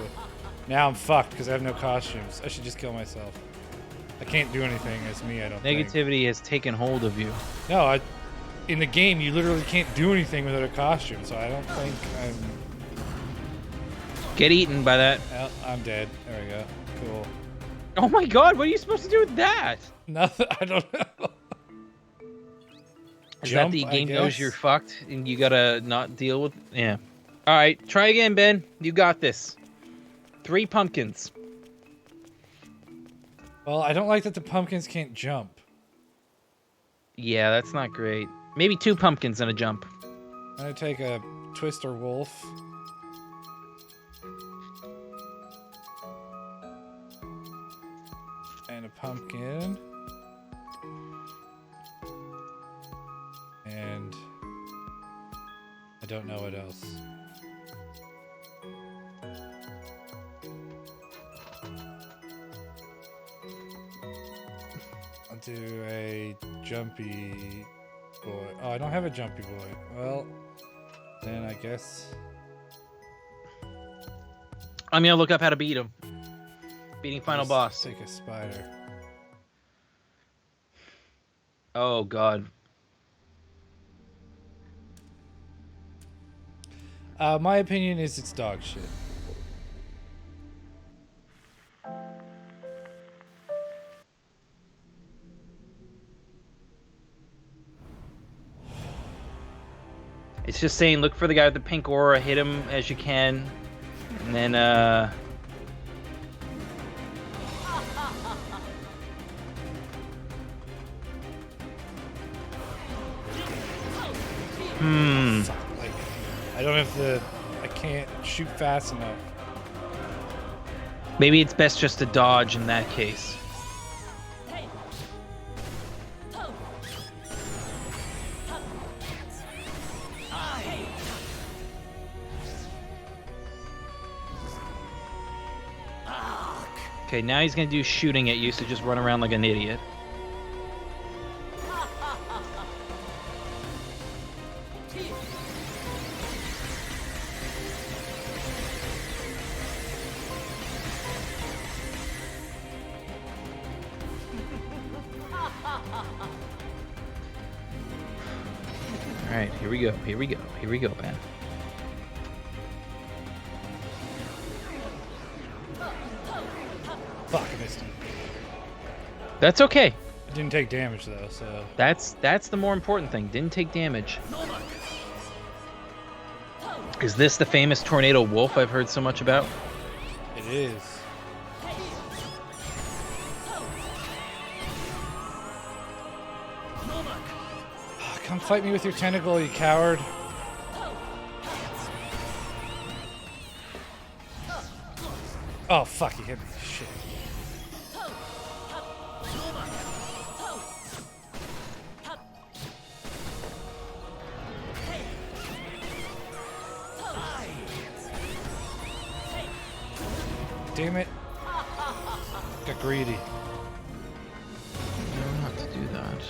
Now I'm fucked because I have no costumes. I should just kill myself. I can't do anything as me, I don't think. Negativity has taken hold of you. No, in the game, you literally can't do anything without a costume, so I don't think I'm... Get eaten by that. Well, I'm dead. There we go. Cool. Oh my god, what are you supposed to do with that? Nothing. I don't know. Is Jump, that the I game knows guess? you're fucked and you gotta not deal with? Yeah. All right, try again, Ben. You got this. 3 pumpkins. Well, I don't like that the pumpkins can't jump. Yeah, that's not great. Maybe 2 pumpkins and a jump. I'm gonna take a Twister Wolf. And a pumpkin. And I don't know what else. I'll do a jumpy boy. Oh, I don't have a jumpy boy. Well, then I guess. I'm gonna look up how to beat him. Beating final Let's boss. Take a spider. Oh god. My opinion is it's dog shit. It's just saying look for the guy with the pink aura, hit him as you can, and then Fuck, like, I don't have the. I can't shoot fast enough. maybe it's best just to dodge in that case. Okay, now he's gonna do shooting at you, so just run around like an idiot. Alright, here we go, here we go, here we go, man. Fuck, I missed him. That's okay. I didn't take damage though, so. That's the more important thing. Didn't take damage. Is this the famous tornado wolf I've heard so much about? It is. Come fight me with your tentacle, you coward. Oh fuck, he hit me. Shit. Damn it. Got greedy. I don't have to do that.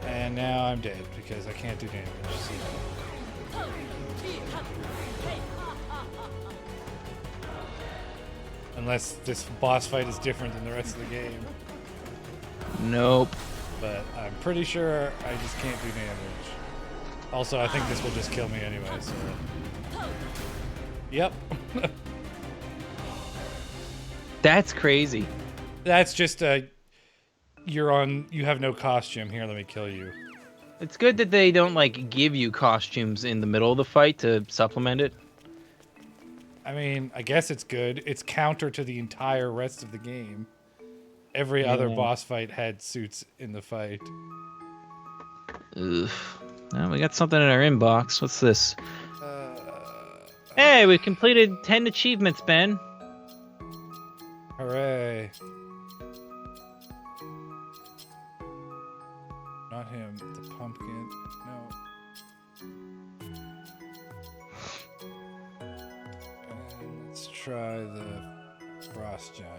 And now I'm dead because I can't do damage. See? Unless this boss fight is different than the rest of the game. Nope. But I'm pretty sure I just can't do damage. Also, I think this will just kill me anyway, so. Yep. That's crazy. That's just you have no costume. Here, let me kill you. It's good that they don't like give you costumes in the middle of the fight to supplement it. I mean, I guess it's good. It's counter to the entire rest of the game. Every other boss fight had suits in the fight. Ugh. Well, we got something in our inbox. What's this? Hey, we completed 10 achievements, Ben. Hooray. Not him, the pumpkin. No. And let's try the frost giant.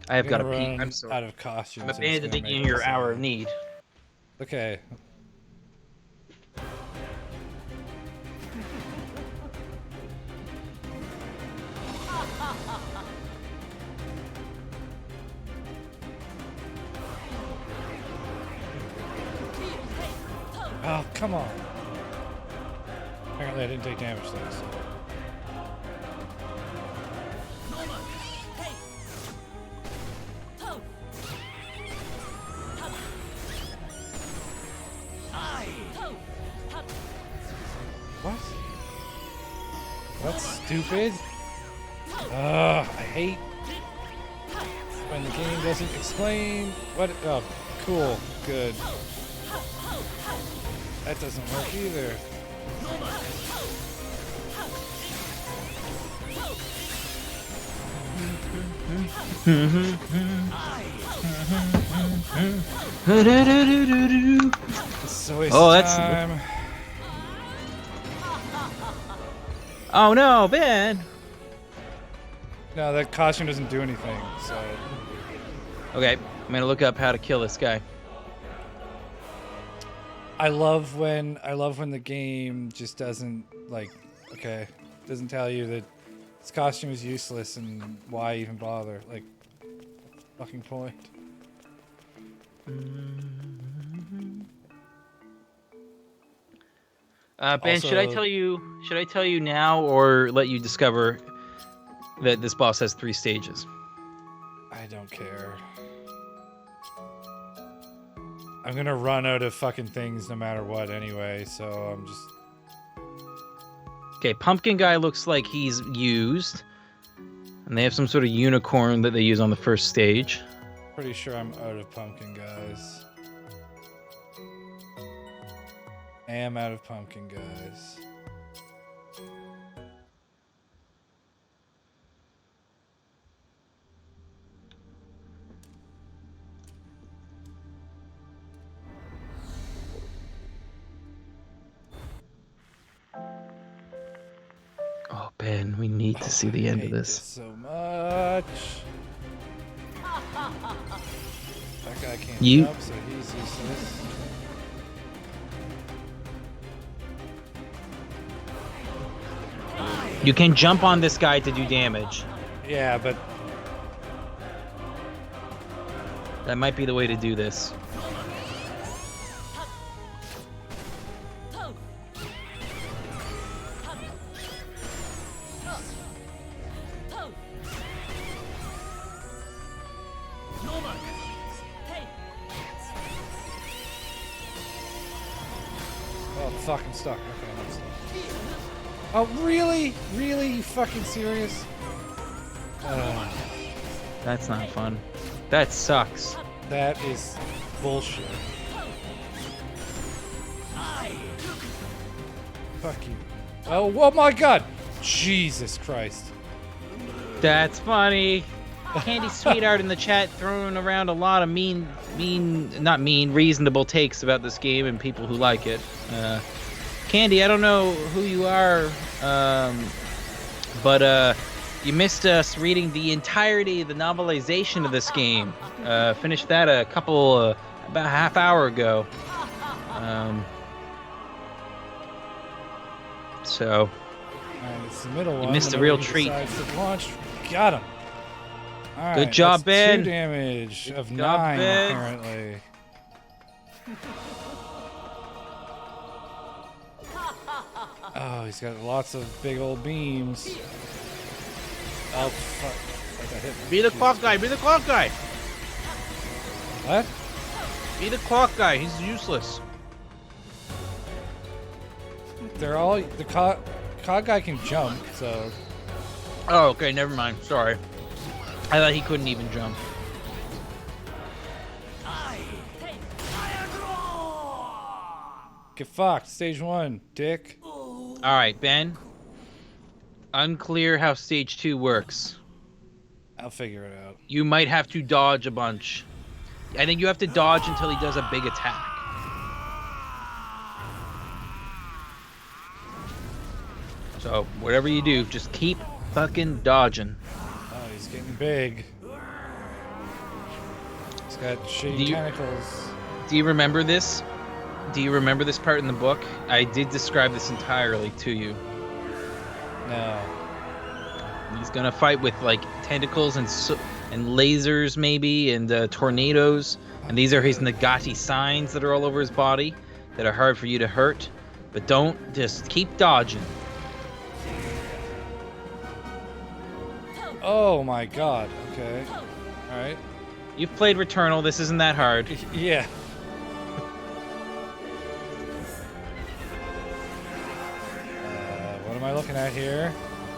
I have got a Gonna pee. run I'm sorry. out of costumes. I'm abandoning you in your hour of need. Okay. Oh, come on. Apparently I didn't take damage though, so. What? That's stupid. Ugh, I hate when the game doesn't explain what. Oh, cool, good. That doesn't work either. It's a waste of time. Oh no, Ben! No, that costume doesn't do anything, so. Okay, I'm gonna look up how to kill this guy. I love when the game just doesn't doesn't tell you that this costume is useless and why even bother? Like, fucking point. Ben, Also- should I tell you now or let you discover that this boss has 3 stages? I don't care. I'm gonna run out of fucking things no matter what anyway, so I'm just. Okay, pumpkin guy looks like he's used. And they have some sort of unicorn that they use on the first stage. Pretty sure I'm out of pumpkin guys. I am out of pumpkin guys. Oh, Ben, we need to see the end I of hate this. so much. That guy can't You- jump, so he's useless. You can jump on this guy to do damage. Yeah, but That might be the way to do this. oh fuck, I'm stuck. Okay, I'm stuck. Oh really? Really? You fucking serious? That's not fun. That sucks. That is bullshit. Fuck you. Oh my god! Jesus Christ. That's funny. Candy Sweetheart in the chat throwing around a lot of reasonable takes about this game and people who like it. Candy, I don't know who you are, but you missed us reading the entirety of the novelization of this game. Finished that about a half hour ago. So Alright, it's the middle one. You missed a whenever real he treat. decides to launch. Got him. All Good right, job, that's Ben. 2 damage of Good job, 9, Ben. apparently. Oh, he's got lots of big old beams. Oh, fuck. I got hit. be the clock guy. Be the clock guy. What? Be the clock guy. He's useless. They're all... The cog guy can jump, so... Oh, okay. Never mind. Sorry. I thought he couldn't even jump. Get fucked. Stage 1, dick. All right, Ben. Unclear how stage 2 works. I'll figure it out. You might have to dodge a bunch. I think you have to dodge until he does a big attack. So, whatever you do, just keep fucking dodging. Oh, he's getting big. He's got shitty Do you- tentacles. Do you remember this? Do you remember this part in the book? I did describe this entirely to you. No. He's gonna fight with like tentacles and lasers maybe and tornadoes, and these are his Nagati signs that are all over his body. that are hard for you to hurt, but don't just keep dodging. Oh my god. Okay. Alright. You've played Returnal. This isn't that hard. Yeah. What am I looking at here?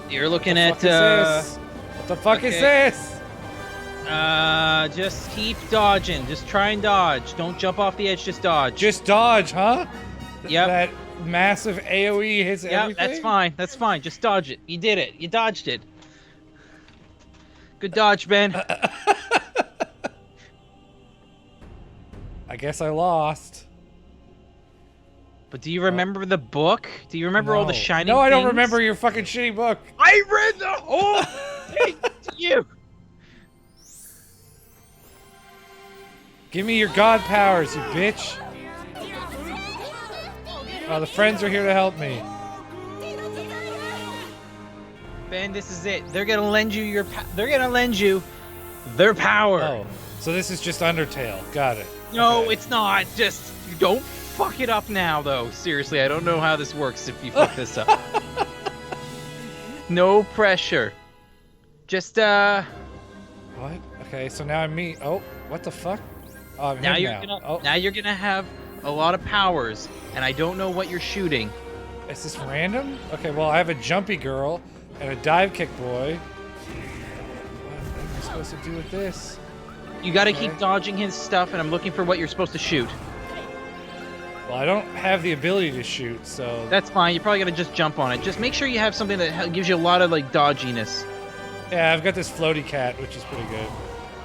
You're looking What the fuck is this? What the fuck is this? Just keep dodging. Just try and dodge. Don't jump off the edge. Just dodge. Just dodge, huh? Yep. That massive AoE hits everything? That's fine. That's fine. Just dodge it. You did it. You dodged it. Good dodge, Ben. I guess I lost. But do you remember the book? Do you remember all the shining No, I don't things? remember your fucking shitty book. I read the whole thing to you. Give me your god powers, you bitch. Oh, the friends are here to help me. Ben, this is it. They're gonna lend you their power. Oh, so this is just Undertale. Got it. No, Okay. it's not. Just don't fuck it up now, though. Seriously, I don't know how this works if you fuck this up. No pressure. Just What? Okay, so now I'm me. Oh, what the fuck? Oh, I'm now him you're now. gonna Oh, now you're gonna have a lot of powers, and I don't know what you're shooting. is this random? Okay, well I have a jumpy girl and a dive kick boy. What am I supposed to do with this? You gotta Okay. keep dodging his stuff, and I'm looking for what you're supposed to shoot. Well, I don't have the ability to shoot, so That's fine. You're probably gonna just jump on it. Just make sure you have something that gives you a lot of like dodginess. yeah, I've got this floaty cat, which is pretty good.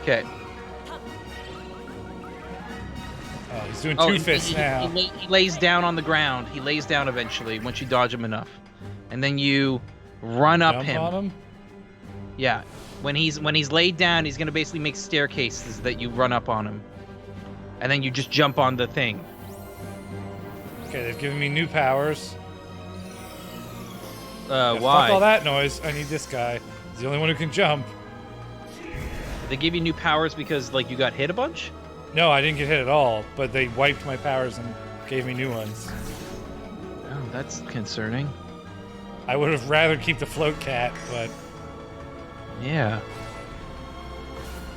Okay. Oh, he's doing two fists now. He lays down on the ground. He lays down eventually once you dodge him enough, and then you run up Jump him. on him? Yeah. When he's laid down, he's gonna basically make staircases that you run up on him, and then you just jump on the thing. Okay, they've given me new powers. Why? Fuck all that noise. I need this guy. He's the only one who can jump. They give you new powers because like you got hit a bunch? No, I didn't get hit at all, but they wiped my powers and gave me new ones. Oh, that's concerning. I would have rather keep the float cat, but Yeah.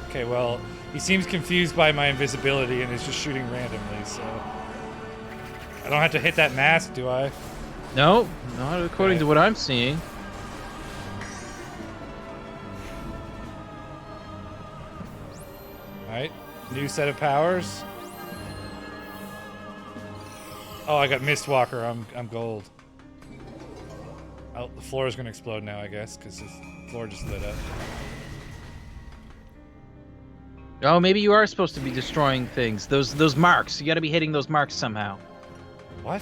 okay, well, he seems confused by my invisibility and is just shooting randomly, so I don't have to hit that mask, do I? No, not according Okay. to what I'm seeing. Alright, new set of powers. Oh, I got Mistwalker. I'm gold. Oh, the floor is gonna explode now, I guess, because the floor just lit up. Oh, maybe you are supposed to be destroying things. Those marks. You got to be hitting those marks somehow. What?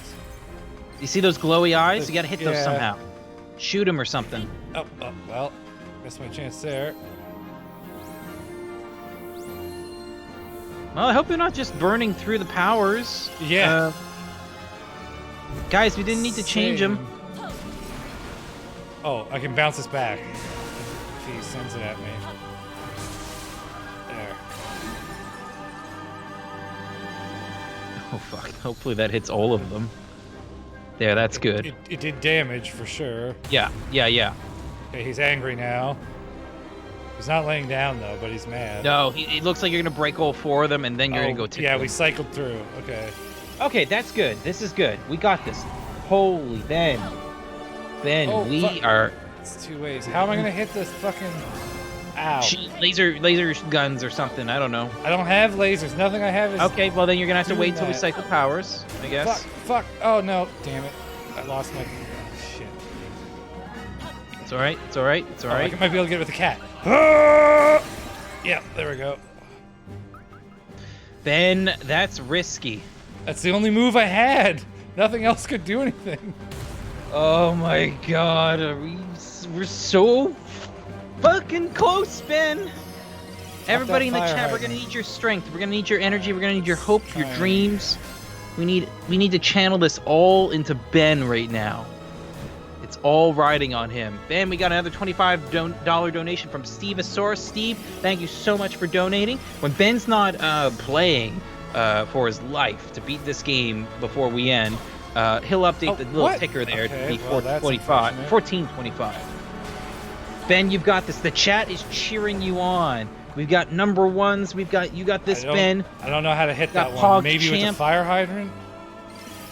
You see those glowy eyes? You got to hit those Yeah. somehow. Shoot them or something. Oh, well, missed my chance there. Well, I hope you're not just burning through the powers. Yeah. Guys, we didn't need to change them. Same. Oh, I can bounce this back if he sends it at me. There. Oh, fuck. Hopefully that hits all of them. There, that's good. It did damage for sure. Yeah. Okay, he's angry now. He's not laying down though, but he's mad. No, it looks like you're going to break all four of them, and then you're going to go take Yeah, them. we cycled through. Okay. Okay, that's good. This is good. We got this. Holy Ben. Ben, Oh, we fuck. are... It's two ways. How am I gonna hit this fucking... Ow. Laser guns or something. I don't know. I don't have lasers. Nothing I have is... Okay, well then you're gonna have to doing wait till we that. cycle powers, I guess. Fuck. Oh no. Damn it. I lost my... Shit. It's alright. It's alright. It's Oh, alright. I might be able to get it with the cat. Ah! Yeah, there we go. Ben, that's risky. That's the only move I had. Nothing else could do anything. Oh my god, we're so fucking close, Ben. Everybody in the fire chat, we're hydrant. gonna need your strength. We're gonna need your energy. We're gonna need your hope, your Fine. dreams. We need to channel this all into Ben right now. It's all riding on him. Ben, we got another $25 donation from Steveosaurus. Steve, thank you so much for donating. When Ben's not playing, for his life to beat this game before we end. He'll update the little what? ticker there Okay, to be well, that's 425, 1425. Ben, you've got this. The chat is cheering you on. We've got number ones. You got this, Ben. I don't know how to hit Got that Pog one. Maybe with Champ. a fire hydrant?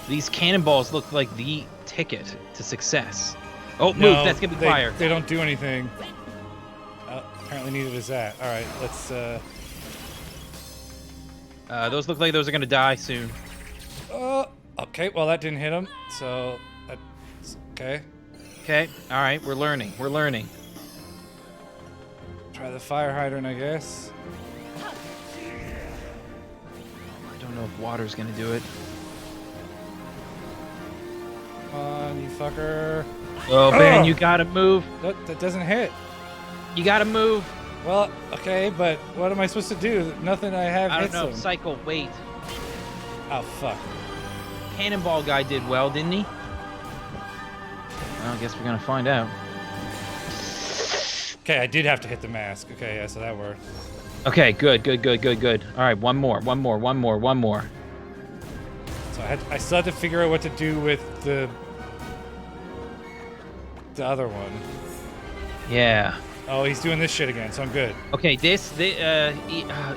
These cannonballs look like the ticket to success. Oh, move! No, That's gonna be fire. They don't do anything. Apparently neither does that. All right, let's. Those look like those are gonna die soon. Okay, well that didn't hit him, so that's okay. Okay. All right. We're learning. We're learning. Try the fire hydrant, I guess. I don't know if water's gonna do it. Come on, you fucker. Oh, Ben, you gotta move. That doesn't hit. You gotta move. Well, okay, but what am I supposed to do? Nothing I have I don't hits know. him. Cycle. Wait. Oh, fuck. Cannonball guy did well, didn't he? Well, I guess we're gonna find out. Okay, I did have to hit the mask. Okay, yeah, so that worked. Okay. Good. All right. One more. So I still have to figure out what to do with the other one. Yeah. Oh, he's doing this shit again, so I'm good. Okay.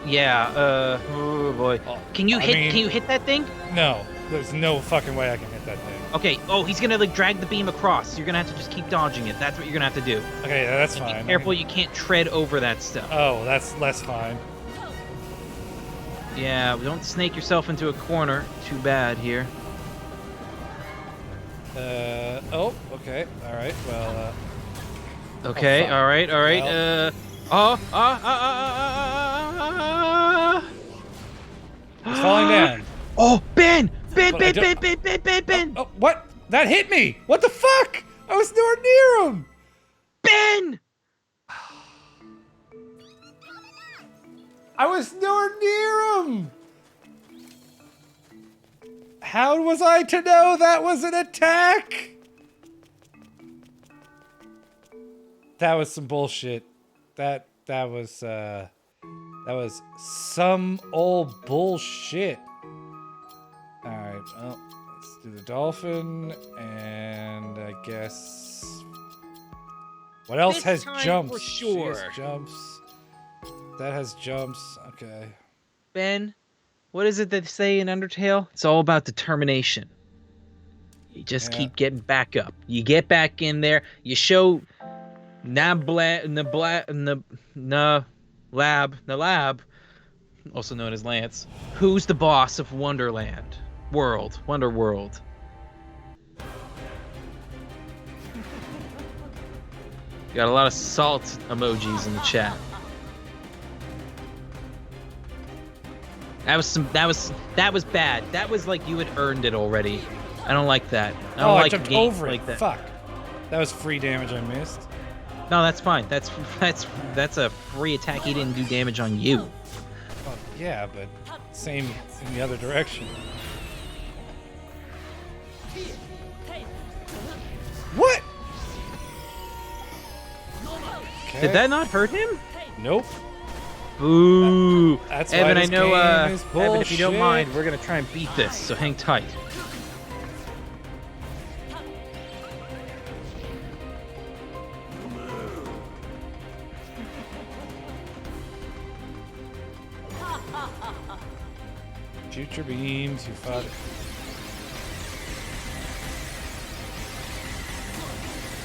Yeah. Oh boy. Can you hit that thing? No, there's no fucking way I can hit that thing. Okay. Oh, he's gonna like drag the beam across. You're gonna have to just keep dodging it. That's what you're gonna have to do. Okay, yeah, that's And fine. be careful, you can't tread over that stuff. Oh, that's less fine. Yeah, don't snake yourself into a corner. Too bad here. Oh, okay. All right, well, Okay, fuck. all right. Well. He's falling down. Oh, Ben! But I don't- Ben! Oh, what? That hit me! What the fuck? I was nowhere near him! Ben! I was nowhere near him! How was I to know that was an attack? That was some bullshit. That was some old bullshit. Alright, well, let's do the dolphin, and I guess... What else This has time jumps? for She has sure. jumps. That has jumps. Okay. Ben, what is it that they say in Undertale? It's all about determination. You just Yeah. keep getting back up. You get back in there. You show Nalab, also known as Lance, who's the boss of Wonder World. Got a lot of salt emojis in the chat. That was bad. That was like you had earned it already. I don't like that. I don't Oh, I like jumped games over it. like that. Fuck. That was free damage I missed. No, that's fine. That's a free attack. He didn't do damage on you. Well, yeah, but same in the other direction. What? Okay. Did that not hurt him? Nope. Ooh. That's why Evan, I this know. game is Evan, if you don't bullshit. mind, we're gonna try and beat this. So hang tight. Future beams, you fuck.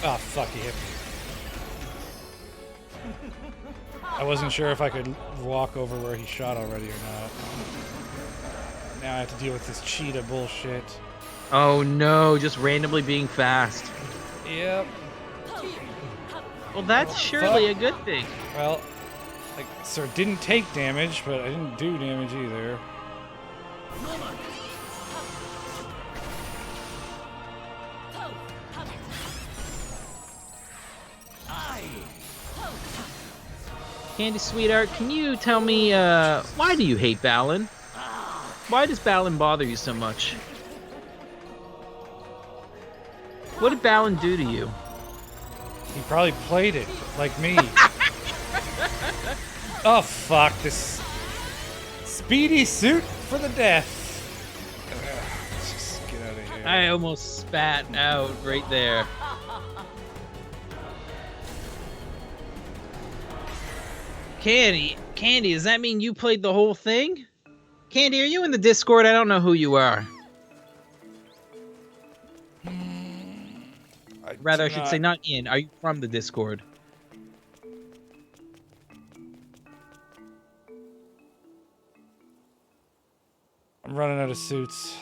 Oh, fuck, he hit me. I wasn't sure if I could walk over where he shot already or not. Now I have to deal with this cheetah bullshit. Oh no! Just randomly being fast. Yep. Well, that's surely a good thing. Well, so it didn't take damage, but I didn't do damage either. Candy Sweetheart, can you tell me why do you hate Balan? Why does Balan bother you so much? What did Balan do to you? He probably played it like me. Oh fuck, this speedy suit for the death. Let's just get out of here. I almost spat out right there. Candy, does that mean you played the whole thing? Candy, are you in the Discord? I don't know who you are. Rather, I should say not in. Are you from the Discord? I'm running out of suits.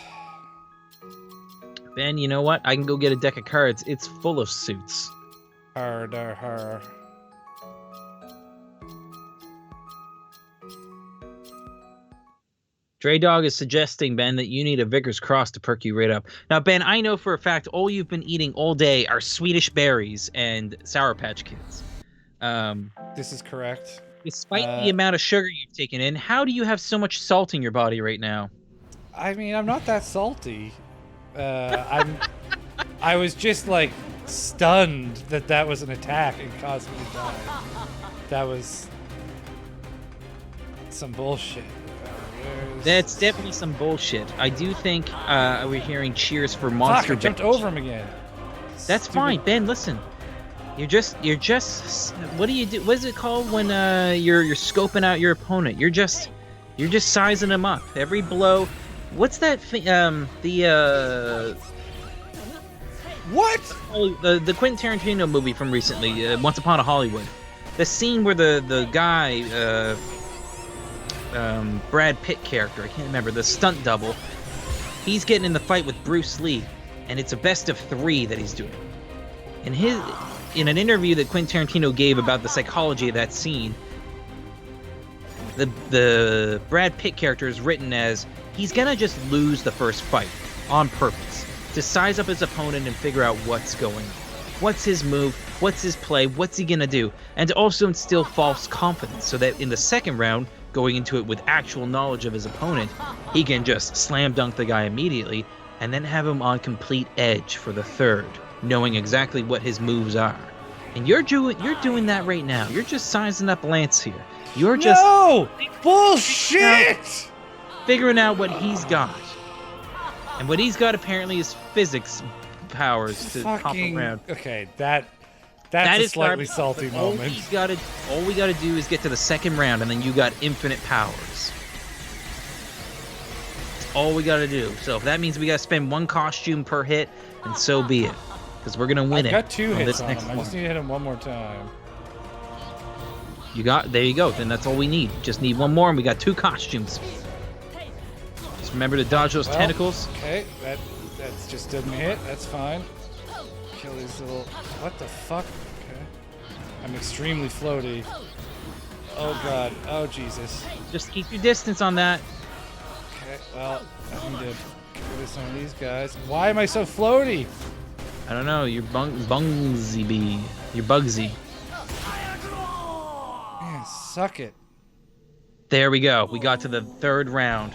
Ben, you know what? I can go get a deck of cards. It's full of suits. Har. Dre Dog is suggesting, Ben, that you need a Vickers Cross to perk you right up. Now, Ben, I know for a fact all you've been eating all day are Swedish berries and Sour Patch Kids. This is correct. Despite the amount of sugar you've taken in, how do you have so much salt in your body right now? I mean, I'm not that salty. I was just like stunned that was an attack and caused me to die. That was some bullshit. That's definitely some bullshit. I do think we're hearing cheers for Monster. Fuck, I jumped over him again. That's fine, Ben. Listen, you're just. What do you do? What is it called when you're scoping out your opponent? You're just sizing him up. Every blow. What's that? What? The Quentin Tarantino movie from recently, Once Upon a Hollywood. The scene where the guy. Brad Pitt character, I can't remember, the stunt double, he's getting in the fight with Bruce Lee, and it's a best of 3 that he's doing. In an interview that Quentin Tarantino gave about the psychology of that scene, the Brad Pitt character is written as he's gonna just lose the first fight on purpose to size up his opponent and figure out what's going on. What's his move? What's his play? What's he gonna do? And to also instill false confidence so that in the second round, going into it with actual knowledge of his opponent, he can just slam dunk the guy immediately and then have him on complete edge for the third, knowing exactly what his moves are. And you're doing that right now. You're just sizing up Lance here. You're just bullshit. Figuring out what he's got. And what he's got apparently is physics powers to pop around. Okay, that's a slightly salty moment. All we gotta do is get to the second round, and then you got infinite powers. That's all we gotta do. So if that means we gotta spend 1 costume per hit, then so be it. Because we're gonna win I got 2 hits on him. One. I just need to hit him one more time. There you go. Then that's all we need. Just need 1 more, and we got 2 costumes. Just remember to dodge those tentacles. Okay, that's just didn't hit. That's fine. Kill these little. What the fuck? Okay. I'm extremely floaty. Oh god. Oh Jesus. Just keep your distance on that. Okay. Well, I need to get rid of some of these guys. Why am I so floaty? I don't know. You're Bugsy bee. You're Bugsy. Man, suck it. There we go. We got to the 3rd round.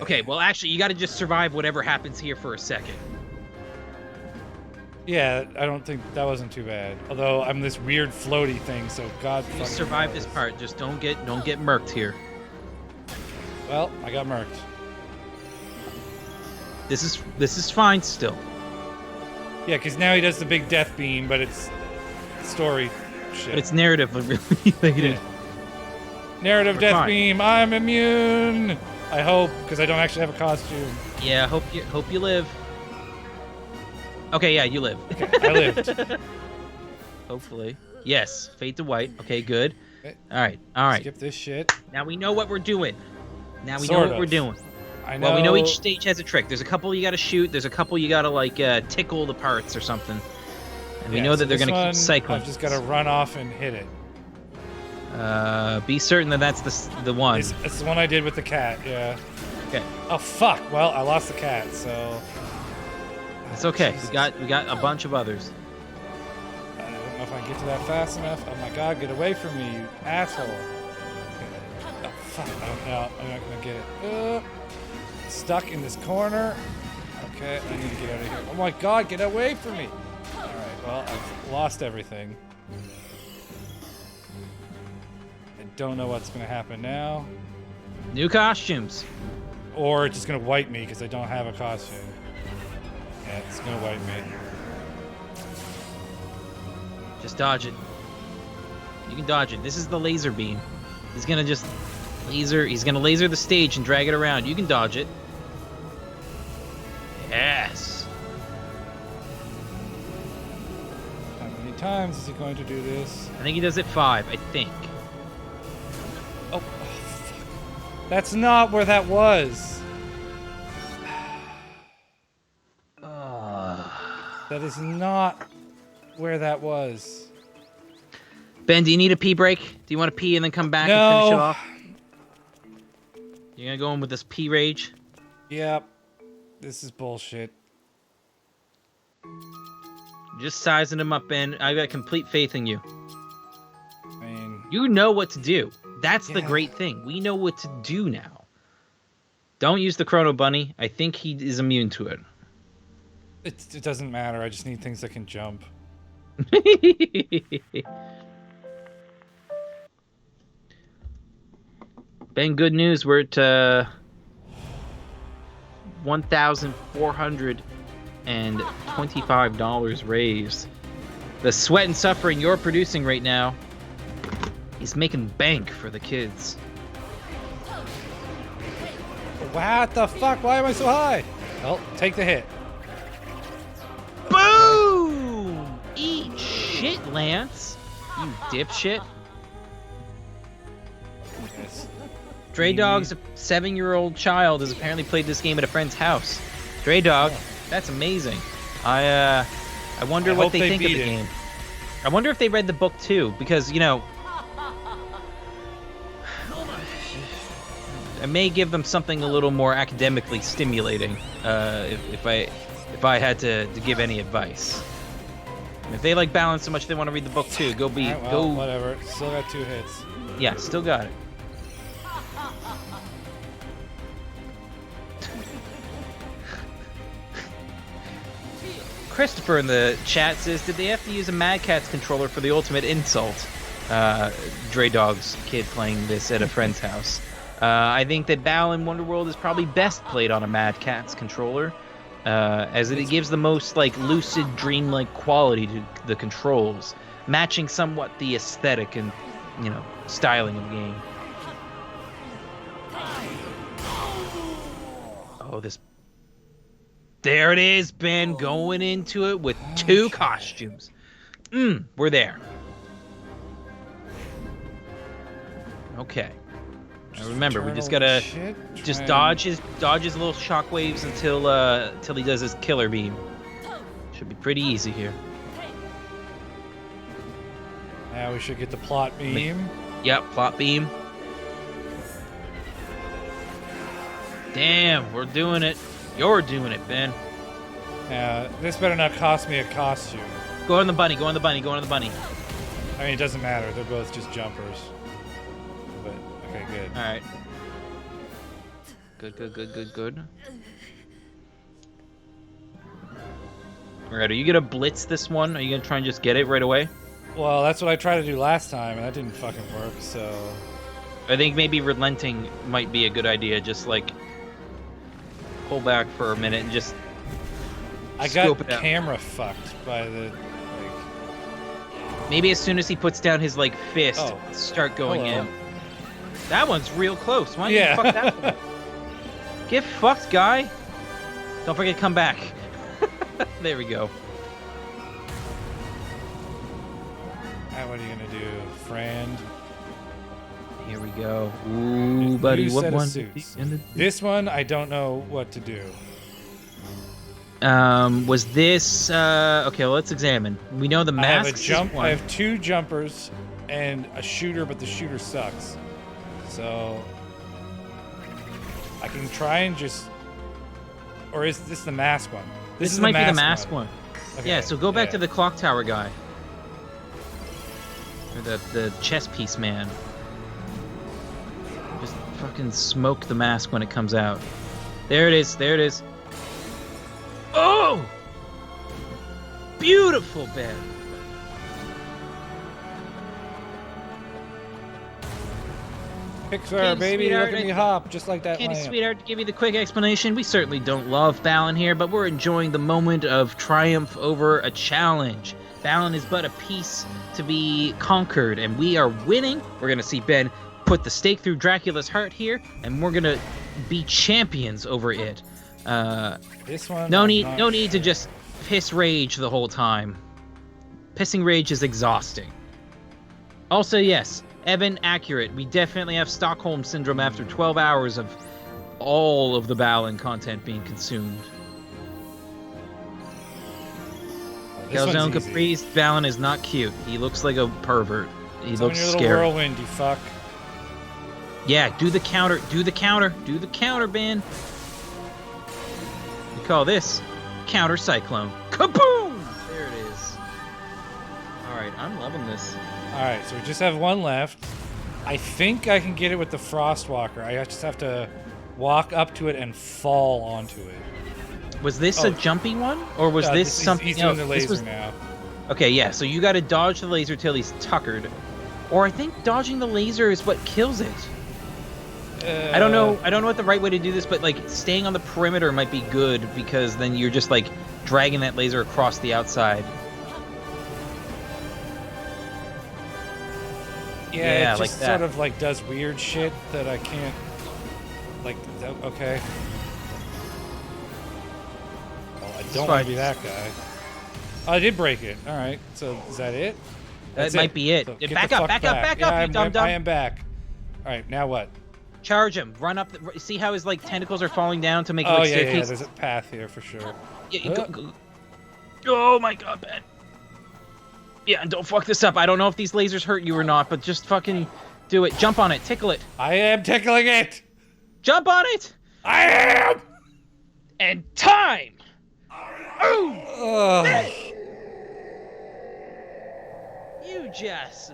Okay. Well, actually, you got to just survive whatever happens here for a second. Yeah, I don't think that wasn't too bad. Although I'm this weird floaty thing, so God. Just survive this part. Just don't get murked here. Well, I got murked. This is fine still. Yeah, because now he does the big death beam, but it's story shit. But it's narrative related. Yeah. Narrative death fine. beam. I'm immune. I hope, because I don't actually have a costume. Yeah, hope you live. Okay, yeah, you live. Okay, I lived. Hopefully. Yes, fade to white. Okay, good. Okay. All right. Skip this shit. Now we know what we're doing. Now we Sort know what of. we're doing. I know. Well, we know each stage has a trick. There's a couple you gotta shoot. There's a couple you gotta, like, tickle the parts or something. And we know that they're gonna keep cycling. I've just gotta run off and hit it. Be certain that that's the one. It's the one I did with the cat, yeah. Okay. Oh, fuck. Well, I lost the cat, so... It's okay. Jesus. We got a bunch of others. I don't know if I can get to that fast enough. Oh my god, get away from me, you asshole. Okay. Oh, fuck. Oh, no, I'm not gonna get it. Stuck in this corner. Okay, I need to get out of here. Oh my god, get away from me! Alright, well, I've lost everything. I don't know what's gonna happen now. New costumes. Or it's just gonna wipe me because I don't have a costume. Yeah, it's gonna wipe me. Just dodge it. You can dodge it. This is the laser beam. He's gonna just laser. He's gonna laser the stage and drag it around. You can dodge it. Yes. How many times is he going to do this? I think he does it 5. I think. Oh, fuck. That's not where that was. That is not where that was. Ben, do you need a pee break? Do you want to pee and then come back and No. finish it off? You're gonna go in with this pee rage? Yep. This is bullshit. Just sizing him up, Ben. I got complete faith in you. I mean, You know what to do. That's the Yeah. great thing. We know what to do now. Don't use the Chrono Bunny. I think he is immune to it. it doesn't matter. I just need things that can jump. Ben, good news. We're at $1,425 raised. The sweat and suffering you're producing right now is making bank for the kids. What the fuck? Why am I so high? Well, take the hit. Boom! Eat shit, Lance. You dipshit. Yes. Dre Dog's 7-year-old child has apparently played this game at a friend's house. Dre Dog, that's amazing. I wonder I what hope they they think of beat the it. game. I wonder if they read the book too, because you know, I may give them something a little more academically stimulating if I had to give any advice. And if they like Balan so much they want to read the book too, go be Alright, well, go. whatever. Still got 2 hits. Yeah, still got it. Christopher in the chat says, did they have to use a Mad Catz controller for the ultimate insult? Dre Dog's kid playing this at a friend's house. I think that Balan Wonderworld is probably best played on a Mad Catz controller, as it gives the most like lucid, dreamlike quality to the controls, matching somewhat the aesthetic and styling of the game. Oh, this. There it is, Ben, going into it with 2 costumes. We're there. Okay. Now remember, we just gotta dodge his little shockwaves until he does his killer beam. Should be pretty easy here. Now we should get the plot beam. Yep, plot beam. Damn, we're doing it. You're doing it, Ben. This better not cost me a costume. Go on the bunny, go on the bunny, go on the bunny. I mean, it doesn't matter. They're both just jumpers. But, okay, good. Alright. Good. Alright, are you gonna blitz this one? Are you gonna try and just get it right away? Well, that's what I tried to do last time, and that didn't fucking work, so... I think maybe relenting might be a good idea. Just like pull back for a minute and just I scope got it out. camera fucked by the... Maybe as soon as he puts down his like fist, Oh. start going Hello. in. That one's real close. Why don't Yeah. you fuck that one? Get fucked, guy. Don't forget to come back. There we go. What are you gonna do, friend? Here we go. Ooh, buddy, New what set of one? suits. This one, I don't know what to do. Was this okay, well, let's examine. We know the I have a masks jump. is one. I have 2 jumpers and a shooter, but the shooter sucks. So I can try and just, or is this the mask one? This is might be the mask one. Okay, Yeah, so go back yeah. to the clock tower guy. Or the chess piece man. Just fucking smoke the mask when it comes out. There it is, there it is. Oh! Beautiful, Ben. Pixar, Candy baby, Sweetheart, look at me I- hop, just like that Candy lamp. Sweetheart, to give you the quick explanation, we certainly don't love Balan here, but we're enjoying the moment of triumph over a challenge. Balan is but a piece to be conquered, and we are winning. We're going to see Ben put the stake through Dracula's heart here, and we're going to be champions over it. This one. No I'm need not to sure. just piss rage the whole time. Pissing rage is exhausting. Also, yes, Evan, accurate. We definitely have Stockholm Syndrome after 12 hours of all of the Balan content being consumed. This one's Calzone easy. Caprice, Balan is not cute. He looks like a pervert. He It's on looks your little scary. whirlwind, you fuck. Yeah, do the counter, Ben. We call this Counter Cyclone. Kaboom! There it is. Alright, I'm loving this. Alright, so we just have one left. I think I can get it with the Frostwalker. I just have to walk up to it and fall onto it. Was this Oh. a jumpy one? Or was this something He's else? doing the This laser was- now. Okay, yeah, so you gotta dodge the laser till he's tuckered. Or I think dodging the laser is what kills it. I don't know what the right way to do this, but like staying on the perimeter might be good because then you're just like dragging that laser across the outside. Yeah, Yeah, it like just that. sort of like does weird shit that I can't. Like, okay. Well, I don't want to be that guy. Oh, I did break it. All right. So is that it? That might be it. So Yeah, get back the up, fuck back up, back Yeah, up, you I'm- dum-dum. I am back. All right. Now what? Charge him. Run up. See how his like tentacles are falling down to make Oh like yeah, staircase. There's a path here for sure. Yeah, oh my god, Ben. Yeah, and don't fuck this up. I don't know if these lasers hurt you or not, but just fucking do it. Jump on it. Tickle it. I am tickling it. Jump on it. I am. And time. Ooh. Ugh. You just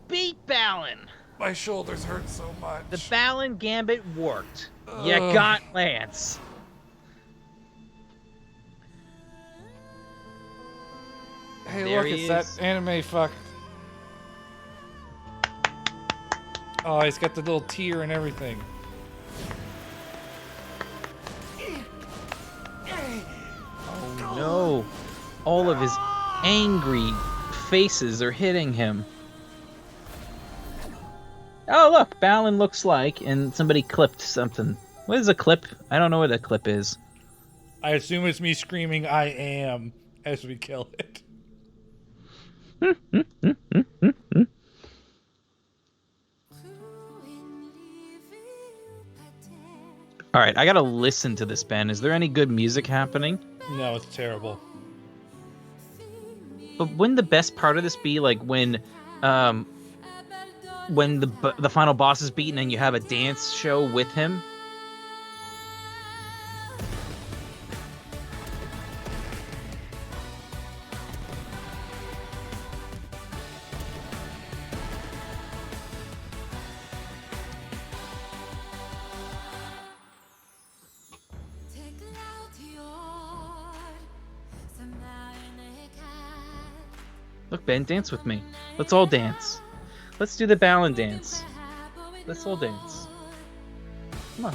beat Balan. My shoulders hurt so much. The Balan Gambit worked. You Ugh. got Lance. Hey, There look, he it's is. that anime fuck. Oh, he's got the little tear and everything. Oh no. All of his angry faces are hitting him. Oh look, Balan looks like, and somebody clipped something. What is a clip? I don't know what a clip is. I assume it's me screaming "I am" as we kill it. Alright, I gotta listen to this, Ben. Is there any good music happening? No, it's terrible. But wouldn't the best part of this be like when the final boss is beaten and you have a dance show with him? Look, Ben, dance with me. Let's all dance. Let's do the Balan dance. Let's all dance. Come on.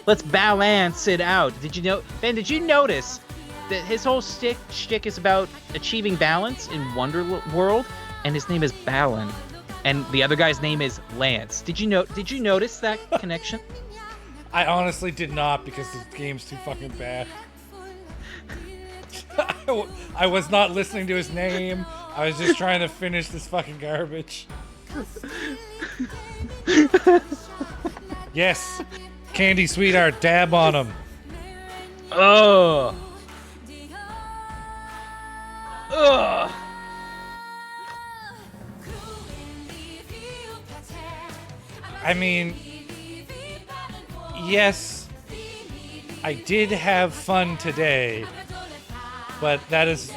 Let's balance it out. Did you know, Ben? Did you notice that his whole shtick is about achieving balance in World, and his name is Balan, and the other guy's name is Lance. Did you notice that connection? I honestly did not because the game's too fucking bad. I was not listening to his name. I was just trying to finish this fucking garbage. Yes. Candy Sweetheart, dab on him. Oh. Ugh. I mean, yes, I did have fun today, but that is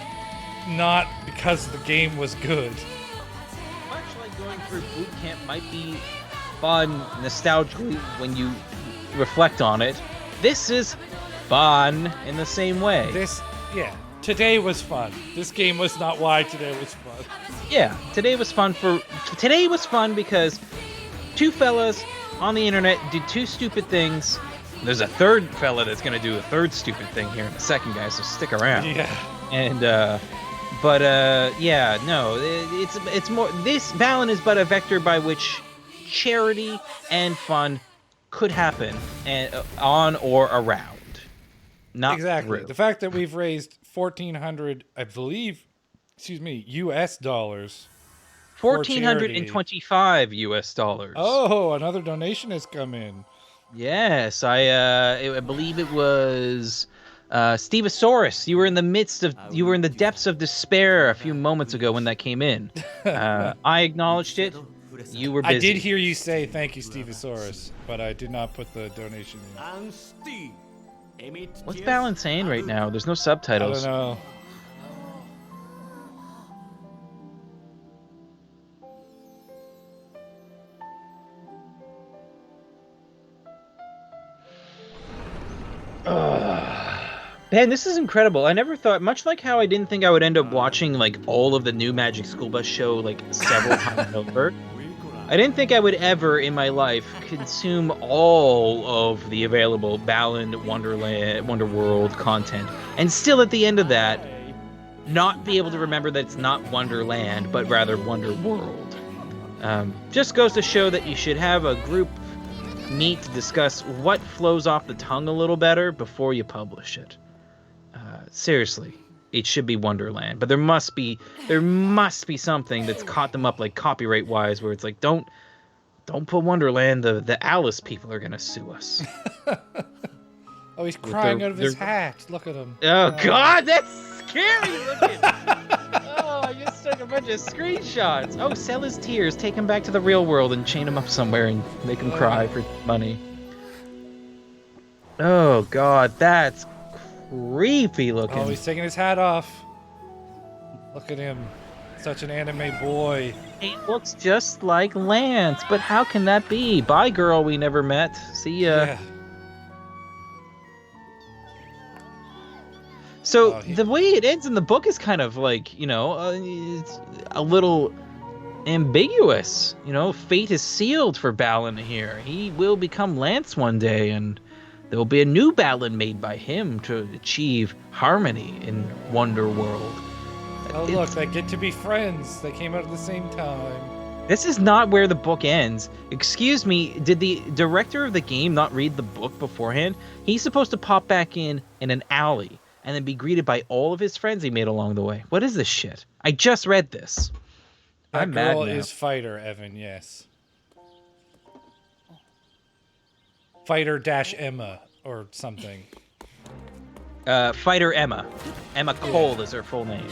not because the game was good. Much like going through boot camp might be fun nostalgically when you reflect on it, this is fun in the same way. Today was fun. This game was not why today was fun. Yeah, today was fun because two fellas on the internet, did 2 stupid things. There's a third fella that's gonna do a third stupid thing here in a second, guys. So stick around. Yeah. And yeah, no, it's more. This Balan is but a vector by which charity and fun could happen, and on or around. Not Exactly. through. The fact that we've raised 1,400, I believe, US dollars. for charity. $1,425 US. Oh, another donation has come in. Yes, I believe it was Stevosaurus. You were in the depths of despair a few moments ago when that came in. I acknowledged it. You were busy. I did hear you say thank you, Stevosaurus, but I did not put the donation in. What's Balan saying right now? There's no I subtitles. don't know. Man, this is incredible. I never thought, much like how I didn't think I would end up watching like all of the new Magic School Bus show like several times over. I didn't think I would ever in my life consume all of the available Balan Wonderworld content, and still at the end of that, not be able to remember that it's not Wonderland, but rather Wonderworld. Just goes to show that you should have a group meet to discuss what flows off the tongue a little better before you publish it. Seriously, it should be Wonderland, but there must be something that's caught them up like copyright wise, where it's like don't put Wonderland. The Alice people are gonna sue us. Oh, he's crying out of his hat. Look at him. Oh God, that's scary looking. Oh, I just took a bunch of screenshots. Oh, sell his tears, take him back to the real world, and chain him up somewhere and make him cry for money. Oh God, that's creepy looking. Oh, he's taking his hat off. Look at him. Such an anime boy. He looks just like Lance, but how can that be? Bye, girl we never met. See ya. Yeah. So the way it ends in the book is kind of like, it's a little ambiguous. Fate is sealed for Balan here. He will become Lance one day, and there will be a new Balan made by him to achieve harmony in Wonderworld. Oh, look, they get to be friends. They came out at the same time. This is not where the book ends. Excuse me, did the director of the game not read the book beforehand? He's supposed to pop back in an alley and then be greeted by all of his friends he made along the way. What is this shit? I just read this. That I'm mad girl now. is Fighter, Evan, yes. Fighter-Emma or something. Fighter Emma. Emma Cole is her full name.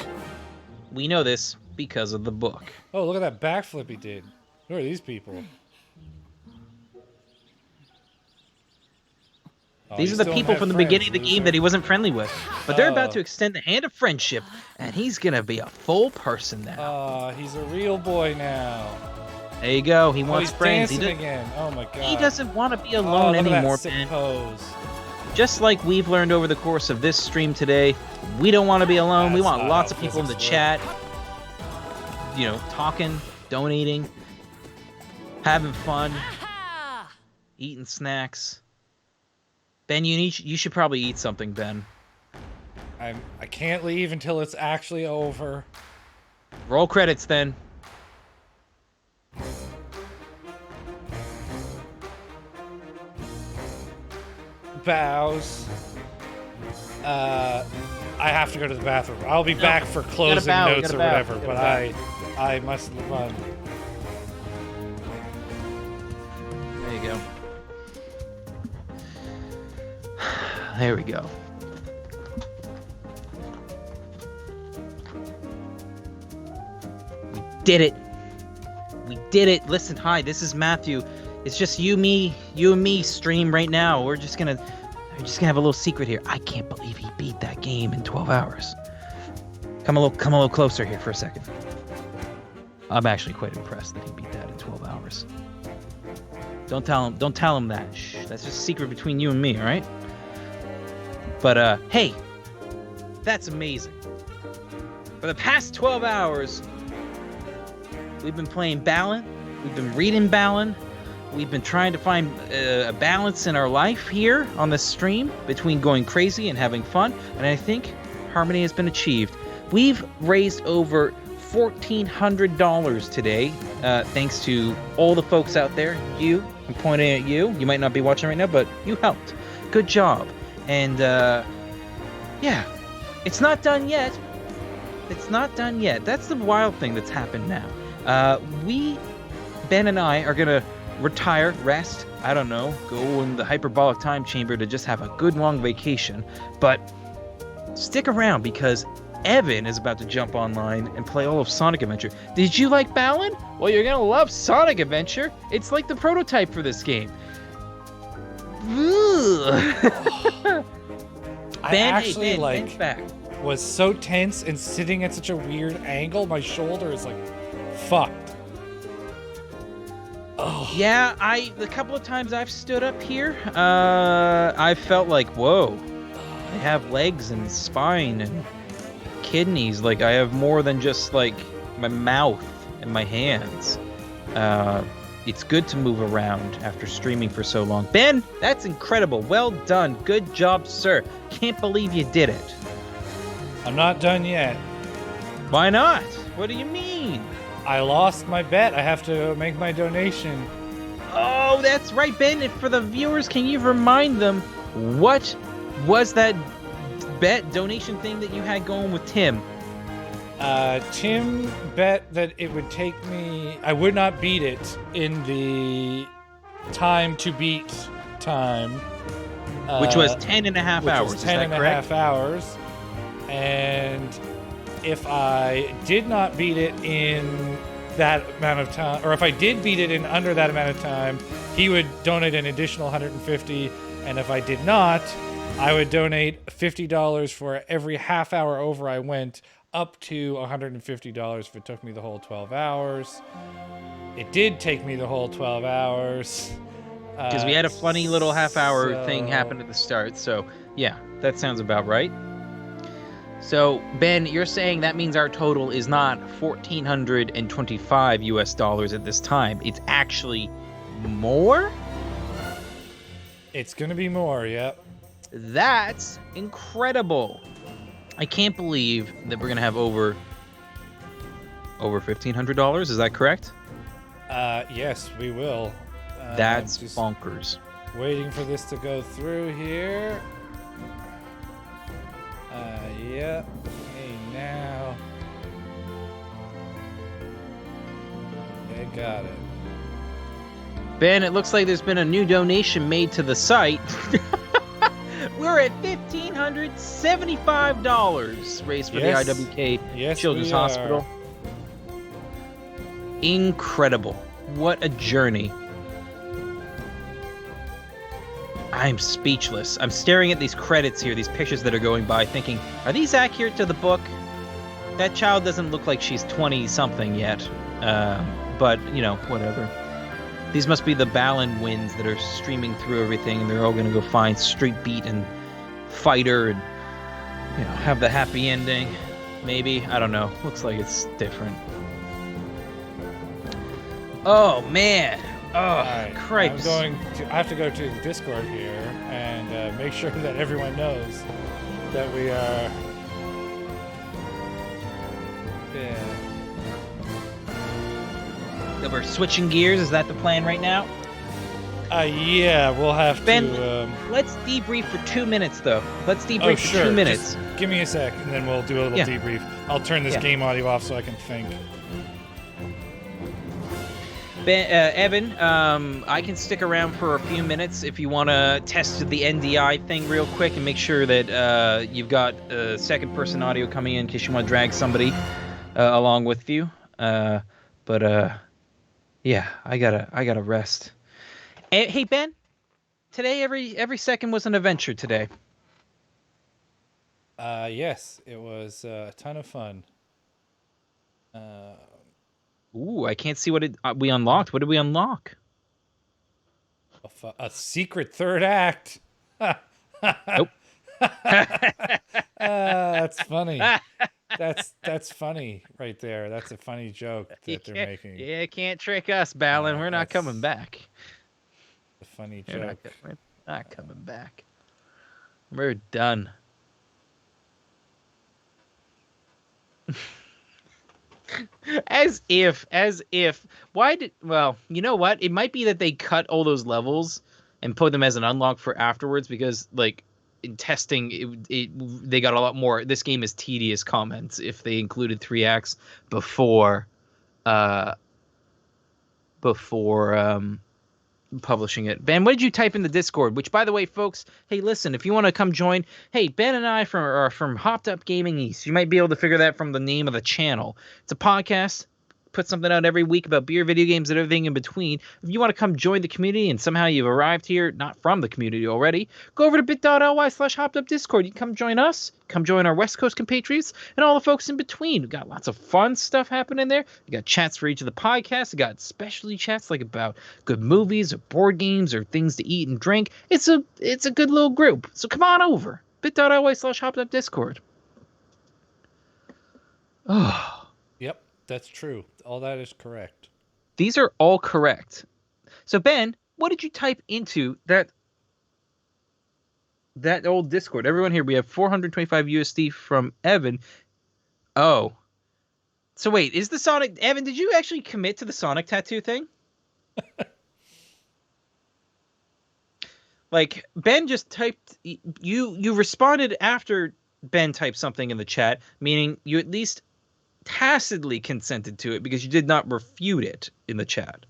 We know this because of the book. Oh, look at that backflip he did. Who are these people? Oh, These you are the still people have from the friends, beginning of the game loser. that he wasn't friendly with. But they're about Oh. to extend the hand of friendship, and he's gonna be a full person now. Oh, he's a real boy now. There you go. He Oh, wants he's friends. dancing again. Oh my god. He doesn't want to be Oh, alone look at that anymore, sick man. pose. Just like we've learned over the course of this stream today, we don't want to be alone. We That's want not lots how of people in the physics chat, talking, donating, having fun, eating snacks. Ben, you should probably eat something, Ben. I can't leave until it's actually over. Roll credits, then. Bows. I have to go to the bathroom. I'll be back for closing bow, notes or bow, whatever, gotta but bow. I must run. There you go. There we go. We did it. We did it. Listen, hi, this is Matthew. It's just you and me stream right now. We're just gonna have a little secret here. I can't believe he beat that game in 12 hours. Come a little closer here for a second. I'm actually quite impressed that he beat that in 12 hours. Don't tell him that. Shh, that's just a secret between you and me, all right? But hey, that's amazing. For the past 12 hours, we've been playing Balan. We've been reading Balan. We've been trying to find a balance in our life here on the stream between going crazy and having fun, and I think harmony has been achieved. We've raised over $1,400 today, thanks to all the folks out there. You, I'm pointing at you. You might not be watching right now, but you helped. Good job. And yeah, it's not done yet. It's not done yet. That's the wild thing that's happened now. Ben and I are gonna retire, rest, I don't know, go in the hyperbolic time chamber to just have a good long vacation. But stick around because Evan is about to jump online and play all of Sonic Adventure. Did you like Balan? Well, you're gonna love Sonic Adventure. It's like the prototype for this game. Ben back. Was so tense and sitting at such a weird angle. My shoulder is like fucked. Oh. Yeah, the couple of times I've stood up here, I felt like, whoa, I have legs and spine and kidneys. Like, I have more than just, like, my mouth and my hands. It's good to move around after streaming for so long. Ben, that's incredible. Well done. Good job, sir. Can't believe you did it. I'm not done yet. Why not? What do you mean? I lost my bet. I have to make my donation. Oh, that's right, Ben. And for the viewers, can you remind them what was that bet donation thing that you had going with Tim? Tim bet that it would take me... I would not beat it in the time to beat time. Which was 10 and a half hours, is that correct? 10 and a half hours. And if I did not beat it in that amount of time, or if I did beat it in under that amount of time, he would donate an additional $150. And if I did not, I would donate $50 for every half hour over I went, up to $150 if it took me the whole 12 hours. It did take me the whole 12 hours. Because we had a funny little half-hour thing happen at the start. So, yeah, that sounds about right. So, Ben, you're saying that means our total is not $1,425 US at this time. It's actually more? It's going to be more, yep. That's incredible. I can't believe that we're going to have over $1,500. Is that correct? Yes, we will. That's bonkers. Waiting for this to go through here. Yeah. Hey, now. I got it. Ben, it looks like there's been a new donation made to the site. We're at $1,575 raised for the IWK Children's Hospital. Incredible. What a journey. I'm speechless. I'm staring at these credits here, these pictures that are going by, thinking, are these accurate to the book? That child doesn't look like she's 20-something yet. But, you know, whatever. These must be the Balan wins that are streaming through everything, and they're all going to go find Street Beat and Fighter and, you know, have the happy ending. Maybe. I don't know. Looks like it's different. Oh, man. Oh, right. cripes. I have to go to the Discord here and make sure that everyone knows that we are... Yeah. That we're switching gears? Is that the plan right now? Yeah, we'll have Ben, to... let's debrief for 2 minutes, though. Let's debrief for 2 minutes. Just give me a sec, and then we'll do a little debrief. I'll turn this game audio off so I can think. Ben, Evan, I can stick around for a few minutes if you want to test the NDI thing real quick and make sure that you've got second-person audio coming in case you want to drag somebody along with you. Yeah, I gotta rest. Hey, Ben, today every second was an adventure today. Yes, it was a ton of fun. Ooh, I can't see what we unlocked. What did we unlock? A secret third act. Nope. That's funny. That's funny right there. That's a funny joke that they're making. Yeah, can't trick us, Balan. We're not coming back. A funny You're joke. not coming back. We're done. As if. Well, you know what? It might be that they cut all those levels and put them as an unlock for afterwards because, like, in testing, they got a lot more. This game is tedious comments if they included 3 acts before, uh, before publishing it. Ben, what did you type in the Discord? Which, by the way, folks, hey, listen, if you want to come join, hey, Ben and I are from Hopped Up Gaming East. You might be able to figure that from the name of the channel. It's a podcast. Put something out every week about beer, video games, and everything in between. If you want to come join the community and somehow you've arrived here, not from the community already, go over to bit.ly/hoppedupdiscord. You can come join us, come join our West Coast compatriots, and all the folks in between. We've got lots of fun stuff happening there. We got chats for each of the podcasts. We got specialty chats like about good movies or board games or things to eat and drink. It's a good little group. So come on over. bit.ly/hoppedupdiscord. Oh. Yep, that's true. All that is correct. These are all correct. So Ben, what did you type into that old Discord? Everyone here, we have 425 USD from Evan. Oh. So wait, is the Sonic... Evan, did you actually commit to the Sonic tattoo thing? Like, Ben just typed... You responded after Ben typed something in the chat, meaning you at least tacitly consented to it because you did not refute it in the chat.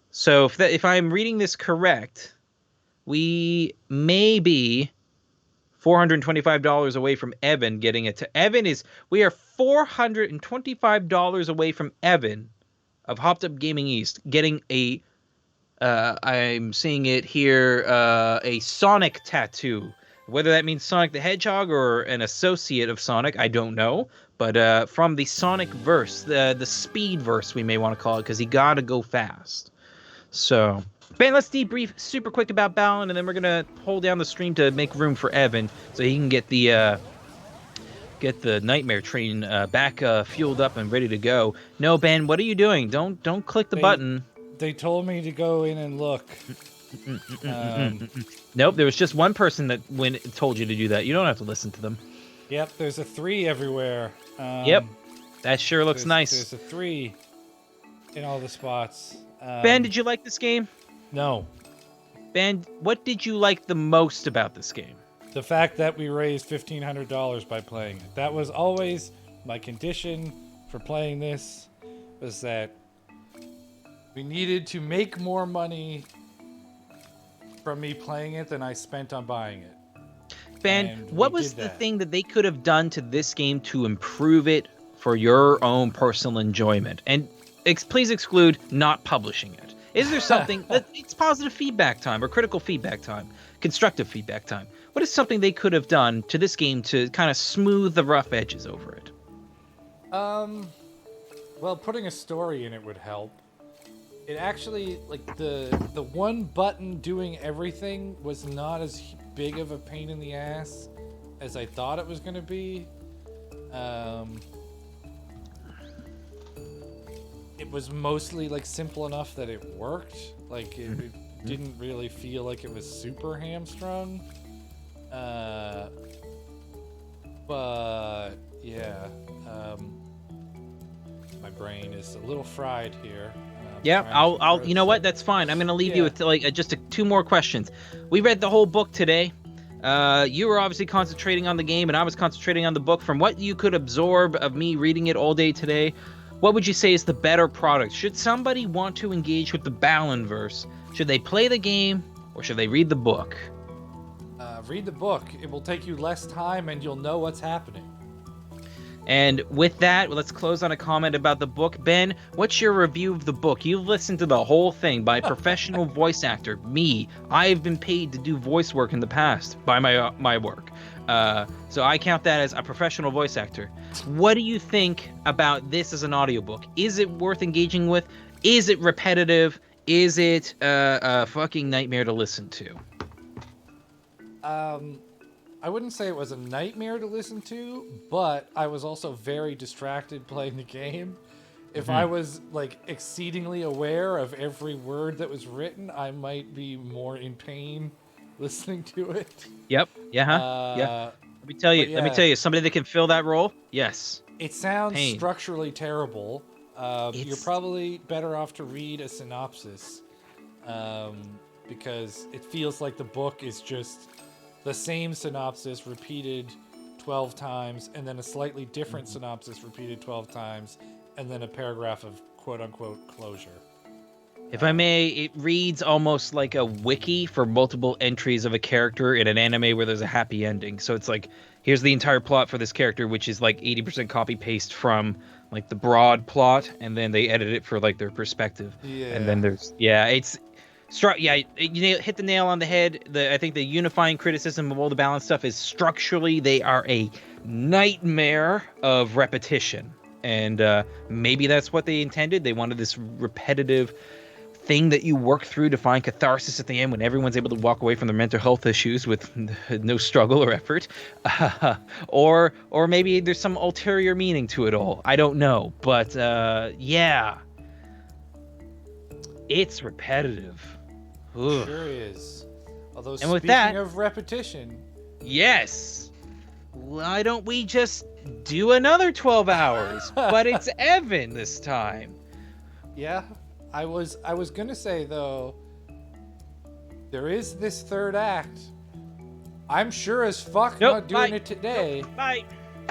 So if I'm reading this correct, we may be $425 away from Evan getting it to we are $425 away from Evan of Hopped Up Gaming East getting a I'm seeing it here, a Sonic tattoo. Whether that means Sonic the Hedgehog or an associate of Sonic, I don't know. But from the Sonic verse, the speed verse, we may want to call it, because he gotta go fast. So, Ben, let's debrief super quick about Balan, and then we're gonna hold down the stream to make room for Evan, so he can get the Nightmare Train back fueled up and ready to go. No, Ben, what are you doing? Don't click the button. They told me to go in and look. Nope, there was just one person that told you to do that. You don't have to listen to them. Yep, there's a 3 everywhere. Yep, that sure looks nice. There's a 3 in all the spots. Ben, did you like this game? No. Ben, what did you like the most about this game? The fact that we raised $1,500 by playing it. That was always my condition for playing this, was that we needed to make more money from me playing it than I spent on buying it. Ben, what was the thing that they could have done to this game to improve it for your own personal enjoyment? And please exclude not publishing it. Is there something it's positive feedback time or critical feedback time, constructive feedback time? What is something they could have done to this game to kind of smooth the rough edges over it? Well, putting a story in it would help. It actually, like, the one button doing everything was not as big of a pain in the ass as I thought it was going to be. It was mostly, like, simple enough that it worked. Like, it didn't really feel like it was super hamstrung. But, yeah. My brain is a little fried here. Yeah, I'll. You know what? That's fine. I'm gonna leave you with just 2 more questions. We read the whole book today. You were obviously concentrating on the game, and I was concentrating on the book. From what you could absorb of me reading it all day today, what would you say is the better product? Should somebody want to engage with the Balan verse? Should they play the game, or should they read the book? Read the book. It will take you less time, and you'll know what's happening. And with that, let's close on a comment about the book. Ben, what's your review of the book? You've listened to the whole thing by a professional voice actor, me. I've been paid to do voice work in the past by my work. So I count that as a professional voice actor. What do you think about this as an audiobook? Is it worth engaging with? Is it repetitive? Is it a fucking nightmare to listen to? I wouldn't say it was a nightmare to listen to, but I was also very distracted playing the game. if I was like exceedingly aware of every word that was written, I might be more in pain listening to it. Yep. Yeah. Yeah. Let me tell you. but Let me yeah. tell you. Somebody that can fill that role. Yes. It sounds Pain. structurally terrible. You're It's- probably better off to read a synopsis, because it feels like the book is just the same synopsis repeated 12 times, and then a slightly different synopsis repeated 12 times, and then a paragraph of quote-unquote closure. If I may, it reads almost like a wiki for multiple entries of a character in an anime where there's a happy ending. So it's like, here's the entire plot for this character, which is like 80% copy paste from like the broad plot, and then they edit it for like their perspective. Yeah. And then there's you hit the nail on the head. I think the unifying criticism of all the balance stuff is structurally they are a nightmare of repetition, and maybe that's what they intended. They wanted this repetitive thing that you work through to find catharsis at the end when everyone's able to walk away from their mental health issues with no struggle or effort. Or maybe there's some ulterior meaning to it all. I don't know. But yeah. It's repetitive. Ugh. Sure is. Although And with speaking that- of repetition, Yes. Why don't we just do another 12 hours? But it's Evan this time. yeah, I was gonna say though, there is this third act. I'm sure as fuck Nope, not doing bye. it today. Bye.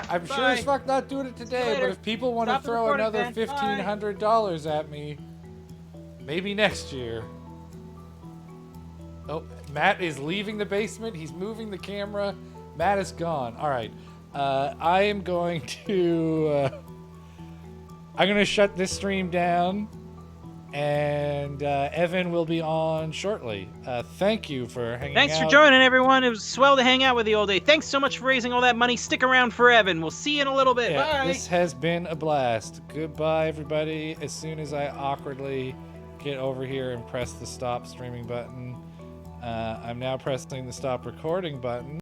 I'm sure as Bye. fuck not doing it today, later. but if people want to Stop the throw recording, another man. $1,500 at me, maybe next year. Oh, Matt is leaving the basement. He's moving the camera. Matt is gone. All right. I am going to... I'm going to shut this stream down, and Evan will be on shortly. Thank you for hanging out. Thanks for joining, everyone. It was swell to hang out with you all day. Thanks so much for raising all that money. Stick around for Evan. We'll see you in a little bit. Yeah, Bye. this has been a blast. Goodbye, everybody. As soon as I awkwardly get over here and press the stop streaming button, I'm now pressing the stop recording button.